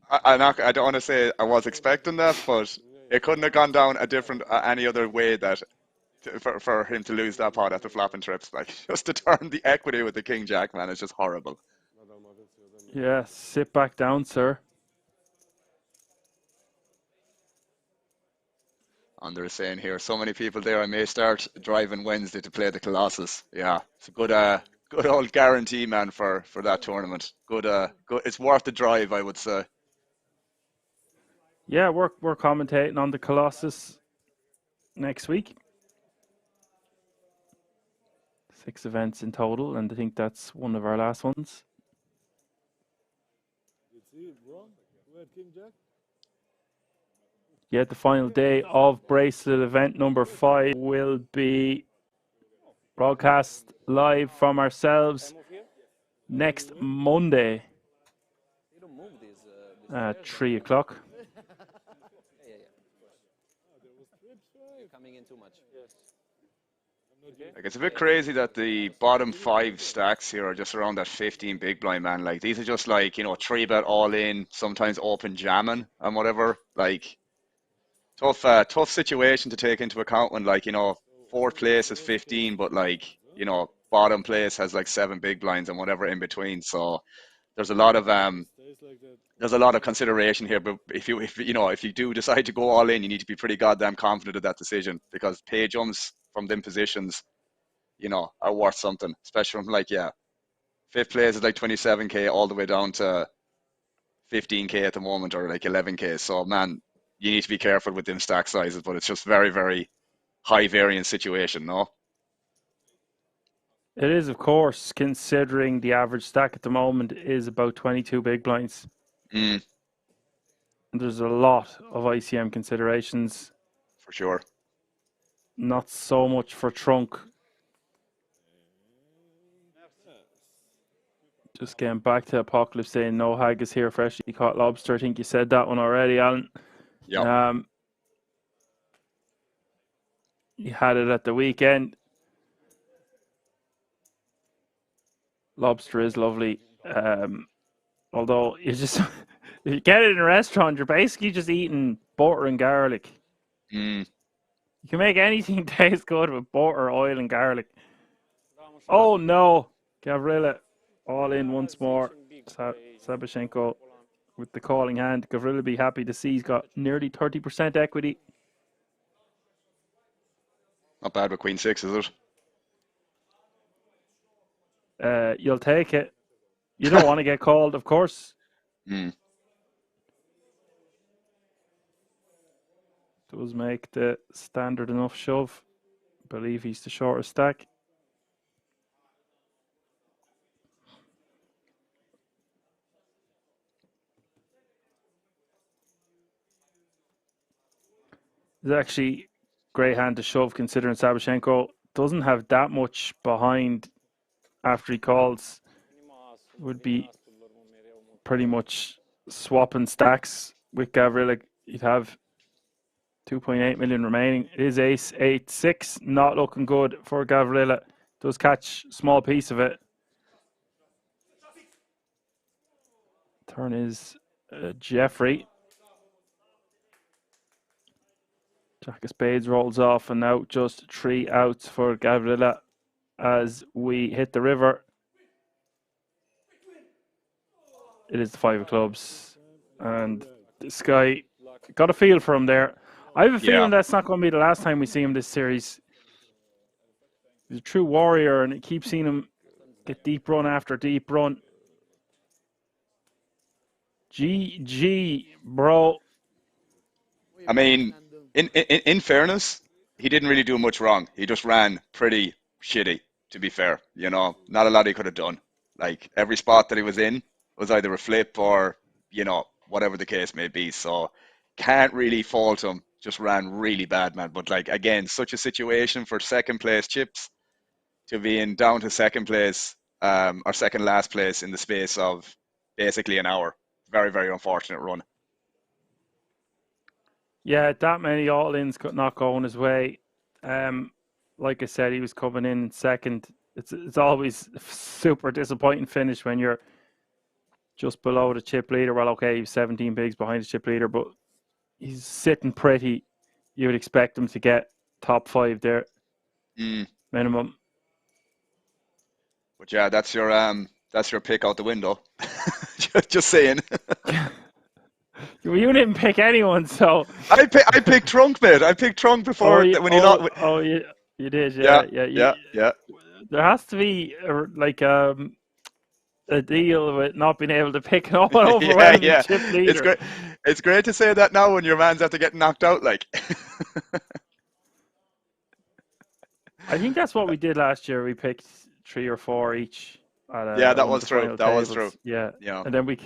I don't want to say I was expecting that, but it couldn't have gone down any other way that for him to lose that pot after flapping trips. Like, just to turn the equity with the King Jack, man, is just horrible. Yeah, sit back down, sir. And they're saying here, so many people there, I may start driving Wednesday to play the Colossus. Yeah, it's a good old guarantee, man, for that tournament. Good. It's worth the drive, I would say. Yeah, we're commentating on the Colossus next week. 6 events in total, and I think that's one of our last ones. Yeah, the final day of bracelet event number 5 will be broadcast live from ourselves next Monday at 3 o'clock. Coming in too much. Like, it's a bit crazy that the bottom 5 stacks here are just around that 15 big blind, man. Like, these are just like, 3-bet all in, sometimes open jamming and whatever. Like, tough situation to take into account when, like, 4th place is 15, but like, bottom place has like 7 big blinds and whatever in between. So there's a lot of consideration here. But if you do decide to go all in, you need to be pretty goddamn confident of that decision, because pay jumps from them positions, are worth something, especially from 5th place is like 27k all the way down to 15k at the moment, or like 11k. So man, you need to be careful with them stack sizes, but it's just very, very high variance situation, no? It is, of course, considering the average stack at the moment is about 22 big blinds. And there's a lot of ICM considerations. For sure. Not so much for trunk. Just getting back to Apocalypse saying no haggis here, freshly caught lobster. I think you said that one already, Alan. Yeah. You had it at the weekend. Lobster is lovely. Although if you get it in a restaurant, you're basically just eating butter and garlic. You can make anything taste good with butter, oil, and garlic. Oh no! Gavrila all in once more. Sabashenko with the calling hand. Gavrila be happy to see he's got nearly 30% equity. Not bad with Queen 6, is it? You'll take it. You don't want to get called, of course. Does make the standard enough shove. Believe he's the shortest stack. It's actually great hand to shove considering Sabashenko doesn't have that much behind after he calls. Would be pretty much swapping stacks with Gavrila. He'd have 2.8 million remaining. It is ace 8-6. Not looking good for Gavrila. Does catch small piece of it. Turn is Jeffrey. Jack of spades rolls off, and now just 3 outs for Gavrila as we hit the river. It is the 5 of clubs, and this guy got a feel for him there. I have a feeling that's not going to be the last time we see him this series. He's a true warrior, and I keep seeing him get deep run after deep run. GG, bro. I mean, in fairness, he didn't really do much wrong. He just ran pretty shitty, to be fair. You know, not a lot he could have done. Like, every spot that he was in was either a flip or, you know, whatever the case may be. So, can't really fault him. Just ran really bad, man. But, like, again, such a situation for second place chips to being down to second place or second last place in the space of basically an hour. Very, very unfortunate run. Yeah, that many all-ins not going his way. Like I said, he was coming in second. It's always a super disappointing finish when you're just below the chip leader. Well, okay, he's 17 bigs behind the chip leader, but he's sitting pretty. You would expect him to get top 5 there, minimum. But yeah, that's your pick out the window. just saying. You didn't pick anyone, so I picked Trunk, mate. I picked Trunk before when you not. Oh, you did, yeah. There has to be a deal with not being able to pick an overwhelming chip leader. It's great to say that now when your man's after getting knocked out, like. I think that's what we did last year. We picked 3 or 4 each. That was true. That was true. Yeah. And then we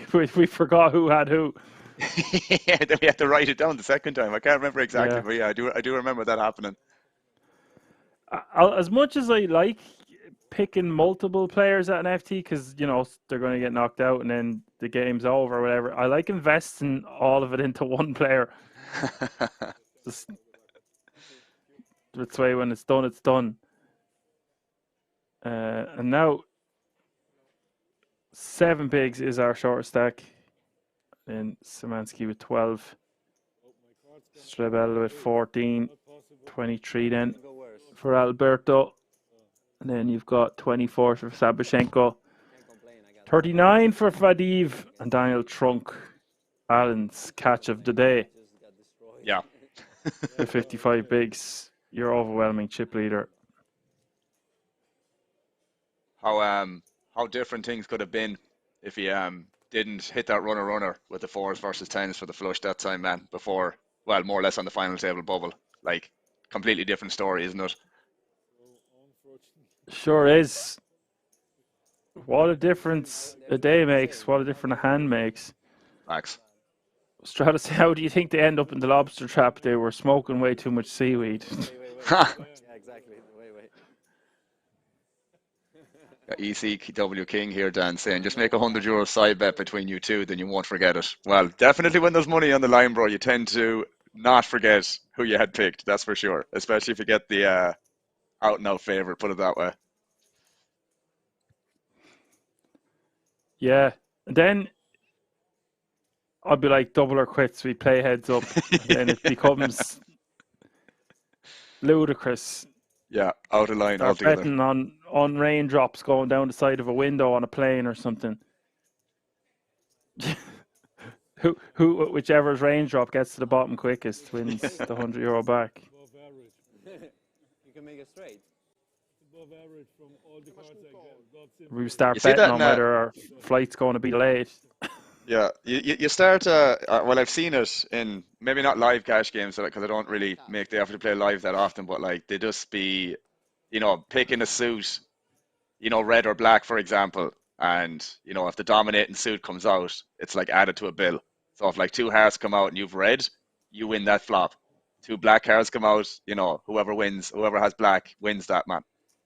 forgot who had who. Yeah, then we had to write it down the second time. I can't remember exactly, but yeah, I do remember that happening. As much as I like picking multiple players at an FT, because you know they're going to get knocked out and then the game's over or whatever, I like investing all of it into one player. This way, when it's done, it's done. And now 7 bigs is our shortest stack. Then Szymanski with 12. Strebel with 14. 23 then for Alberto. And then you've got 24 for Sabashenko. 39 for Fadiv. And Daniel Trunk. Allen's catch of the day. Yeah. With 55 bigs. Your overwhelming chip leader. How different things could have been if he didn't hit that runner with the 4s versus 10s for the flush that time, man, before, well, more or less on the final table bubble. Like, completely different story, isn't it? Sure is. What a difference a day makes. What a difference a hand makes. Max. Stratus, how do you think they end up in the lobster trap? They were smoking way too much seaweed. Yeah, exactly. Wait. ECW King here, Dan, saying just make €100 side bet between you two, then you won't forget it. Well, definitely when there's money on the line, bro, you tend to not forget who you had picked. That's for sure. Especially if you get the out and out favorite. Put it that way. Yeah, and then I'll be like double or quits. We play heads up, and then it becomes ludicrous. Yeah, out of line Start altogether. betting on raindrops going down the side of a window on a plane or something. Whichever's raindrop gets to the bottom quickest wins the €100 back. Above average. You can make it straight. Above average from all the cards I got. We start You see betting that on in whether our flight's going to be late. Yeah, you start. Well, I've seen it in maybe not live cash games because I don't really make the effort to play live that often. But like they just be, picking a suit, red or black, for example, and if the dominating suit comes out, it's like added to a bill. So if like two hearts come out and you've red, you win that flop. Two black cards come out, whoever has black wins that, man.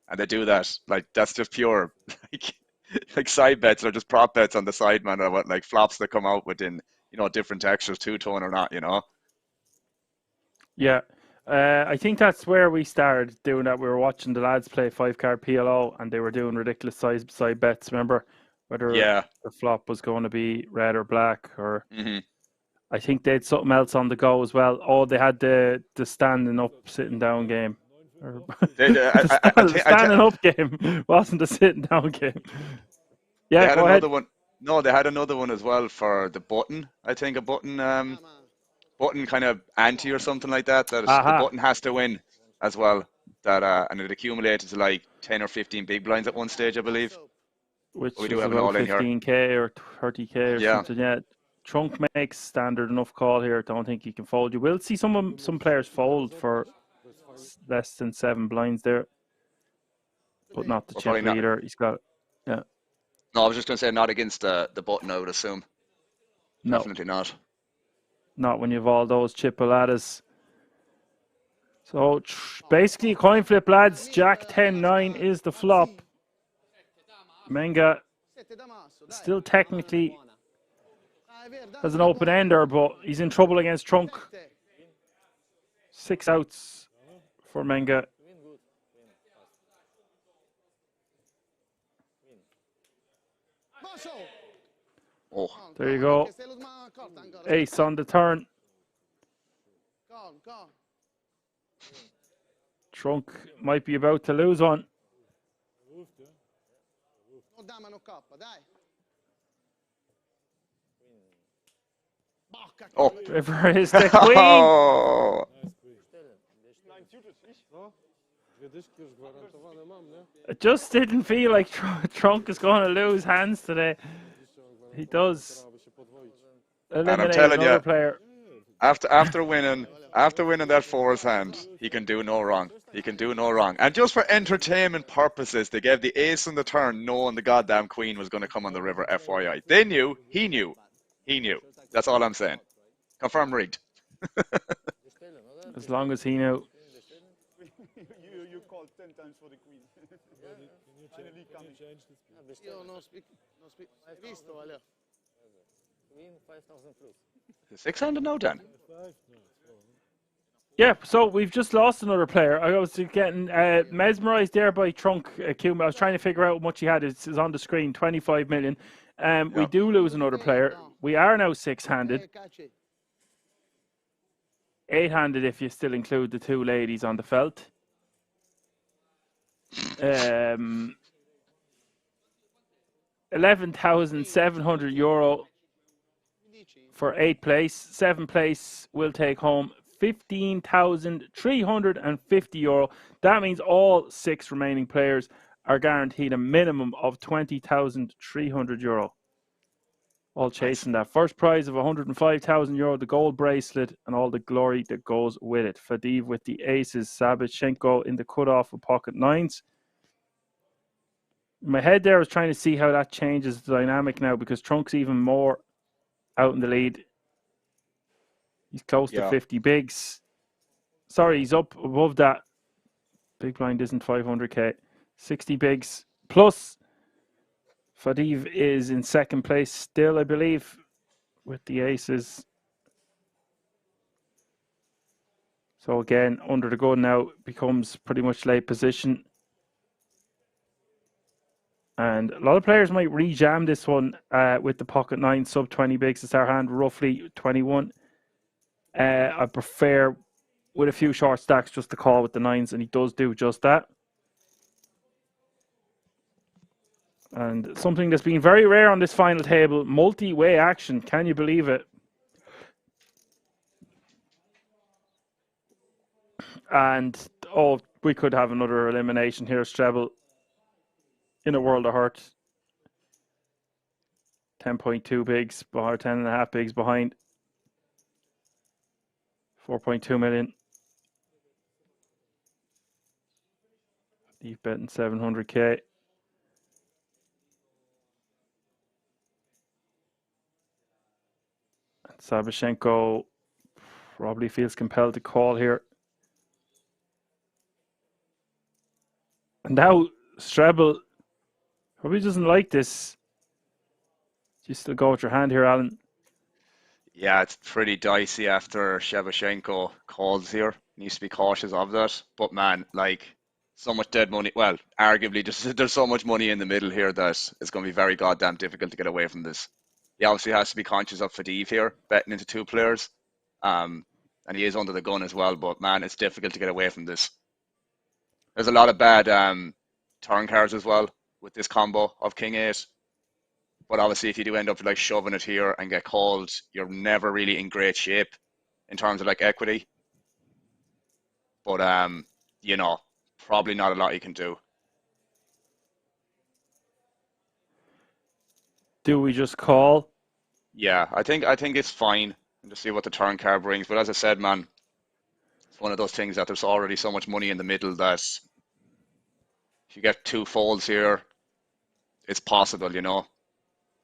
And they do that. Like that's just pure like side bets or just prop bets on the side, man, or what like flops that come out within, different textures, two-tone or not. Yeah. I think that's where we started doing that. We were watching the lads play 5-card PLO and they were doing ridiculous side bets. Remember whether Yeah. the flop was going to be red or black, or Mm-hmm. I think they had something else on the go as well. Oh, they had the standing up, sitting down game. The standing up game wasn't the sitting down game. They Yeah, had go another ahead. one. No, they had another one as well for the button. I think a button kind of ante or something like that. That the Aha. button has to win as well. That and it accumulated to like 10 or 15 big blinds at one stage, I believe. Which We do was have an about all-in here. 15k or 30k or Yeah. something. Yeah, Trunk makes standard enough call here. Don't think he can fold. You will see some players fold for less than 7 blinds there, but not the Or chip probably not. leader. He's got yeah. No, I was just going to say not against the button, I would assume. No, Definitely not. not when you have all those chipoladas. So basically, coin flip, lads. Jack 10-9 is the flop. Menga still technically has an open ender, but he's in trouble against Trunk. 6 outs for Menga. Oh, there you go. Ace on the turn. Trunk might be about to lose one. Oh, River is the queen. Oh. It just didn't feel like Trunk is going to lose hands today. He does. And I'm Eliminate telling another you, player. after winning that fours hand, he can do no wrong. He can do no wrong. And just for entertainment purposes, they gave the ace on the turn, knowing the goddamn queen was going to come on the river. FYI, they knew. He knew. He knew. That's all I'm saying. Confirm rigged. As long as he knew. You called 10 times for the queen. Finally coming. Io non speak. Hai visto, Valeo? Queen 5,000 plus. 600 now, Dan. Yeah, so we've just lost another player. I was getting mesmerized there by Trunk Kuma. I was trying to figure out how much he had. It's on the screen, 25 million. We do lose another player. We are now 6-handed. 8-handed if you still include the 2 ladies on the felt. €11,700 for 8th place. 7th place will take home €15,350. That means all 6 remaining players are guaranteed a minimum of €20,300. All chasing that first prize of €105,000, the gold bracelet, and all the glory that goes with it. Fadiv with the aces, Sabichenko in the cutoff with pocket 9s. In my head there, I was trying to see how that changes the dynamic now, because Trunk's even more out in the lead. He's close to 50 bigs. Sorry, he's up above that. Big blind isn't 500k. 60 bigs plus. Fadiv is in 2nd place still, I believe, with the aces. So again, under the gun now becomes pretty much late position. And a lot of players might re-jam this one with the pocket 9 sub 20 bigs to start hand, roughly 21. I prefer with a few short stacks just to call with the 9s, and he does do just that. And something that's been very rare on this final table, multi-way action. Can you believe it? And, oh, we could have another elimination here, Streble. In a world of hurt. 10.2 bigs, or 10.5 bigs behind. 4.2 million. Deep betting 700k. Sabashenko probably feels compelled to call here. And now Streble probably doesn't like this. Do you still go with your hand here, Alan? Yeah, it's pretty dicey after Shevchenko calls here. Needs to be cautious of that. But man, like, so much dead money. Well, arguably, there's so much money in the middle here that it's going to be very goddamn difficult to get away from this. He obviously has to be conscious of Fadiv here, betting into 2 players. And he is under the gun as well. But man, it's difficult to get away from this. There's a lot of bad turn cards as well with this combo of King 8. But obviously, if you do end up like shoving it here and get called, you're never really in great shape in terms of like equity. But you know, probably not a lot you can do. Do we just call? Yeah, I think it's fine and to see what the turn card brings. But as I said, man, it's one of those things that there's already so much money in the middle that if you get 2 folds here, it's possible, you know.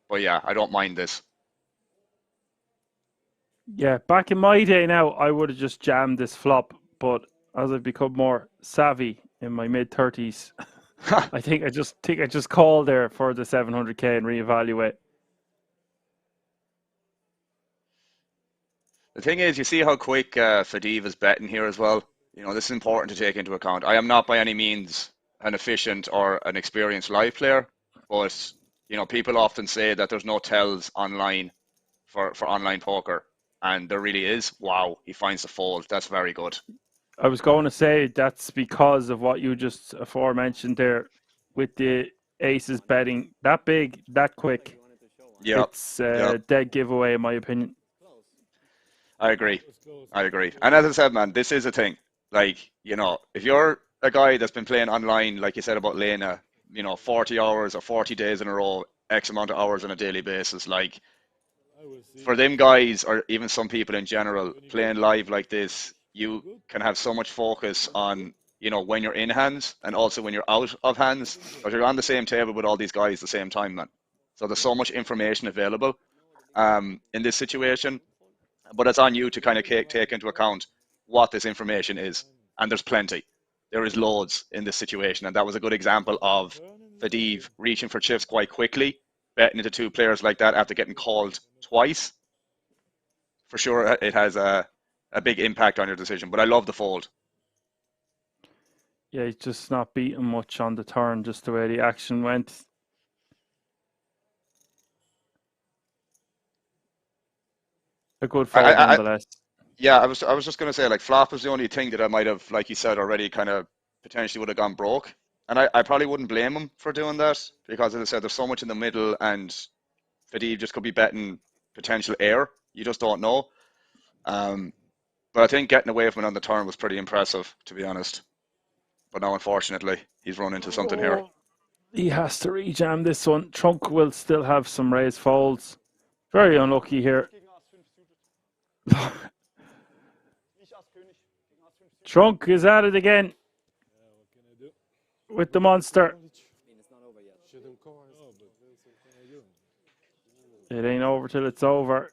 But yeah, I don't mind this. Yeah, back in my day now, I would have just jammed this flop. But as I've become more savvy in my mid-30s, I think I just call there for the 700k and reevaluate. The thing is, you see how quick Fadiv is betting here as well. You know, this is important to take into account. I am not by any means an efficient or an experienced live player, but you know, people often say that there's no tells online for online poker, and there really is. Wow, he finds the fold. That's very good. I was going to say that's because of what you just aforementioned there with the aces betting that big, that quick. Yeah, It's dead giveaway in my opinion. I agree. And as I said, man, this is a thing. Like, you know, if you're a guy that's been playing online, like you said about Lena, you know, 40 hours or 40 days in a row, X amount of hours on a daily basis, like, for them guys, or even some people in general, playing live like this, you can have so much focus on, you know, when you're in hands and also when you're out of hands, because you're on the same table with all these guys at the same time, man. So there's so much information available in this situation. But it's on you to kind of take into account what this information is. And there's plenty. There is loads in this situation. And that was a good example of Fadiv reaching for chips quite quickly, betting into 2 players like that after getting called twice. For sure, it has a big impact on your decision. But I love the fold. Yeah, he's just not beating much on the turn, just the way the action went. A good fold nonetheless. Yeah, I was just going to say, like, flop is the only thing that I might have, like you said already, kind of potentially would have gone broke. And I probably wouldn't blame him for doing that because, as I said, there's so much in the middle and Fadiv just could be betting potential air. You just don't know. But I think getting away from it on the turn was pretty impressive, to be honest. But now, unfortunately, he's run into something here. He has to rejam this one. Trunk will still have some raised folds. Very unlucky here. Trunk is at it again with the monster. It ain't over till it's over.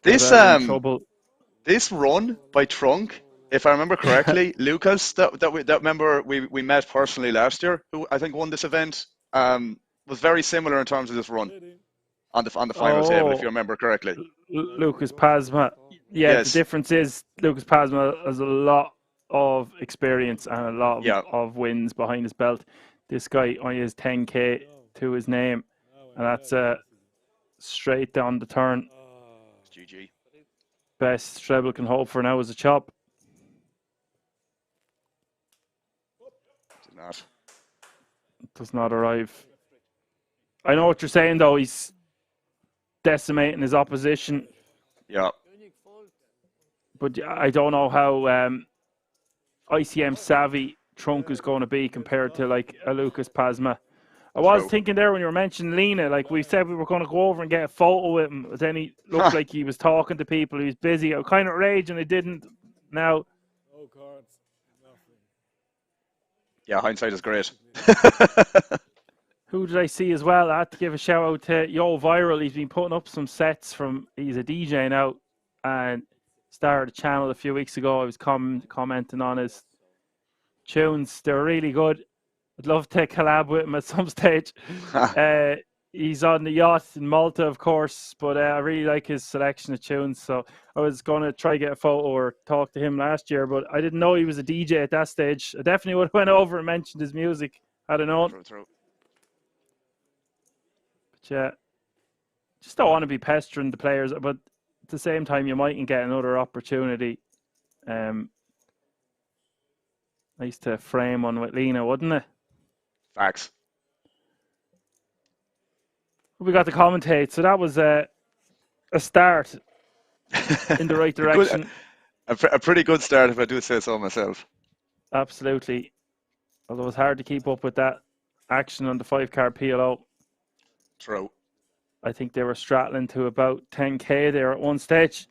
This run by Trunk, if I remember correctly, Lucas, that member we met personally last year, who I think won this event, was very similar in terms of this run on the final table, if you remember correctly. Lucas Pasma. Yeah, yes. The difference is Lucas Pasma has a lot of experience and a lot of wins behind his belt. This guy only has 10k to his name, and that's straight down the turn. GG. Best Treble can hope for now is a chop. Not. Does not arrive. I know what you're saying, though. He's decimating his opposition. Yeah. But I don't know how ICM savvy Trunk is going to be compared to like a Lucas Pasma. I was thinking there when you were mentioning Lena, like we said we were going to go over and get a photo with him, but then he looked like he was talking to people. He was busy. I was kind of raging I didn't. Now. No cards, nothing. Yeah, hindsight is great. Who did I see as well? I had to give a shout out to Yo Viral. He's been putting up some sets from. He's a DJ now, and started a channel a few weeks ago. I was commenting on his tunes. They're really good. I'd love to collab with him at some stage. He's on the yacht in Malta, of course, but I really like his selection of tunes. So I was going to try get a photo or talk to him last year, but I didn't know he was a DJ at that stage. I definitely would have went over and mentioned his music. I don't know. True. But yeah, just don't want to be pestering the players, but at the same time, you mightn't get another opportunity. Nice to frame one with Lena, wouldn't it? Facts. We got to commentate, so that was a start in the right direction. A pretty good start, if I do say so myself. Absolutely. Although it's hard to keep up with that action on the 5-card PLO. True. I think they were straddling to about 10k there at one stage.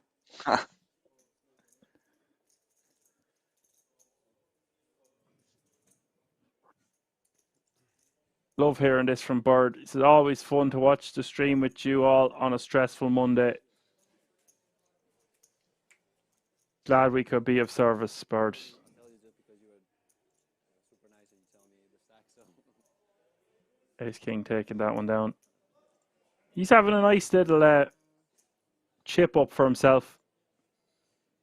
Love hearing this from Bird. It's always fun to watch the stream with you all on a stressful Monday. Glad we could be of service, Bird. Ace King taking that one down. He's having a nice little chip up for himself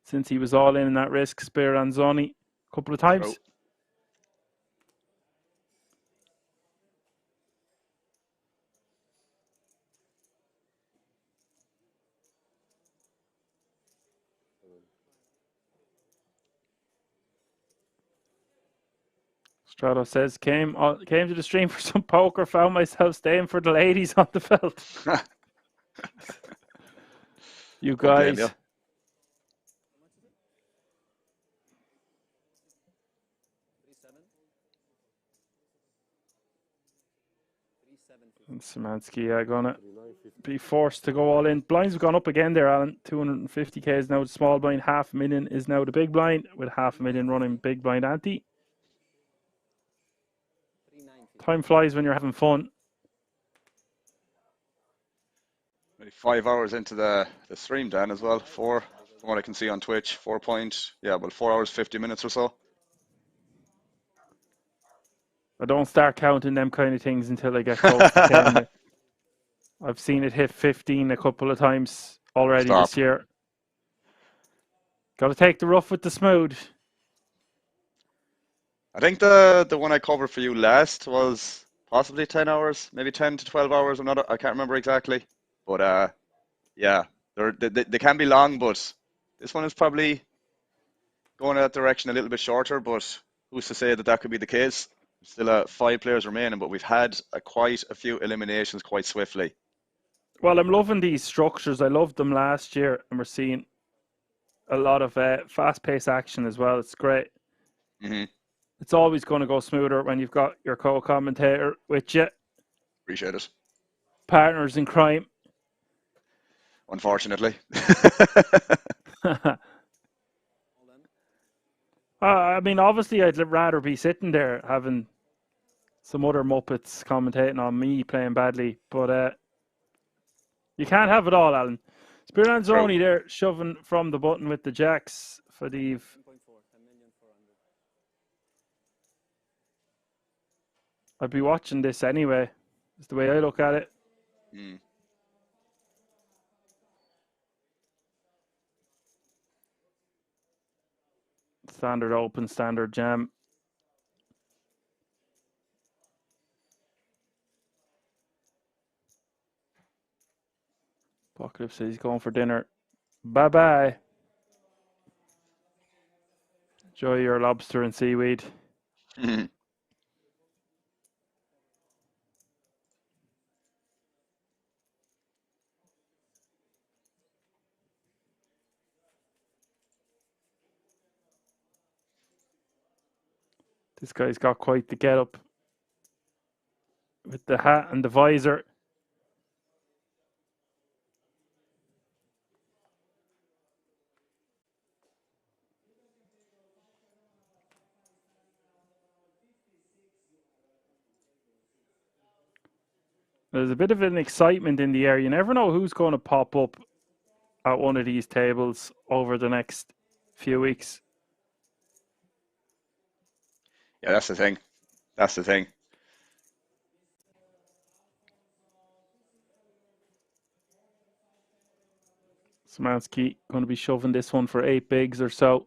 since he was all in that risk. Spear Anzoni a couple of times. True. Strato says, came to the stream for some poker, found myself staying for the ladies on the felt. You guys. Yeah. And Szymanski gonna be forced to go all in. Blinds have gone up again there, Alan. 250k is now the small blind. 500,000 is now the big blind, with 500,000 running big blind ante. Time flies when you're having fun. Maybe 5 hours into the stream, Dan, as well. 4, from what I can see on Twitch. 4 hours, 50 minutes or so. I don't start counting them kind of things until I get close to 10. I've seen it hit 15 a couple of times already this year. Got to take the rough with the smooth. I think the one I covered for you last was possibly 10 hours, maybe 10 to 12 hours. I can't remember exactly. But yeah, they can be long, but this one is probably going in that direction a little bit shorter, but who's to say that could be the case? Still 5 players remaining, but we've had quite a few eliminations quite swiftly. Well, I'm loving these structures. I loved them last year, and we're seeing a lot of fast-paced action as well. It's great. Mm-hmm. It's always going to go smoother when you've got your co-commentator with you. Appreciate it. Partners in crime. Unfortunately. I mean, obviously, I'd rather be sitting there having some other Muppets commentating on me playing badly, but you can't have it all, Alan. Spearland's only there shoving from the button with the jacks for the. I'd be watching this anyway. Is the way I look at it. Mm. Standard open, standard jam. Apocalypse says he's going for dinner. Bye-bye. Enjoy your lobster and seaweed. This guy's got quite the get-up with the hat and the visor. There's a bit of an excitement in the air. You never know who's going to pop up at one of these tables over the next few weeks. Yeah, that's the thing. That's the thing. Szymanski going to be shoving this one for 8 bigs or so,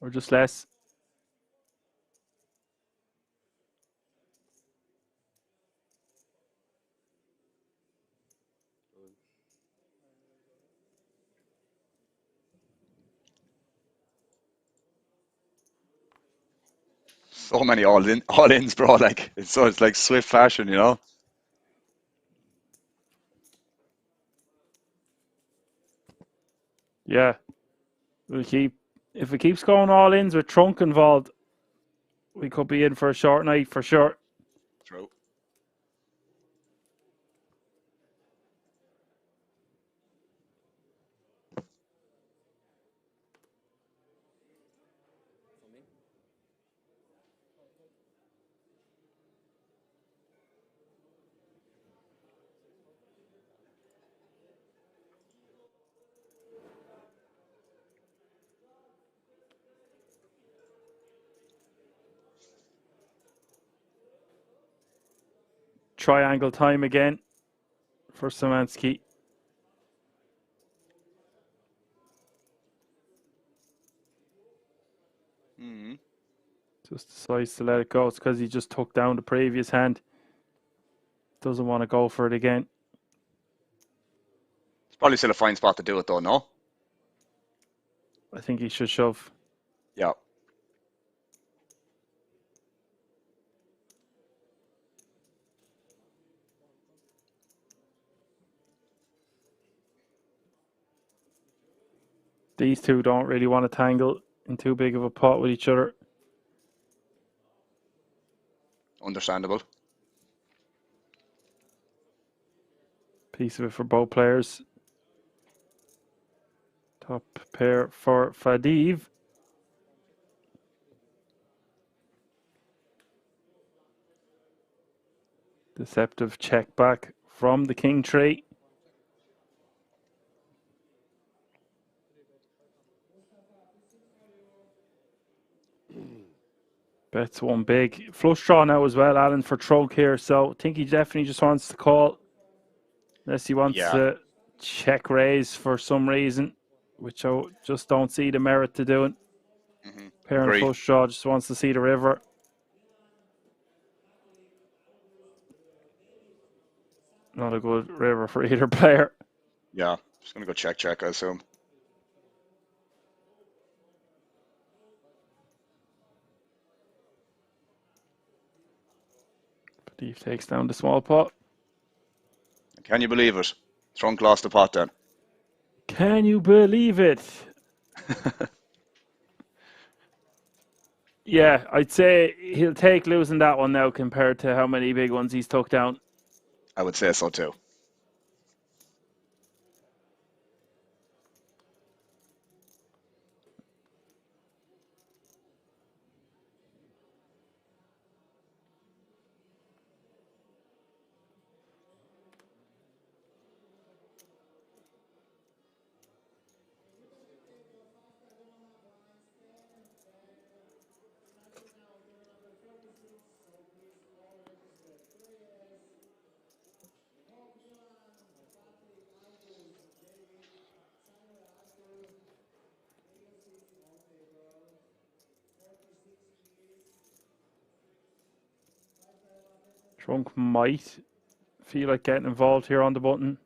or just less. So many all-ins, bro. Like it's like swift fashion, you know. Yeah, if it keeps going all ins with Trunk involved, we could be in for a short night for sure. True. Triangle time again for Szymanski. Mm-hmm. Just decides to let it go. It's because he just took down the previous hand. Doesn't want to go for it again. It's probably still a fine spot to do it, though. No. I think he should shove. Yeah. These two don't really want to tangle in too big of a pot with each other. Understandable. Piece of it for both players. Top pair for Fadiv. Deceptive check back from the king tree. Bets one big. Flush draw now as well, Alan, for Trunk here. So I think he definitely just wants to call. Unless he wants to check raise for some reason, which I just don't see the merit to doing. Mm-hmm. Pair and flush draw, just wants to see the river. Not a good river for either player. Yeah, just gonna go check, I assume. Steve takes down the small pot. Can you believe it? Trunk lost the pot then. Can you believe it? Yeah, I'd say he'll take losing that one now compared to how many big ones he's took down. I would say so too. Trunk might feel like getting involved here on the button.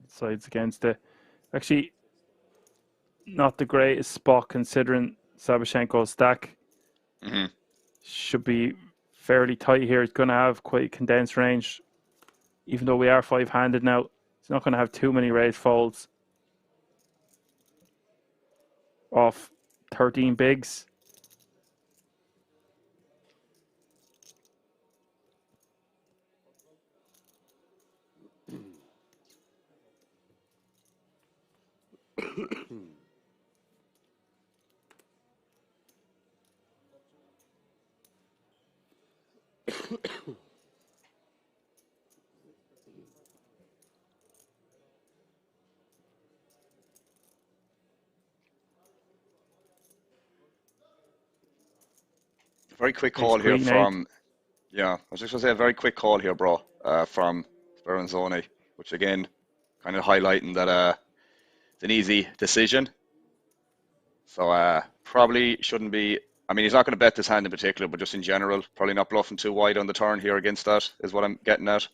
Sides against it. Actually, not the greatest spot considering Sabashenko's stack. Mm-hmm. Should be fairly tight here. He's going to have quite a condensed range. Even though we are 5-handed now, he's not going to have too many raised folds. Off 13 bigs. Very quick Ace call here queen, eh? from, yeah, I was just going to say a very quick call here, bro, from Speranzoni, which again, kind of highlighting that it's an easy decision. So probably shouldn't be, I mean, he's not going to bet this hand in particular, but just in general, probably not bluffing too wide on the turn here against that, is what I'm getting at.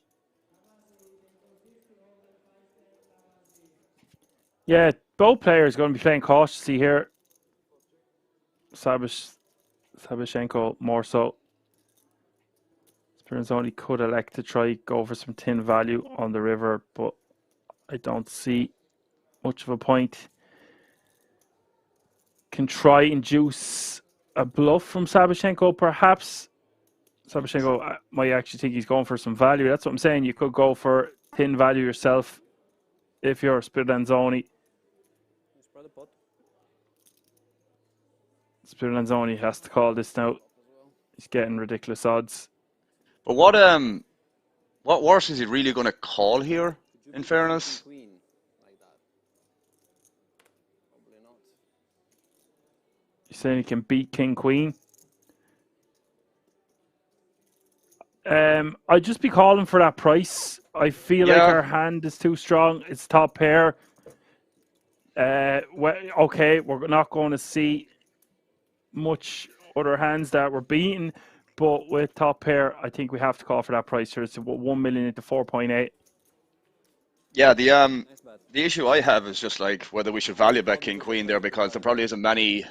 Yeah, both players going to be playing cautiously here. Sabashenko more so. Speranzoni could elect to try go for some tin value on the river, but I don't see much of a point. Can try induce a bluff from Sabashenko, perhaps. Sabashenko might actually think he's going for some value. That's what I'm saying. You could go for tin value yourself if you're Speranzoni. Speranzoni has to call this now. He's getting ridiculous odds. But what worse is he really going to call here, in fairness? You're saying he can beat King Queen? I'd just be calling for that price. I feel like our hand is too strong. It's top pair. Okay, we're not going to see much other hands that we're beating, but with top pair, I think we have to call for that price. So it's 1 million into 4.8. Yeah, the issue I have is just like whether we should value bet King Queen there, because there probably isn't many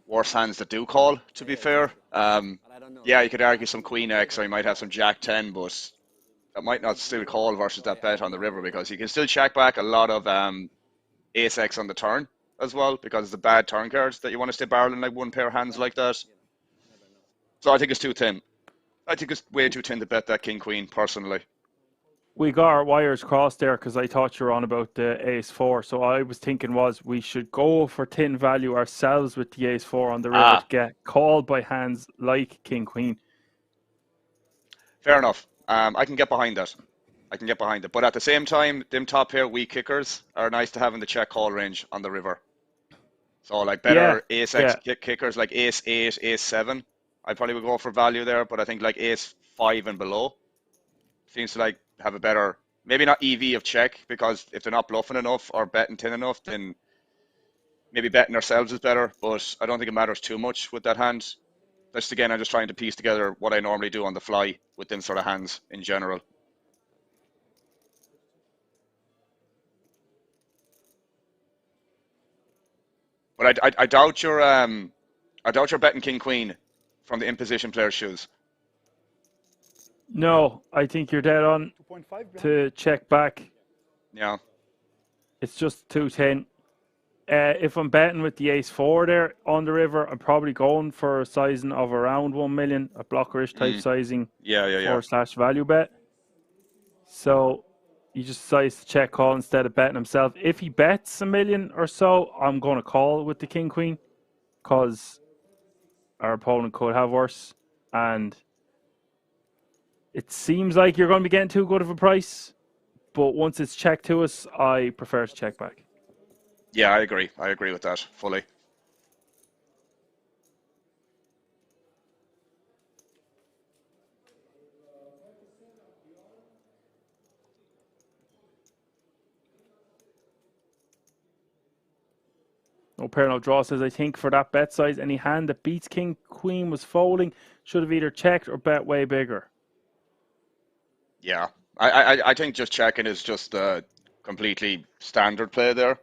worse hands that do call, to be fair. Yeah, you could argue some Queen X, or you might have some Jack 10, but that might not still call versus that bet on the river, because you can still check back a lot of Ace X on the turn as well, because it's the bad turn cards that you want to stay barreling like one pair of hands like that. So I think it's too thin. I think it's way too thin to bet that King Queen, personally. We got our wires crossed there because I thought you were on about the Ace 4. So I was thinking we should go for tin value ourselves with the Ace 4 on the river to get called by hands like King Queen. Fair enough. I can get behind that. I can get behind it. But at the same time, them top pair weak kickers are nice to have in the check call range on the river. So like better Ace X kickers like Ace 8, Ace 7. I probably would go for value there, but I think like Ace 5 and below seems to like have a better, maybe not EV of check, because if they're not bluffing enough or betting tin enough, then maybe betting ourselves is better, but I don't think it matters too much with that hand. Just again, I'm just trying to piece together what I normally do on the fly with them sort of hands in general. But I doubt you're betting King Queen from the imposition player's shoes. No, I think you're dead on to check back. Yeah. It's just 210. If I'm betting with the Ace 4 there on the river, I'm probably going for a sizing of around 1 million, a blockerish type sizing. Yeah. / value bet. So he just decides to check call instead of betting himself. If he bets 1 million or so, I'm going to call with the King Queen, because our opponent could have worse. And it seems like you're going to be getting too good of a price. But once it's checked to us, I prefer to check back. Yeah, I agree. I agree with that fully. No pair, no draw says, I think for that bet size, any hand that beats King Queen was folding should have either checked or bet way bigger. Yeah, I think just checking is just a completely standard play there.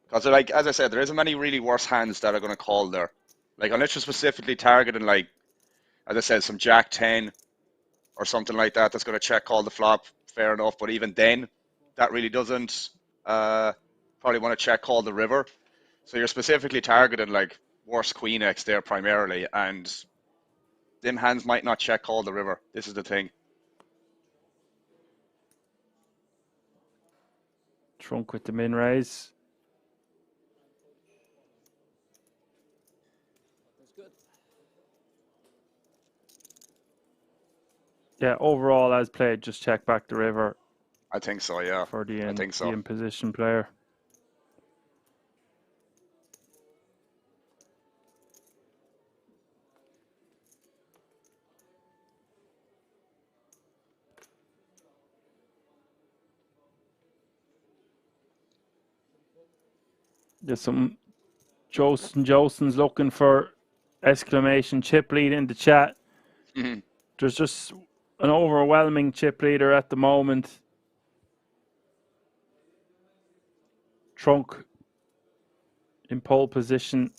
Because like, as I said, there isn't many really worse hands that are going to call there. Like, unless you're specifically targeting, like, as I said, some Jack 10 or something like that that's going to check call the flop, fair enough. But even then, that really doesn't probably want to check call the river. So you're specifically targeting, like, worse Queen X there primarily. And them hands might not check call the river. This is the thing. Trunk with the min raise. Yeah, overall as played, just check back the river I think so, yeah. for the I think so. the in position player. There's some Joson's looking for exclamation chip lead in the chat. Mhm. There's just an overwhelming chip leader at the moment. Trunk in pole position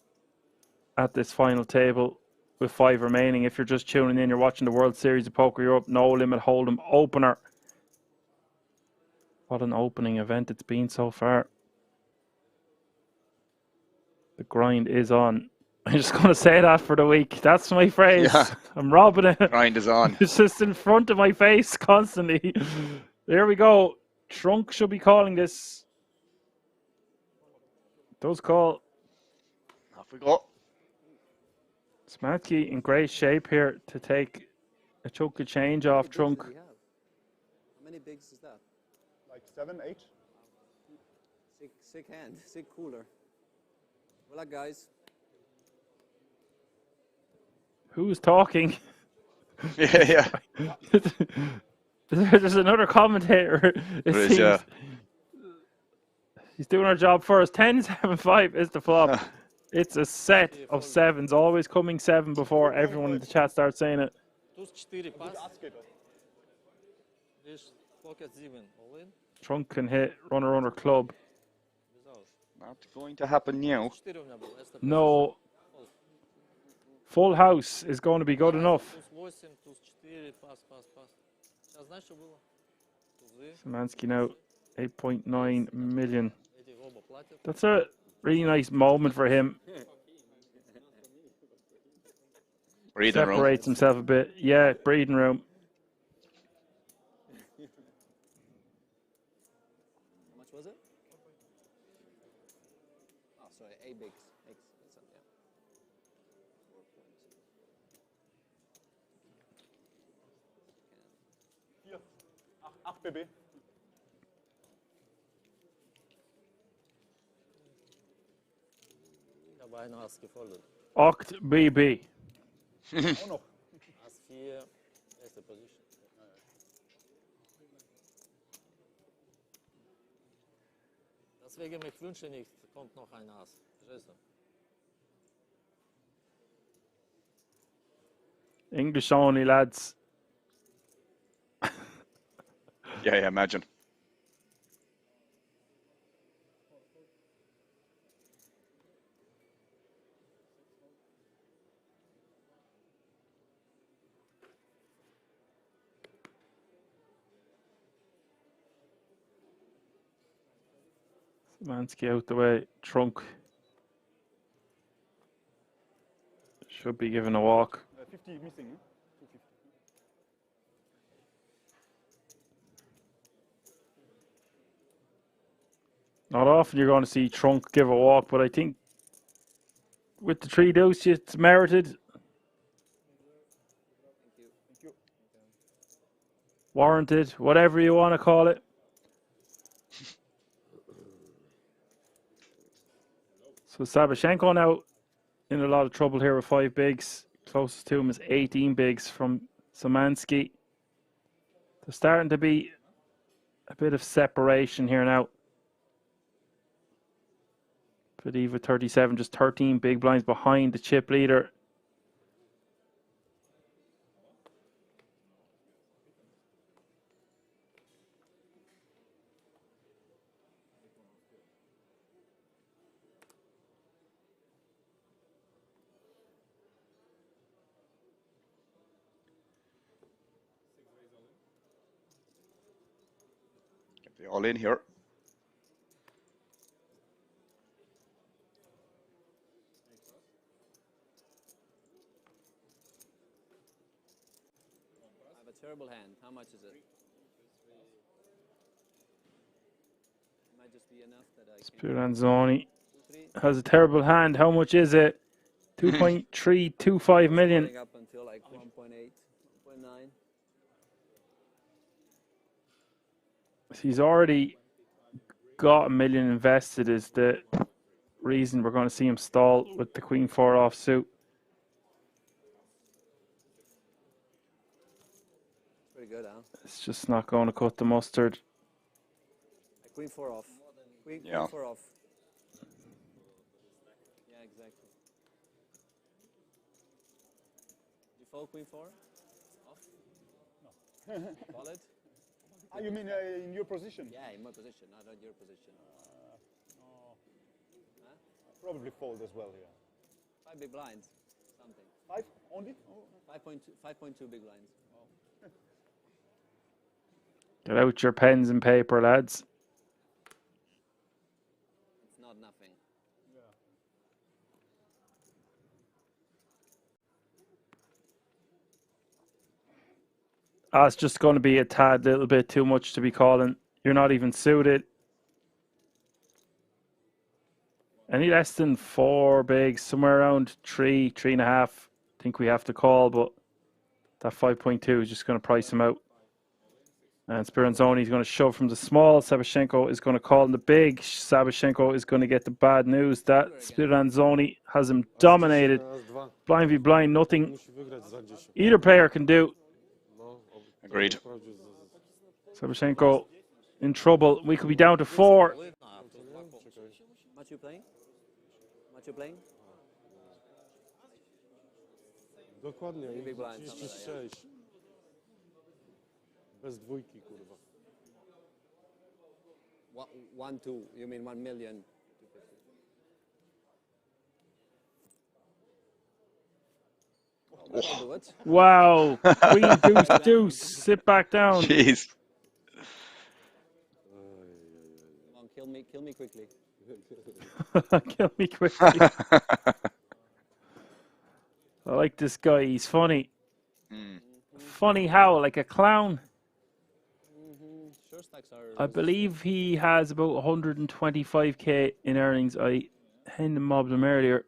at this final table with 5 remaining. If you're just tuning in, you're watching the World Series of Poker Europe No Limit Hold'em opener. What an opening event it's been so far. The grind is on. I'm just going to say that for the week. That's my phrase. Yeah. I'm robbing it. Grind is on. It's just in front of my face constantly. There we go. Trunk should be calling this. Does call. Off we go. Smatsky in great shape here to take a chunk of change off Trunk. How many bigs is that? Like 7, 8. Sick hand, sick cooler. Good luck, guys. Who's talking? Yeah. There's another commentator. It There is, seems. yeah. He's doing our job for us. 10-7-5 is the flop. It's a set of sevens, always coming 7 before everyone in the chat starts saying it. Trunk can hit runner club. Not going to happen now. No. Full house is going to be good enough. Szymanski now 8.9 million. That's a really nice moment for him. Breathing room. Separates himself a bit. Yeah, breathing room. How much was it? Oh, sorry, 8 bigs. Hier. 8 BB. Dabei noch Ass gefoldet. Oct BB. Auch noch. Ass 4, erste Position. Deswegen, ich wünsche nicht, kommt noch ein Ass. Verstehst du? English only, lads. Yeah, imagine. Szymanski out the way. Trunk should be given a walk. 50 missing. 250. Not often you're going to see Trunk give a walk, but I think with the 3 deuce, it's merited. Warranted, whatever you want to call it. So Sabashenko now in a lot of trouble here with 5 bigs. Closest to him is 18 bigs from Szymanski. There's starting to be a bit of separation here now. Fadiva 37, just 13 big blinds behind the chip leader. Get the all in here. I have a terrible hand. How much is it? Might just be enough that I can... Spiranzoni has a terrible hand. How much is it? 2.325 million. Up until like 1.8, 1.9. He's already got $1 million invested is the reason we're going to see him stall with the Queen 4 offsuit. Pretty good, huh? It's just not going to cut the mustard. Queen 4 off. Queen 4 off. Yeah, exactly. You fold Queen 4? Off? No. Call it? You mean in your position? Yeah, in my position, not at your position. No. Huh? Probably fold as well here. 5 big blinds, something. 5 only? Oh. 5.2 big blinds. Oh. Get out your pens and paper, lads. It's not nothing. Yeah. It's just going to be a tad little bit too much to be calling. You're not even suited. Any less than 4 bigs, somewhere around 3, 3.5. I think we have to call, but that 5.2 is just going to price him out. And Spiranzoni is going to shove from the small. Sabashenko is going to call in the big. Sabashenko is going to get the bad news that Spiranzoni has him dominated. Blind v blind, nothing either player can do. Agreed. Sabashenko in trouble. We could be down to 4. Much you playing? Much you playing? Dokładnie, Big blind, 36. Bez dwójki, kurwa. 1, 2, you mean 1 million? That'll do it. Wow. Queen, deuce, deuce. Sit back down. Jeez. Come on, kill me quickly. Kill me quickly. I like this guy. He's funny. Funny how? Like a clown. Sure stacks are... I believe he has about 125k in earnings. I hand him mobbed him earlier.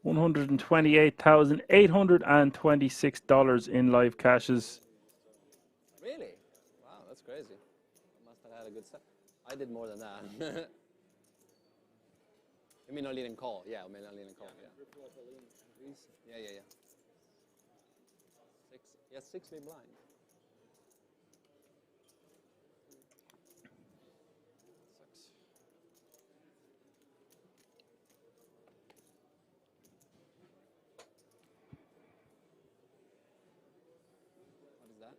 $128,826 in live cashes. Really? Wow, that's crazy. I must have had a good set. I did more than that. You mean no lead and call? Yeah, I mean no lead and call. Yeah. Yeah. 6. Yeah, 6 big blind. What is that?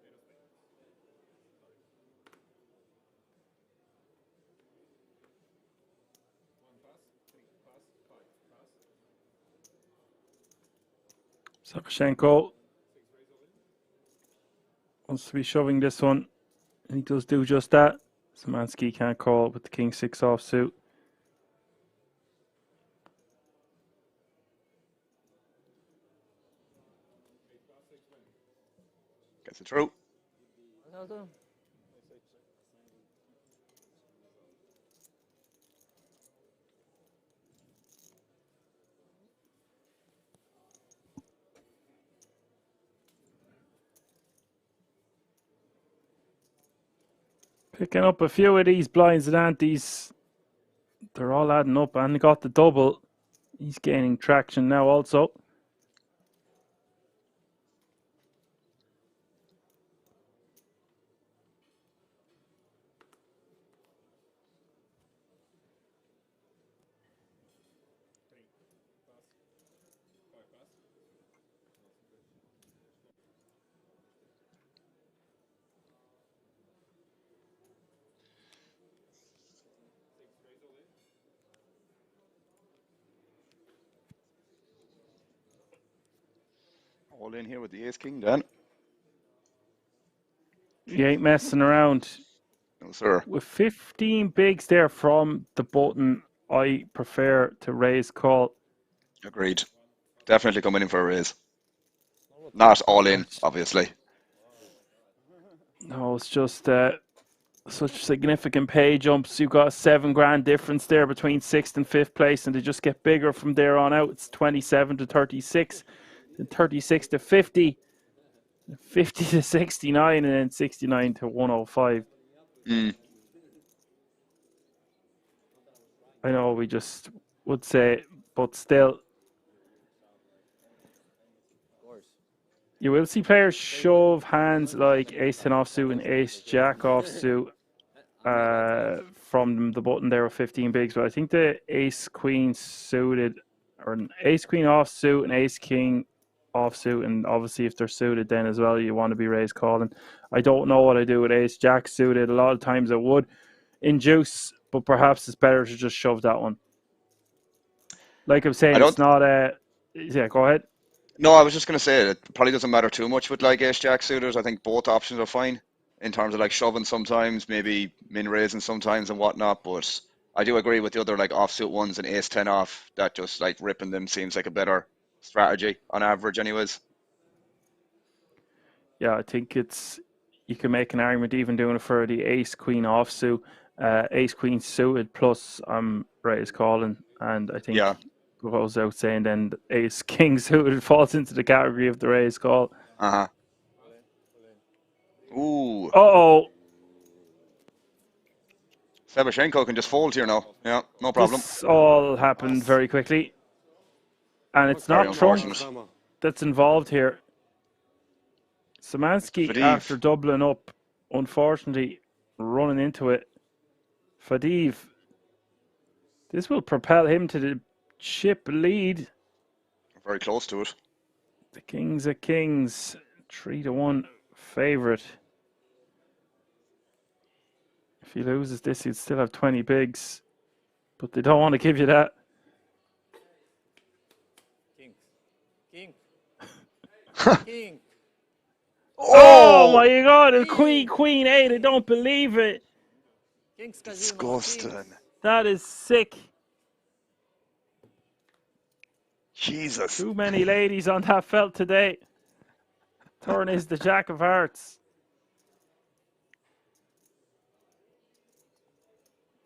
Sabashenko wants to be shoving this one, and he does do just that. Szymanski can't call with the King 6 offsuit. Gets it through. Picking up a few of these blinds and antes. They're all adding up, and got the double. He's gaining traction now also. All in here with the ace king then. He ain't messing around. No, sir. With 15 bigs there from the button, I prefer to raise call. Agreed. Definitely coming in for a raise. Not all in, obviously. No, it's just such significant pay jumps. You've got a $7 grand difference there between 6th and 5th place, and they just get bigger from there on out. It's 27 to 36, then 36 to 50, 50 to 69, and then 69 to 105. I know we just would say, but still, you will see players shove hands like ace-10 offsuit and ace-jack offsuit from the button there with 15 bigs, but I think the ace-queen suited, or an ace-queen offsuit and ace-king offsuit, and obviously if they're suited then as well, you want to be raised calling. I don't know what I do with ace-jack suited. A lot of times I would induce, but perhaps it's better to just shove that one. Like I'm saying, it's not a... Yeah, go ahead. No, I was just going to say it probably doesn't matter too much with like ace-jack suitors. I think both options are fine in terms of like shoving sometimes, maybe min-raising sometimes and whatnot, but I do agree with the other like offsuit ones and ace-10 off, that just like ripping them seems like a better strategy on average anyways. Yeah, I think it's... You can make an argument even doing it for the ace-queen offsuit, ace-queen suited plus raise calling, and I think goes out saying then ace-king suited falls into the category of the raise call. Uh-huh. Ooh. Uh-oh. Sebashenko can just fold here now. Yeah, no problem. This all happened very quickly. And it's Very not Trump unfortunate. that's involved here. Szymanski, Fadiv. after doubling up, unfortunately running into it. Fadiv. This will propel him to the chip lead. Very close to it. The Kings of Kings, 3-1 favourite. If he loses this, he'd still have 20 bigs. But they don't want to give you that. King. King. Oh my God! A Queen 8. I don't believe it. Disgusting. That is sick. Jesus. Too many ladies on that felt today. Turn is the Jack of Hearts.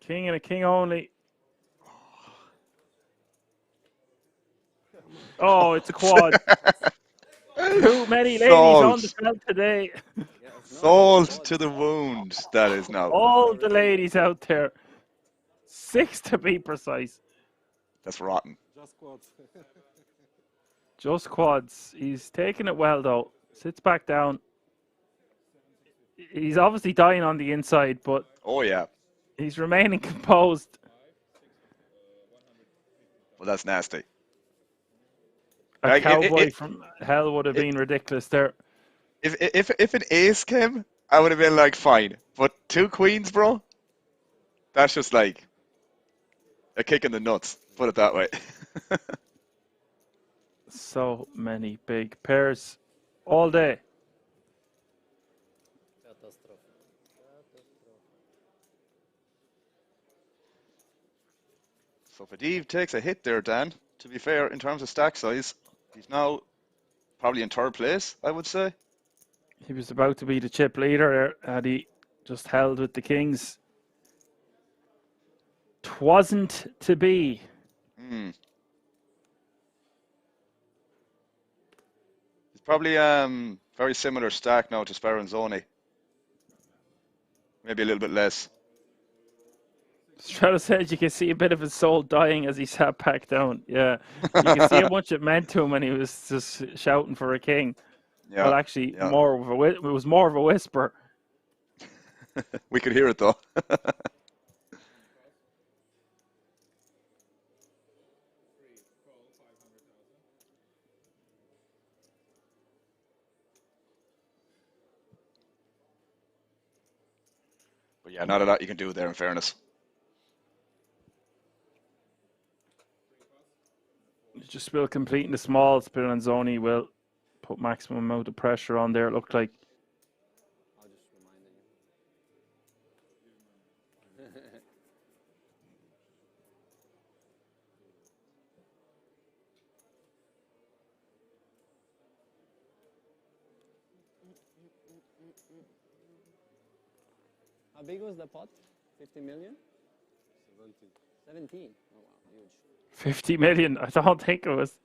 King and a king only. Oh, it's a quad. Too many ladies on the felt today. Salt to the wound. That is now. All the ladies out there. 6 to be precise. That's rotten. Just quads. Just quads. He's taking it well though. Sits back down. He's obviously dying on the inside, but oh yeah, he's remaining composed. Well, that's nasty. A cowboy from hell would have been ridiculous there. If an ace came, I would have been like fine. But 2 queens, bro. That's just like a kick in the nuts. Put it that way. So many big pairs all day. So Fadiv takes a hit there, Dan. To be fair, in terms of stack size, he's now probably in 3rd place, I would say. He was about to be the chip leader there, and he just held with the Kings. 'Twasn't to be. He's probably very similar stack now to Speranzoni. Maybe a little bit less. Strato said you can see a bit of his soul dying as he sat back down. Yeah, you can see how much it meant to him when he was just shouting for a king. Yeah. Well, actually, yeah. it was more of a whisper. We could hear it though. But yeah, not a lot you can do there in fairness. Just will completing the small. Speranzoni will put maximum amount of pressure on there. It looked like. How big was the pot? 50 million? 17. 17. Oh wow, huge. 50 million. I don't think it was.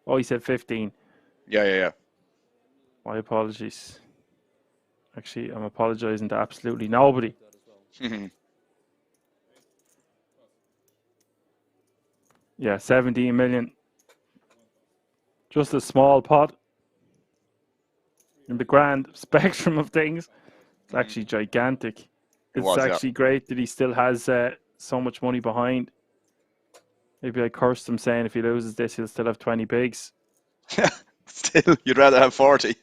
Oh, he said 15. Yeah. My apologies. Actually, I'm apologizing to absolutely nobody. Yeah, 17 million. Just a small pot. In the grand spectrum of things, it's actually gigantic. It It's was, yeah. actually great that he still has so much money behind. Maybe I cursed him saying if he loses this, he'll still have 20 bigs. Still, you'd rather have 40.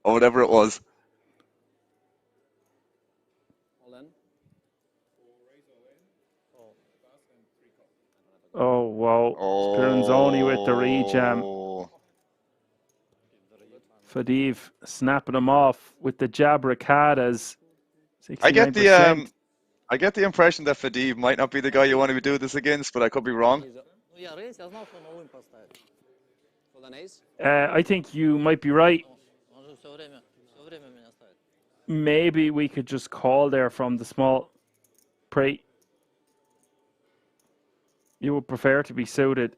Or whatever it was. Hold on. Oh, wow. Spiranzoni with the rejam. Fadiv snapping him off with the Jabracadas. 69%. I get the impression that Fadiv might not be the guy you want to do this against, but I could be wrong. I think you might be right. Maybe we could just call there from the small pre. You would prefer to be suited.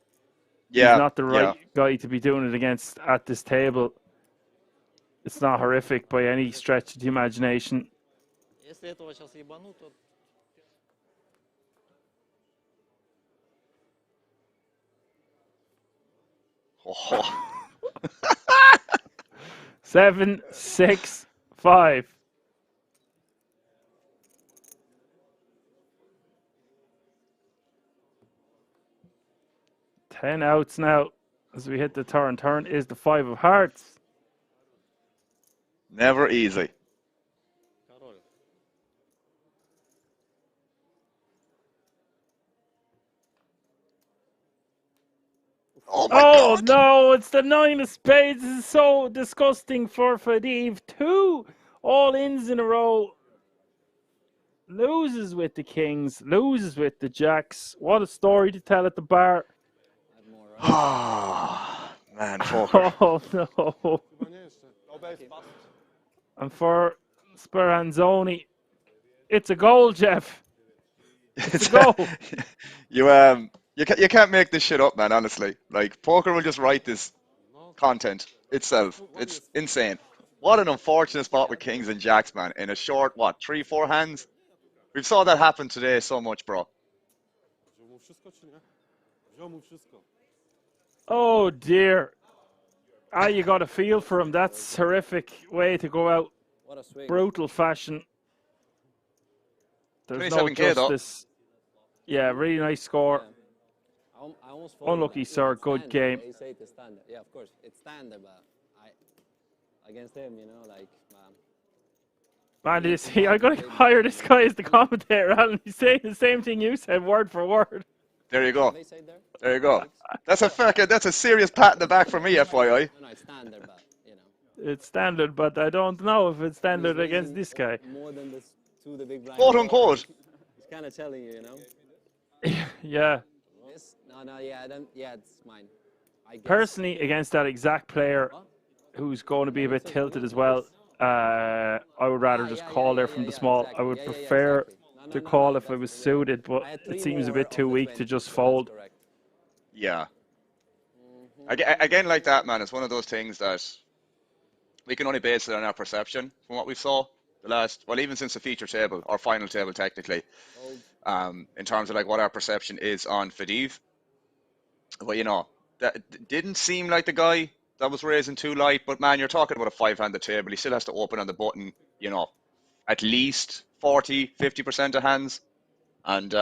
Yeah, He's not the right guy to be doing it against at this table. It's not horrific by any stretch of the imagination. Oh. 7, 6, 5. Ten outs now as we hit the turn. Turn is the 5 of hearts. Never easy. Oh my God! No, it's the 9 of spades. This is so disgusting for Fadiv. 2 all-ins in a row. Loses with the kings, loses with the jacks. What a story to tell at the bar. Man, poker. Oh no. And for Speranzoni, it's a goal, Jeff. It's a goal. You can't make this shit up, man, honestly. Like, poker will just write this content itself. It's insane. What an unfortunate spot with kings and jacks, man. In a short, 3-4 hands? We've saw that happen today so much, bro. Oh dear. You got a feel for him. That's a horrific way to go out. Brutal fashion. There's no 27K justice. Yeah, really nice score. Unlucky, sir. Good game. Yeah, of course, it's standard, but against him, like, Man, I gotta hire this guy as the commentator, Alan. He's saying the same thing you said, word for word. There you go. There you go. That's a serious pat in the back for me, FYI. No, it's standard, but It's standard, but I don't know if it's standard against this guy. more than the big blind. Quote unquote. He's kind of telling you, Yeah. Yeah, it's mine. I guess. Personally, against that exact player who's going to be a bit tilted as well, I would rather just call there from the small. I would prefer to call if I was suited, but it seems a bit too weak to just fold. Yeah. Again, like that, man, it's one of those things that we can only base it on our perception from what we saw even since the feature table, or final table technically, in terms of like what our perception is on Fadiv. But that didn't seem like the guy that was raising too light, but man, you're talking about a 5-handed table. He still has to open on the button, at least 40-50% of hands. And,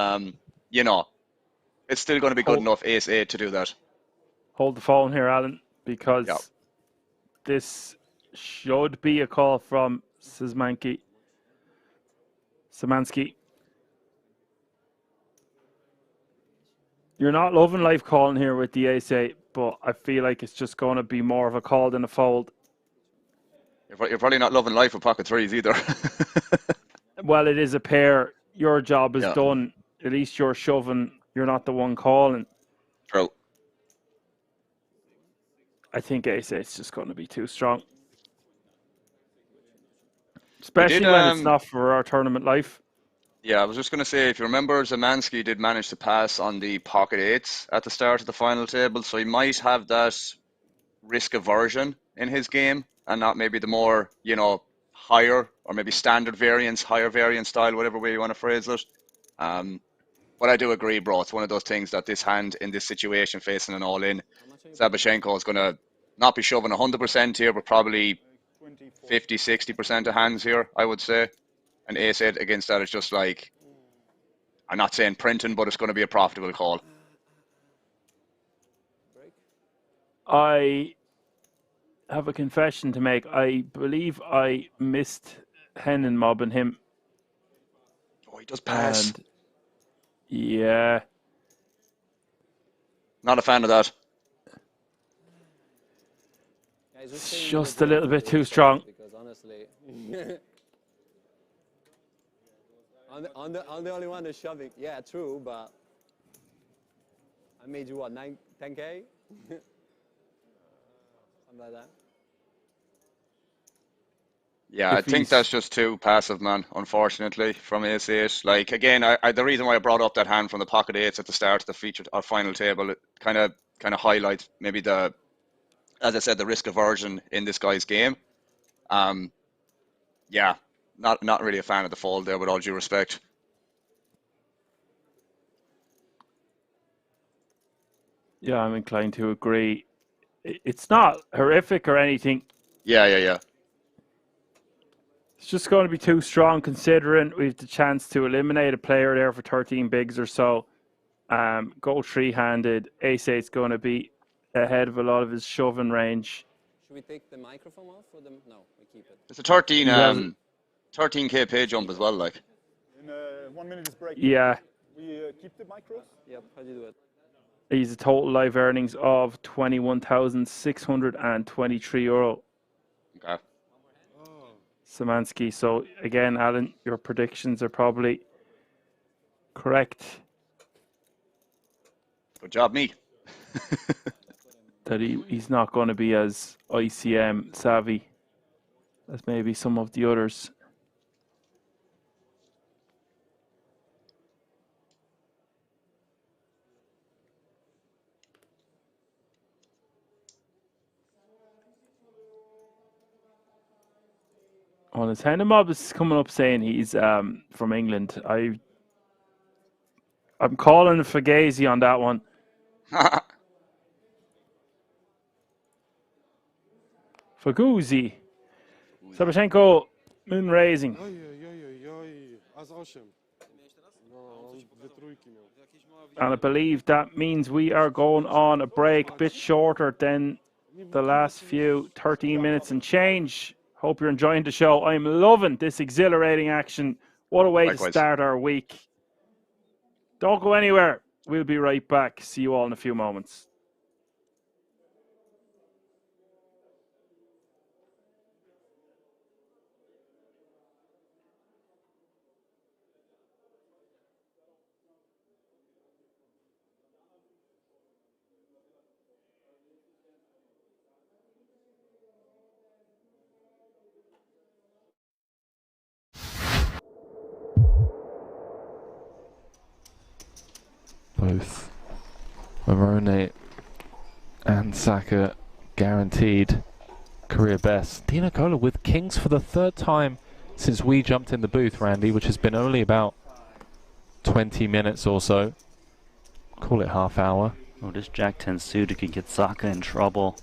it's still going to be good enough ace-8 to do that. Hold the phone here, Alan, because this should be a call from Szymanski. You're not loving life calling here with the ace-8, but I feel like it's just going to be more of a call than a fold. You're probably not loving life with pocket threes either. Well, it is a pair. Your job is done. At least you're shoving. You're not the one calling. True. I think ace-8 is just going to be too strong. especially when it's not for our tournament life. Yeah, I was just going to say, if you remember, Zemansky did manage to pass on the pocket eights at the start of the final table, so he might have that risk aversion in his game, and not maybe the more, you know, higher or maybe standard variance, higher variance style, whatever way you want to phrase it. But I do agree, bro. It's one of those things that this hand in this situation, facing an all-in, Zabashenko is going to not be shoving 100% here, but probably 50, 60% of hands here, I would say. And ace-8 against that is just like, I'm not saying printing, but it's going to be a profitable call. I have a confession to make. I believe I missed Hennen mobbing him. Oh, he does pass. And yeah. Not a fan of that. It's just a little bit too strong. Because honestly, I'm the only one that's shoving. Yeah, true, but I made you what, 10K? Something like that. Yeah, I think that's just too passive, man, unfortunately, from ace-8. Like, again, the reason why I brought up that hand from the pocket eights at the start of the featured or final table, it kind of highlights maybe the, as I said, the risk aversion in this guy's game. Yeah, not really a fan of the fold there, with all due respect. Yeah, I'm inclined to agree. It's not horrific or anything. Yeah. It's just going to be too strong, considering we've the chance to eliminate a player there for 13 bigs or so. Go three-handed. Ace-8's going to be ahead of a lot of his shoving range. Should we take the microphone off or no? We keep it. It's a 13k pay jump as well, like. In 1 minute is break. Yeah. We keep the micros? Yep, how do you do it? He's a total live earnings of €21,623. Okay. Szymanski. So again, Alan, your predictions are probably correct. Good job, me. That he's not going to be as ICM savvy as maybe some of the others. Well, his Hennemob is coming up saying he's from England. I'm calling Fugazi on that one. Fugazi. Zabashenko, moon raising. And I believe that means we are going on a break, a bit shorter than the last few, 13 minutes and change. Hope you're enjoying the show. I'm loving this exhilarating action. What a way to start our week. Don't go anywhere. We'll be right back. See you all in a few moments. Both Morone and Saka guaranteed career best. Dina Cola with kings for the third time since we jumped in the booth, Randy, which has been only about 20 minutes or so. Call it half hour. Oh, this Jack-10 suited could get Saka in trouble.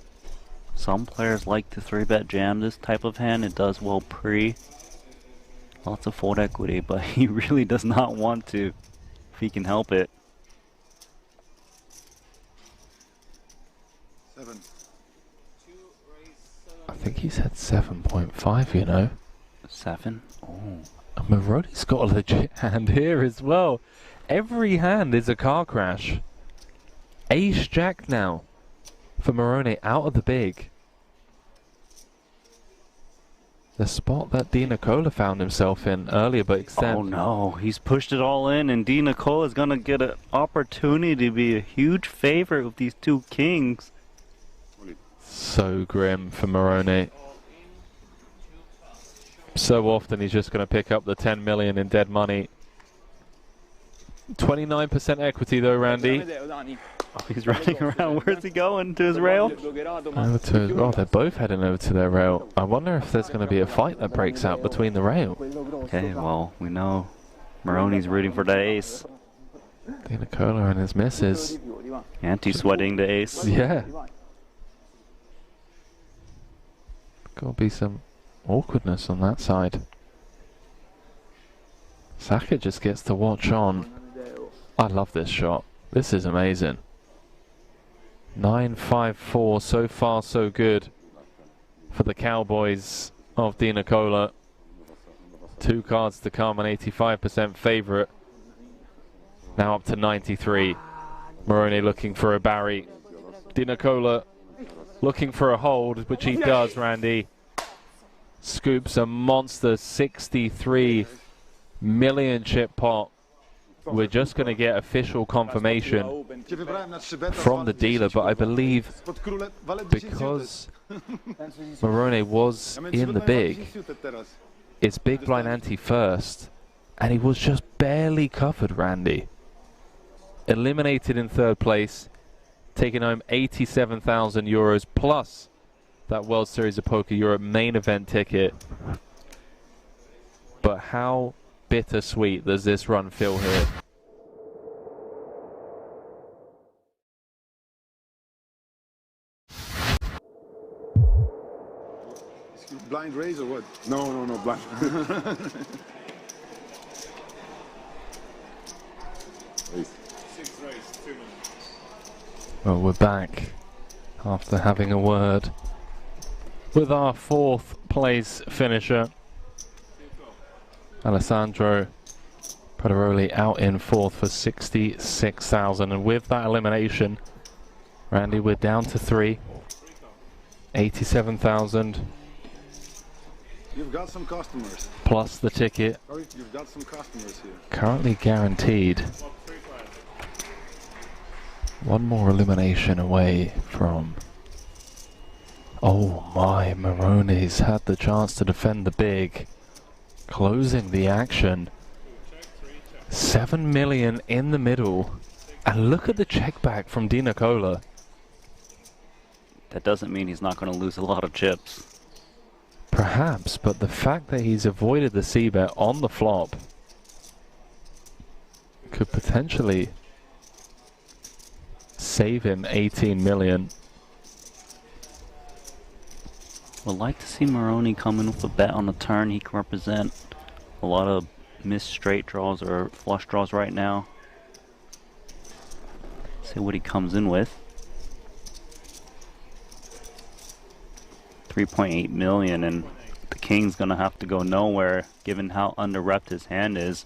Some players like to 3-bet jam this type of hand. It does well pre. Lots of fold equity, but he really does not want to if he can help it. 7. I think he said 7.5, you know. 7? Oh. And Morone's got a legit hand here as well. Every hand is a car crash. Ace Jack now for Morone out of the big. The spot that Di Nicola found himself in earlier, but except... Oh no, he's pushed it all in, and Di Nicola is going to get an opportunity to be a huge favorite with these two kings. So grim for Morone. So often he's just going to pick up the 10 million in dead money. 29% equity though, Randy. Oh, he's running around. Where's he going? To his rail? Over to his, oh, they're both heading over to their rail. I wonder if there's going to be a fight that breaks out between the rail. Okay, well, we know Maroney's rooting for the ace. Di Nicola and his missus. Anti-sweating the ace. Yeah. Gotta be some awkwardness on that side. Saka just gets to watch on. I love this shot. This is amazing. 9-5-4, so far so good for the Cowboys of Di Nicola. 2 cards to come, an 85% favourite. Now up to 93. Moroni looking for a Barry. Di Nicola looking for a hold, which he does, Randy. Scoops a monster 63 million chip pot. We're just going to get official confirmation from the dealer, but I believe because Moroni was in the big, it's big blind ante first, and he was just barely covered, Randy. Eliminated in 3rd place, taking home 87,000 euros plus that World Series of Poker Europe main event ticket. But how bittersweet does this run feel here? Blind raise or what? No, blind. Well, we're back after having a word with our 4th place finisher, Alessandro Pederoli, out in 4th for 66,000. And with that elimination, Randy, we're down to 3. 87,000. You've got some customers. Plus the ticket. Sorry, you've got some customers here. Currently guaranteed. One more elimination away from... Oh my, Moroni's had the chance to defend the big. Closing the action. 7 million in the middle. And look at the check back from Di Nicola. That doesn't mean he's not going to lose a lot of chips. Perhaps, but the fact that he's avoided the c-bet on the flop could potentially save him 18 million. Would like to see Moroni come in with a bet on the turn. He can represent a lot of missed straight draws or flush draws right now. See what he comes in with. 3.8 million, and the king's gonna have to go nowhere given how under-repped his hand is.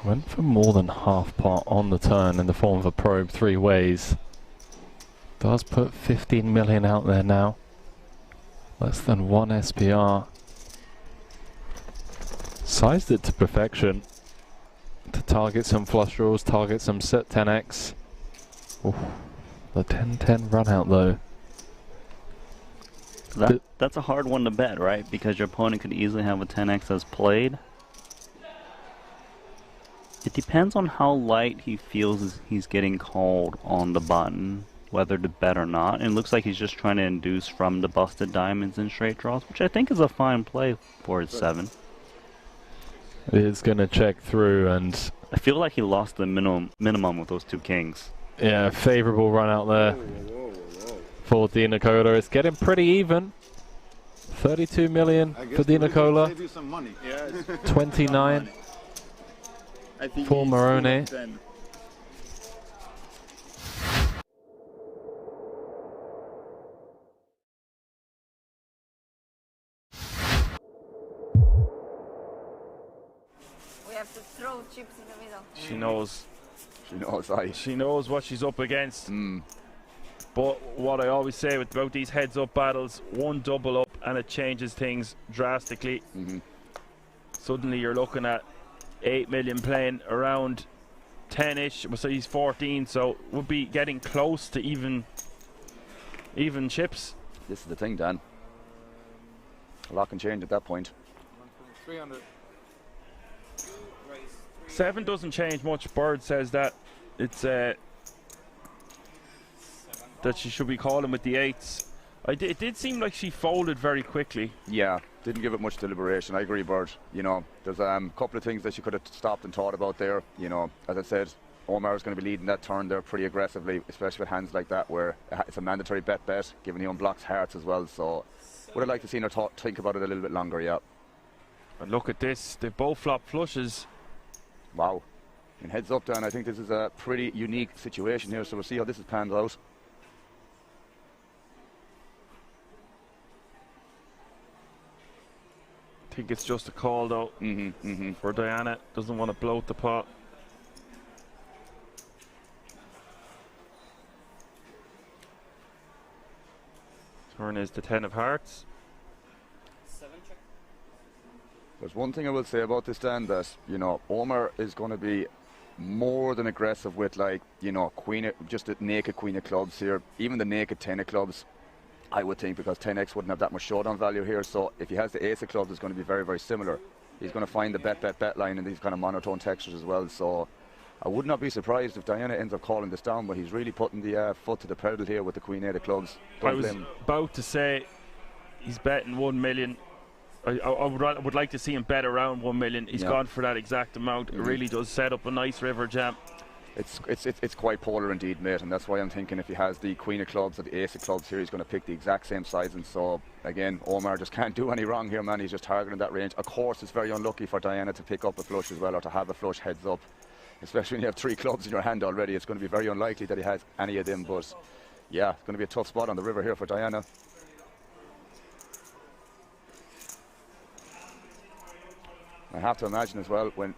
Went for more than half pot on the turn in the form of a probe 3 ways. Does put 15 million out there now. Less than 1 SPR. Sized it to perfection. To target some flush draws, target some set 10x. Oof. The 10-10 run out though. That's a hard one to bet, right? Because your opponent could easily have a 10x as played. It depends on how light he feels he's getting called on the button, whether to bet or not. And it looks like he's just trying to induce from the busted diamonds and straight draws, which I think is a fine play for his 7. It is going to check through, and I feel like he lost the minimum with those 2 kings. Yeah, favourable run out there for Di Nicola. It's getting pretty even. 32 million for Di Nicola. 29 for Moroni. We have to throw chips in the middle. She knows. She knows, aye. She knows what she's up against. But what I always say about these heads-up battles, one double up and it changes things drastically. Suddenly you're looking at 8 million playing around 10-ish, so he's 14, so we'll be getting close to even chips. This is the thing, Dan. A lot can change at that point. 300. 7 doesn't change much. Bird says that it's that she should be calling with the 8s. It did seem like she folded very quickly. Yeah, didn't give it much deliberation. I agree, Bird. You know, there's a couple of things that she could have stopped and thought about there. You know, as I said, Omar is going to be leading that turn there pretty aggressively, especially with hands like that where it's a mandatory bet, given he unblocks hearts as well. So would have liked to see her think about it a little bit longer, yeah. And look at this, they both flop flushes. Wow. And heads up, Dan, I think this is a pretty unique situation here, so we'll see how this is panned out. I think it's just a call though for Diana. Doesn't want to bloat the pot. Turn is the 10 of hearts. There's one thing I will say about this, Dan, that, you know, Omar is going to be more than aggressive with, like, you know, just a naked queen of clubs here, even the naked 10 of clubs, I would think, because 10x wouldn't have that much showdown value here. So if he has the ace of clubs, it's going to be very, very similar. He's going to find the bet line in these kind of monotone textures as well. So I would not be surprised if Diana ends up calling this down, but he's really putting the foot to the pedal here with the queen 8 of clubs. I was about to say he's betting 1 million. I would like to see him bet around 1 million. He's gone for that exact amount. It really does set up a nice river jam. It's quite polar indeed, mate, and that's why I'm thinking if he has the queen of clubs or the ace of clubs here, he's going to pick the exact same size. And so again, Omar just can't do any wrong here, man. He's just targeting that range. Of course, it's very unlucky for Diana to pick up a flush as well, or to have a flush heads up, especially when you have 3 clubs in your hand already. It's going to be very unlikely that he has any of them. But yeah, it's going to be a tough spot on the river here for Diana. I have to imagine as well, when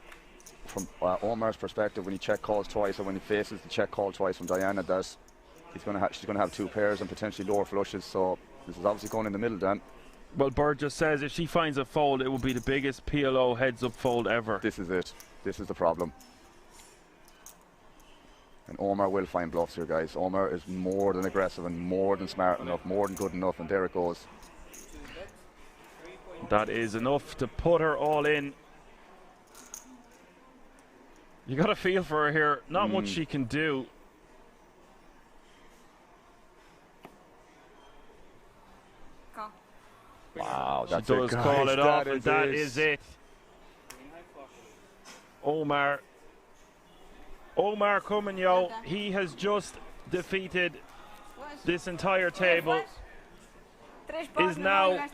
from Omar's perspective, when he check calls twice, or when he faces the check call twice from Diana, that she's going to have 2 pairs and potentially lower flushes. So this is obviously going in the middle, Dan. Well, Bird just says if she finds a fold, it will be the biggest PLO heads-up fold ever. This is it. This is the problem. And Omar will find bluffs here, guys. Omar is more than aggressive and more than smart enough, more than good enough, and there it goes. That is enough to put her all in. You got a feel for her here. Not much she can do. Wow, that's she does it, call it off, and that it. is it. Omar coming, yo. He has just defeated this entire table. Is now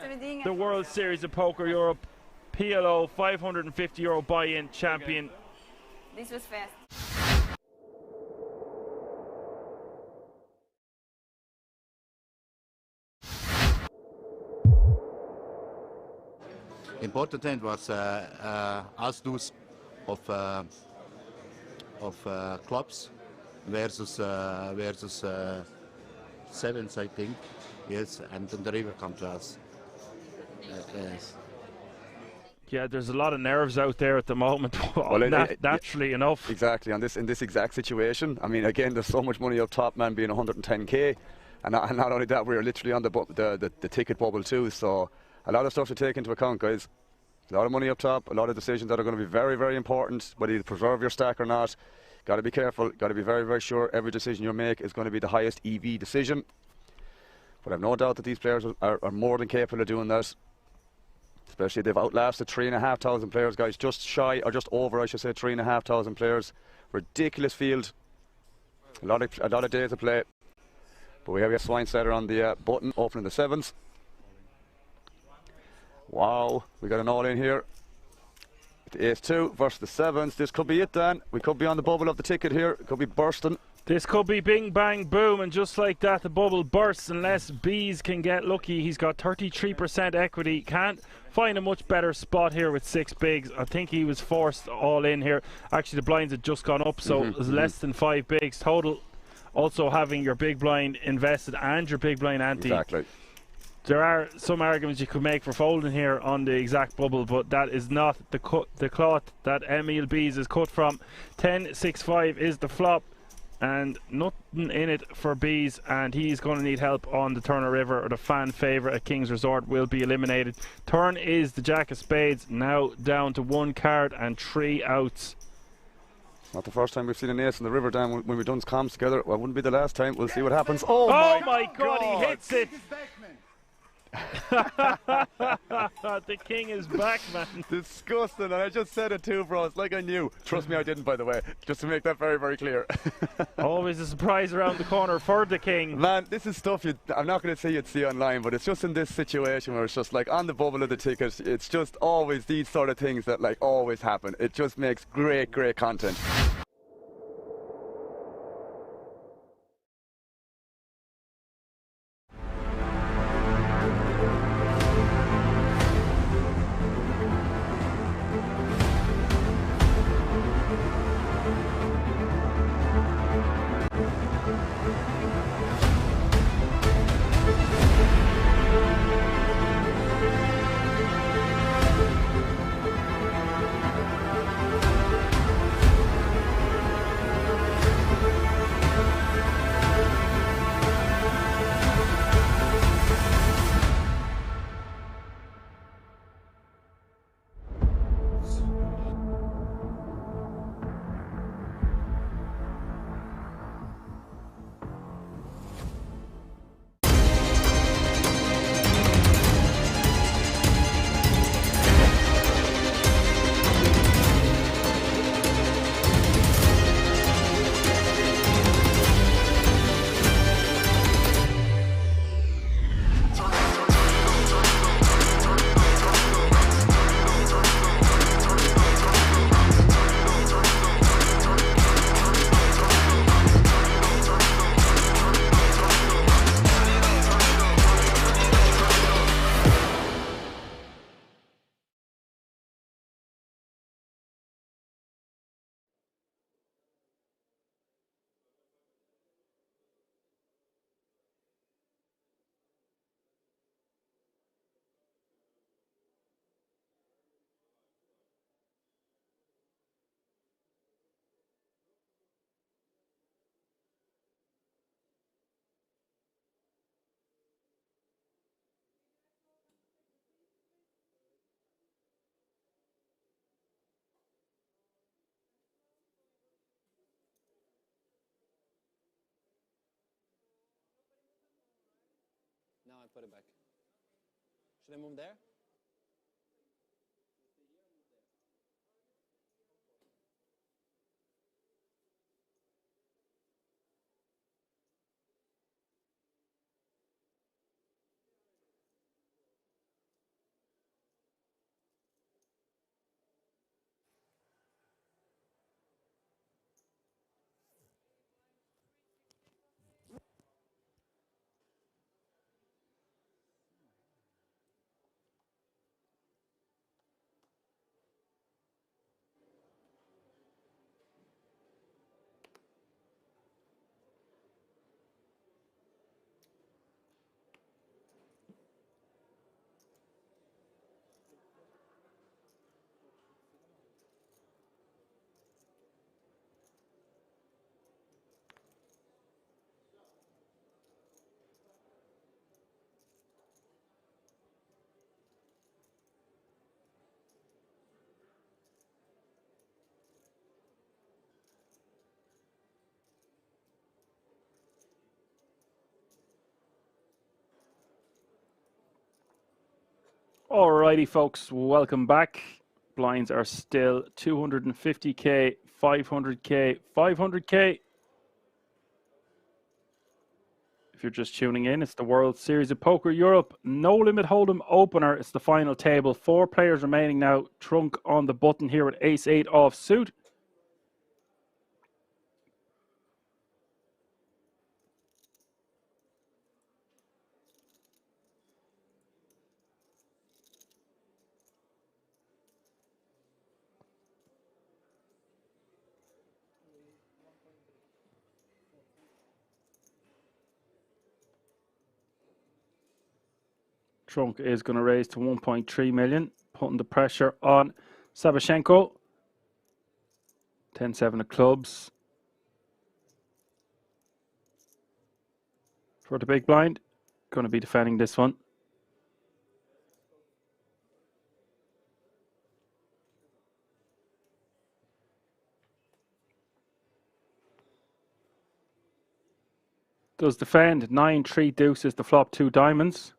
the World Series of Poker Europe PLO €550 buy-in champion. This was fast. Important end was as-deuce of clubs versus sevens, I think. Yes, and then the river come to us. Yes. Yeah, there's a lot of nerves out there at the moment. Well, naturally enough. Exactly, in this exact situation. I mean, again, there's so much money up top, man, being 110k, and not only that, we're literally on the ticket bubble too. So a lot of stuff to take into account, guys. A lot of money up top, a lot of decisions that are going to be very, very important. Whether you preserve your stack or not, got to be careful. Got to be very, very sure every decision you make is going to be the highest EV decision. But I've no doubt that these players are more than capable of doing that. Especially they've outlasted 3,500 players, guys. Just shy, or just over, I should say, 3,500 players. Ridiculous field. A lot of days of play. But we have your swine setter on the button, opening the sevens. Wow, we got an all in here. The ace-2 versus the sevens. This could be it, Dan. We could be on the bubble of the ticket here. It could be bursting. This could be bing, bang, boom, and just like that, the bubble bursts unless Bees can get lucky. He's got 33% equity. Can't find a much better spot here with 6 bigs. I think he was forced all in here. Actually, the blinds had just gone up, so it was less than 5 bigs. Total also having your big blind invested and your big blind ante. Exactly. There are some arguments you could make for folding here on the exact bubble, but that is not the cloth that Emil Bees is cut from. 10-6-5 is the flop, and nothing in it for Bees, and he's going to need help on the Turner River, or the fan favourite at King's Resort will be eliminated. Turn is the Jack of Spades, now down to 1 card and 3 outs. Not the first time we've seen an ace in the river down when we've done comms together. Well, wouldn't be the last time. We'll see what happens. Oh my God, he hits it! The king is back, man. Disgusting, and I just said it too, bro. It's like I knew. Trust me, I didn't, by the way. Just to make that very, very clear. Always a surprise around the corner for the king. Man, this is stuff I'm not going to say you'd see online, but it's just in this situation where it's just like on the bubble of the ticket. It's just always these sort of things that like always happen. It just makes great, great content. Now I put it back. Should I move there? Alrighty, folks, welcome back. Blinds are still 250k, 500k, 500k. If you're just tuning in, it's the World Series of Poker Europe No Limit Hold'em opener. It's the final table. 4 players remaining now. Trunk on the button here with Ace-8 off suit. Trunk is going to raise to 1.3 million, putting the pressure on Sabashenko. 10-7 of clubs for the big blind. Going to be defending this one. Does defend 9-3 deuces, the flop 2 diamonds.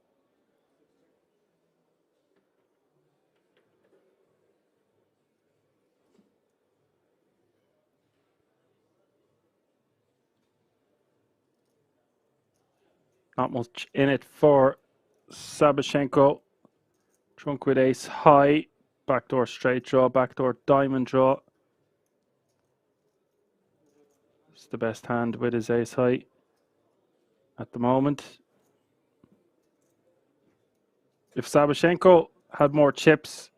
Not much in it for Sabashenko. Trunk with ace high, backdoor straight draw, backdoor diamond draw. It's the best hand with his ace high at the moment. If Sabashenko had more chips,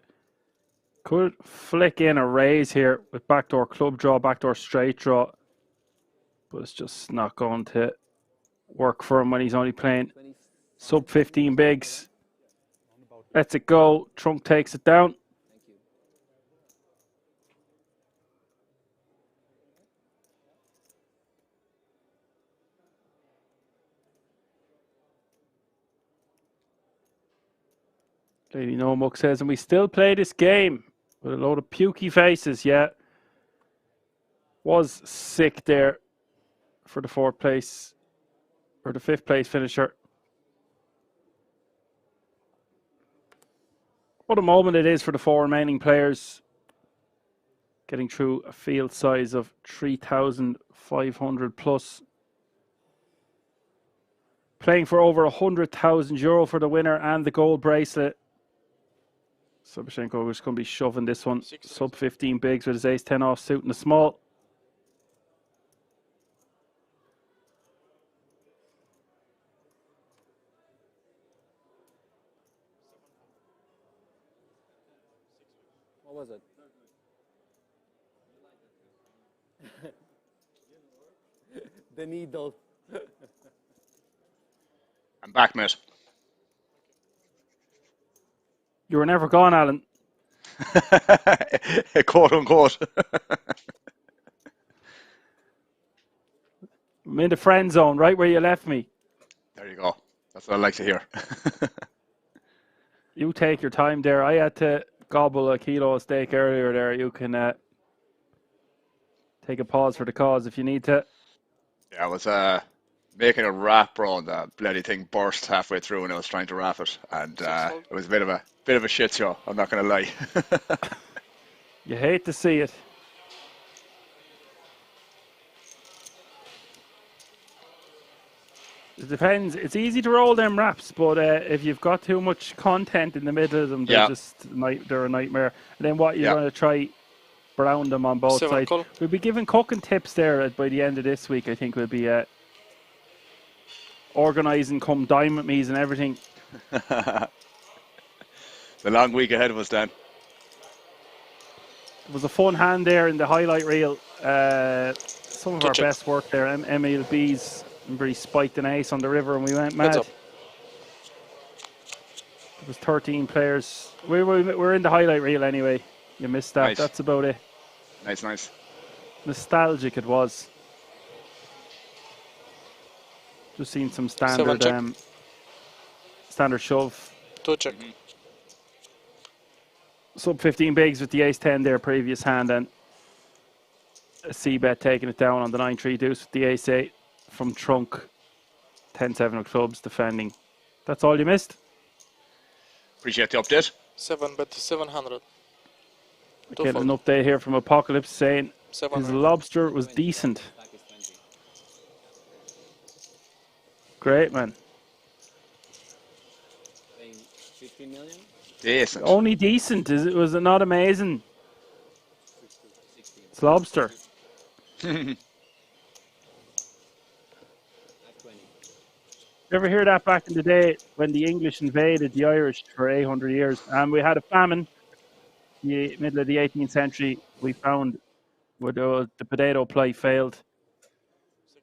could flick in a raise here with backdoor club draw, backdoor straight draw. But it's just not going to work for him when he's only playing sub 15 bigs. Lets it go. Trunk takes it down. Lady No Muck says, and we still play this game with a load of pukey faces. Yeah. Was sick there for the 4th place, or the 5th place finisher. What a moment it is for the 4 remaining players. Getting through a field size of 3,500 plus. Playing for over €100,000 for the winner and the gold bracelet. Sabashenko is going to be shoving this one. Sub 15 bigs with his ace 10 off suit in the small. What was it? The needle. I'm back, mate. You were never gone, Alan. Quote unquote. I'm in the friend zone, right where you left me. There you go. That's what I like to hear. You take your time there. I had to gobble a kilo of steak earlier there. You can take a pause for the cause if you need to. Yeah, I was making a wrap, bro, and the bloody thing burst halfway through when I was trying to wrap it, and it was a bit of a shit show. I'm not going to lie. You hate to see it. It depends. It's easy to roll them wraps, but if you've got too much content in the middle of them, they're a nightmare. And then what you're going to try brown them on both sides. Call. We'll be giving cooking tips there by the end of this week. I think we'll be organising come diamond me's and everything. The long week ahead of us, Dan. It was a fun hand there in the highlight reel. Some of our best work there. MLB's very spiked an ace on the river and we went mad. It was 13 players. We're in the highlight reel anyway. You missed that. Nice. That's about it. Nice. Nostalgic it was. Just seen some standard standard shove. 2 check. Sub 15 bigs with the ace 10 there previous hand, and a C-bet taking it down on the 9-3 deuce with the ace 8 from trunk. 10-7 of clubs defending. That's all you missed? Appreciate the update. 7 bet 700. Getting an update here from Apocalypse saying 700. his lobster was decent. Great, man. 50 million? Decent. Only decent. Was it not amazing? It's lobster. You ever hear that back in the day when the English invaded the Irish for 800 years and we had a famine in the middle of the 18th century? We found where the potato plight failed,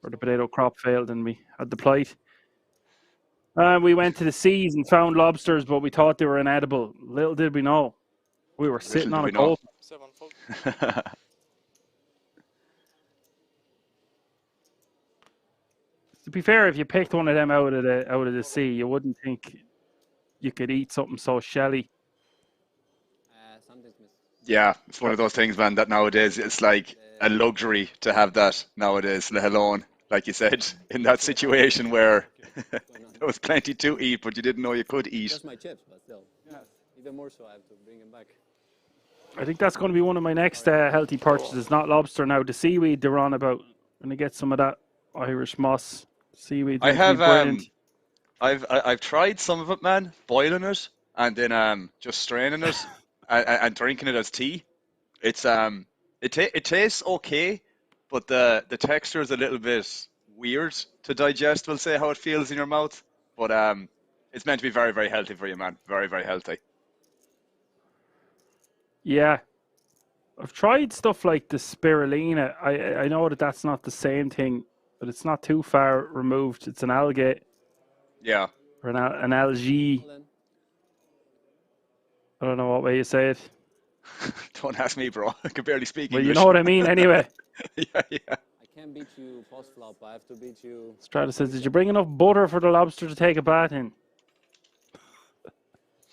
or the potato crop failed, and we had the plight. We went to the seas and found lobsters, but we thought they were inedible. Little did we know. We were sitting on a Little cold. Seven folk. did we know. To be fair, if you picked one of them out of the sea, you wouldn't think you could eat something so shelly. Something's missing. Yeah, it's one of those things, man, that nowadays it's like a luxury to have that nowadays, let alone, like you said, in that situation where there was plenty to eat, but you didn't know you could eat. Just my chips, but still. Even more so, I have to bring them back. I think that's going to be one of my next healthy purchases, not lobster now. The seaweed they're on about. I'm going to get some of that Irish moss seaweed. I have brilliant. I've tried some of it, man, boiling it and then just straining it and drinking it as tea. It's it tastes okay, but the texture is a little bit weird to digest. We'll say how it feels in your mouth, but it's meant to be very, very healthy for you, man. Very, very healthy. Yeah, I've tried stuff like the spirulina. I know that that's not the same thing, but it's not too far removed. It's an algae. Yeah. Or an algae. I don't know what way you say it. Don't ask me, bro. I can barely speak Well, English. you know what I mean anyway. Yeah. I can't beat you post-flop, I have to beat you... Strata says, did you bring enough butter for the lobster to take a bath in?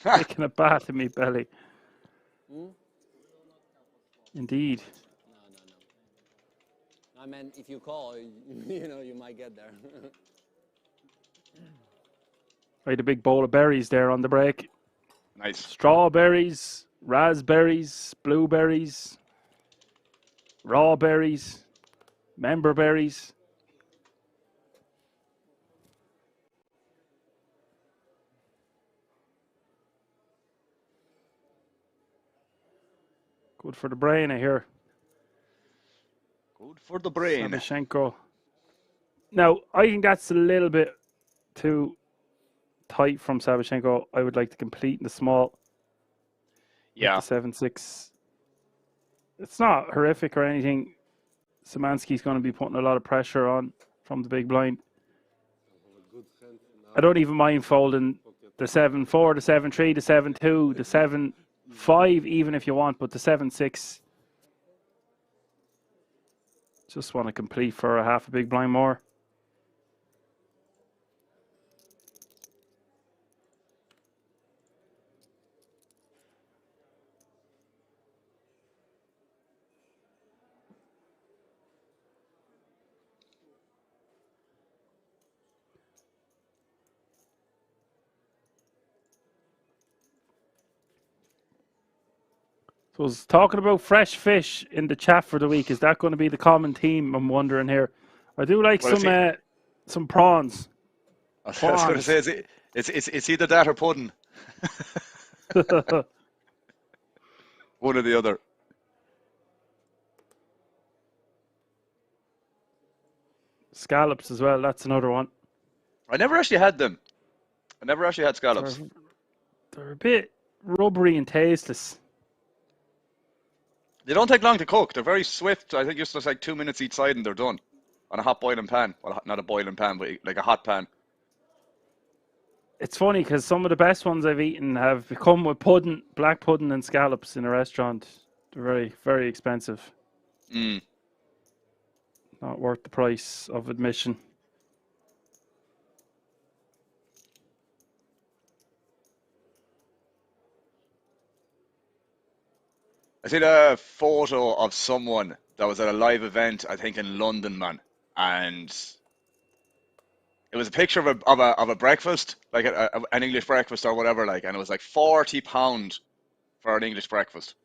Taking a bath in me belly. Indeed. No. I mean, if you call, you might get there. I had a big bowl of berries there on the break. Nice. Strawberries, raspberries, blueberries, raw berries, member berries. Good for the brain, I hear. Good for the brain. Sabashenko. Now, I think that's a little bit too tight from Sabashenko. I would like to complete in the small. Yeah. The 7-6. It's not horrific or anything. Szymanski's going to be putting a lot of pressure on from the big blind. I don't even mind folding the 7-4, the 7-3, the 7-2, the 7-5, even if you want, but the 7-6. Just want to complete for a half a big blind more. So I was talking about fresh fish in the chat for the week. Is that going to be the common theme? I'm wondering here. I do like some prawns. I was going to say it's either that or pudding. One or the other. Scallops as well. That's another one. I never actually had them. I never actually had scallops. They're a bit rubbery and tasteless. They don't take long to cook. They're very swift. I think it's just like 2 minutes each side and they're done. On a hot boiling pan. Well, not a boiling pan, but like a hot pan. It's funny because some of the best ones I've eaten have come with pudding, black pudding and scallops in a restaurant. They're very, very expensive. Not worth the price of admission. I seen a photo of someone that was at a live event, I think in London, man, and it was a picture of a breakfast, like an English breakfast or whatever, like, and it was like £40 for an English breakfast,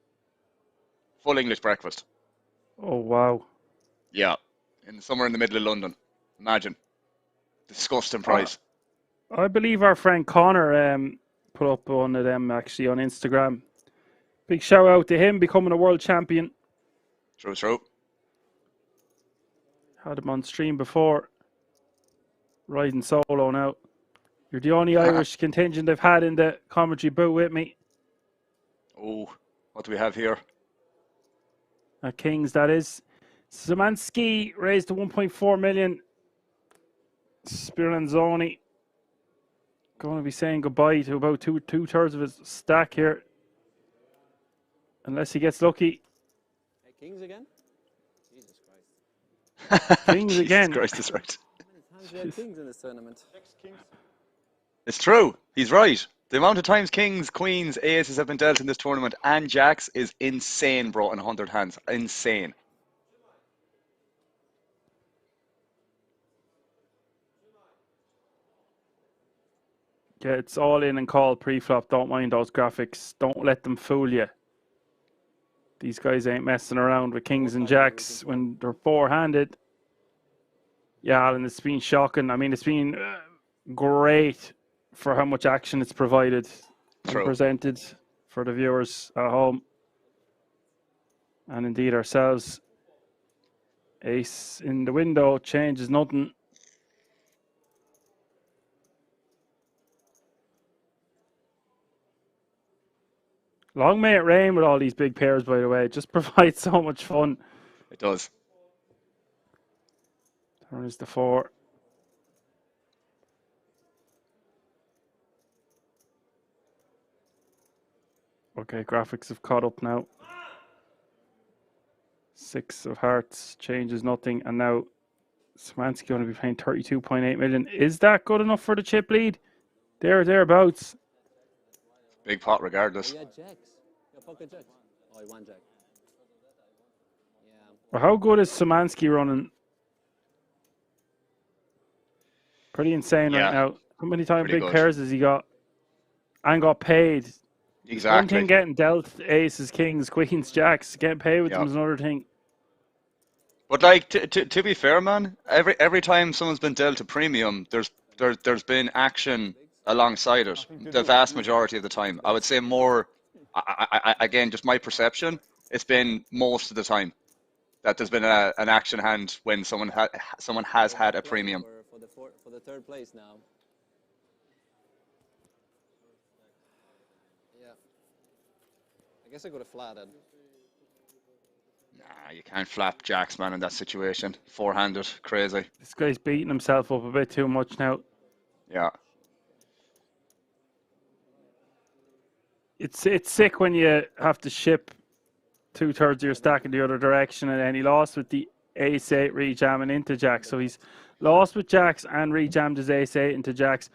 full English breakfast. Oh wow! Yeah, somewhere in the middle of London. Imagine, disgusting price. I believe our friend Connor put up one of them actually on Instagram. Big shout out to him becoming a world champion. True. Had him on stream before. Riding solo now. You're the only Irish contingent I've had in the commentary booth with me. Oh, what do we have here? At Kings, that is. Szymanski raised to 1.4 million. Spiranzoni going to be saying goodbye to about two-thirds of his stack here. Unless he gets lucky. Hey, Kings again? Jesus Christ. Kings Jesus again. Christ is right. How many times we had Kings in this tournament? It's true. He's right. The amount of times kings, queens, aces have been dealt in this tournament and jacks is insane, bro, in 100 hands. Insane. Yeah, it's all in and call pre-flop. Don't mind those graphics. Don't let them fool you. These guys ain't messing around with kings and jacks when they're four-handed. Yeah, Alan, it's been shocking. I mean, it's been great for how much action it's provided and presented for the viewers at home. And indeed ourselves. Ace in the window changes nothing. Long may it rain with all these big pairs, by the way. It just provides so much fun. It does. Turn is the 4. Okay, graphics have caught up now. 6 of hearts changes nothing. And now Szymanski going to be paying 32.8 million. Is that good enough for the chip lead? Thereabouts. Big pot regardless. Oh, yeah, jacks. Yeah, pocket jacks. Oh, he won jack. Well, how good is Szymanski running? Pretty insane right now. How many times big pairs has he got? And got paid. Exactly. One thing getting dealt aces, kings, queens, jacks. Getting paid with them is another thing. But like to be fair, man, every time someone's been dealt a premium, there's been action alongside it. The vast majority of the time, I would say more. Again, just my perception. It's been most of the time that there's been an action hand when someone has had a premium. For the third place now. Yeah. I guess I got a flat then. Nah, you can't flap jacks, man, in that situation. Four-handed, crazy. This guy's beating himself up a bit too much now. Yeah. It's sick when you have to ship two-thirds of your stack in the other direction, and then he lost with the ace-8 rejamming into jacks. So he's lost with jacks and rejammed his ace-8 into jacks.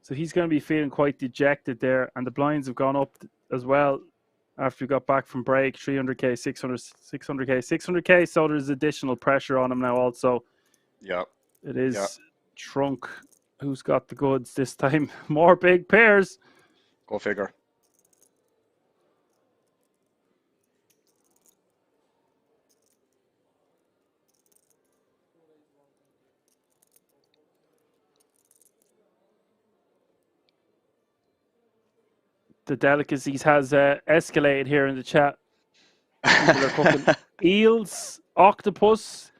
So he's going to be feeling quite dejected there, and the blinds have gone up as well after he got back from break. 300k, 600k. So there's additional pressure on him now also. Yeah. It is Trunk who's got the goods this time. More big pairs. Go figure. The delicacies has escalated here in the chat. People are cooking eels, octopus,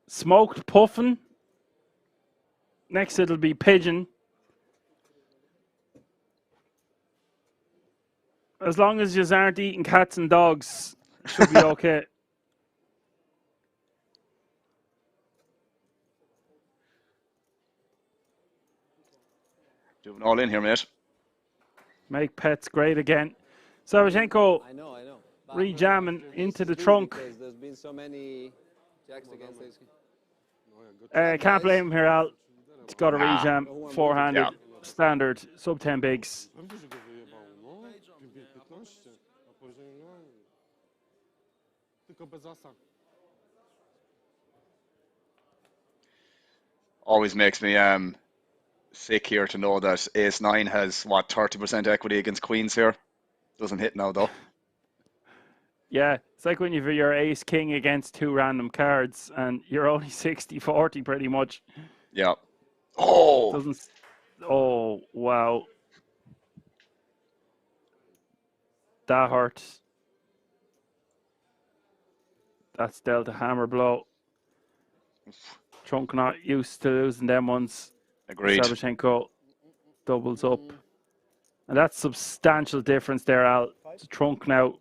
smoked puffin. Next it'll be pigeon. As long as you aren't eating cats and dogs, it should be okay. Doing all in here, mate. Make pets great again. Savchenko I know. rejamming into the trunk. Because there's been so many jacks against this. Can't blame him here, Al. It's got a rejam, four-handed, standard, sub 10 bigs. Always makes me sick here to know that ace-9 has, what, 30% equity against queens here. Doesn't hit now, though. Yeah, it's like when you've your ace-king against two random cards, and you're only 60-40 pretty much. Yeah. Oh! Doesn't. Oh, wow. That hurt. That's dealt a hammer blow. Trunk not used to losing them ones. Agreed. Savchenko doubles up. And that's substantial difference there, Al. The Trunk now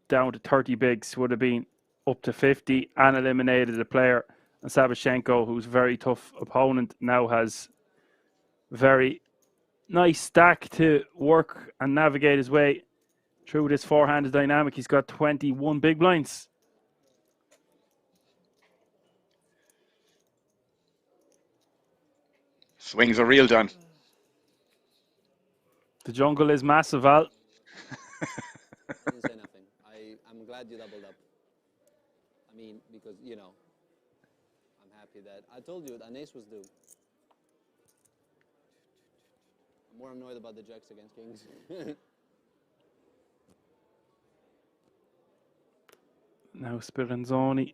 down to 30 bigs, would have been up to 50 and eliminated a player. And Savchenko, who's a very tough opponent, now has very nice stack to work and navigate his way through this four-handed dynamic. He's got 21 big blinds. Swings are real, John. The jungle is massive, Al. I didn't say nothing. I'm glad you doubled up. I mean, because, you know, I'm happy that... I told you, an ace was due. I'm more annoyed about the jacks against kings. Now Speranzoni,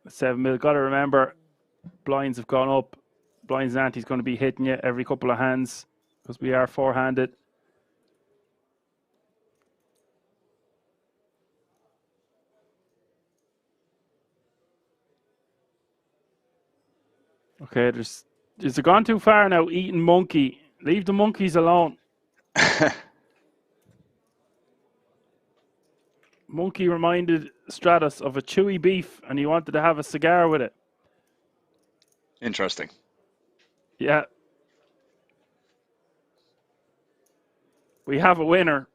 7 mil. Got to remember, blinds have gone up. Blinds and ante's going to be hitting you every couple of hands because we are four-handed. Okay, is it gone too far now? Eating monkey. Leave the monkeys alone. Monkey reminded Stratus of a chewy beef and he wanted to have a cigar with it. Interesting. Yeah. We have a winner.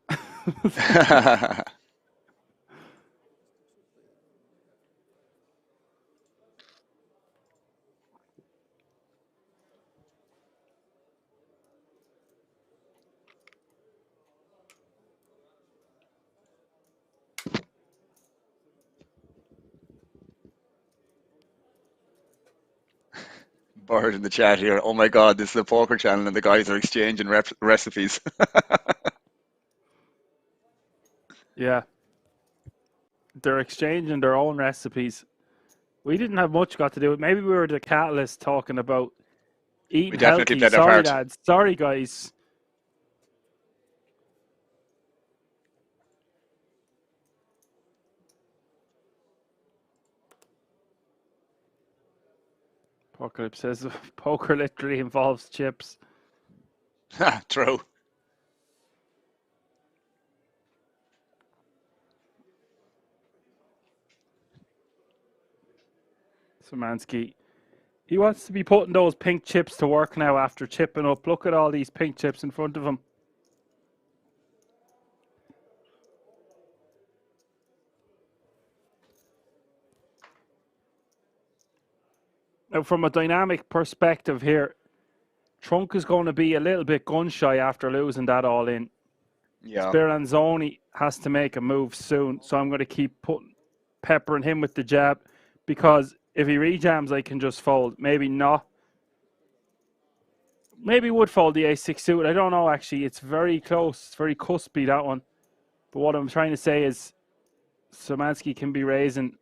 Bird in the chat here. Oh my God, this is a poker channel and the guys are exchanging recipes. Yeah. They're exchanging their own recipes. We didn't have much got to do with it. Maybe we were the catalyst talking about eating We definitely healthy. played our Sorry, part. lads. Sorry, guys. Apocalypse says poker literally involves chips. True. Szymanski. He wants to be putting those pink chips to work now after chipping up. Look at all these pink chips in front of him. Now, from a dynamic perspective here, Trunk is going to be a little bit gun shy after losing that all in. Yeah. Speranzoni has to make a move soon, so I'm going to keep peppering him with the jab because if he rejams, I can just fold. Maybe not. Maybe would fold the ace-6 suit. I don't know, actually. It's very close. It's very cuspy, that one. But what I'm trying to say is Szymanski can be raising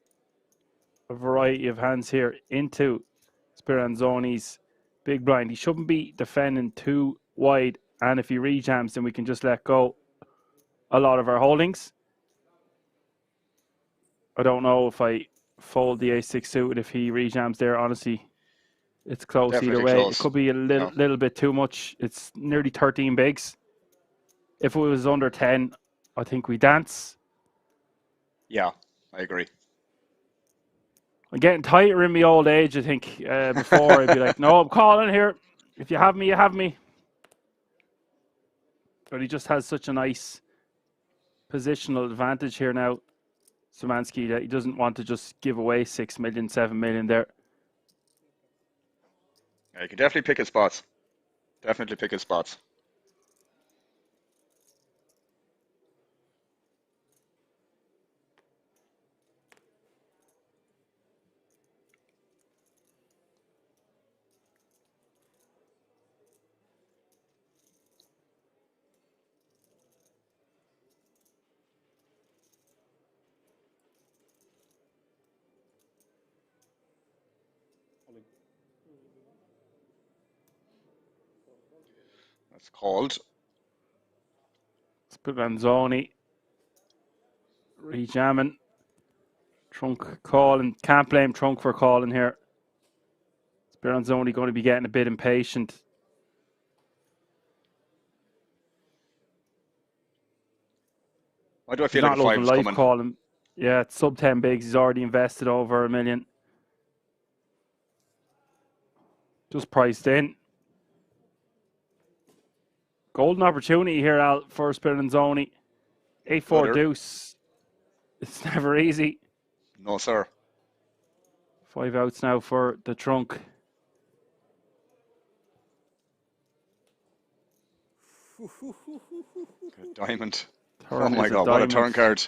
a variety of hands here into Speranzoni's big blind. He shouldn't be defending too wide, and if he rejams, then we can just let go a lot of our holdings. I don't know if I fold the ace-6 suit if he rejams there. Honestly, it's close Definitely either way. close. It could be a little bit too much. It's nearly 13 bigs. If it was under 10, I think we dance. Yeah, I agree. I'm getting tighter in my old age, I think. Before, I'd be like, no, I'm calling here. If you have me, you have me. But he just has such a nice positional advantage here now, Szymanski, that he doesn't want to just give away 6 million, 7 million there. Yeah, you can definitely pick his spots. Definitely pick his spots. That's called. Speranzoni rejamming. Trunk calling. Can't blame Trunk for calling here. Speranzoni going to be getting a bit impatient. Why do I He's feel like not a loving five's life coming? calling. Yeah, it's sub 10 bigs. He's already invested over $1 million. Just priced in. Golden opportunity here, Al, for Speranzoni. 8-4 Good. deuce. It's never easy. No, sir. 5 outs now for the trunk. Good diamond. Turn Oh my is a God, what a diamond. turn card.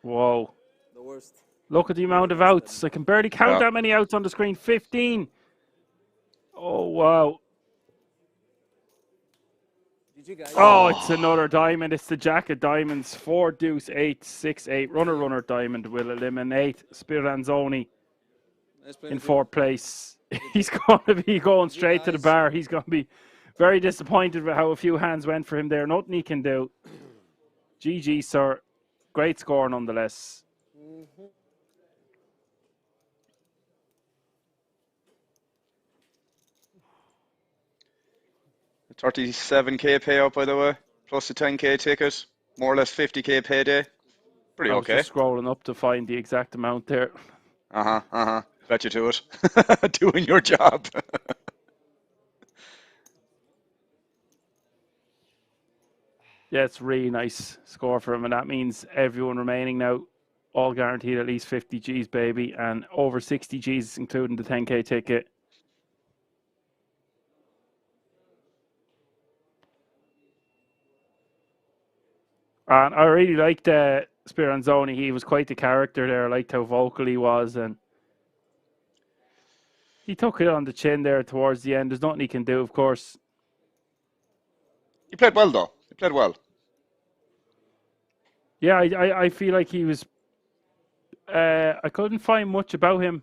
Whoa. The worst. Look at the amount of outs. I can barely count Yeah. that many outs on the screen. 15. Oh, wow. GG, guys. Oh, it's another diamond. It's the jack of diamonds. 4 deuce 8 6 8. Runner diamond will eliminate Speranzoni Nice play in with you. 4th place. He's going to be going straight to the bar. He's going to be very disappointed with how a few hands went for him there. Nothing he can do. GG, sir. Great score nonetheless. Mm-hmm. 37k payout, by the way, plus the 10k ticket, more or less 50k payday. Pretty I was okay. just scrolling up to find the exact amount there. Bet you to it. Doing your job. Yeah, it's really nice score for him, and that means everyone remaining now all guaranteed at least 50 Gs, baby, and over 60 Gs, including the 10k ticket. And I really liked Speranzoni. He was quite the character there. I liked how vocal he was, and he took it on the chin there towards the end. There's nothing he can do, of course. He played well, though. He played well. Yeah, I feel like he was... I couldn't find much about him.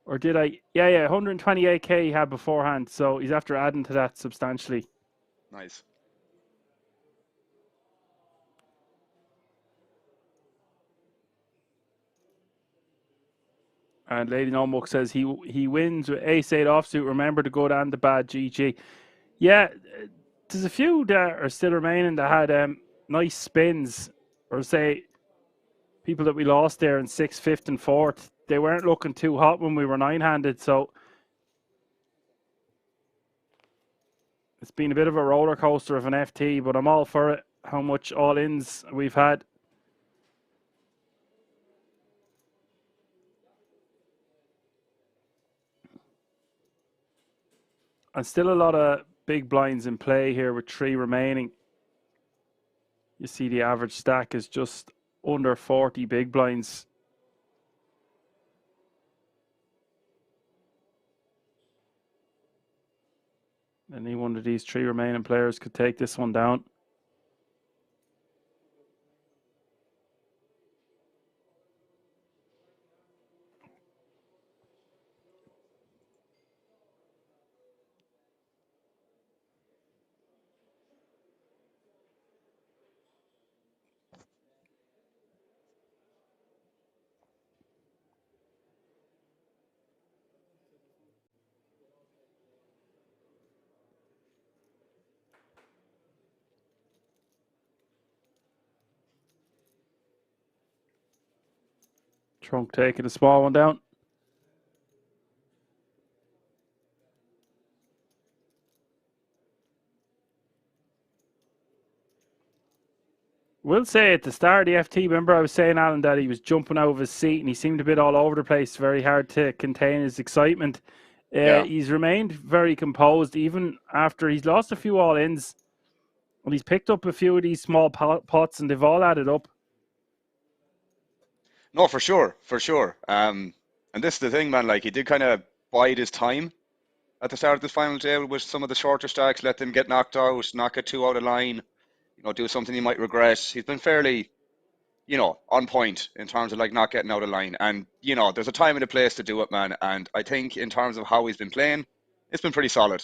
Or did I? Yeah, 128k he had beforehand, so he's after adding to that substantially. Nice. And Lady Nomuk says he wins with ace-8 offsuit. Remember the good and the bad, GG. Yeah, there's a few that are still remaining that had nice spins, or say people that we lost there in 6th, 5th, and 4th. They weren't looking too hot when we were 9-handed, so it's been a bit of a roller coaster of an FT, but I'm all for it. How much all-ins we've had. And still a lot of big blinds in play here with 3 remaining. You see the average stack is just under 40 big blinds. Any one of these 3 remaining players could take this one down. Trunk taking a small one down. Will say at the start of the FT, remember I was saying, Alan, that he was jumping out of his seat and he seemed a bit all over the place, very hard to contain his excitement. Yeah. He's remained very composed even after he's lost a few all-ins. And he's picked up a few of these small pots and they've all added up. No, for sure. And this is the thing, man, like he did kind of bide his time at the start of this final table with some of the shorter stacks, let them get knocked out, not get too out of line, do something he might regret. He's been fairly, on point in terms of like not getting out of line. And, there's a time and a place to do it, man. And I think in terms of how he's been playing, it's been pretty solid.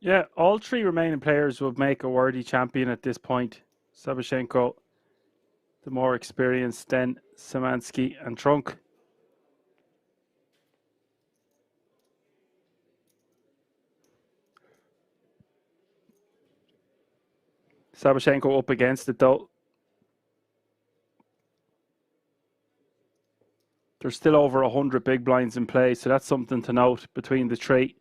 Yeah, all 3 remaining players would make a worthy champion at this point. Sabashenko, the more experienced, then Szymanski and Trunk. Sabashenko up against it though. There's still over 100 big blinds in play, so that's something to note between the three.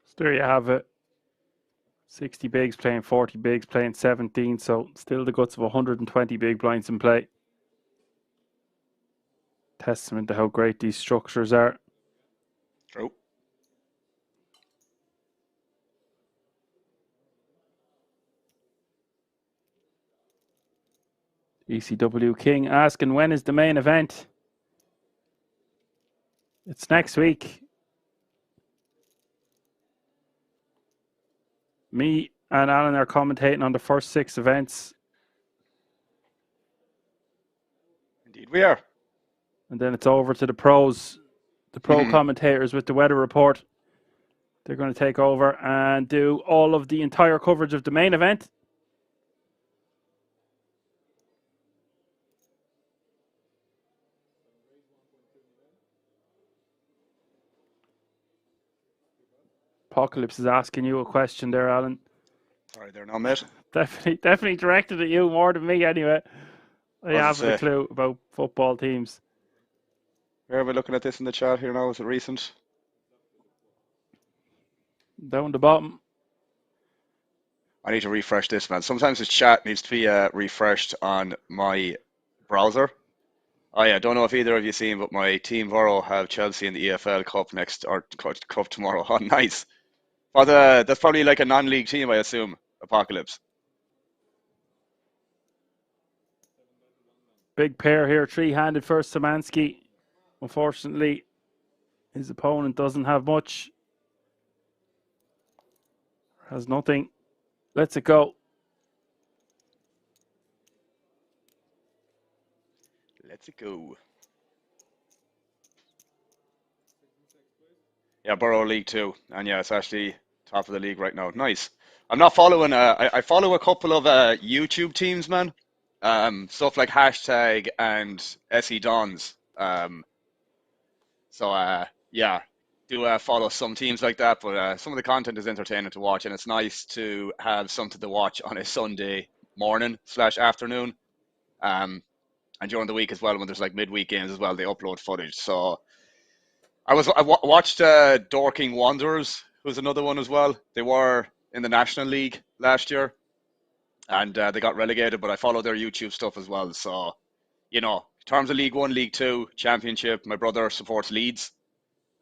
So there you have it. 60 bigs playing 40 bigs playing 17, so still the guts of 120 big blinds in play. Testament to how great these structures are. True. ECW King asking, when is the main event? It's next week. Me and Alan are commentating on the first 6 events. Indeed we are. And then it's over to the pros. The pro commentators with the weather report. They're going to take over and do all of the entire coverage of the main event. Apocalypse is asking you a question there, Alan. Sorry there now, mate. Definitely directed at you more than me anyway. I haven't a clue about football teams. Where are we looking at this in the chat here now? Is it recent? Down the bottom. I need to refresh this, man. Sometimes this chat needs to be refreshed on my browser. Oh yeah, don't know if either of you seen, but my team Borough have Chelsea in the EFL Cup Cup tomorrow. Oh, nice. But that's probably like a non-league team, I assume. Apocalypse. Big pair here, three-handed for Szymanski. Unfortunately, his opponent doesn't have much. Has nothing. Let's it go. Let's it go. Yeah, Borough League 2. And yeah, it's actually top of the league right now. Nice. I'm not following, I follow a couple of YouTube teams, man. Stuff like Hashtag and SE Dons. Yeah, do follow some teams like that, but some of the content is entertaining to watch, and it's nice to have something to watch on a Sunday morning / afternoon. And during the week as well, when there's like midweek games as well, they upload footage. So I watched Dorking Wanderers, who's another one as well. They were in the National League last year, and they got relegated, but I follow their YouTube stuff as well. So, you know, in terms of League 1, League 2, Championship, my brother supports Leeds.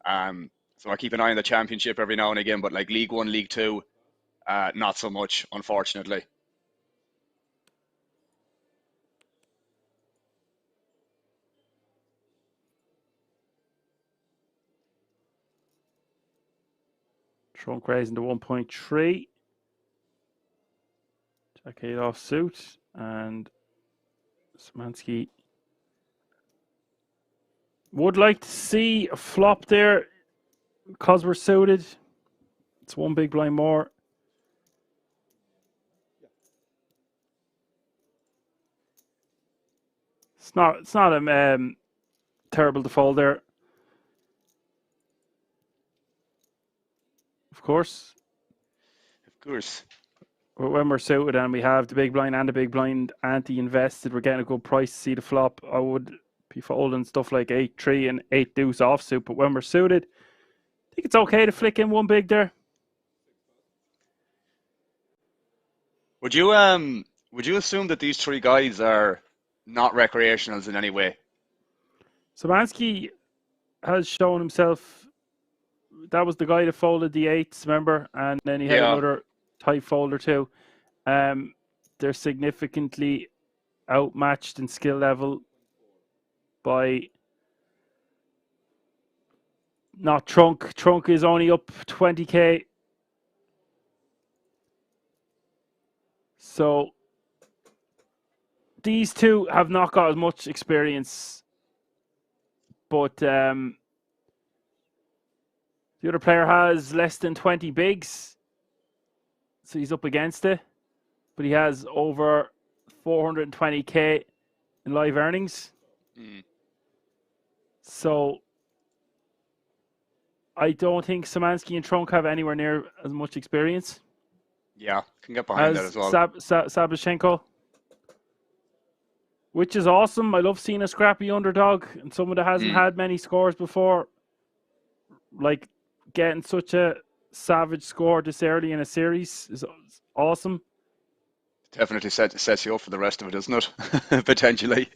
So I keep an eye on the Championship every now and again, but like League 1, League 2, not so much, unfortunately. Trunk raising to 1.3. Jack 8 off suit, and Szymanski would like to see a flop there because we're suited. It's one big blind more. It's not a terrible to fold there. Of course. Of course. When we're suited and we have the big blind and the big blind anti-invested, we're getting a good price to see the flop. I would be folding stuff like 8-3 and 8 deuce offsuit, but when we're suited, I think it's okay to flick in one big there. Would you assume that these three guys are not recreationals in any way? Szymanski has shown himself. That was the guy that folded the 8s, remember? And then he had another tight folder too. They're significantly outmatched in skill level by not Trunk. Trunk is only up 20k. So these two have not got as much experience, but the other player has less than 20 bigs, so he's up against it. But he has over 420k in live earnings. So I don't think Szymanski and Trunk have anywhere near as much experience. Yeah, can get behind that as well. Sabashenko. Which is awesome. I love seeing a scrappy underdog and someone that hasn't had many scores before. Like getting such a savage score this early in a series is awesome. Definitely sets you up for the rest of it, doesn't it? Potentially.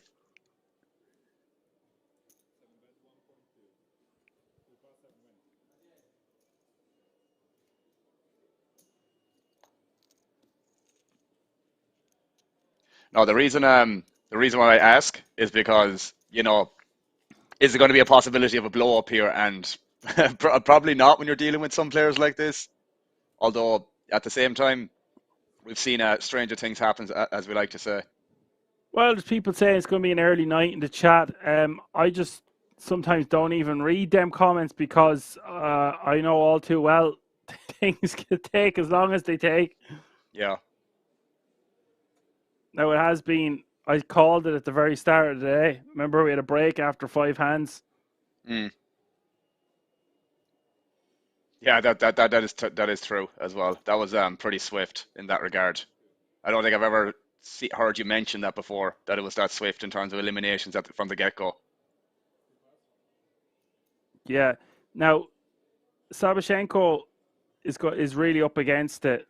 No, the reason why I ask is because, you know, is there going to be a possibility of a blow up here? And probably not when you're dealing with some players like this. Although at the same time, we've seen stranger things happen, as we like to say. Well, there's people saying it's going to be an early night in the chat. I just sometimes don't even read them comments because I know all too well things can take as long as they take. Yeah. Now, it has been, I called it at the very start of the day. Remember, we had a break after 5 hands. Yeah, that is true as well. That was pretty swift in that regard. I don't think I've ever heard you mention that before, that it was that swift in terms of eliminations from the get-go. Yeah. Now, Sabashenko is really up against it.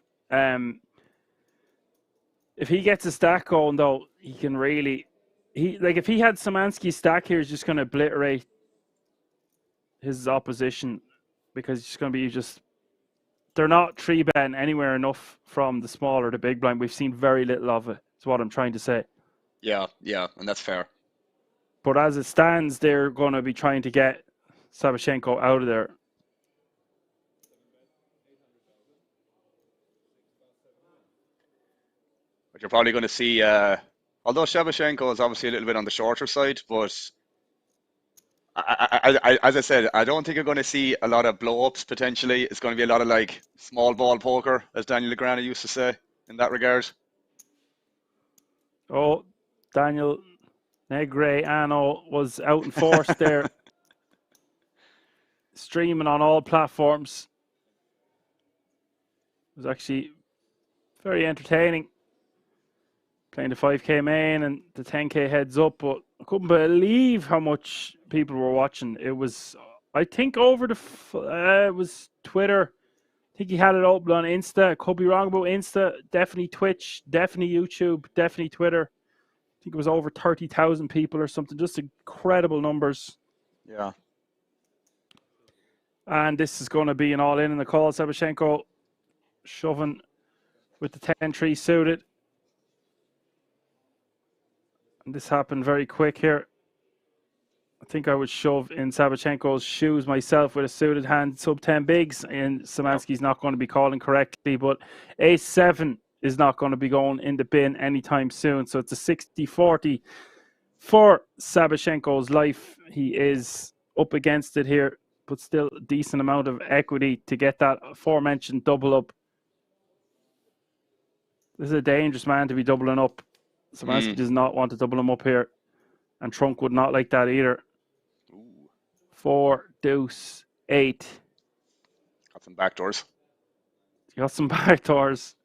If he gets a stack going, though, he can really... if he had Szymanski's stack here, he's just going to obliterate his opposition because it's going to be just... They're not 3-betting anywhere enough from the small or the big blind. We've seen very little of it, is what I'm trying to say. Yeah, and that's fair. But as it stands, they're going to be trying to get Sabashenko out of there. But you're probably going to see, although Sabashenko is obviously a little bit on the shorter side, but as I said, I don't think you're going to see a lot of blow-ups potentially. It's going to be a lot of like small ball poker, as Daniel Legrand used to say in that regard. Oh, Daniel Negreanu was out in force there. Streaming on all platforms. It was actually very entertaining. Playing the 5k main and the 10k heads up, but I couldn't believe how much people were watching. It was, I think, over the, it was Twitter. I think he had it open on Insta. I could be wrong about Insta. Definitely Twitch, definitely YouTube, definitely Twitter. I think it was over 30,000 people or something. Just incredible numbers. Yeah. And this is going to be an all-in the call. Sabashenko shoving with the 10-3 suited. And this happened very quick here. I think I would shove in Sabashenko's shoes myself with a suited hand, sub 10 bigs, and Szymanski's not going to be calling correctly, but Ace-7 is not going to be going in the bin anytime soon. So it's a 60-40 for Sabashenko's life. He is up against it here, but still a decent amount of equity to get that aforementioned double up. This is a dangerous man to be doubling up. Szymanski does not want to double him up here. And Trunk would not like that either. 4, deuce, 8. Got some backdoors. Got some backdoors.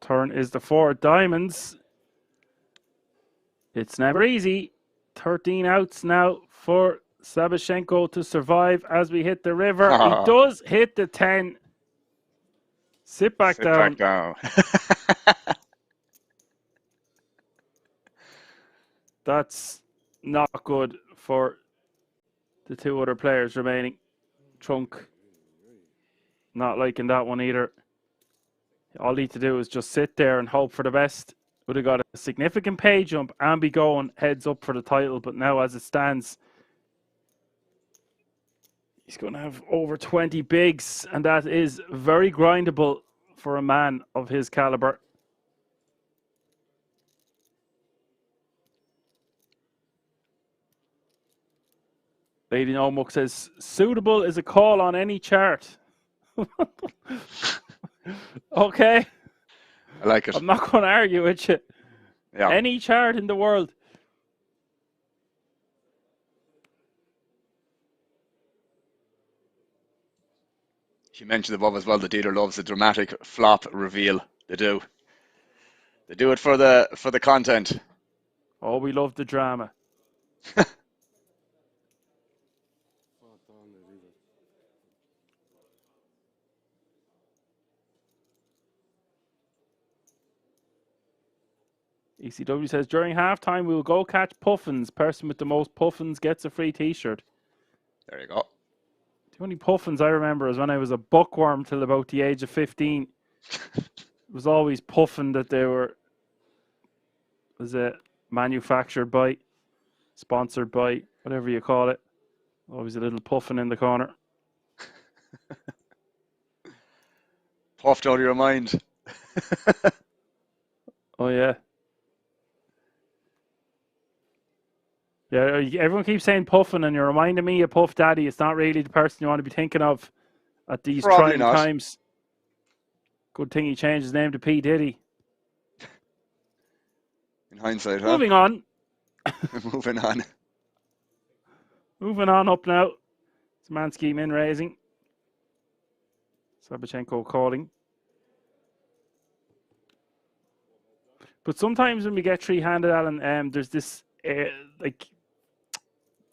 Turn is the 4 diamonds. It's never easy. 13 outs now for Sabashenko to survive as we hit the river. He does hit the 10. Sit back down. That's not good for the 2 other players remaining. Trunk not liking that one either. All he need to do is just sit there and hope for the best. would have got a significant pay jump and be going heads up for the title. But now, as it stands, he's going to have over 20 bigs, and that is very grindable for a man of his caliber. Lady Nomuk says, suitable is a call on any chart. Okay. I like it. I'm not going to argue with you. Yeah. Any chart in the world. You mentioned above as well, the dealer loves the dramatic flop reveal. They do. They do it for the content. Oh, we love the drama. ECW says, during halftime, we will go catch puffins. Person with the most puffins gets a free t-shirt. There you go. The only puffins I remember is when I was a bookworm till about the age of 15. It was always puffin that they were, was it manufactured by, sponsored by, whatever you call it. Always a little puffin in the corner. Puffed out of your mind. Oh, yeah. Yeah, everyone keeps saying puffin, and you're reminding me of Puff Daddy. It's not really the person you want to be thinking of at these Probably trying not. times. Good thing he changed his name to P. Diddy. In hindsight, huh? Moving on. Moving on. Moving on up now. Szymanski min raising. Sabachenko calling. But sometimes when we get three-handed, Alan, there's this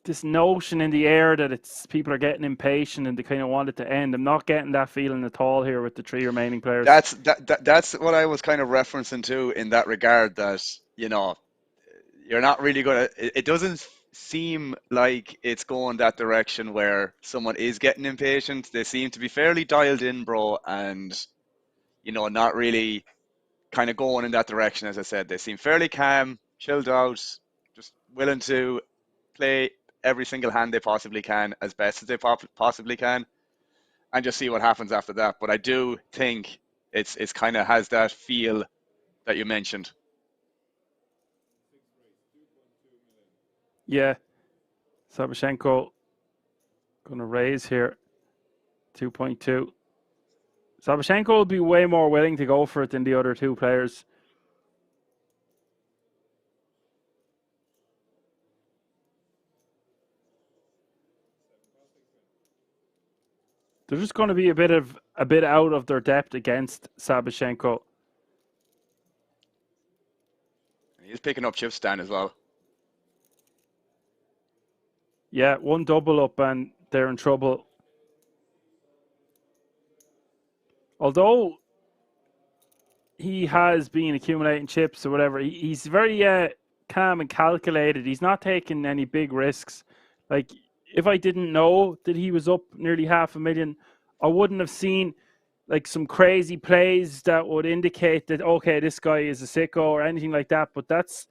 this notion in the air that it's people are getting impatient and they kind of want it to end. I'm not getting that feeling at all here with the three remaining players. That's what I was kind of referencing to in that regard. That you're not really gonna. It doesn't seem like it's going that direction where someone is getting impatient. They seem to be fairly dialed in, bro, and not really kind of going in that direction. As I said, they seem fairly calm, chilled out, just willing to play every single hand they possibly can as best as they possibly can, and just see what happens after that. But I do think it's kind of has that feel that you mentioned. Yeah. Sabachenko going to raise here. 2.2. Sabachenko will be way more willing to go for it than the other two players. They're just going to be a bit out of their depth against Sabachenko. He's picking up chip stand as well. Yeah, one double up and they're in trouble. Although he has been accumulating chips or whatever, he's very calm and calculated. He's not taking any big risks. Like, if I didn't know that he was up nearly 500,000, I wouldn't have seen like some crazy plays that would indicate that, okay, this guy is a sicko or anything like that. But that's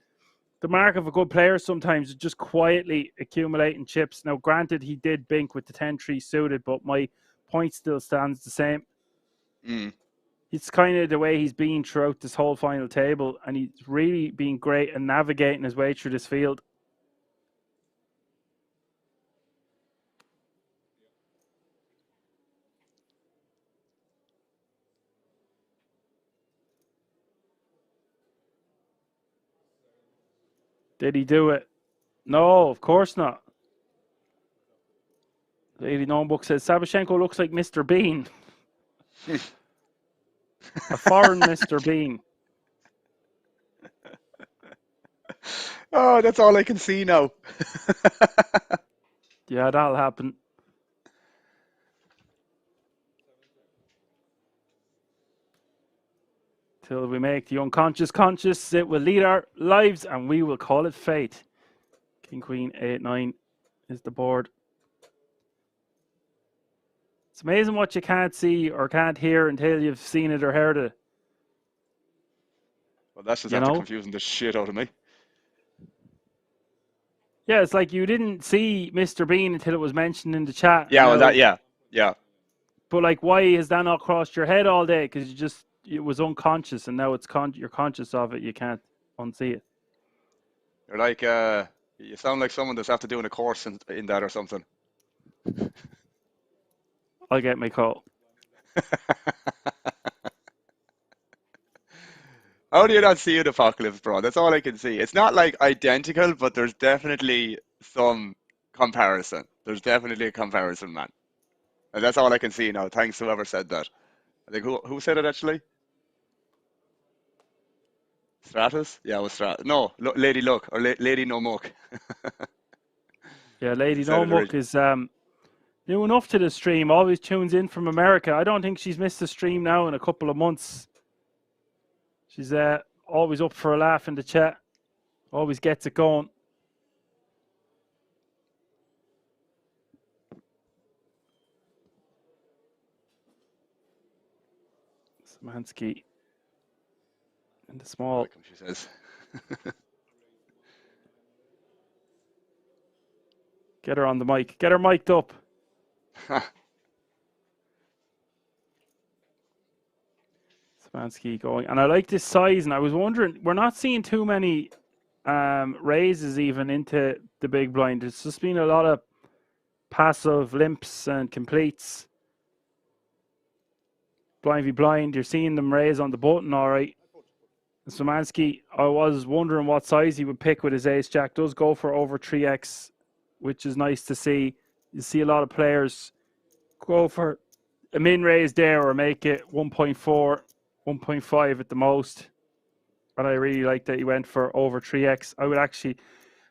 the mark of a good player sometimes, just quietly accumulating chips. Now, granted, he did bink with the 10-3 suited, but my point still stands the same. It's kind of the way he's been throughout this whole final table, and he's really been great at navigating his way through this field. Did he do it? No, of course not. Lady Notebook says, Sabachenko looks like Mr. Bean. A foreign Mr. Bean. Oh, that's all I can see now. Yeah, that'll happen. Till we make the unconscious conscious, it will lead our lives and we will call it fate. King, Queen, 8-9 is the board. It's amazing what you can't see or can't hear until you've seen it or heard it. Well, that's just You after know? confusing the shit out of me. Yeah, it's like you didn't see Mr. Bean until it was mentioned in the chat. Yeah, well, now, yeah. But like, why has that not crossed your head all day? Because it was unconscious, and now you're conscious of it. You can't unsee it. You're like, you sound like someone that's after doing a course in that or something. I'll get my call. How do you not see an apocalypse, bro? That's all I can see. It's not like identical, but there's definitely some comparison. There's definitely a comparison, man. And that's all I can see now. Thanks to whoever said that. I think who said it actually? Stratus? Yeah, it was Stratus. No, Lady Luck or Lady No Muck. Yeah, Lady Said No it Muck originally. is new enough to the stream. Always tunes in from America. I don't think she's missed a stream now in a couple of months. She's always up for a laugh in the chat. Always gets it going. Szymanski in the small. Welcome, she says. Get her on the mic. Get her mic'd up. Szymanski going. And I like this size. And I was wondering, we're not seeing too many raises even into the big blind. There's just been a lot of passive limps and completes. Blind v blind. You're seeing them raise on the button, all right. Szymanski, I was wondering what size he would pick with his ace jack. Does go for over 3x, which is nice to see. You see a lot of players go for a min raise there or make it 1.4, 1.5 at the most. And I really like that he went for over 3x. I would actually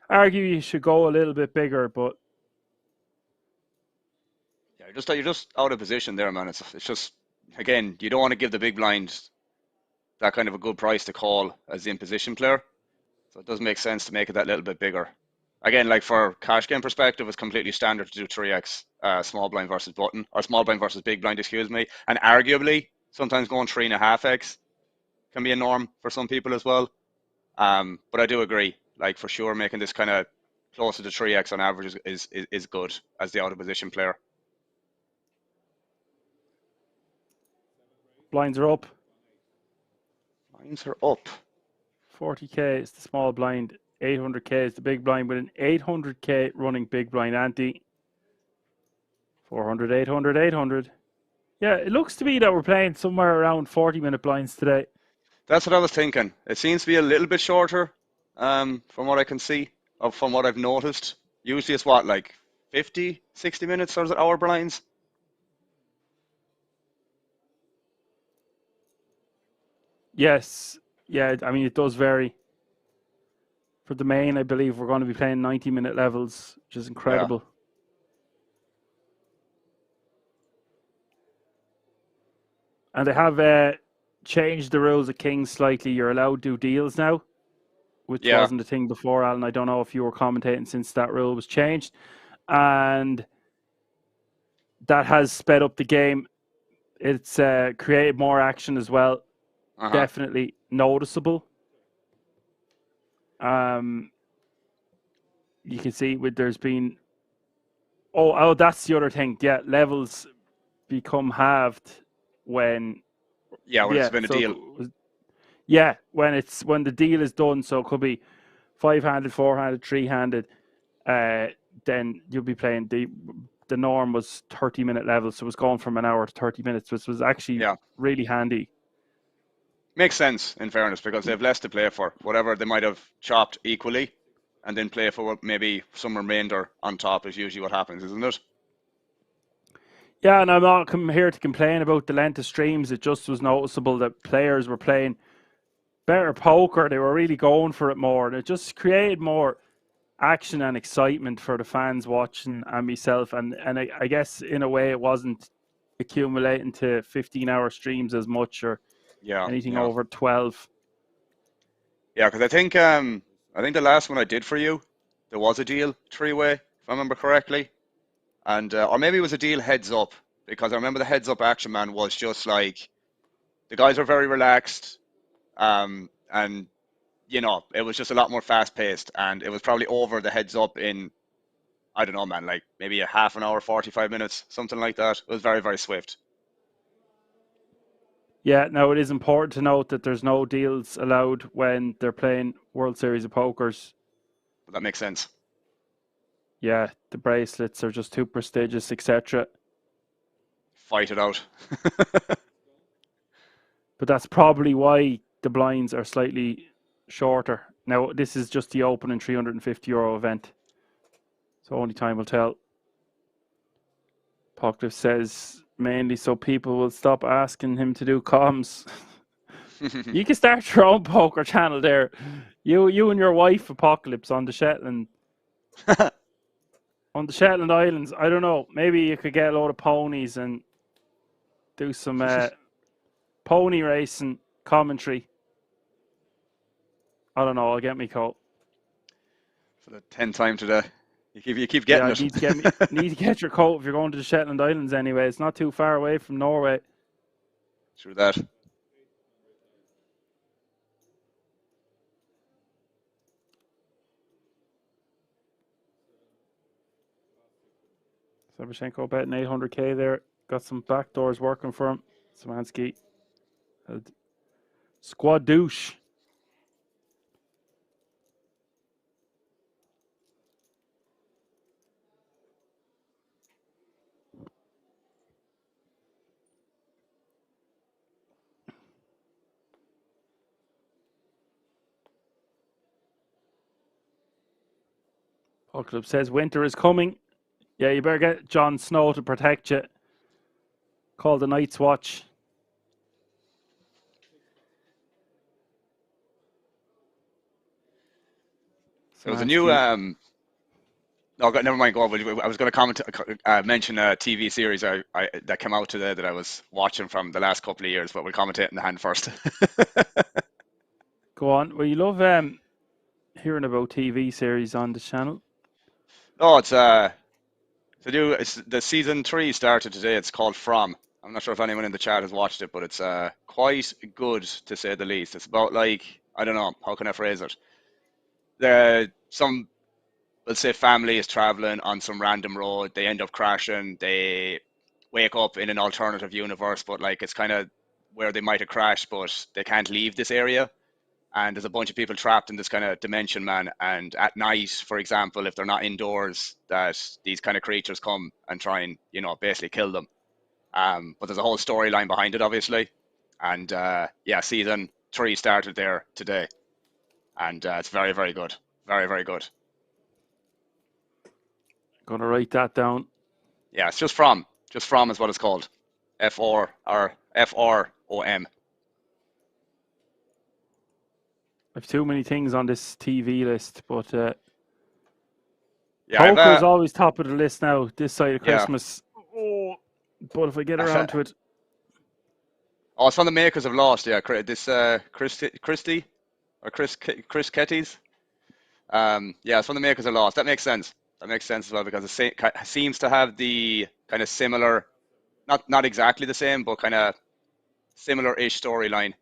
argue you should go a little bit bigger, but Yeah, you're just out of position there, man. It's just, again, you don't want to give the big blind that kind of a good price to call as the imposition player. So it does make sense to make it that little bit bigger. Again, like for cash game perspective, it's completely standard to do 3x small blind versus button, or small blind versus big blind, excuse me. And arguably, sometimes going 3.5x can be a norm for some people as well. But I do agree, like for sure, making this kind of closer to 3x on average is good as the out of position player. blinds are up. Blinds are up. 40k is the small blind. 800k is the big blind with an 800k running big blind ante. 400, 800, 800. Yeah, it looks to me that we're playing somewhere around 40-minute blinds today. That's what I was thinking. It seems to be a little bit shorter, from what I can see, from what I've noticed. Usually it's what, like 50, 60 minutes, or is it hour blinds? Yes. Yeah, I mean, it does vary. For the main, I believe we're going to be playing 90-minute levels, which is incredible. And they have changed the rules of Kings slightly. You're allowed to do deals now, which wasn't a thing before, Alan. I don't know if you were commentating since that rule was changed. And that has sped up the game. It's created more action as well. Definitely noticeable. You can see there's been... Oh, that's the other thing. Yeah, levels become halved when... Yeah, when it's been a deal. Yeah, when the deal is done, so it could be 5-handed, 4-handed, 3-handed, then you'll be playing the norm was 30-minute levels, so it was going from an hour to 30 minutes, which was actually really handy. Makes sense, in fairness, because they have less to play for. Whatever they might have chopped equally, and then play for maybe some remainder on top is usually what happens, isn't it? Yeah, and I'm not here to complain about the length of streams. It just was noticeable that players were playing better poker. They were really going for it more, and it just created more action and excitement for the fans watching and myself. And I guess in a way it wasn't accumulating to 15-hour streams as much or anything over 12. Yeah, because I think the last one I did for you, there was a deal 3-way, if I remember correctly. And or maybe it was a deal heads up, because I remember the heads up action, man, was just like the guys are very relaxed, and and you know, it was just a lot more fast paced, and it was probably over the heads up in, I don't know, man, like maybe a half an hour, 45 minutes, something like that. It was very, very swift. Yeah, now it is important to note that there's no deals allowed when they're playing World Series of Pokers. But that makes sense. Yeah, the bracelets are just too prestigious, etc. Fight it out. But that's probably why the blinds are slightly shorter. Now, this is just the opening €350 event. So only time will tell. Pockliff says mainly so people will stop asking him to do comms. You can start your own poker channel there. You and your wife, Apocalypse, on the Shetland. On the Shetland Islands. I don't know. Maybe you could get a load of ponies and do some pony racing commentary. I don't know. I'll get me coat. For the 10th time today. You keep getting it. Need to get your coat if you're going to the Shetland Islands anyway. It's not too far away from Norway. True that. Sabashenko betting 800k there. Got some backdoors working for him. Samansky. Squad douche. Paul Club says winter is coming. Yeah, you better get Jon Snow to protect you. Call the Night's Watch. There was a new no, never mind. Go on. I was going to mention a TV series that came out today that I was watching from the last couple of years, but we'll commentate in the hand first. Go on. Well, you love hearing about TV series on the channel. Oh, it's the season 3 started today. It's called From. I'm not sure if anyone in the chat has watched it, but it's quite good to say the least. It's about, like, I don't know, how can I phrase it? Some, let's say, family is traveling on some random road. They end up crashing. They wake up in an alternative universe, but like it's kind of where they might have crashed, but they can't leave this area. And there's a bunch of people trapped in this kind of dimension, man. And at night, for example, if they're not indoors, that these kind of creatures come and try and, you know, basically kill them. But there's a whole storyline behind it, obviously. And yeah, season 3 started there today. And it's very, very good. Very, very good. Gonna write that down. Yeah, it's just From. Just From is what it's called. F-R-O-M. I've too many things on this TV list, but yeah, poker is always top of the list now, this side of Christmas. Yeah. Oh, but if I get around to it. Oh, it's from the makers of Lost, yeah. This Christie or Chris Ketties. Yeah, it's from the makers of Lost. That makes sense. That makes sense as well because it seems to have the kind of similar, not exactly the same, but kind of similar-ish storyline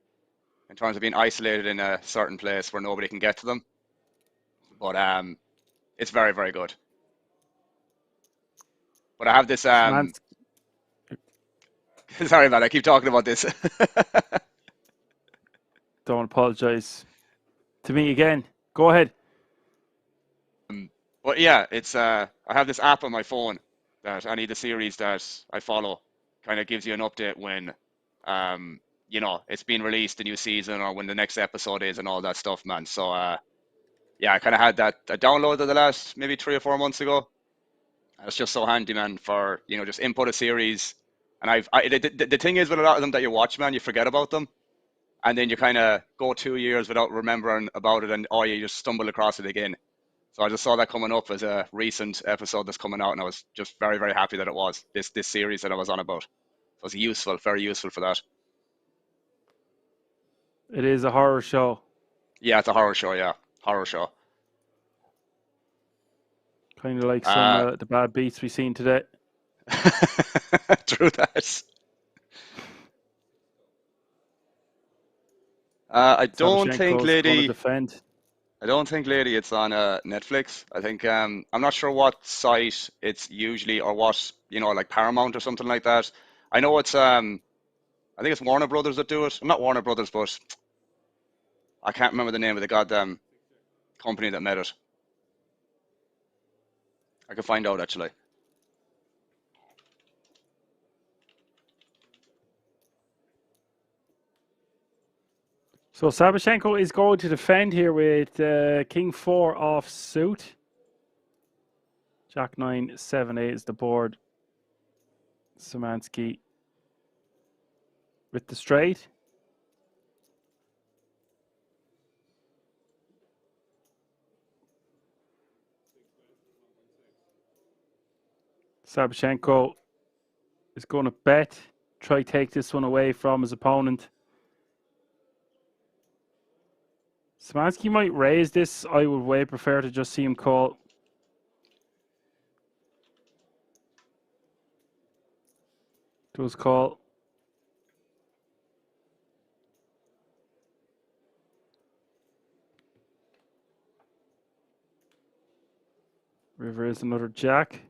in terms of being isolated in a certain place where nobody can get to them. But it's very, very good. But I have this. Sorry, man. I keep talking about this. Don't apologize to me again. Go ahead. But yeah, it's I have this app on my phone that any of the series that I follow kind of gives you an update when you know, it's been released, the new season, or when the next episode is and all that stuff, man. So yeah, I kind of had that. I downloaded the last maybe 3 or 4 months ago. It's just so handy, man, for, you know, just input a series. And the thing is with a lot of them that you watch, man, you forget about them. And then you kind of go 2 years without remembering about it, and you just stumble across it again. So I just saw that coming up as a recent episode that's coming out, and I was just very, very happy that it was this series that I was on about. So it was useful, very useful for that. It is a horror show. Yeah, it's a horror show, yeah. Horror show. Kind of like some the bad beats we've seen today. True that. I don't think, Sabashenko's going to lady. defend. I don't think, lady, it's on Netflix. I think I'm not sure what site it's usually or what like Paramount or something like that. I know it's I think it's Warner Brothers that do it. Not Warner Brothers, but I can't remember the name of the goddamn company that made it. I can find out actually. So Sabashenko is going to defend here with King 4 off suit. Jack 9, 7, 8 is the board. Szymanski with the straight. Sabashenko is going to bet, try take this one away from his opponent. Szymanski might raise this. I would way prefer to just see him call. Does call. River is another jack.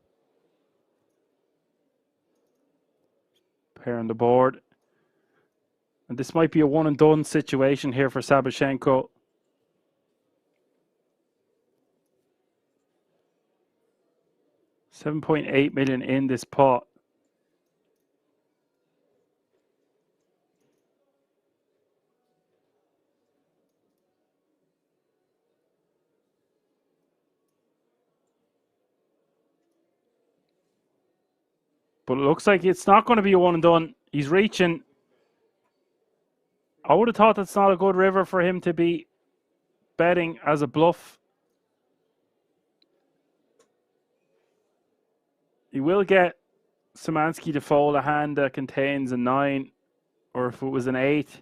Pair on the board. And this might be a one and done situation here for Sabashenko. $7.8 million in this pot. But it looks like it's not going to be a one and done. He's reaching. I would have thought that's not a good river for him to be betting as a bluff. He will get Szymanski to fold a hand that contains a 9, or if it was an 8.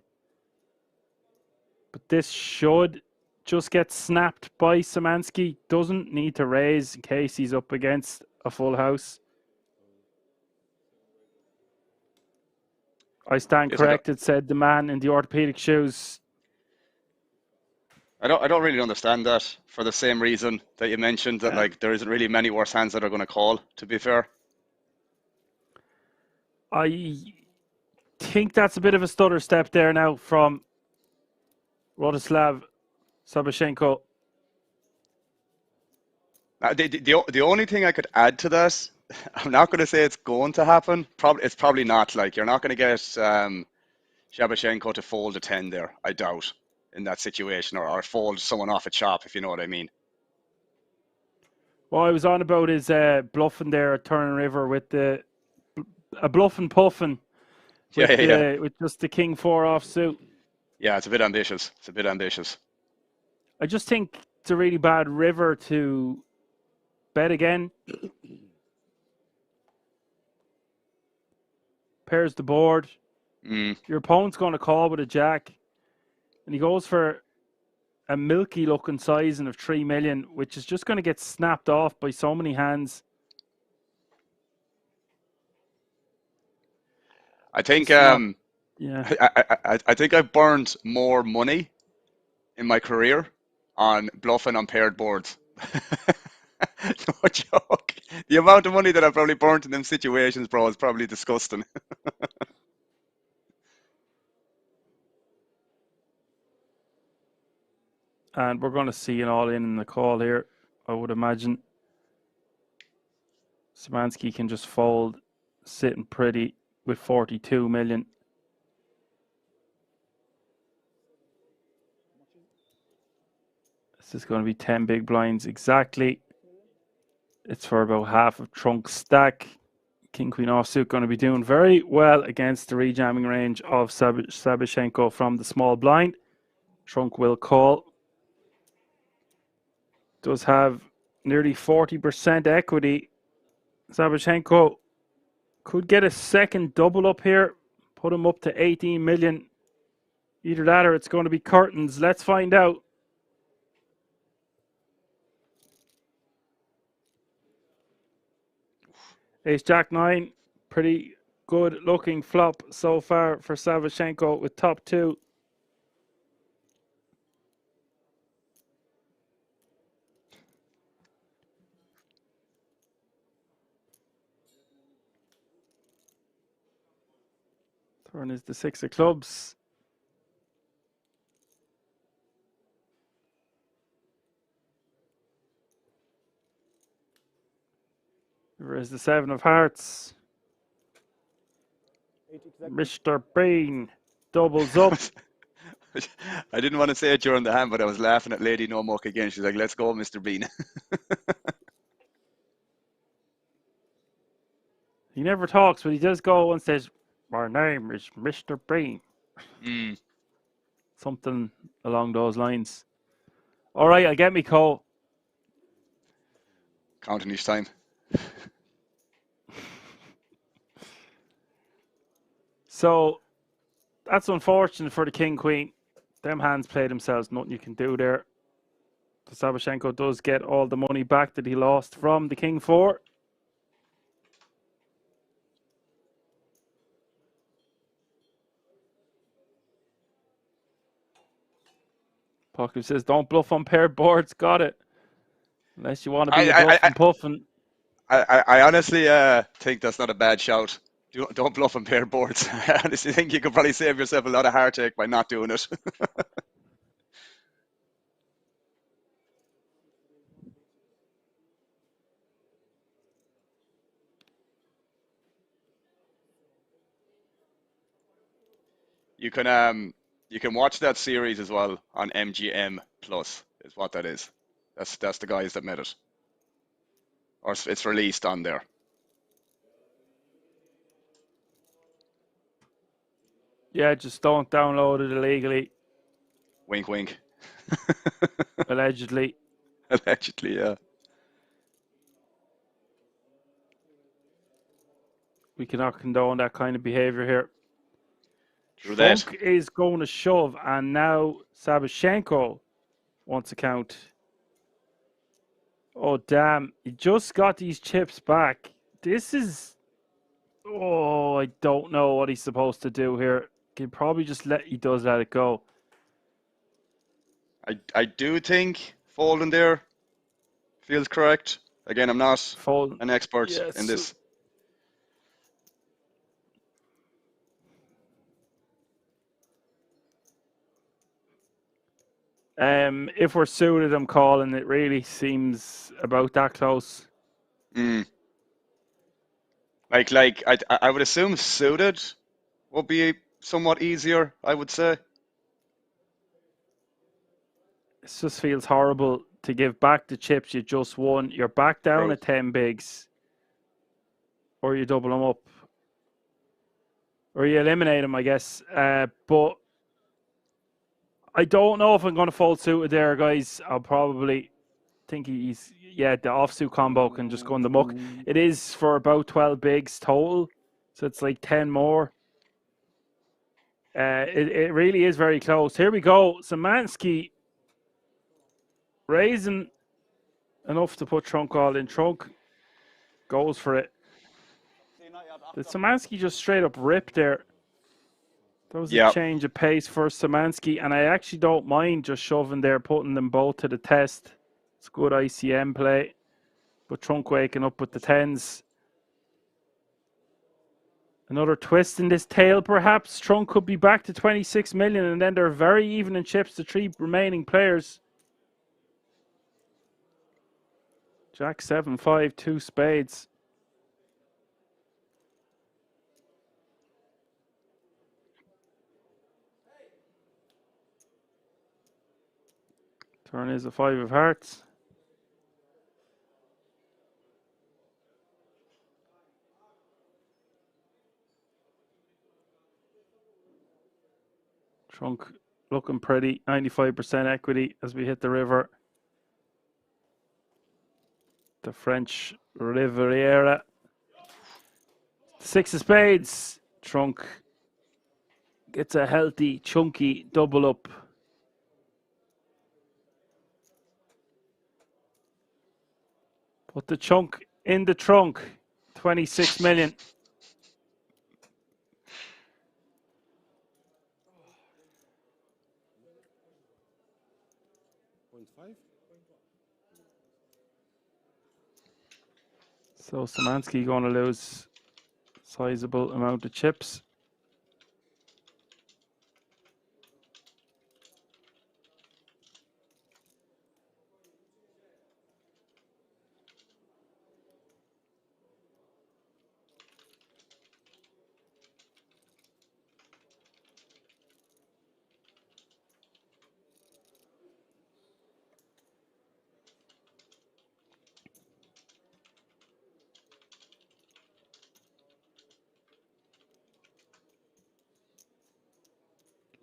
But this should just get snapped by Szymanski. Doesn't need to raise in case he's up against a full house. I stand corrected, said the man in the orthopedic shoes. I don't really understand that for the same reason that you mentioned that like there isn't really many worse hands that are going to call, to be fair. I think that's a bit of a stutter step there now from Rostislav Sabashenko. The only thing I could add to that, I'm not going to say it's going to happen. It's probably not. Like you're not going to get Shabashenko to fold a 10 there. I doubt in that situation, or fold someone off a chop, if you know what I mean. What I was on about is bluffing there at Turn River with a bluffing puffing. With just the King 4 off suit. Yeah, it's a bit ambitious. It's a bit ambitious. I just think it's a really bad river to bet again. Pairs the board. Your opponent's going to call with a jack. And he goes for a milky looking sizing of 3 million, which is just going to get snapped off by so many hands. I think yeah. I think I've burned more money in my career on bluffing on paired boards. No joke. The amount of money that I've probably burnt in them situations, bro, is probably disgusting. And we're going to see an all-in in the call here, I would imagine. Szymanski can just fold, sitting pretty with 42 million. This is going to be 10 big blinds exactly. It's for about half of trunk stack. King Queen offsuit going to be doing very well against the rejamming range of Sabashenko from the small blind. Trunk will call. Does have nearly 40% equity. Sabashenko could get a second double up here, put him up to 18 million. Either that or it's going to be curtains. Let's find out. Ace Jack 9, pretty good looking flop so far for Sabashenko with top 2. Turn is the 6 of clubs. River is the 7 of hearts. Mr. Bean doubles up. I didn't want to say it during the hand, but I was laughing at Lady No Muck again. She's like, let's go, Mr. Bean. He never talks, but he does go and says, "My name is Mr. Bean." Something along those lines. All right, I'll get me call. Counting each time. So that's unfortunate for the King Queen. Them hands play themselves. Nothing you can do there. Sabashenko does get all the money back that he lost from the King 4. Pocket says, don't bluff on paired boards. Got it. Unless you want to be a bluff and puffing. I honestly think that's not a bad shout. Don't bluff on paired boards. I honestly think you could probably save yourself a lot of heartache by not doing it. You can watch that series as well on MGM Plus. Is what that is. That's the guys that made it, or it's released on there. Yeah, just don't download it illegally. Wink, wink. Allegedly. Allegedly, yeah. We cannot condone that kind of behavior here. True that. Trunk is going to shove, and now Sabashenko wants a count. Oh, damn. He just got these chips back. This is... Oh, I don't know what he's supposed to do here. He probably just he does let it go. I do think folding there feels correct. Again, I'm not an expert in this. If we're suited, I'm calling. It really seems about that close. Like I would assume suited would be somewhat easier, I would say. It just feels horrible to give back the chips you just won. You're back down at 10 bigs. Or you double them up. Or you eliminate them, I guess. But I don't know if I'm going to fold suited there, guys. I'll probably think he's... Yeah, the offsuit combo can just go in the muck. It is for about 12 bigs total. So it's like 10 more. It really is very close. Here we go. Szymanski raising enough to put Trunk all in. Trunk goes for it. Did Szymanski just straight up rip there? That was a change of pace for Szymanski, and I actually don't mind just shoving there, putting them both to the test. It's good ICM play, but Trunk waking up with the 10s. Another twist in this tail, perhaps. Trunk could be back to 26 million, and then they're very even in chips, the 3 remaining players. Jack 7-5, 2 spades. Turn is a 5 of hearts. Trunk looking pretty, 95% equity as we hit the river. The French Riviera. 6 of spades. Trunk gets a healthy, chunky double up. Put the chunk in the trunk. 26 million. So Szymanski going to lose sizable amount of chips.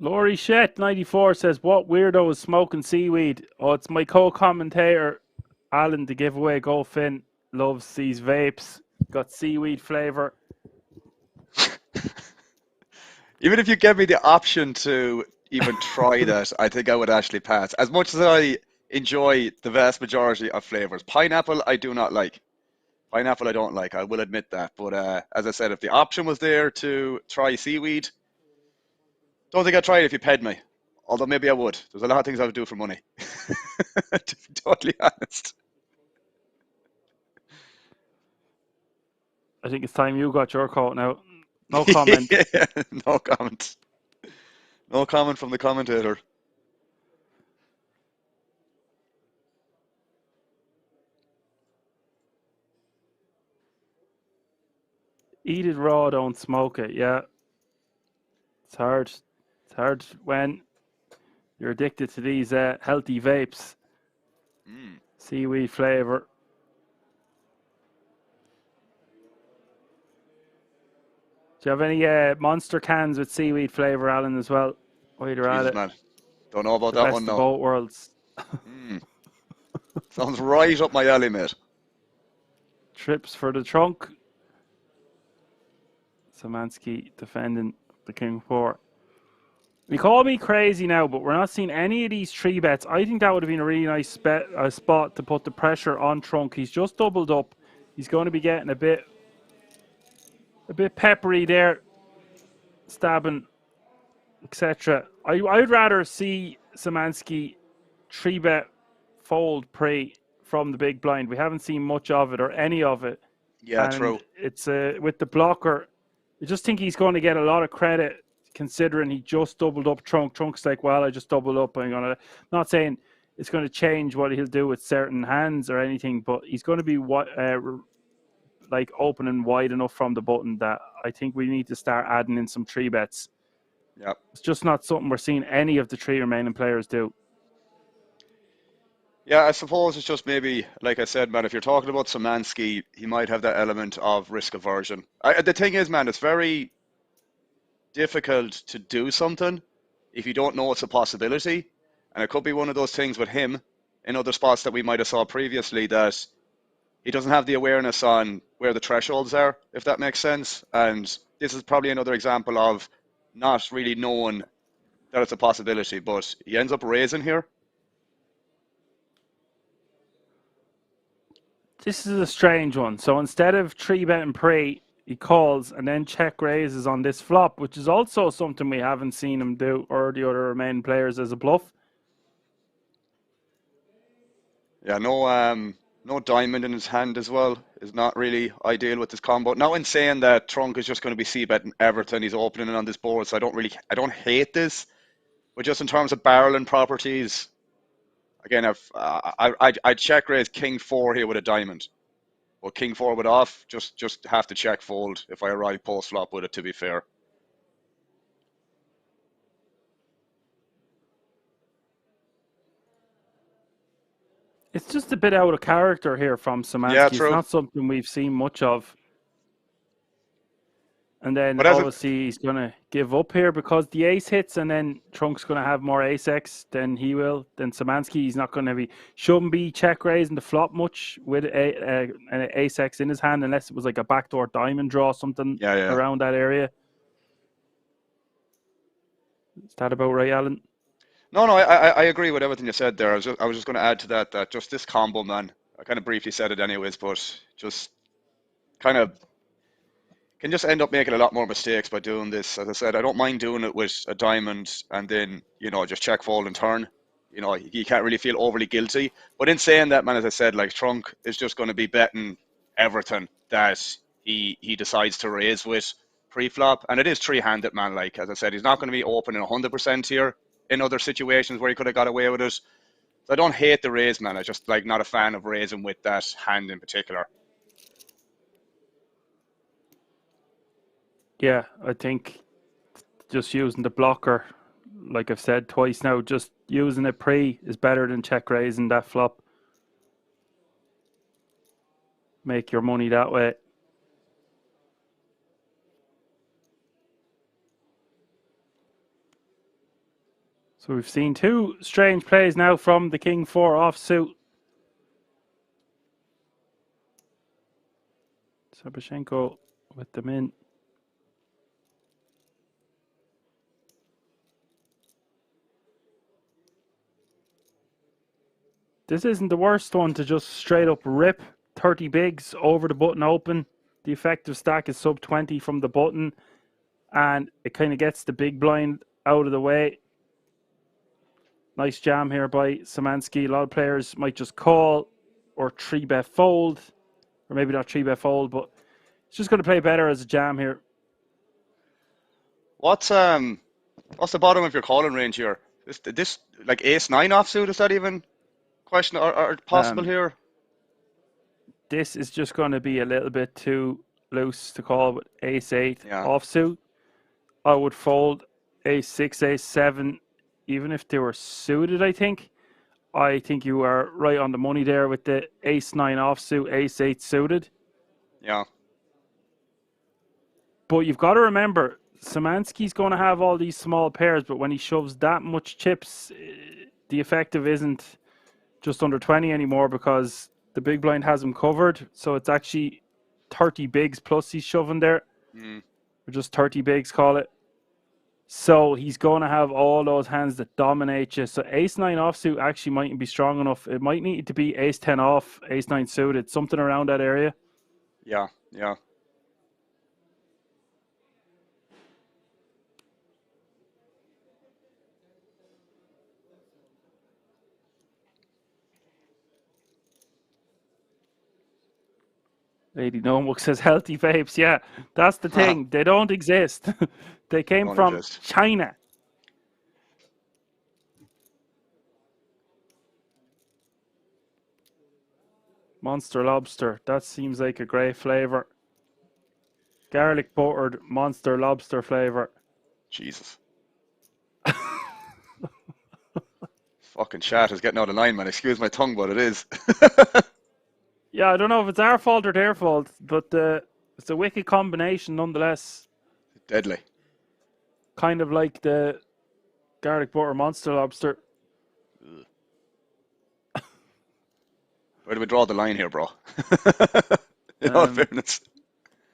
Laurie Shet 94 says, "What weirdo is smoking seaweed?" Oh, it's my co-commentator Alan. The giveaway. Go Finn. Loves these vapes. Got seaweed flavor. Even if you gave me the option to even try that, I think I would actually pass. As much as I enjoy the vast majority of flavors, pineapple I do not like. Pineapple I don't like. I will admit that. But as I said, if the option was there to try seaweed, don't think I'd try it if you paid me. Although maybe I would. There's a lot of things I would do for money. To be totally honest. I think it's time you got your coat now. No comment. Yeah, no comment. No comment from the commentator. Eat it raw, don't smoke it. Yeah. It's hard. It's hard when you're addicted to these healthy vapes. Seaweed flavor. Do you have any monster cans with seaweed flavor, Alan, as well? While you're at Jesus, it. man. Don't know about The that best one, of no. both worlds. Sounds right up my alley, mate. Trips for the trunk. Szymanski defending the King 4. You call me crazy now, but we're not seeing any of these 3-bets. I think that would have been a really nice spot to put the pressure on Trunk. He's just doubled up. He's going to be getting a bit peppery there, stabbing, etc. I would rather see Szymanski 3-bet fold pre from the big blind. We haven't seen much of it or any of it. Yeah, and true. It's with the blocker. I just think he's going to get a lot of credit considering he just doubled up Trunk. Trunk's like, well, I just doubled up. I'm gonna, not saying it's going to change what he'll do with certain hands or anything, but he's going to be like open and wide enough from the button that I think we need to start adding in some 3-bets. Yep. It's just not something we're seeing any of the 3 remaining players do. Yeah, I suppose it's just maybe, like I said, man, if you're talking about Szymanski, he might have that element of risk aversion. The thing is, man, it's very difficult to do something if you don't know it's a possibility. And it could be one of those things with him in other spots that we might have saw previously that he doesn't have the awareness on where the thresholds are, if that makes sense. And this is probably another example of not really knowing that it's a possibility, but he ends up raising here. This is a strange one. So instead of 3-betting pre, he calls and then check raises on this flop, which is also something we haven't seen him do or the other remaining players as a bluff. Yeah, no diamond in his hand as well is not really ideal with this combo. Now, in saying that Trunk is just going to be c-betting everything, he's opening it on this board, so I don't hate this, but just in terms of barreling properties, again, I'd check raise King 4 here with a diamond. Well, King 4 with off, just have to check fold if I arrive post flop with it, to be fair. It's just a bit out of character here from Szymanski. Yeah, it's true. not something we've seen much of. And then But as obviously he's going to give up here because the ace hits, and then Trunk's going to have more ace-x than he will. Then Szymanski, he's not going to be, shouldn't be check raising the flop much with an ace-x in his hand unless it was like a backdoor diamond draw, something around that area. Is that about right, Alan? No, I agree with everything you said there. I was just going to add to that just this combo, man. I kind of briefly said it anyways, but just kind of can just end up making a lot more mistakes by doing this. As I said, I don't mind doing it with a diamond and then, just check fold and turn. You can't really feel overly guilty. But in saying that, man, as I said, like Trunk is just going to be betting everything that he decides to raise with pre-flop. And it is three-handed, man. Like, as I said, he's not going to be opening 100% here in other situations where he could have got away with it. So I don't hate the raise, man. I just like not a fan of raising with that hand in particular. Yeah, I think just using the blocker, like I've said twice now, just using it pre is better than check raising that flop. Make your money that way. So we've seen two strange plays now from the King 4 offsuit. Sabashenko with them in. This isn't the worst one to just straight up rip 30 bigs over the button open. The effective stack is sub 20 from the button, and it kind of gets the big blind out of the way. Nice jam here by Szymanski. A lot of players might just call or 3-bet fold, or maybe not 3-bet fold, but it's just going to play better as a jam here. What's the bottom of your calling range here? This like ace-9 offsuit, is that even question or possible here? This is just going to be a little bit too loose to call with ace-8 offsuit. I would fold ace-6, ace-7, even if they were suited, I think. I think you are right on the money there with the ace-9 offsuit, ace-8 suited. Yeah. But you've got to remember, Szymanski's going to have all these small pairs, but when he shoves that much chips, the effective isn't just under 20 anymore because the big blind has him covered. So it's actually 30 bigs plus he's shoving there. Or just 30 bigs, call it. So he's going to have all those hands that dominate you. So ace-9 offsuit actually mightn't be strong enough. It might need to be ace-10 off, ace-9 suited, something around that area. Yeah, yeah. Lady Nomuck says healthy vapes. Yeah, that's the thing. They don't exist. They came from China. Monster lobster. That seems like a great flavor. Garlic buttered monster lobster flavor. Jesus. Fucking chat is getting out of line, man. Excuse my tongue, but it is. Yeah, I don't know if it's our fault or their fault, but it's a wicked combination nonetheless. Deadly. Kind of like the garlic butter monster lobster. Where do we draw the line here, bro? In all fairness.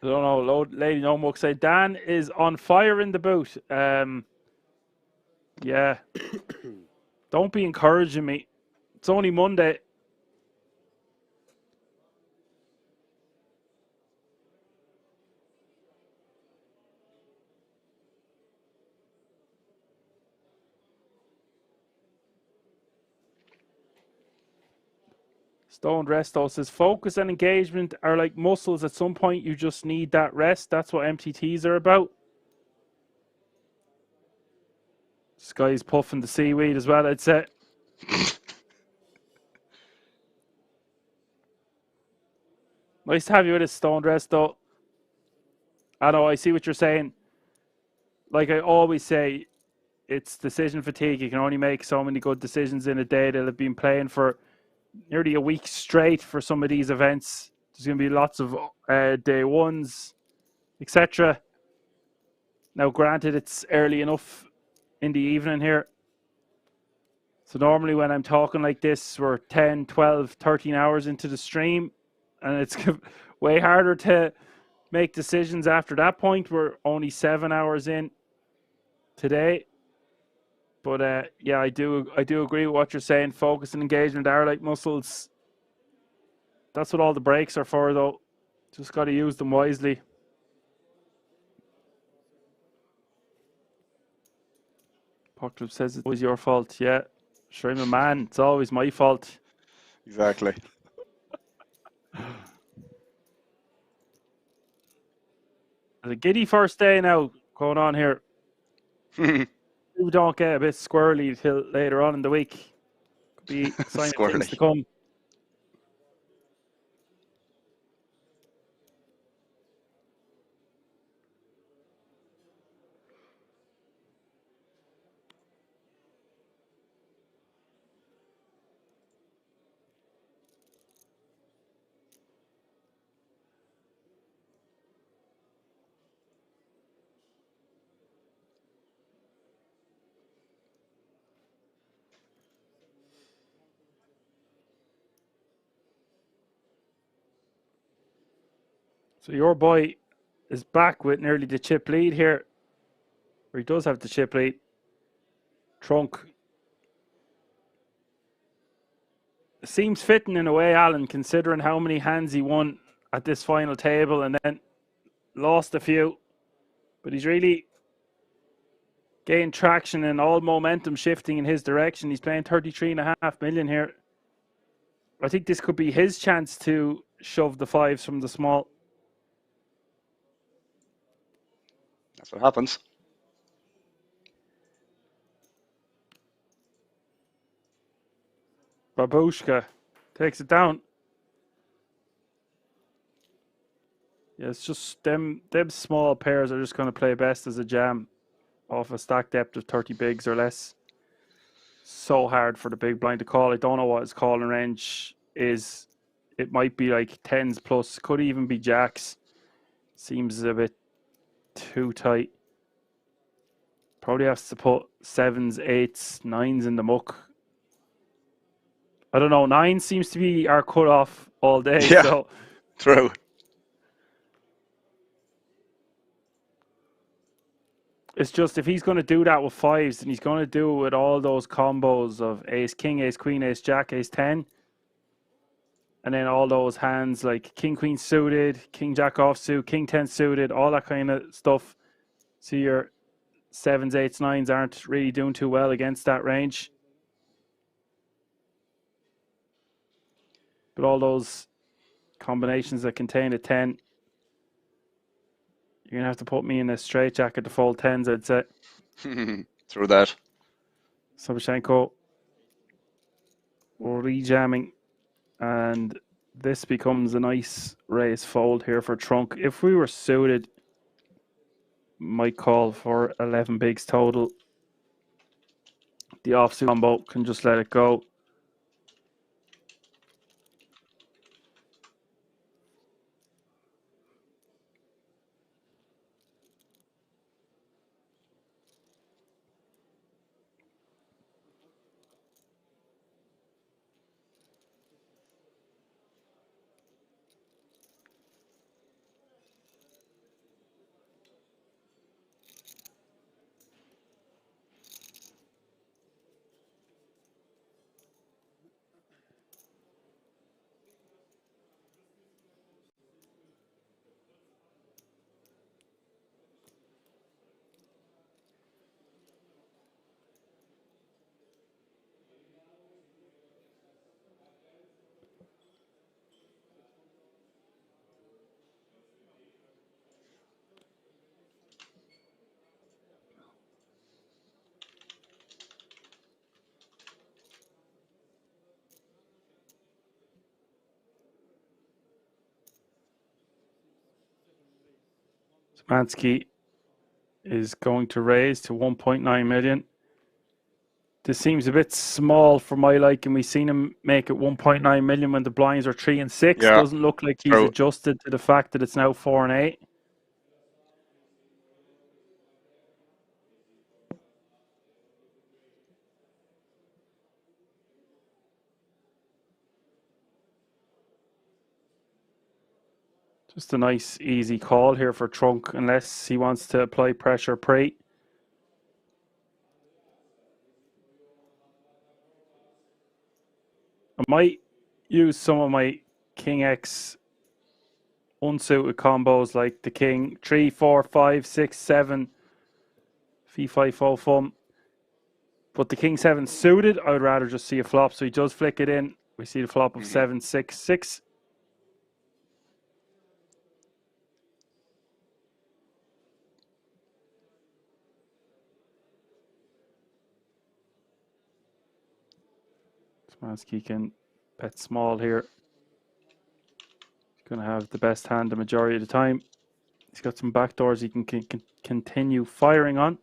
I don't know. Lady Nomuck said Dan is on fire in the boot. Yeah. Don't be encouraging me. It's only Monday. Stoned Resto says focus and engagement are like muscles. At some point, you just need that rest. That's what MTTs are about. This guy's puffing the seaweed as well, I'd say. Nice to have you with us, Stoned Resto. I know, I see what you're saying. Like I always say, it's decision fatigue. You can only make so many good decisions in a day. They'll have been playing for nearly a week straight for some of these events. There's going to be lots of day ones, etc. Now, granted, it's early enough in the evening here. So normally when I'm talking like this, we're 10, 12, 13 hours into the stream. And it's way harder to make decisions after that point. We're only 7 hours in today. But yeah, I do agree with what you're saying. Focus and engagement are like muscles. That's what all the breaks are for, though. Just got to use them wisely. Puckclub says it was your fault. Yeah, sure, I'm a man. It's always my fault. Exactly. There's a giddy first day now going on here. We don't get a bit squirrely till later on in the week. Could be a sign of things to come. So your boy is back with nearly the chip lead here. Or he does have the chip lead. Trunk. Seems fitting in a way, Alan, considering how many hands he won at this final table and then lost a few. But he's really gained traction and all momentum shifting in his direction. He's playing 33.5 million here. I think this could be his chance to shove the fives from the small. That's what happens. Babushka takes it down. Yeah, it's just them small pairs are just going to play best as a jam off a stack depth of 30 bigs or less. So hard for the big blind to call. I don't know what his calling range is. It might be like 10s plus, could even be jacks. Seems a bit too tight. Probably has to put 7s, 8s, 9s in the muck. I don't know. 9 seems to be our cutoff all day. Yeah, so true. It's just if he's going to do that with fives, then he's going to do it with all those combos of ace, king, ace, queen, ace, jack, ace, 10. And then all those hands like king, queen suited, king, jack offsuit, king, 10 suited, all that kind of stuff. So your 7s, 8s, 9s aren't really doing too well against that range. But all those combinations that contain a 10, you're going to have to put me in a straight jacket to fold 10s, I'd say. Through that. Sobchenko rejamming, and this becomes a nice raise fold here for Trunk. If we were suited, might call for 11 bigs total. The offsuit combo can just let it go. Szymanski is going to raise to 1.9 million. This seems a bit small for my liking. We've seen him make it 1.9 million when the blinds are 3 and 6. Yeah, doesn't look like he's true. adjusted to the fact that it's now 4 and 8. Just a nice easy call here for Trunk unless he wants to apply pressure pre. I might use some of my King X unsuited combos like the King 3, 4, 5, 6, 7, Fee-Fi Fo Fum. But the King 7 suited, I would rather just see a flop. So he does flick it in. We see the flop of 7, 6, 6. Szymanski can bet small here. He's going to have the best hand the majority of the time. He's got some backdoors he can continue firing on.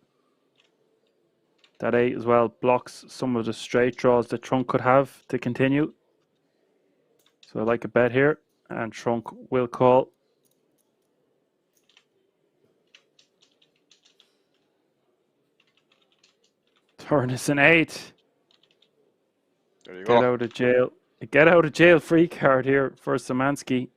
That 8 as well blocks some of the straight draws that Trunk could have to continue. So I like a bet here, and Trunk will call. Turn is an 8. There you Get go. out of jail. A get out of jail free card here for Szymanski.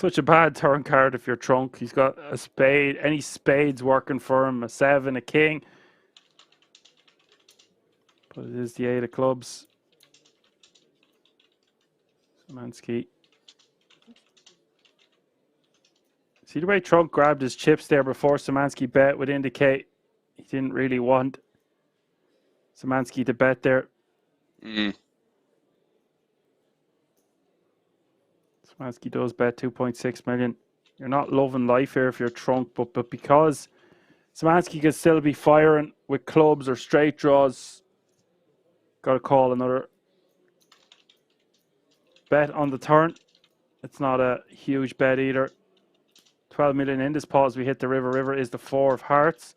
Such a bad turn card if you're Trunk. He's got a spade, any spades working for him, a 7, a king. But it is the 8 of clubs. Szymanski. See the way Trunk grabbed his chips there before Szymanski bet would indicate he didn't really want Szymanski to bet there. Szymanski does bet 2.6 million. You're not loving life here if you're Trunk, but because Szymanski can still be firing with clubs or straight draws, got to call another bet on the turn. It's not a huge bet either. 12 million in this pause. We hit the river. River is the 4 of hearts.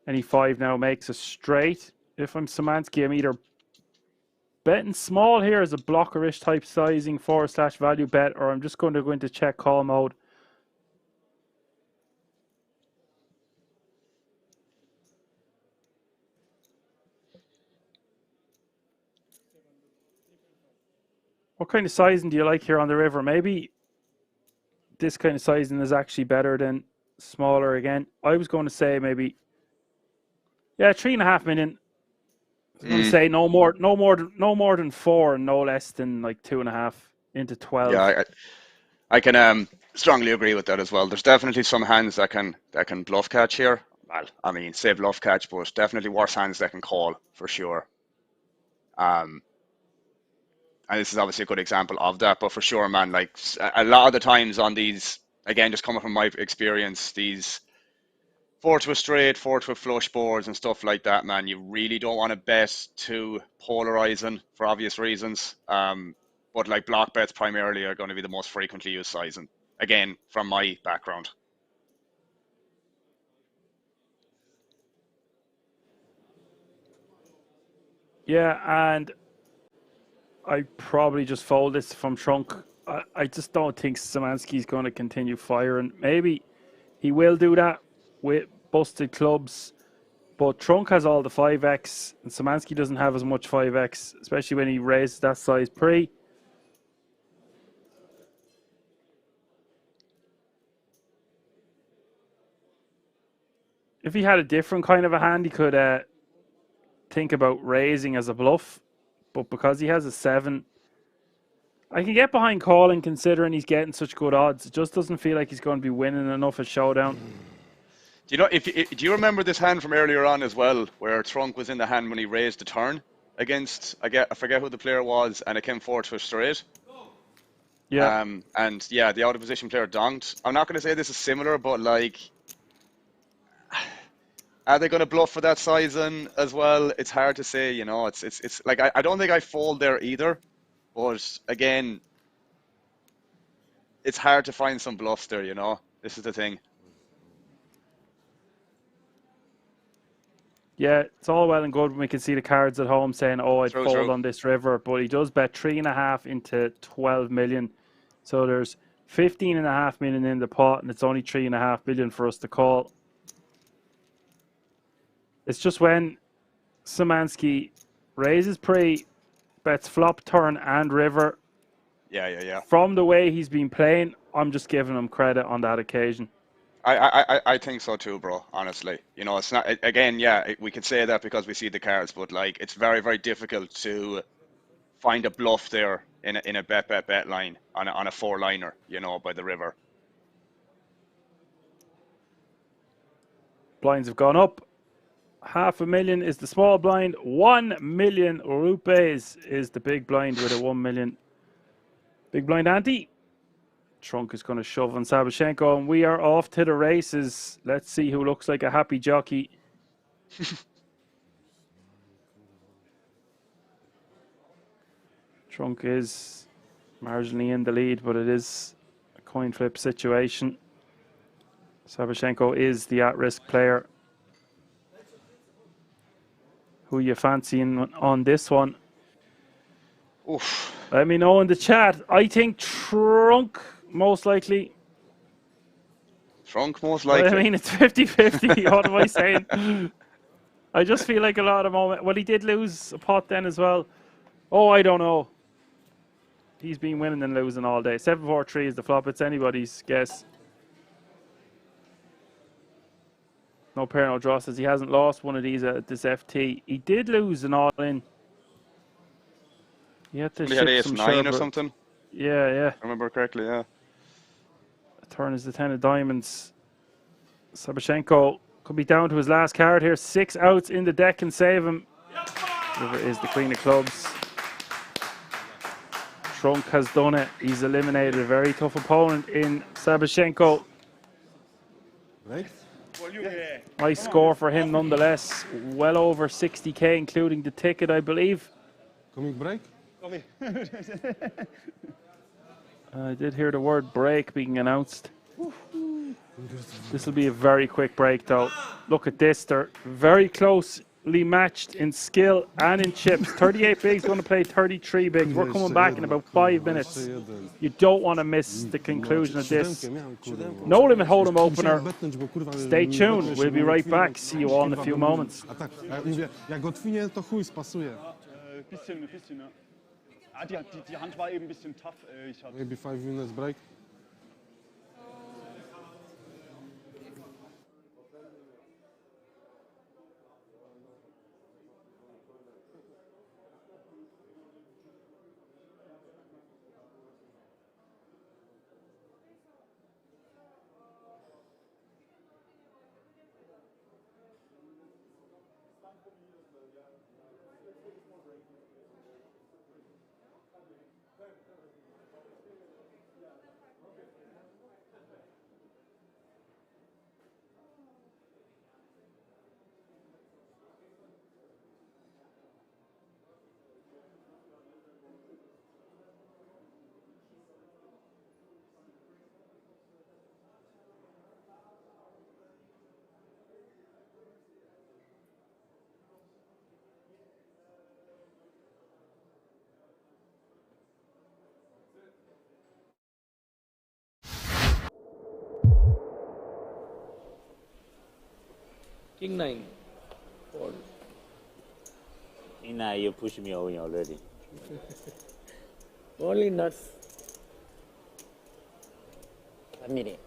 Any 5 now makes a straight. If I'm Szymanski, I'm either betting small here as a blockerish type sizing / value bet, or I'm just going to go into check call mode. What kind of sizing do you like here on the river? Maybe this kind of sizing is actually better than smaller again. I was going to say maybe, yeah, 3.5 million. I was going to say no more than 4 and no less than like 2.5 into 12. Yeah, I can strongly agree with that as well. There's definitely some hands that can bluff catch here. Well, I mean, say bluff catch, but definitely worse hands that can call for sure. And this is obviously a good example of that. But for sure, man, like a lot of the times on these, again, just coming from my experience, these 4 to a straight, 4 to a flush boards and stuff like that, man, you really don't want to bet too polarizing for obvious reasons. But like block bets primarily are going to be the most frequently used sizing. Again, from my background. Yeah, and I probably just fold this from Trunk. I just don't think Szymanski's going to continue firing. Maybe he will do that with busted clubs, but Trunk has all the 5x, and Szymanski doesn't have as much 5x, especially when he raises that size pre. If he had a different kind of a hand, he could think about raising as a bluff, but because he has a 7, I can get behind calling considering he's getting such good odds. It just doesn't feel like he's going to be winning enough at showdown. Do you know? Do you remember this hand from earlier on as well, where Trunk was in the hand when he raised the turn against I forget who the player was, and it came 4 to a straight. Yeah. And yeah, the out of position player donked. I'm not going to say this is similar, but like, are they going to bluff for that sizing as well? It's hard to say. You know, it's like I don't think I fold there either, but again, it's hard to find some bluffs there. You know, this is the thing. Yeah, it's all well and good when we can see the cards at home saying, oh, I'd fold on this river, but he does bet 3.5 into 12 million. So there's 15.5 million in the pot, and it's only 3.5 million for us to call. It's just when Szymanski raises pre, bets flop, turn, and river. Yeah. From the way he's been playing, I'm just giving him credit on that occasion. I think so too, bro. Honestly, you know, it's not again. Yeah, we can say that because we see the cards, but like, it's very, very difficult to find a bluff there in a bet line on a 4-liner. You know, by the river. Blinds have gone up. 500,000 is the small blind. 1 million rupees is the big blind with a 1 million big blind ante. Trunk is going to shove on Sabashenko, and we are off to the races. Let's see who looks like a happy jockey. Trunk is marginally in the lead, but it is a coin flip situation. Sabashenko is the at-risk player. Who you fancying on this one? Oof. Let me know in the chat. I think Trunk, most likely. Trunk, most likely. I mean, it's 50-50. What am I saying? I just feel like a lot of moment. Well, he did lose a pot then as well. Oh, I don't know. He's been winning and losing all day. 7-4-3 is the flop. It's anybody's guess. No pair, no draw says he hasn't lost one of these at this FT. He did lose an all-in. He had to Somebody had ship some ace-9 or sherbet. something. Yeah, yeah. I remember correctly, yeah. Turn is the 10 of diamonds. Sabashenko could be down to his last card here. 6 outs in the deck can save him. River is the queen of clubs. Trunk has done it. He's eliminated a very tough opponent in Sabashenko. Right? Nice score for him nonetheless. Well over 60k, including the ticket, I believe. Coming break? I did hear the word break being announced. This will be a very quick break, though. Look at this. They're very closely matched in skill and in chips. 38 bigs going to play 33 bigs. We're coming back in about 5 minutes. You don't want to miss the conclusion of this. No limit hold'em opener. Stay tuned. We'll be right back. See you all in a few moments. Maybe 5 minutes break. King 9. Fold. King 9, you push me away already. Only nuts. A minute.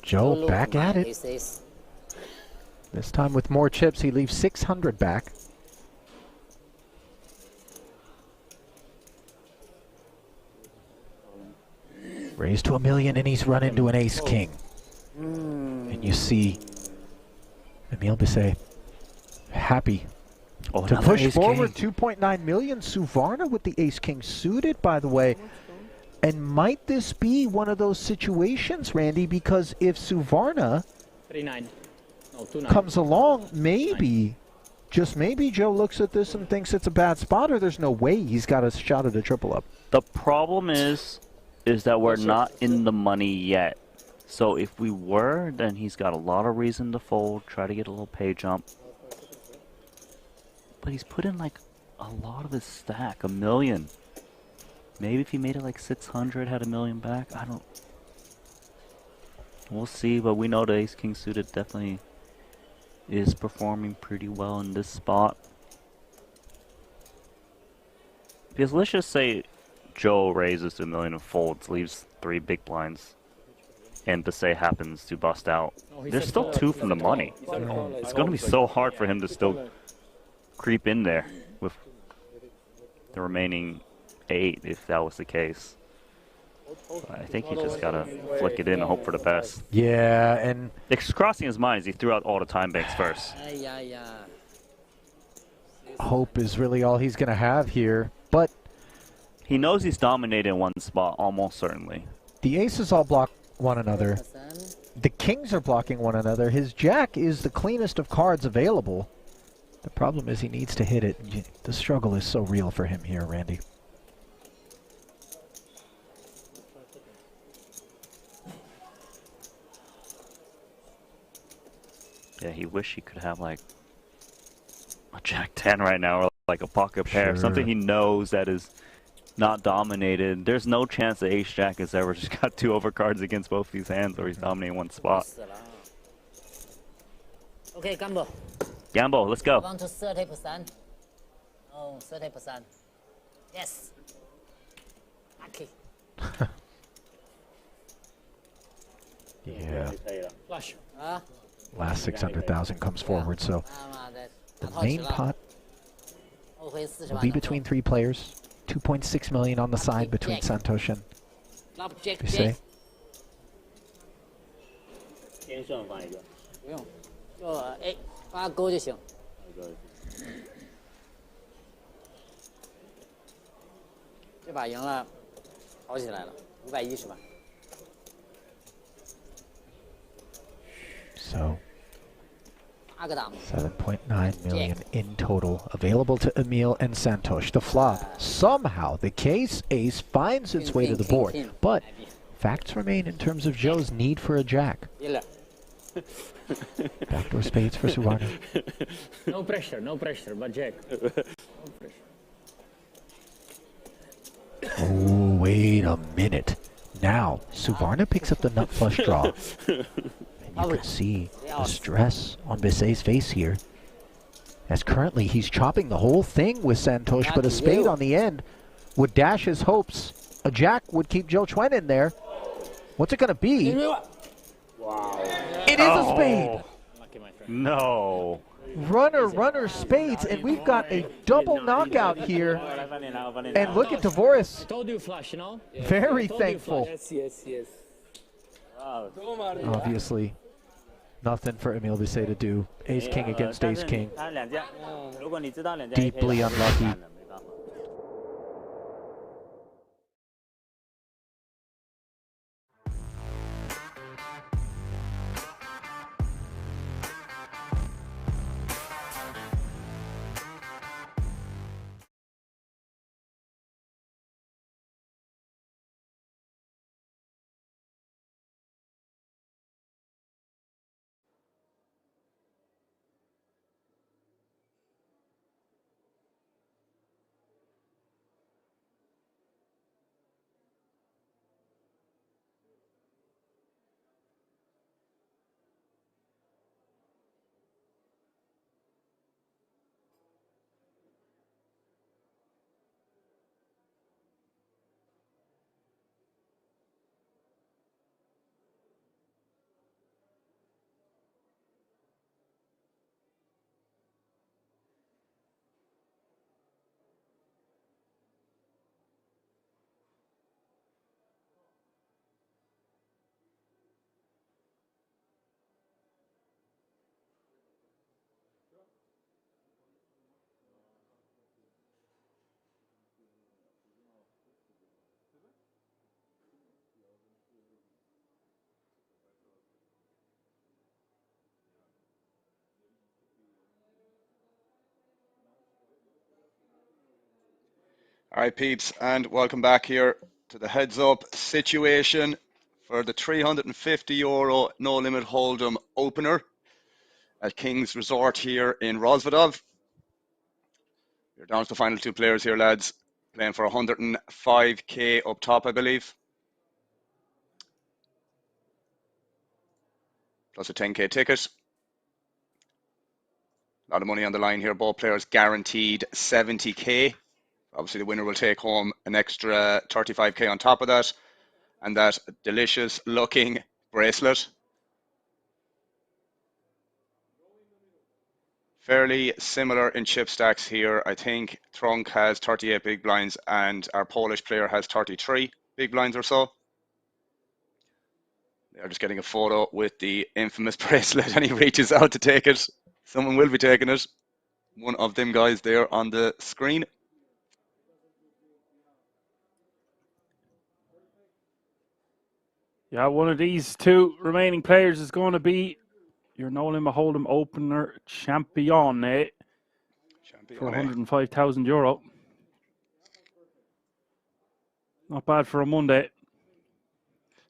Joe back at it. This time with more chips, he leaves 600 back. Raised to $1 million, and he's run into an ace-king. And you see Emile Bisset happy to push forward 2.9 million. Suvarna with the ace-king suited, by the way. And might this be one of those situations, Randy? Because if Suvarna 3-9. No, 2-9. comes along, maybe, just maybe, Joe looks at this and thinks it's a bad spot, or there's no way he's got a shot at a triple up. The problem is that we're not in the money yet. So if we were, then he's got a lot of reason to fold, try to get a little pay jump. But he's put in like a lot of his stack, $1 million. Maybe if he made it like 600, had $1 million back, I don't... We'll see, but we know the ace-king suited definitely is performing pretty well in this spot. Because let's just say Joe raises to $1 million and folds, leaves 3 big blinds, and Bisset happens to bust out. There's still 2 from the money. It's going to be so hard for him to still creep in there with the remaining 8 if that was the case. I think he just got to flick it in and hope for the best. Yeah, and it's crossing his mind as he threw out all the time banks first. Hope is really all he's going to have here, but he knows he's dominated in one spot, almost certainly. The aces all block one another. The kings are blocking one another. His jack is the cleanest of cards available. The problem is he needs to hit it. The struggle is so real for him here, Randy. Yeah, he wished he could have like a Jack 10 right now, or like a pocket pair, something he knows that is not dominated. There's no chance that Ace Jack has ever just got 2 overcards against both these hands, or he's dominating one spot. Okay, gamble. Gamble, let's go. 1 to 30%. Oh, 30%. Yes. Lucky. Yeah. Flush. Last 600,000 comes forward, so the main pot will be between 3 players. 2.6 million on the side between Santosh and Bisset. 先算放一个，不用，就发勾就行。这把赢了，好起来了，510万。So 7.9 million in total available to Emil and Santosh. The flop, somehow the case ace finds its way to the board, but facts remain in terms of Joe's need for a jack. Backdoor spades for Suvarna. No pressure, but jack. No pressure. Oh, wait a minute. Now, Suvarna picks up the nut flush draw. You can see the stress on Bisset's face here. As currently he's chopping the whole thing with Santosh, but a spade on the end would dash his hopes. A jack would keep Joe Chuen in there. What's it going to be? Wow. It is a spade. No. Runner, spades, and we've got a double knockout here. And look at Dvoris. Told you flush, you know? Very thankful. Yes. Wow. Obviously, nothing for Emil Bisset to do. Ace King against Ace King. Deeply unlucky. All right, peeps, and welcome back here to the heads up situation for the €350 no limit hold'em opener at King's Resort here in Rosvedov. We're down to the final 2 players here, lads, playing for 105k up top, I believe, plus a 10k ticket. A lot of money on the line here. Both players guaranteed 70k. Obviously, the winner will take home an extra 35k on top of that, and that delicious looking bracelet. Fairly similar in chip stacks here. I think Trunk has 38 big blinds and our Polish player has 33 big blinds or so. They're just getting a photo with the infamous bracelet and he reaches out to take it. Someone will be taking it. One of them guys there on the screen. Yeah, one of these 2 remaining players is going to be your no limit hold'em opener Champione for €105,000. Not bad for a Monday.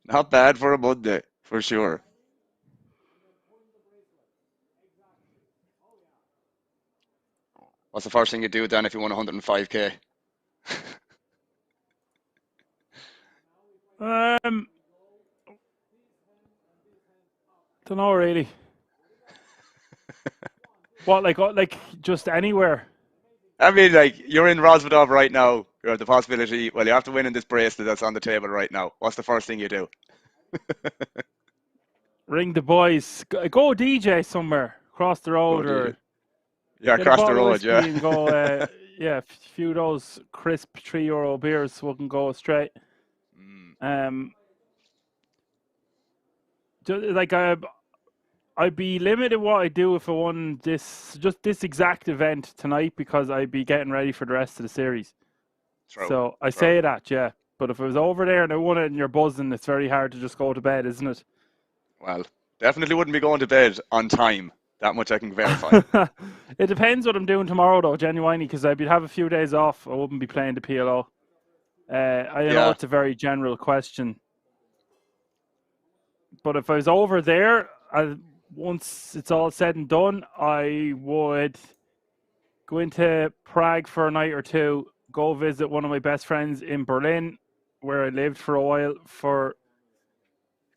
Not bad for a Monday, for sure. What's the first thing you do then if you won 105k? Don't know really. What like just anywhere? I mean, like, you're in Rosvedov right now. You have the possibility. Well, you have to win in this bracelet that's on the table right now. What's the first thing you do? Ring the boys. Go DJ somewhere across the road, Go or DJ. Yeah, get a across the bottle of road. whiskey Yeah. and go. Yeah, a few of those crisp €3 beers, so we can go straight. Like I'd be limited what I do if I won this exact event tonight, because I'd be getting ready for the rest of the series. True. So I say that, yeah. But if I was over there and I won it and you're buzzing, it's very hard to just go to bed, isn't it? Well, definitely wouldn't be going to bed on time. That much I can verify. It depends what I'm doing tomorrow, though, genuinely, because I'd have a few days off. I wouldn't be playing the PLO. I know it's a very general question. But if I was over there, once it's all said and done, I would go into Prague for a night or two, go visit one of my best friends in Berlin, where I lived for a while, for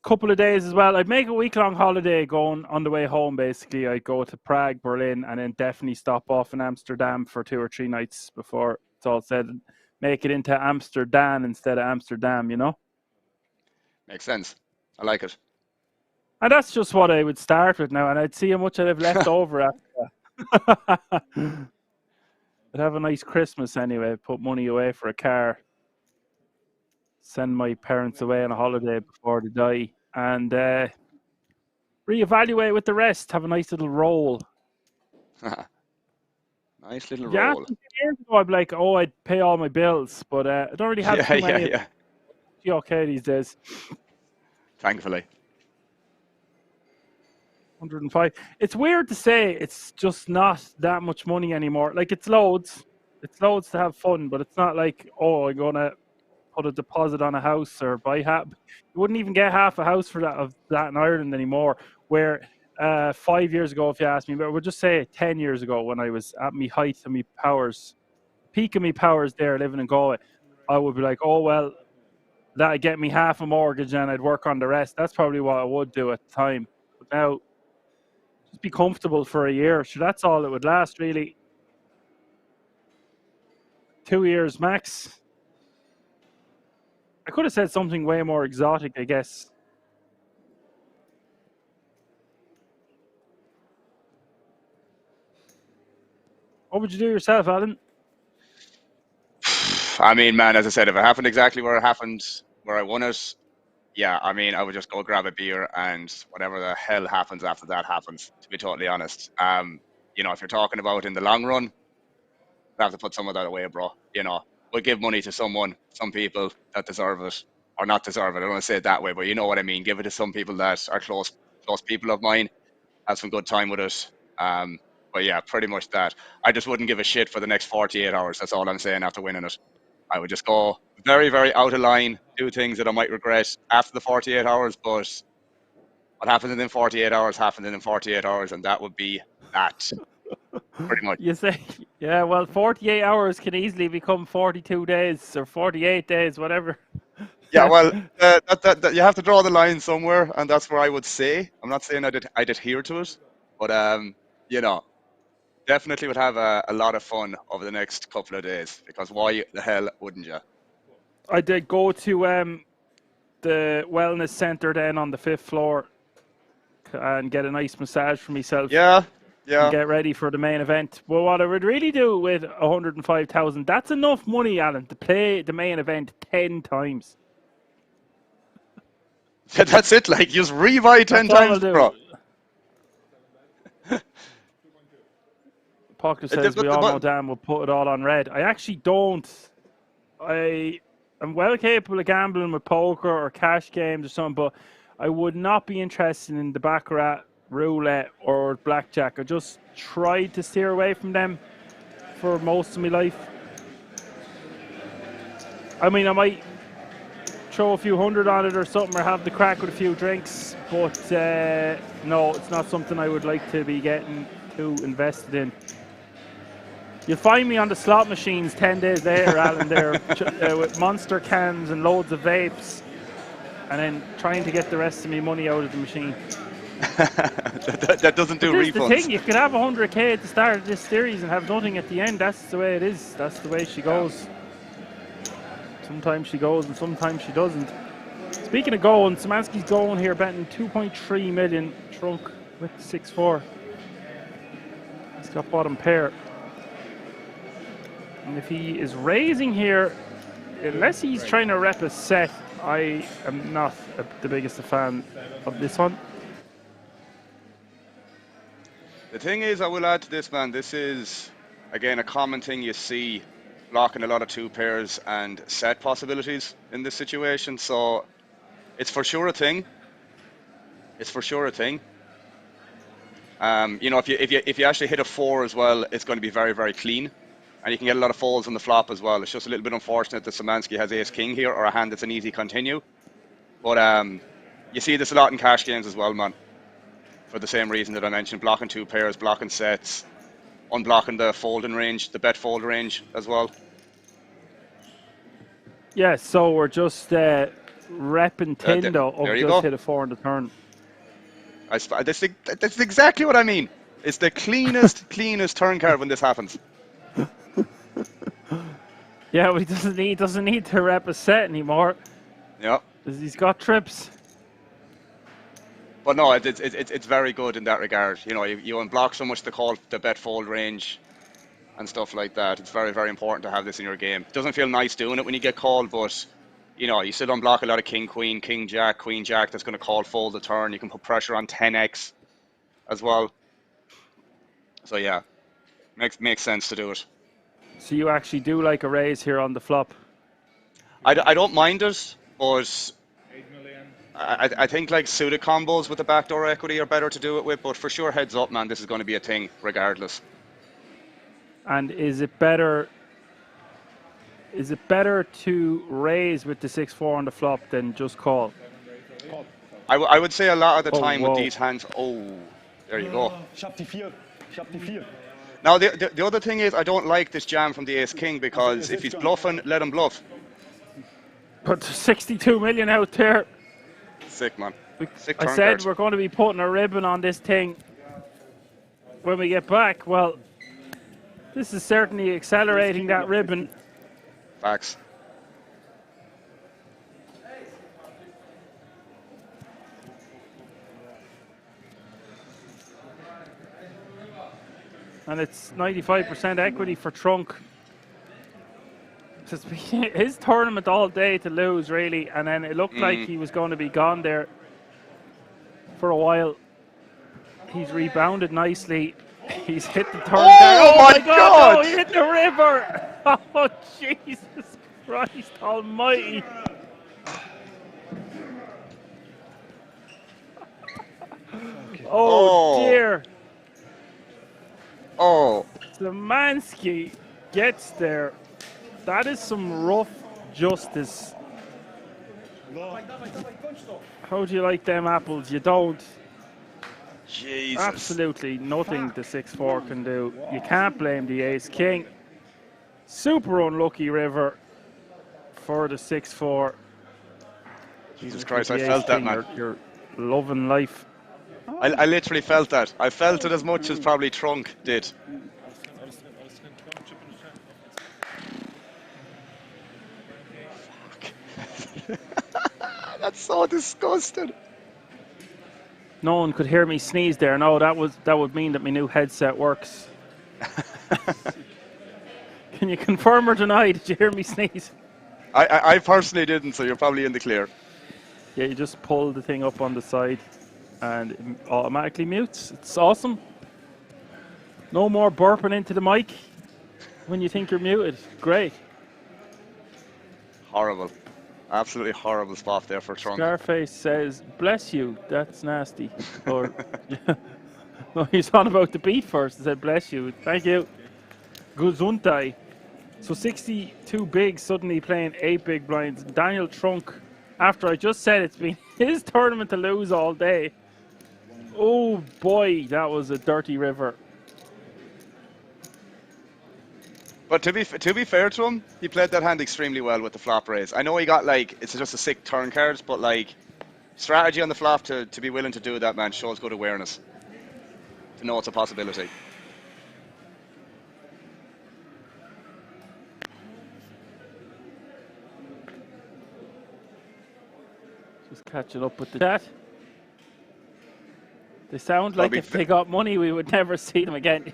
a couple of days as well. I'd make a week-long holiday going on the way home, basically. I'd go to Prague, Berlin, and then definitely stop off in Amsterdam for 2 or 3 nights before it's all said. Make it into Amsterdam instead of Amsterdam, you know? Makes sense. I like it. And that's just what I would start with now, and I'd see how much I'd have left over after that. I'd have a nice Christmas anyway, put money away for a car, send my parents away on a holiday before they die, and reevaluate with the rest, have a nice little roll. Nice little Yeah, roll. years ago I'd be like, oh, I'd pay all my bills, but I don't really have too many. Yeah. Okay these days. Thankfully. 105. It's weird to say it's just not that much money anymore. Like, it's loads. It's loads to have fun, but it's not like, oh, I'm going to put a deposit on a house or buy half. You wouldn't even get half a house for that in Ireland anymore. Where 5 years ago, if you asked me, but we'll just say 10 years ago, when I was at my height and my powers, peak of my powers there living in Galway, I would be like, oh, well, that'd get me half a mortgage and I'd work on the rest. That's probably what I would do at the time. But now, just be comfortable for a year. So that's all it would last, really. 2 years max. I could have said something way more exotic, I guess. What would you do yourself, Alan? I mean, man, as I said, if it happened exactly where it happened, where I won it, yeah, I mean, I would just go grab a beer and whatever the hell happens after that happens, to be totally honest. You know, if you're talking about in the long run, you have to put some of that away, bro. You know, we'll give money to some people that deserve it, or not deserve it. I don't want to say it that way, but you know what I mean. Give it to some people that are close people of mine, have some good time with it. But yeah, pretty much that. I just wouldn't give a shit for the next 48 hours. That's all I'm saying after winning it. I would just go very, very out of line, do things that I might regret after the 48 hours, but what happens in them 48 hours happens in them 48 hours, and that would be that. Pretty much. You say, yeah, well, 48 hours can easily become 42 days or 48 days, whatever. Yeah, well, that you have to draw the line somewhere, and that's where I would say. I'm not saying I'd adhere to it, but you know, definitely would have a lot of fun over the next couple of days, because why the hell wouldn't you? I did go to the wellness centre then on the 5th floor and get a nice massage for myself. Yeah. And get ready for the main event. Well, what I would really do with 105,000, that's enough money, Alan, to play the main event 10 times. That's it, like, just rebuy 10 times, bro. Pocket says we all know Dan will put it all on red. I actually don't. I am well capable of gambling with poker or cash games or something, but I would not be interested in the baccarat, roulette, or blackjack. I just tried to steer away from them for most of my life. I mean, I might throw a few hundred on it or something, or have the crack with a few drinks, but no, it's not something I would like to be getting too invested in. You'll find me on the slot machines 10 days later, Alan, there with monster cans and loads of vapes, and then trying to get the rest of me money out of the machine. that doesn't do but this refunds. Is the thing, you could have 100k at the start of this series and have nothing at the end. That's the way it is. That's the way she goes. Sometimes she goes and sometimes she doesn't. Speaking of going, Szymanski's going here, betting 2.3 million. Trunk with 6-4. He's got bottom pair. And if he is raising here, unless he's trying to rep a set, I am not the biggest fan of this one. The thing is, I will add to this, man, this is, again, a common thing you see blocking a lot of 2 pairs and set possibilities in this situation. So it's for sure a thing. It's for sure a thing. You know, if you actually hit a 4 as well, it's going to be very, very clean. And you can get a lot of folds on the flop as well. It's just a little bit unfortunate that Szymanski has ace-king here, or a hand that's an easy continue. But you see this a lot in cash games as well, man. For the same reason that I mentioned, blocking 2 pairs, blocking sets, unblocking the folding range, the bet fold range as well. Yeah, so we're just repping Tindo of just hit a 4 on the turn. That's exactly what I mean. It's the cleanest, cleanest turn card when this happens. Yeah, but he doesn't need to rep a set anymore. Yeah. Because he's got trips. But no, it's very good in that regard. You know, you unblock so much the bet fold range and stuff like that. It's very, very important to have this in your game. It doesn't feel nice doing it when you get called, but you know, you still unblock a lot of king, queen, king, jack, queen, jack that's going to call fold the turn. You can put pressure on 10x as well. So yeah, makes sense to do it. So you actually do like a raise here on the flop? I don't mind it, but I think like suited combos with the backdoor equity are better to do it with. But for sure, heads up, man, this is going to be a thing regardless. And is it better to raise with the 6-4 on the flop than just call? I would say a lot of the time with these hands. Oh, there you go. Now, the other thing is, I don't like this jam from the ace-king, because if he's bluffing, let him bluff. But 62 million out there. Sick, man. Sick I turn said cards. we're going to be putting a ribbon on this thing when we get back. Well, this is certainly accelerating that ribbon. Facts. And it's 95% equity for Trunk. It's been his tournament all day to lose, really, and then it looked like he was going to be gone there for a while. He's rebounded nicely. He's hit the turn. Oh my God! No, he hit the river! Oh, Jesus Christ almighty. Oh, dear. Oh. Szymanski gets there. That is some rough justice. How do you like them apples? You don't. Jesus. Absolutely nothing the 6-4 can do. You can't blame the ace-king. Super unlucky river for the 6-4. Jesus Christ, I felt that, man. You're loving life. I literally felt that. I felt it as much as probably Trunk did. That's so disgusting. No one could hear me sneeze there. No, that would mean that my new headset works. Can you confirm or deny? Did you hear me sneeze? I personally didn't, so you're probably in the clear. Yeah, you just pull the thing up on the side and it automatically mutes. It's awesome. No more burping into the mic when you think you're muted. Great. Horrible. Absolutely horrible spot there for Trunk. Scarface says, bless you, that's nasty. Or, no, he's on about the beat first. He said, bless you, thank you. Gesundheit. So 62 big suddenly playing 8 big blinds. Daniel Trunk, after I just said it's been his tournament to lose all day. Oh boy, that was a dirty river. But to be fair to him, he played that hand extremely well with the flop raise. I know he got like it's just a sick turn card, but like strategy on the flop to be willing to do that, man, shows good awareness. To know it's a possibility. Just catching up with the chat. They sound like if they got money, we would never see them again.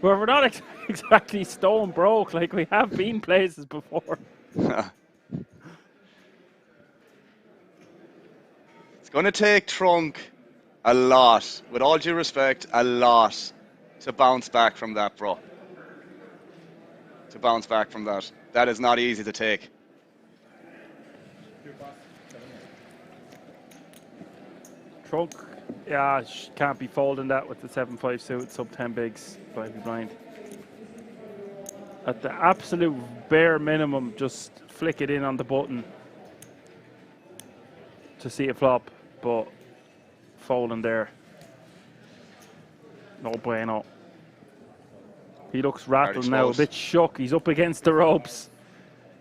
But we're not exactly stone broke, like we have been places before. It's going to take Trunk a lot, with all due respect, a lot to bounce back from that, bro. To bounce back from that. That is not easy to take. Trunk, yeah, can't be folding that with the 7-5 suit, sub 10 bigs, blind. At the absolute bare minimum, just flick it in on the button to see it flop, but folding there, no bueno. He looks rattled now, a bit shook. He's up against the ropes.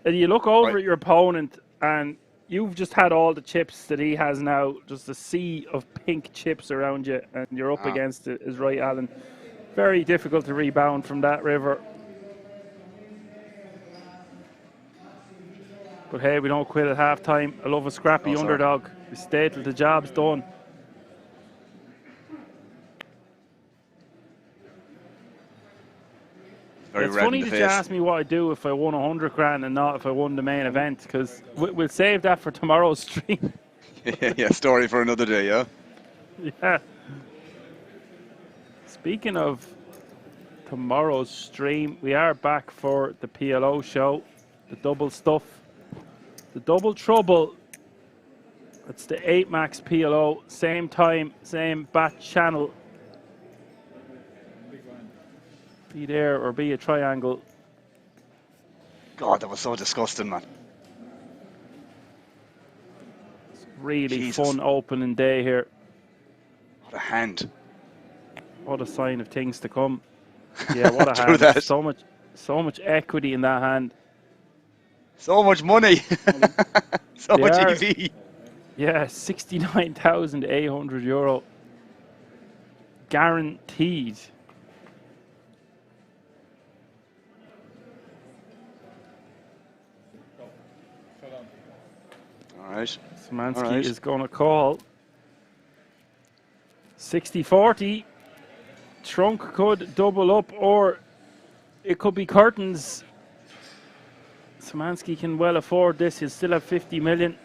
And you look over at your opponent, and you've just had all the chips that he has now, just a sea of pink chips around you, and you're up against it, is right, Alan. Very difficult to rebound from that river. But hey, we don't quit at halftime. I love a scrappy underdog. We stay till the job's done. It's funny that you ask me what I'd do if I won 100 grand and not if I won the main event, because we'll save that for tomorrow's stream. Yeah, story for another day, yeah? Yeah. Speaking of tomorrow's stream, we are back for the PLO show, the double stuff, the double trouble. It's the 8 max PLO, same time, same bat channel. Be there or be a triangle. God, that was so disgusting, man. It's really fun opening day here. What a hand. What a sign of things to come. Yeah, what a hand. That. So much equity in that hand. So much money. So much EV. Yeah, 69,800 euro. Guaranteed. All right. Szymanski is going to call. 60-40. Trunk could double up, or it could be curtains. Szymanski can well afford this. He'll still have 50 million.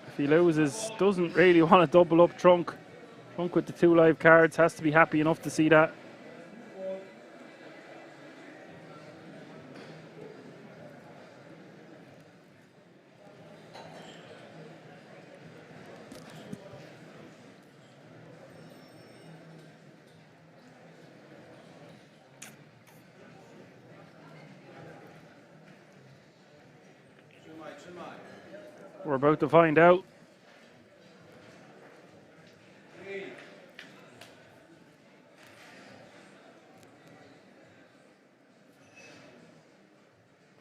If he loses, doesn't really want to double up Trunk. Trunk with the 2 live cards has to be happy enough to see that. We're about to find out.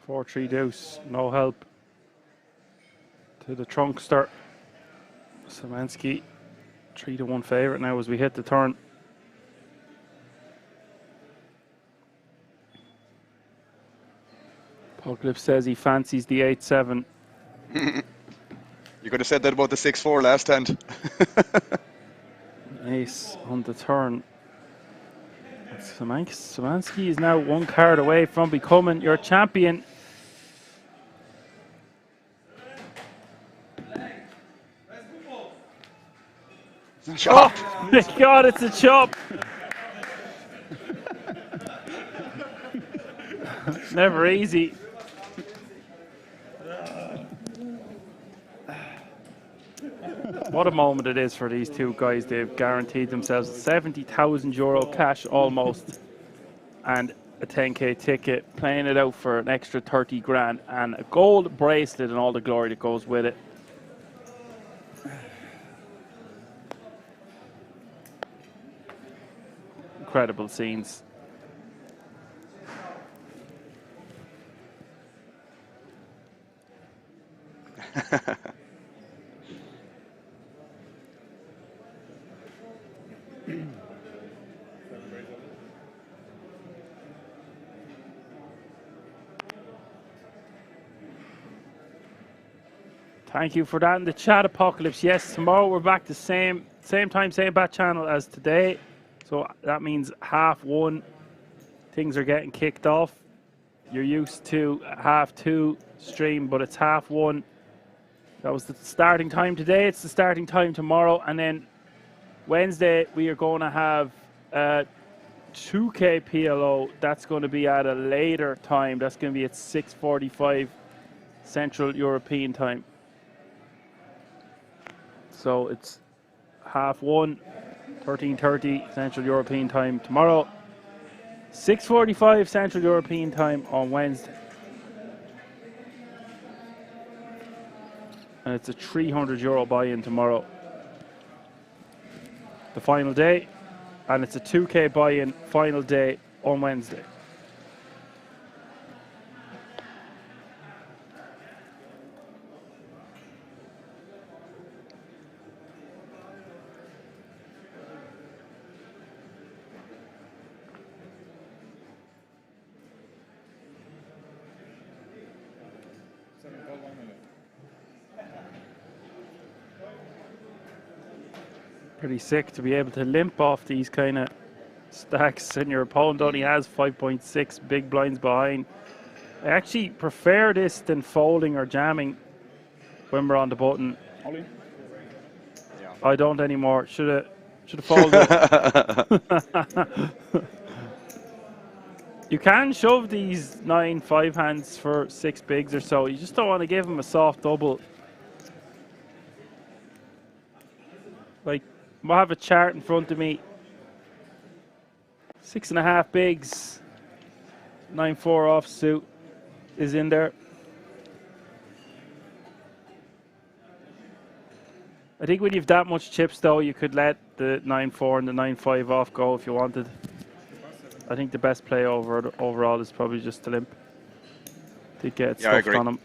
Four, 3 deuce, no help to the Trunkster. Szymanski, 3-1 favorite now as we hit the turn. Poglip says he fancies the 8-7. You could have said that about the 6-4 last hand. Ace on the turn. Szymanski is now 1 card away from becoming your champion. Chop. Oh my God, it's a chop. Never easy. What a moment it is for these two guys. They've guaranteed themselves 70,000 euro cash almost, and a 10k ticket, playing it out for an extra 30 grand and a gold bracelet and all the glory that goes with it. Incredible scenes. Thank you for that in the chat, Apocalypse. Yes, tomorrow we're back to same time, same bat channel as today. So that means 1:30. Things are getting kicked off. You're used to 2:30 stream, but it's 1:30. That was the starting time today. It's the starting time tomorrow. And then Wednesday, we are going to have 2K PLO. That's going to be at a later time. That's going to be at 6:45 Central European time. So it's 1:30, 13:30 Central European time tomorrow. 6:45 Central European time on Wednesday. And it's a €300 buy-in tomorrow. The final day. And it's a 2K buy-in final day on Wednesday. Pretty sick to be able to limp off these kind of stacks, and your opponent only has 5.6 big blinds behind. I actually prefer this than folding or jamming when we're on the button. Yeah. I don't anymore. Should have folded. You can shove these 9 5-hands for 6 bigs or so. You just don't want to give them a soft double. Like, I have a chart in front of me. 6.5 bigs. 9-4 offsuit is in there. I think when you've that much chips, though, you could let the 9-4 and the 9-5 off go if you wanted. I think the best play overall is probably just to limp. To get stuffed on him.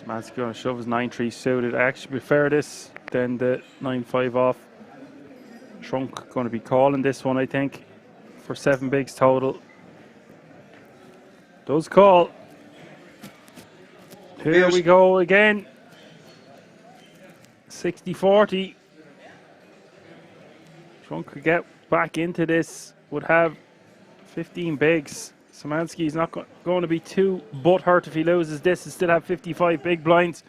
Smansky going to shove his 9-3 suited. I actually prefer this than the 9-5 off. Trunk going to be calling this one, I think, for 7 bigs total. Does call. Here we go again. 60-40. Trunk could get back into this. Would have 15 bigs. Szymanski's not going to be too butthurt if he loses this and still have 55 big blinds.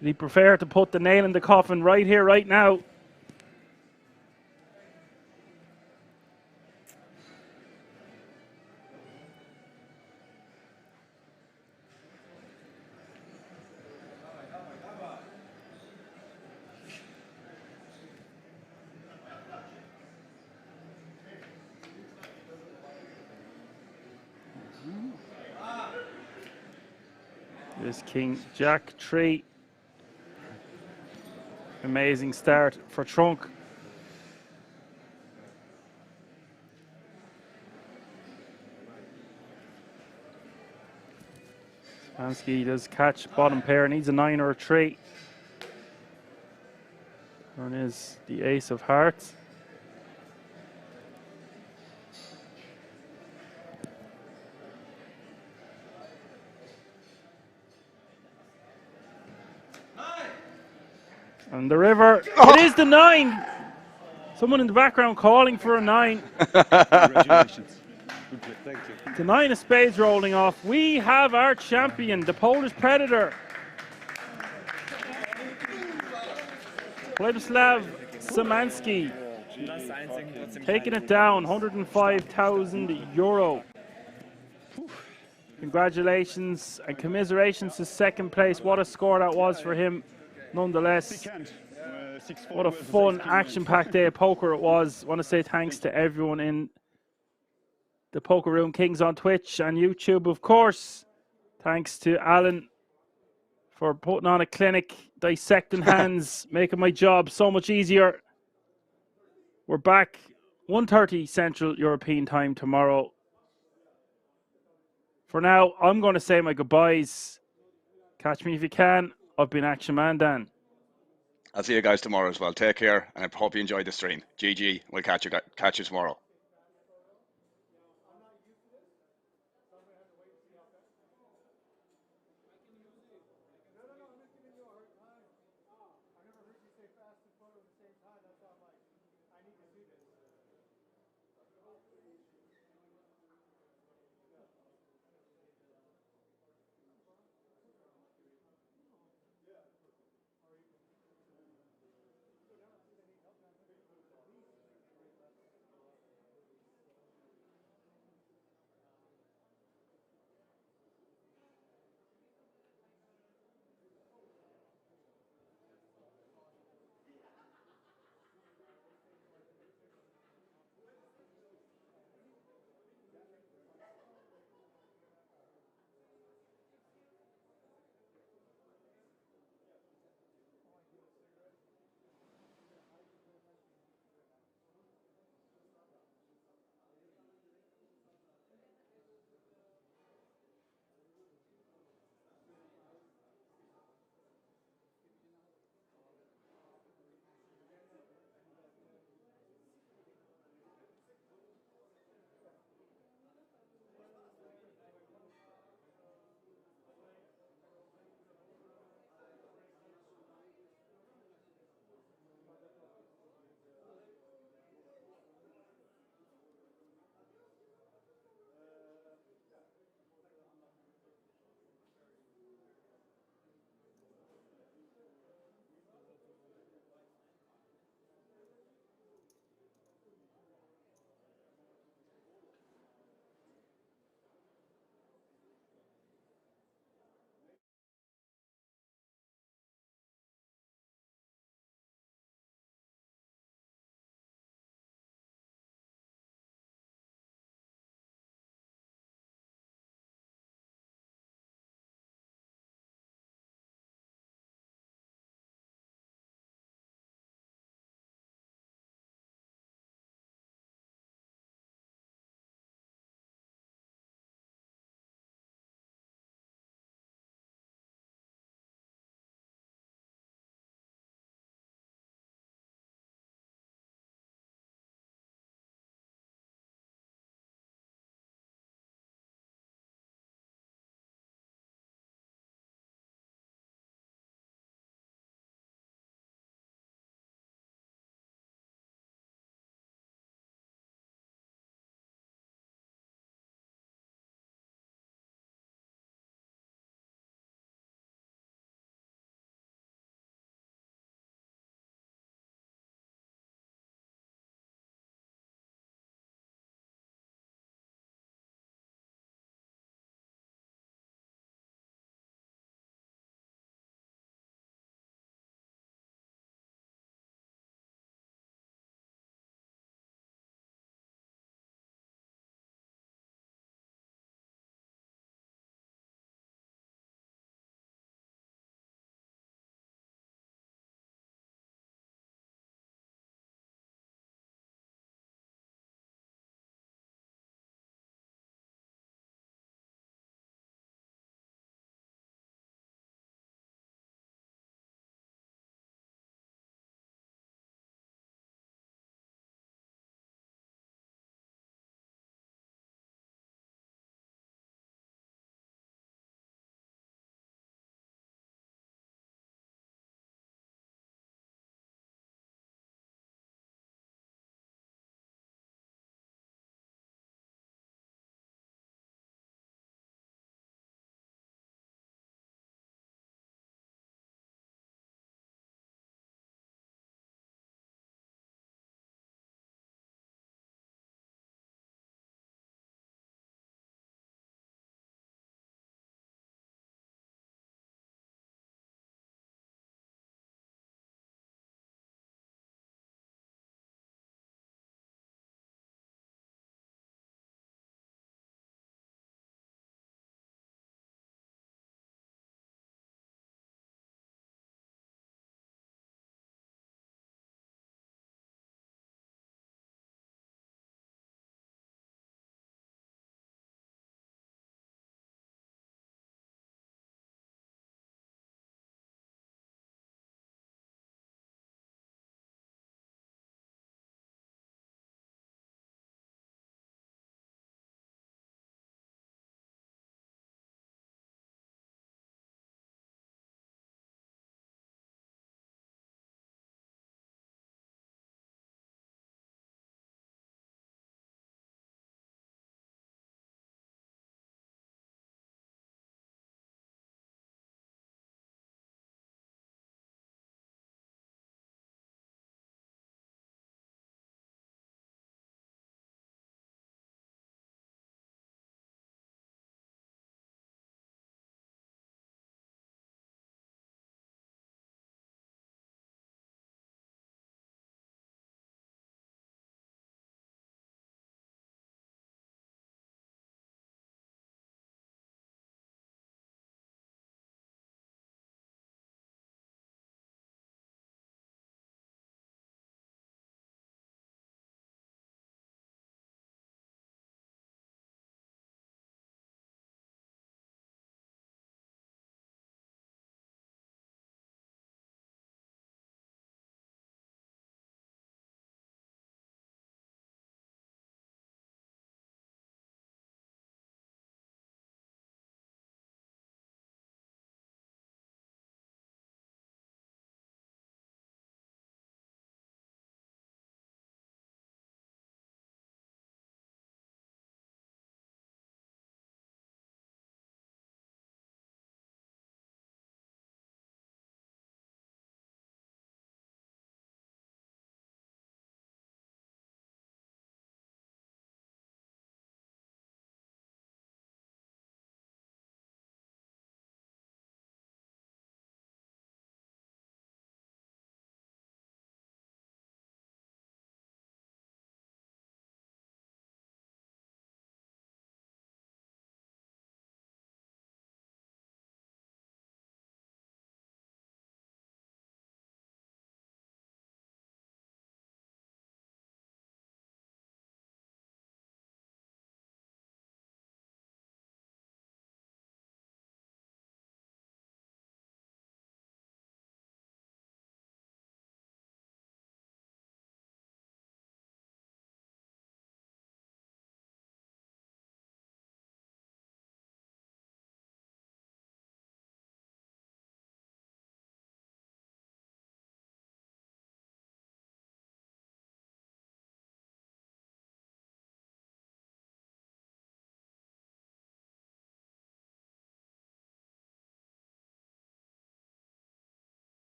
Would he prefer to put the nail in the coffin right here, right now? This King Jack 3. Amazing start for Trunk. Szymanski does catch bottom pair, needs a 9 or a 3. Turn is the ace of hearts. And the river, it is the 9. Someone in the background calling for a 9. Congratulations. Good play. Thank you. The 9 of spades rolling off. We have our champion, the Polish Predator. Władysław Szymanski. Taking it down, €105,000. Congratulations and commiserations to second place. What a score that was for him, nonetheless. What a fun, action-packed day of poker it was. I want to say thanks to everyone in the Poker Room Kings on Twitch and YouTube, of course. Thanks to Alan for putting on a clinic, dissecting hands, making my job so much easier. We're back 1:30 Central European Time tomorrow. For now, I'm going to say my goodbyes. Catch me if you can. I've been Action Man Dan. I'll see you guys tomorrow as well. Take care, and I hope you enjoyed the stream. GG. We'll catch you tomorrow.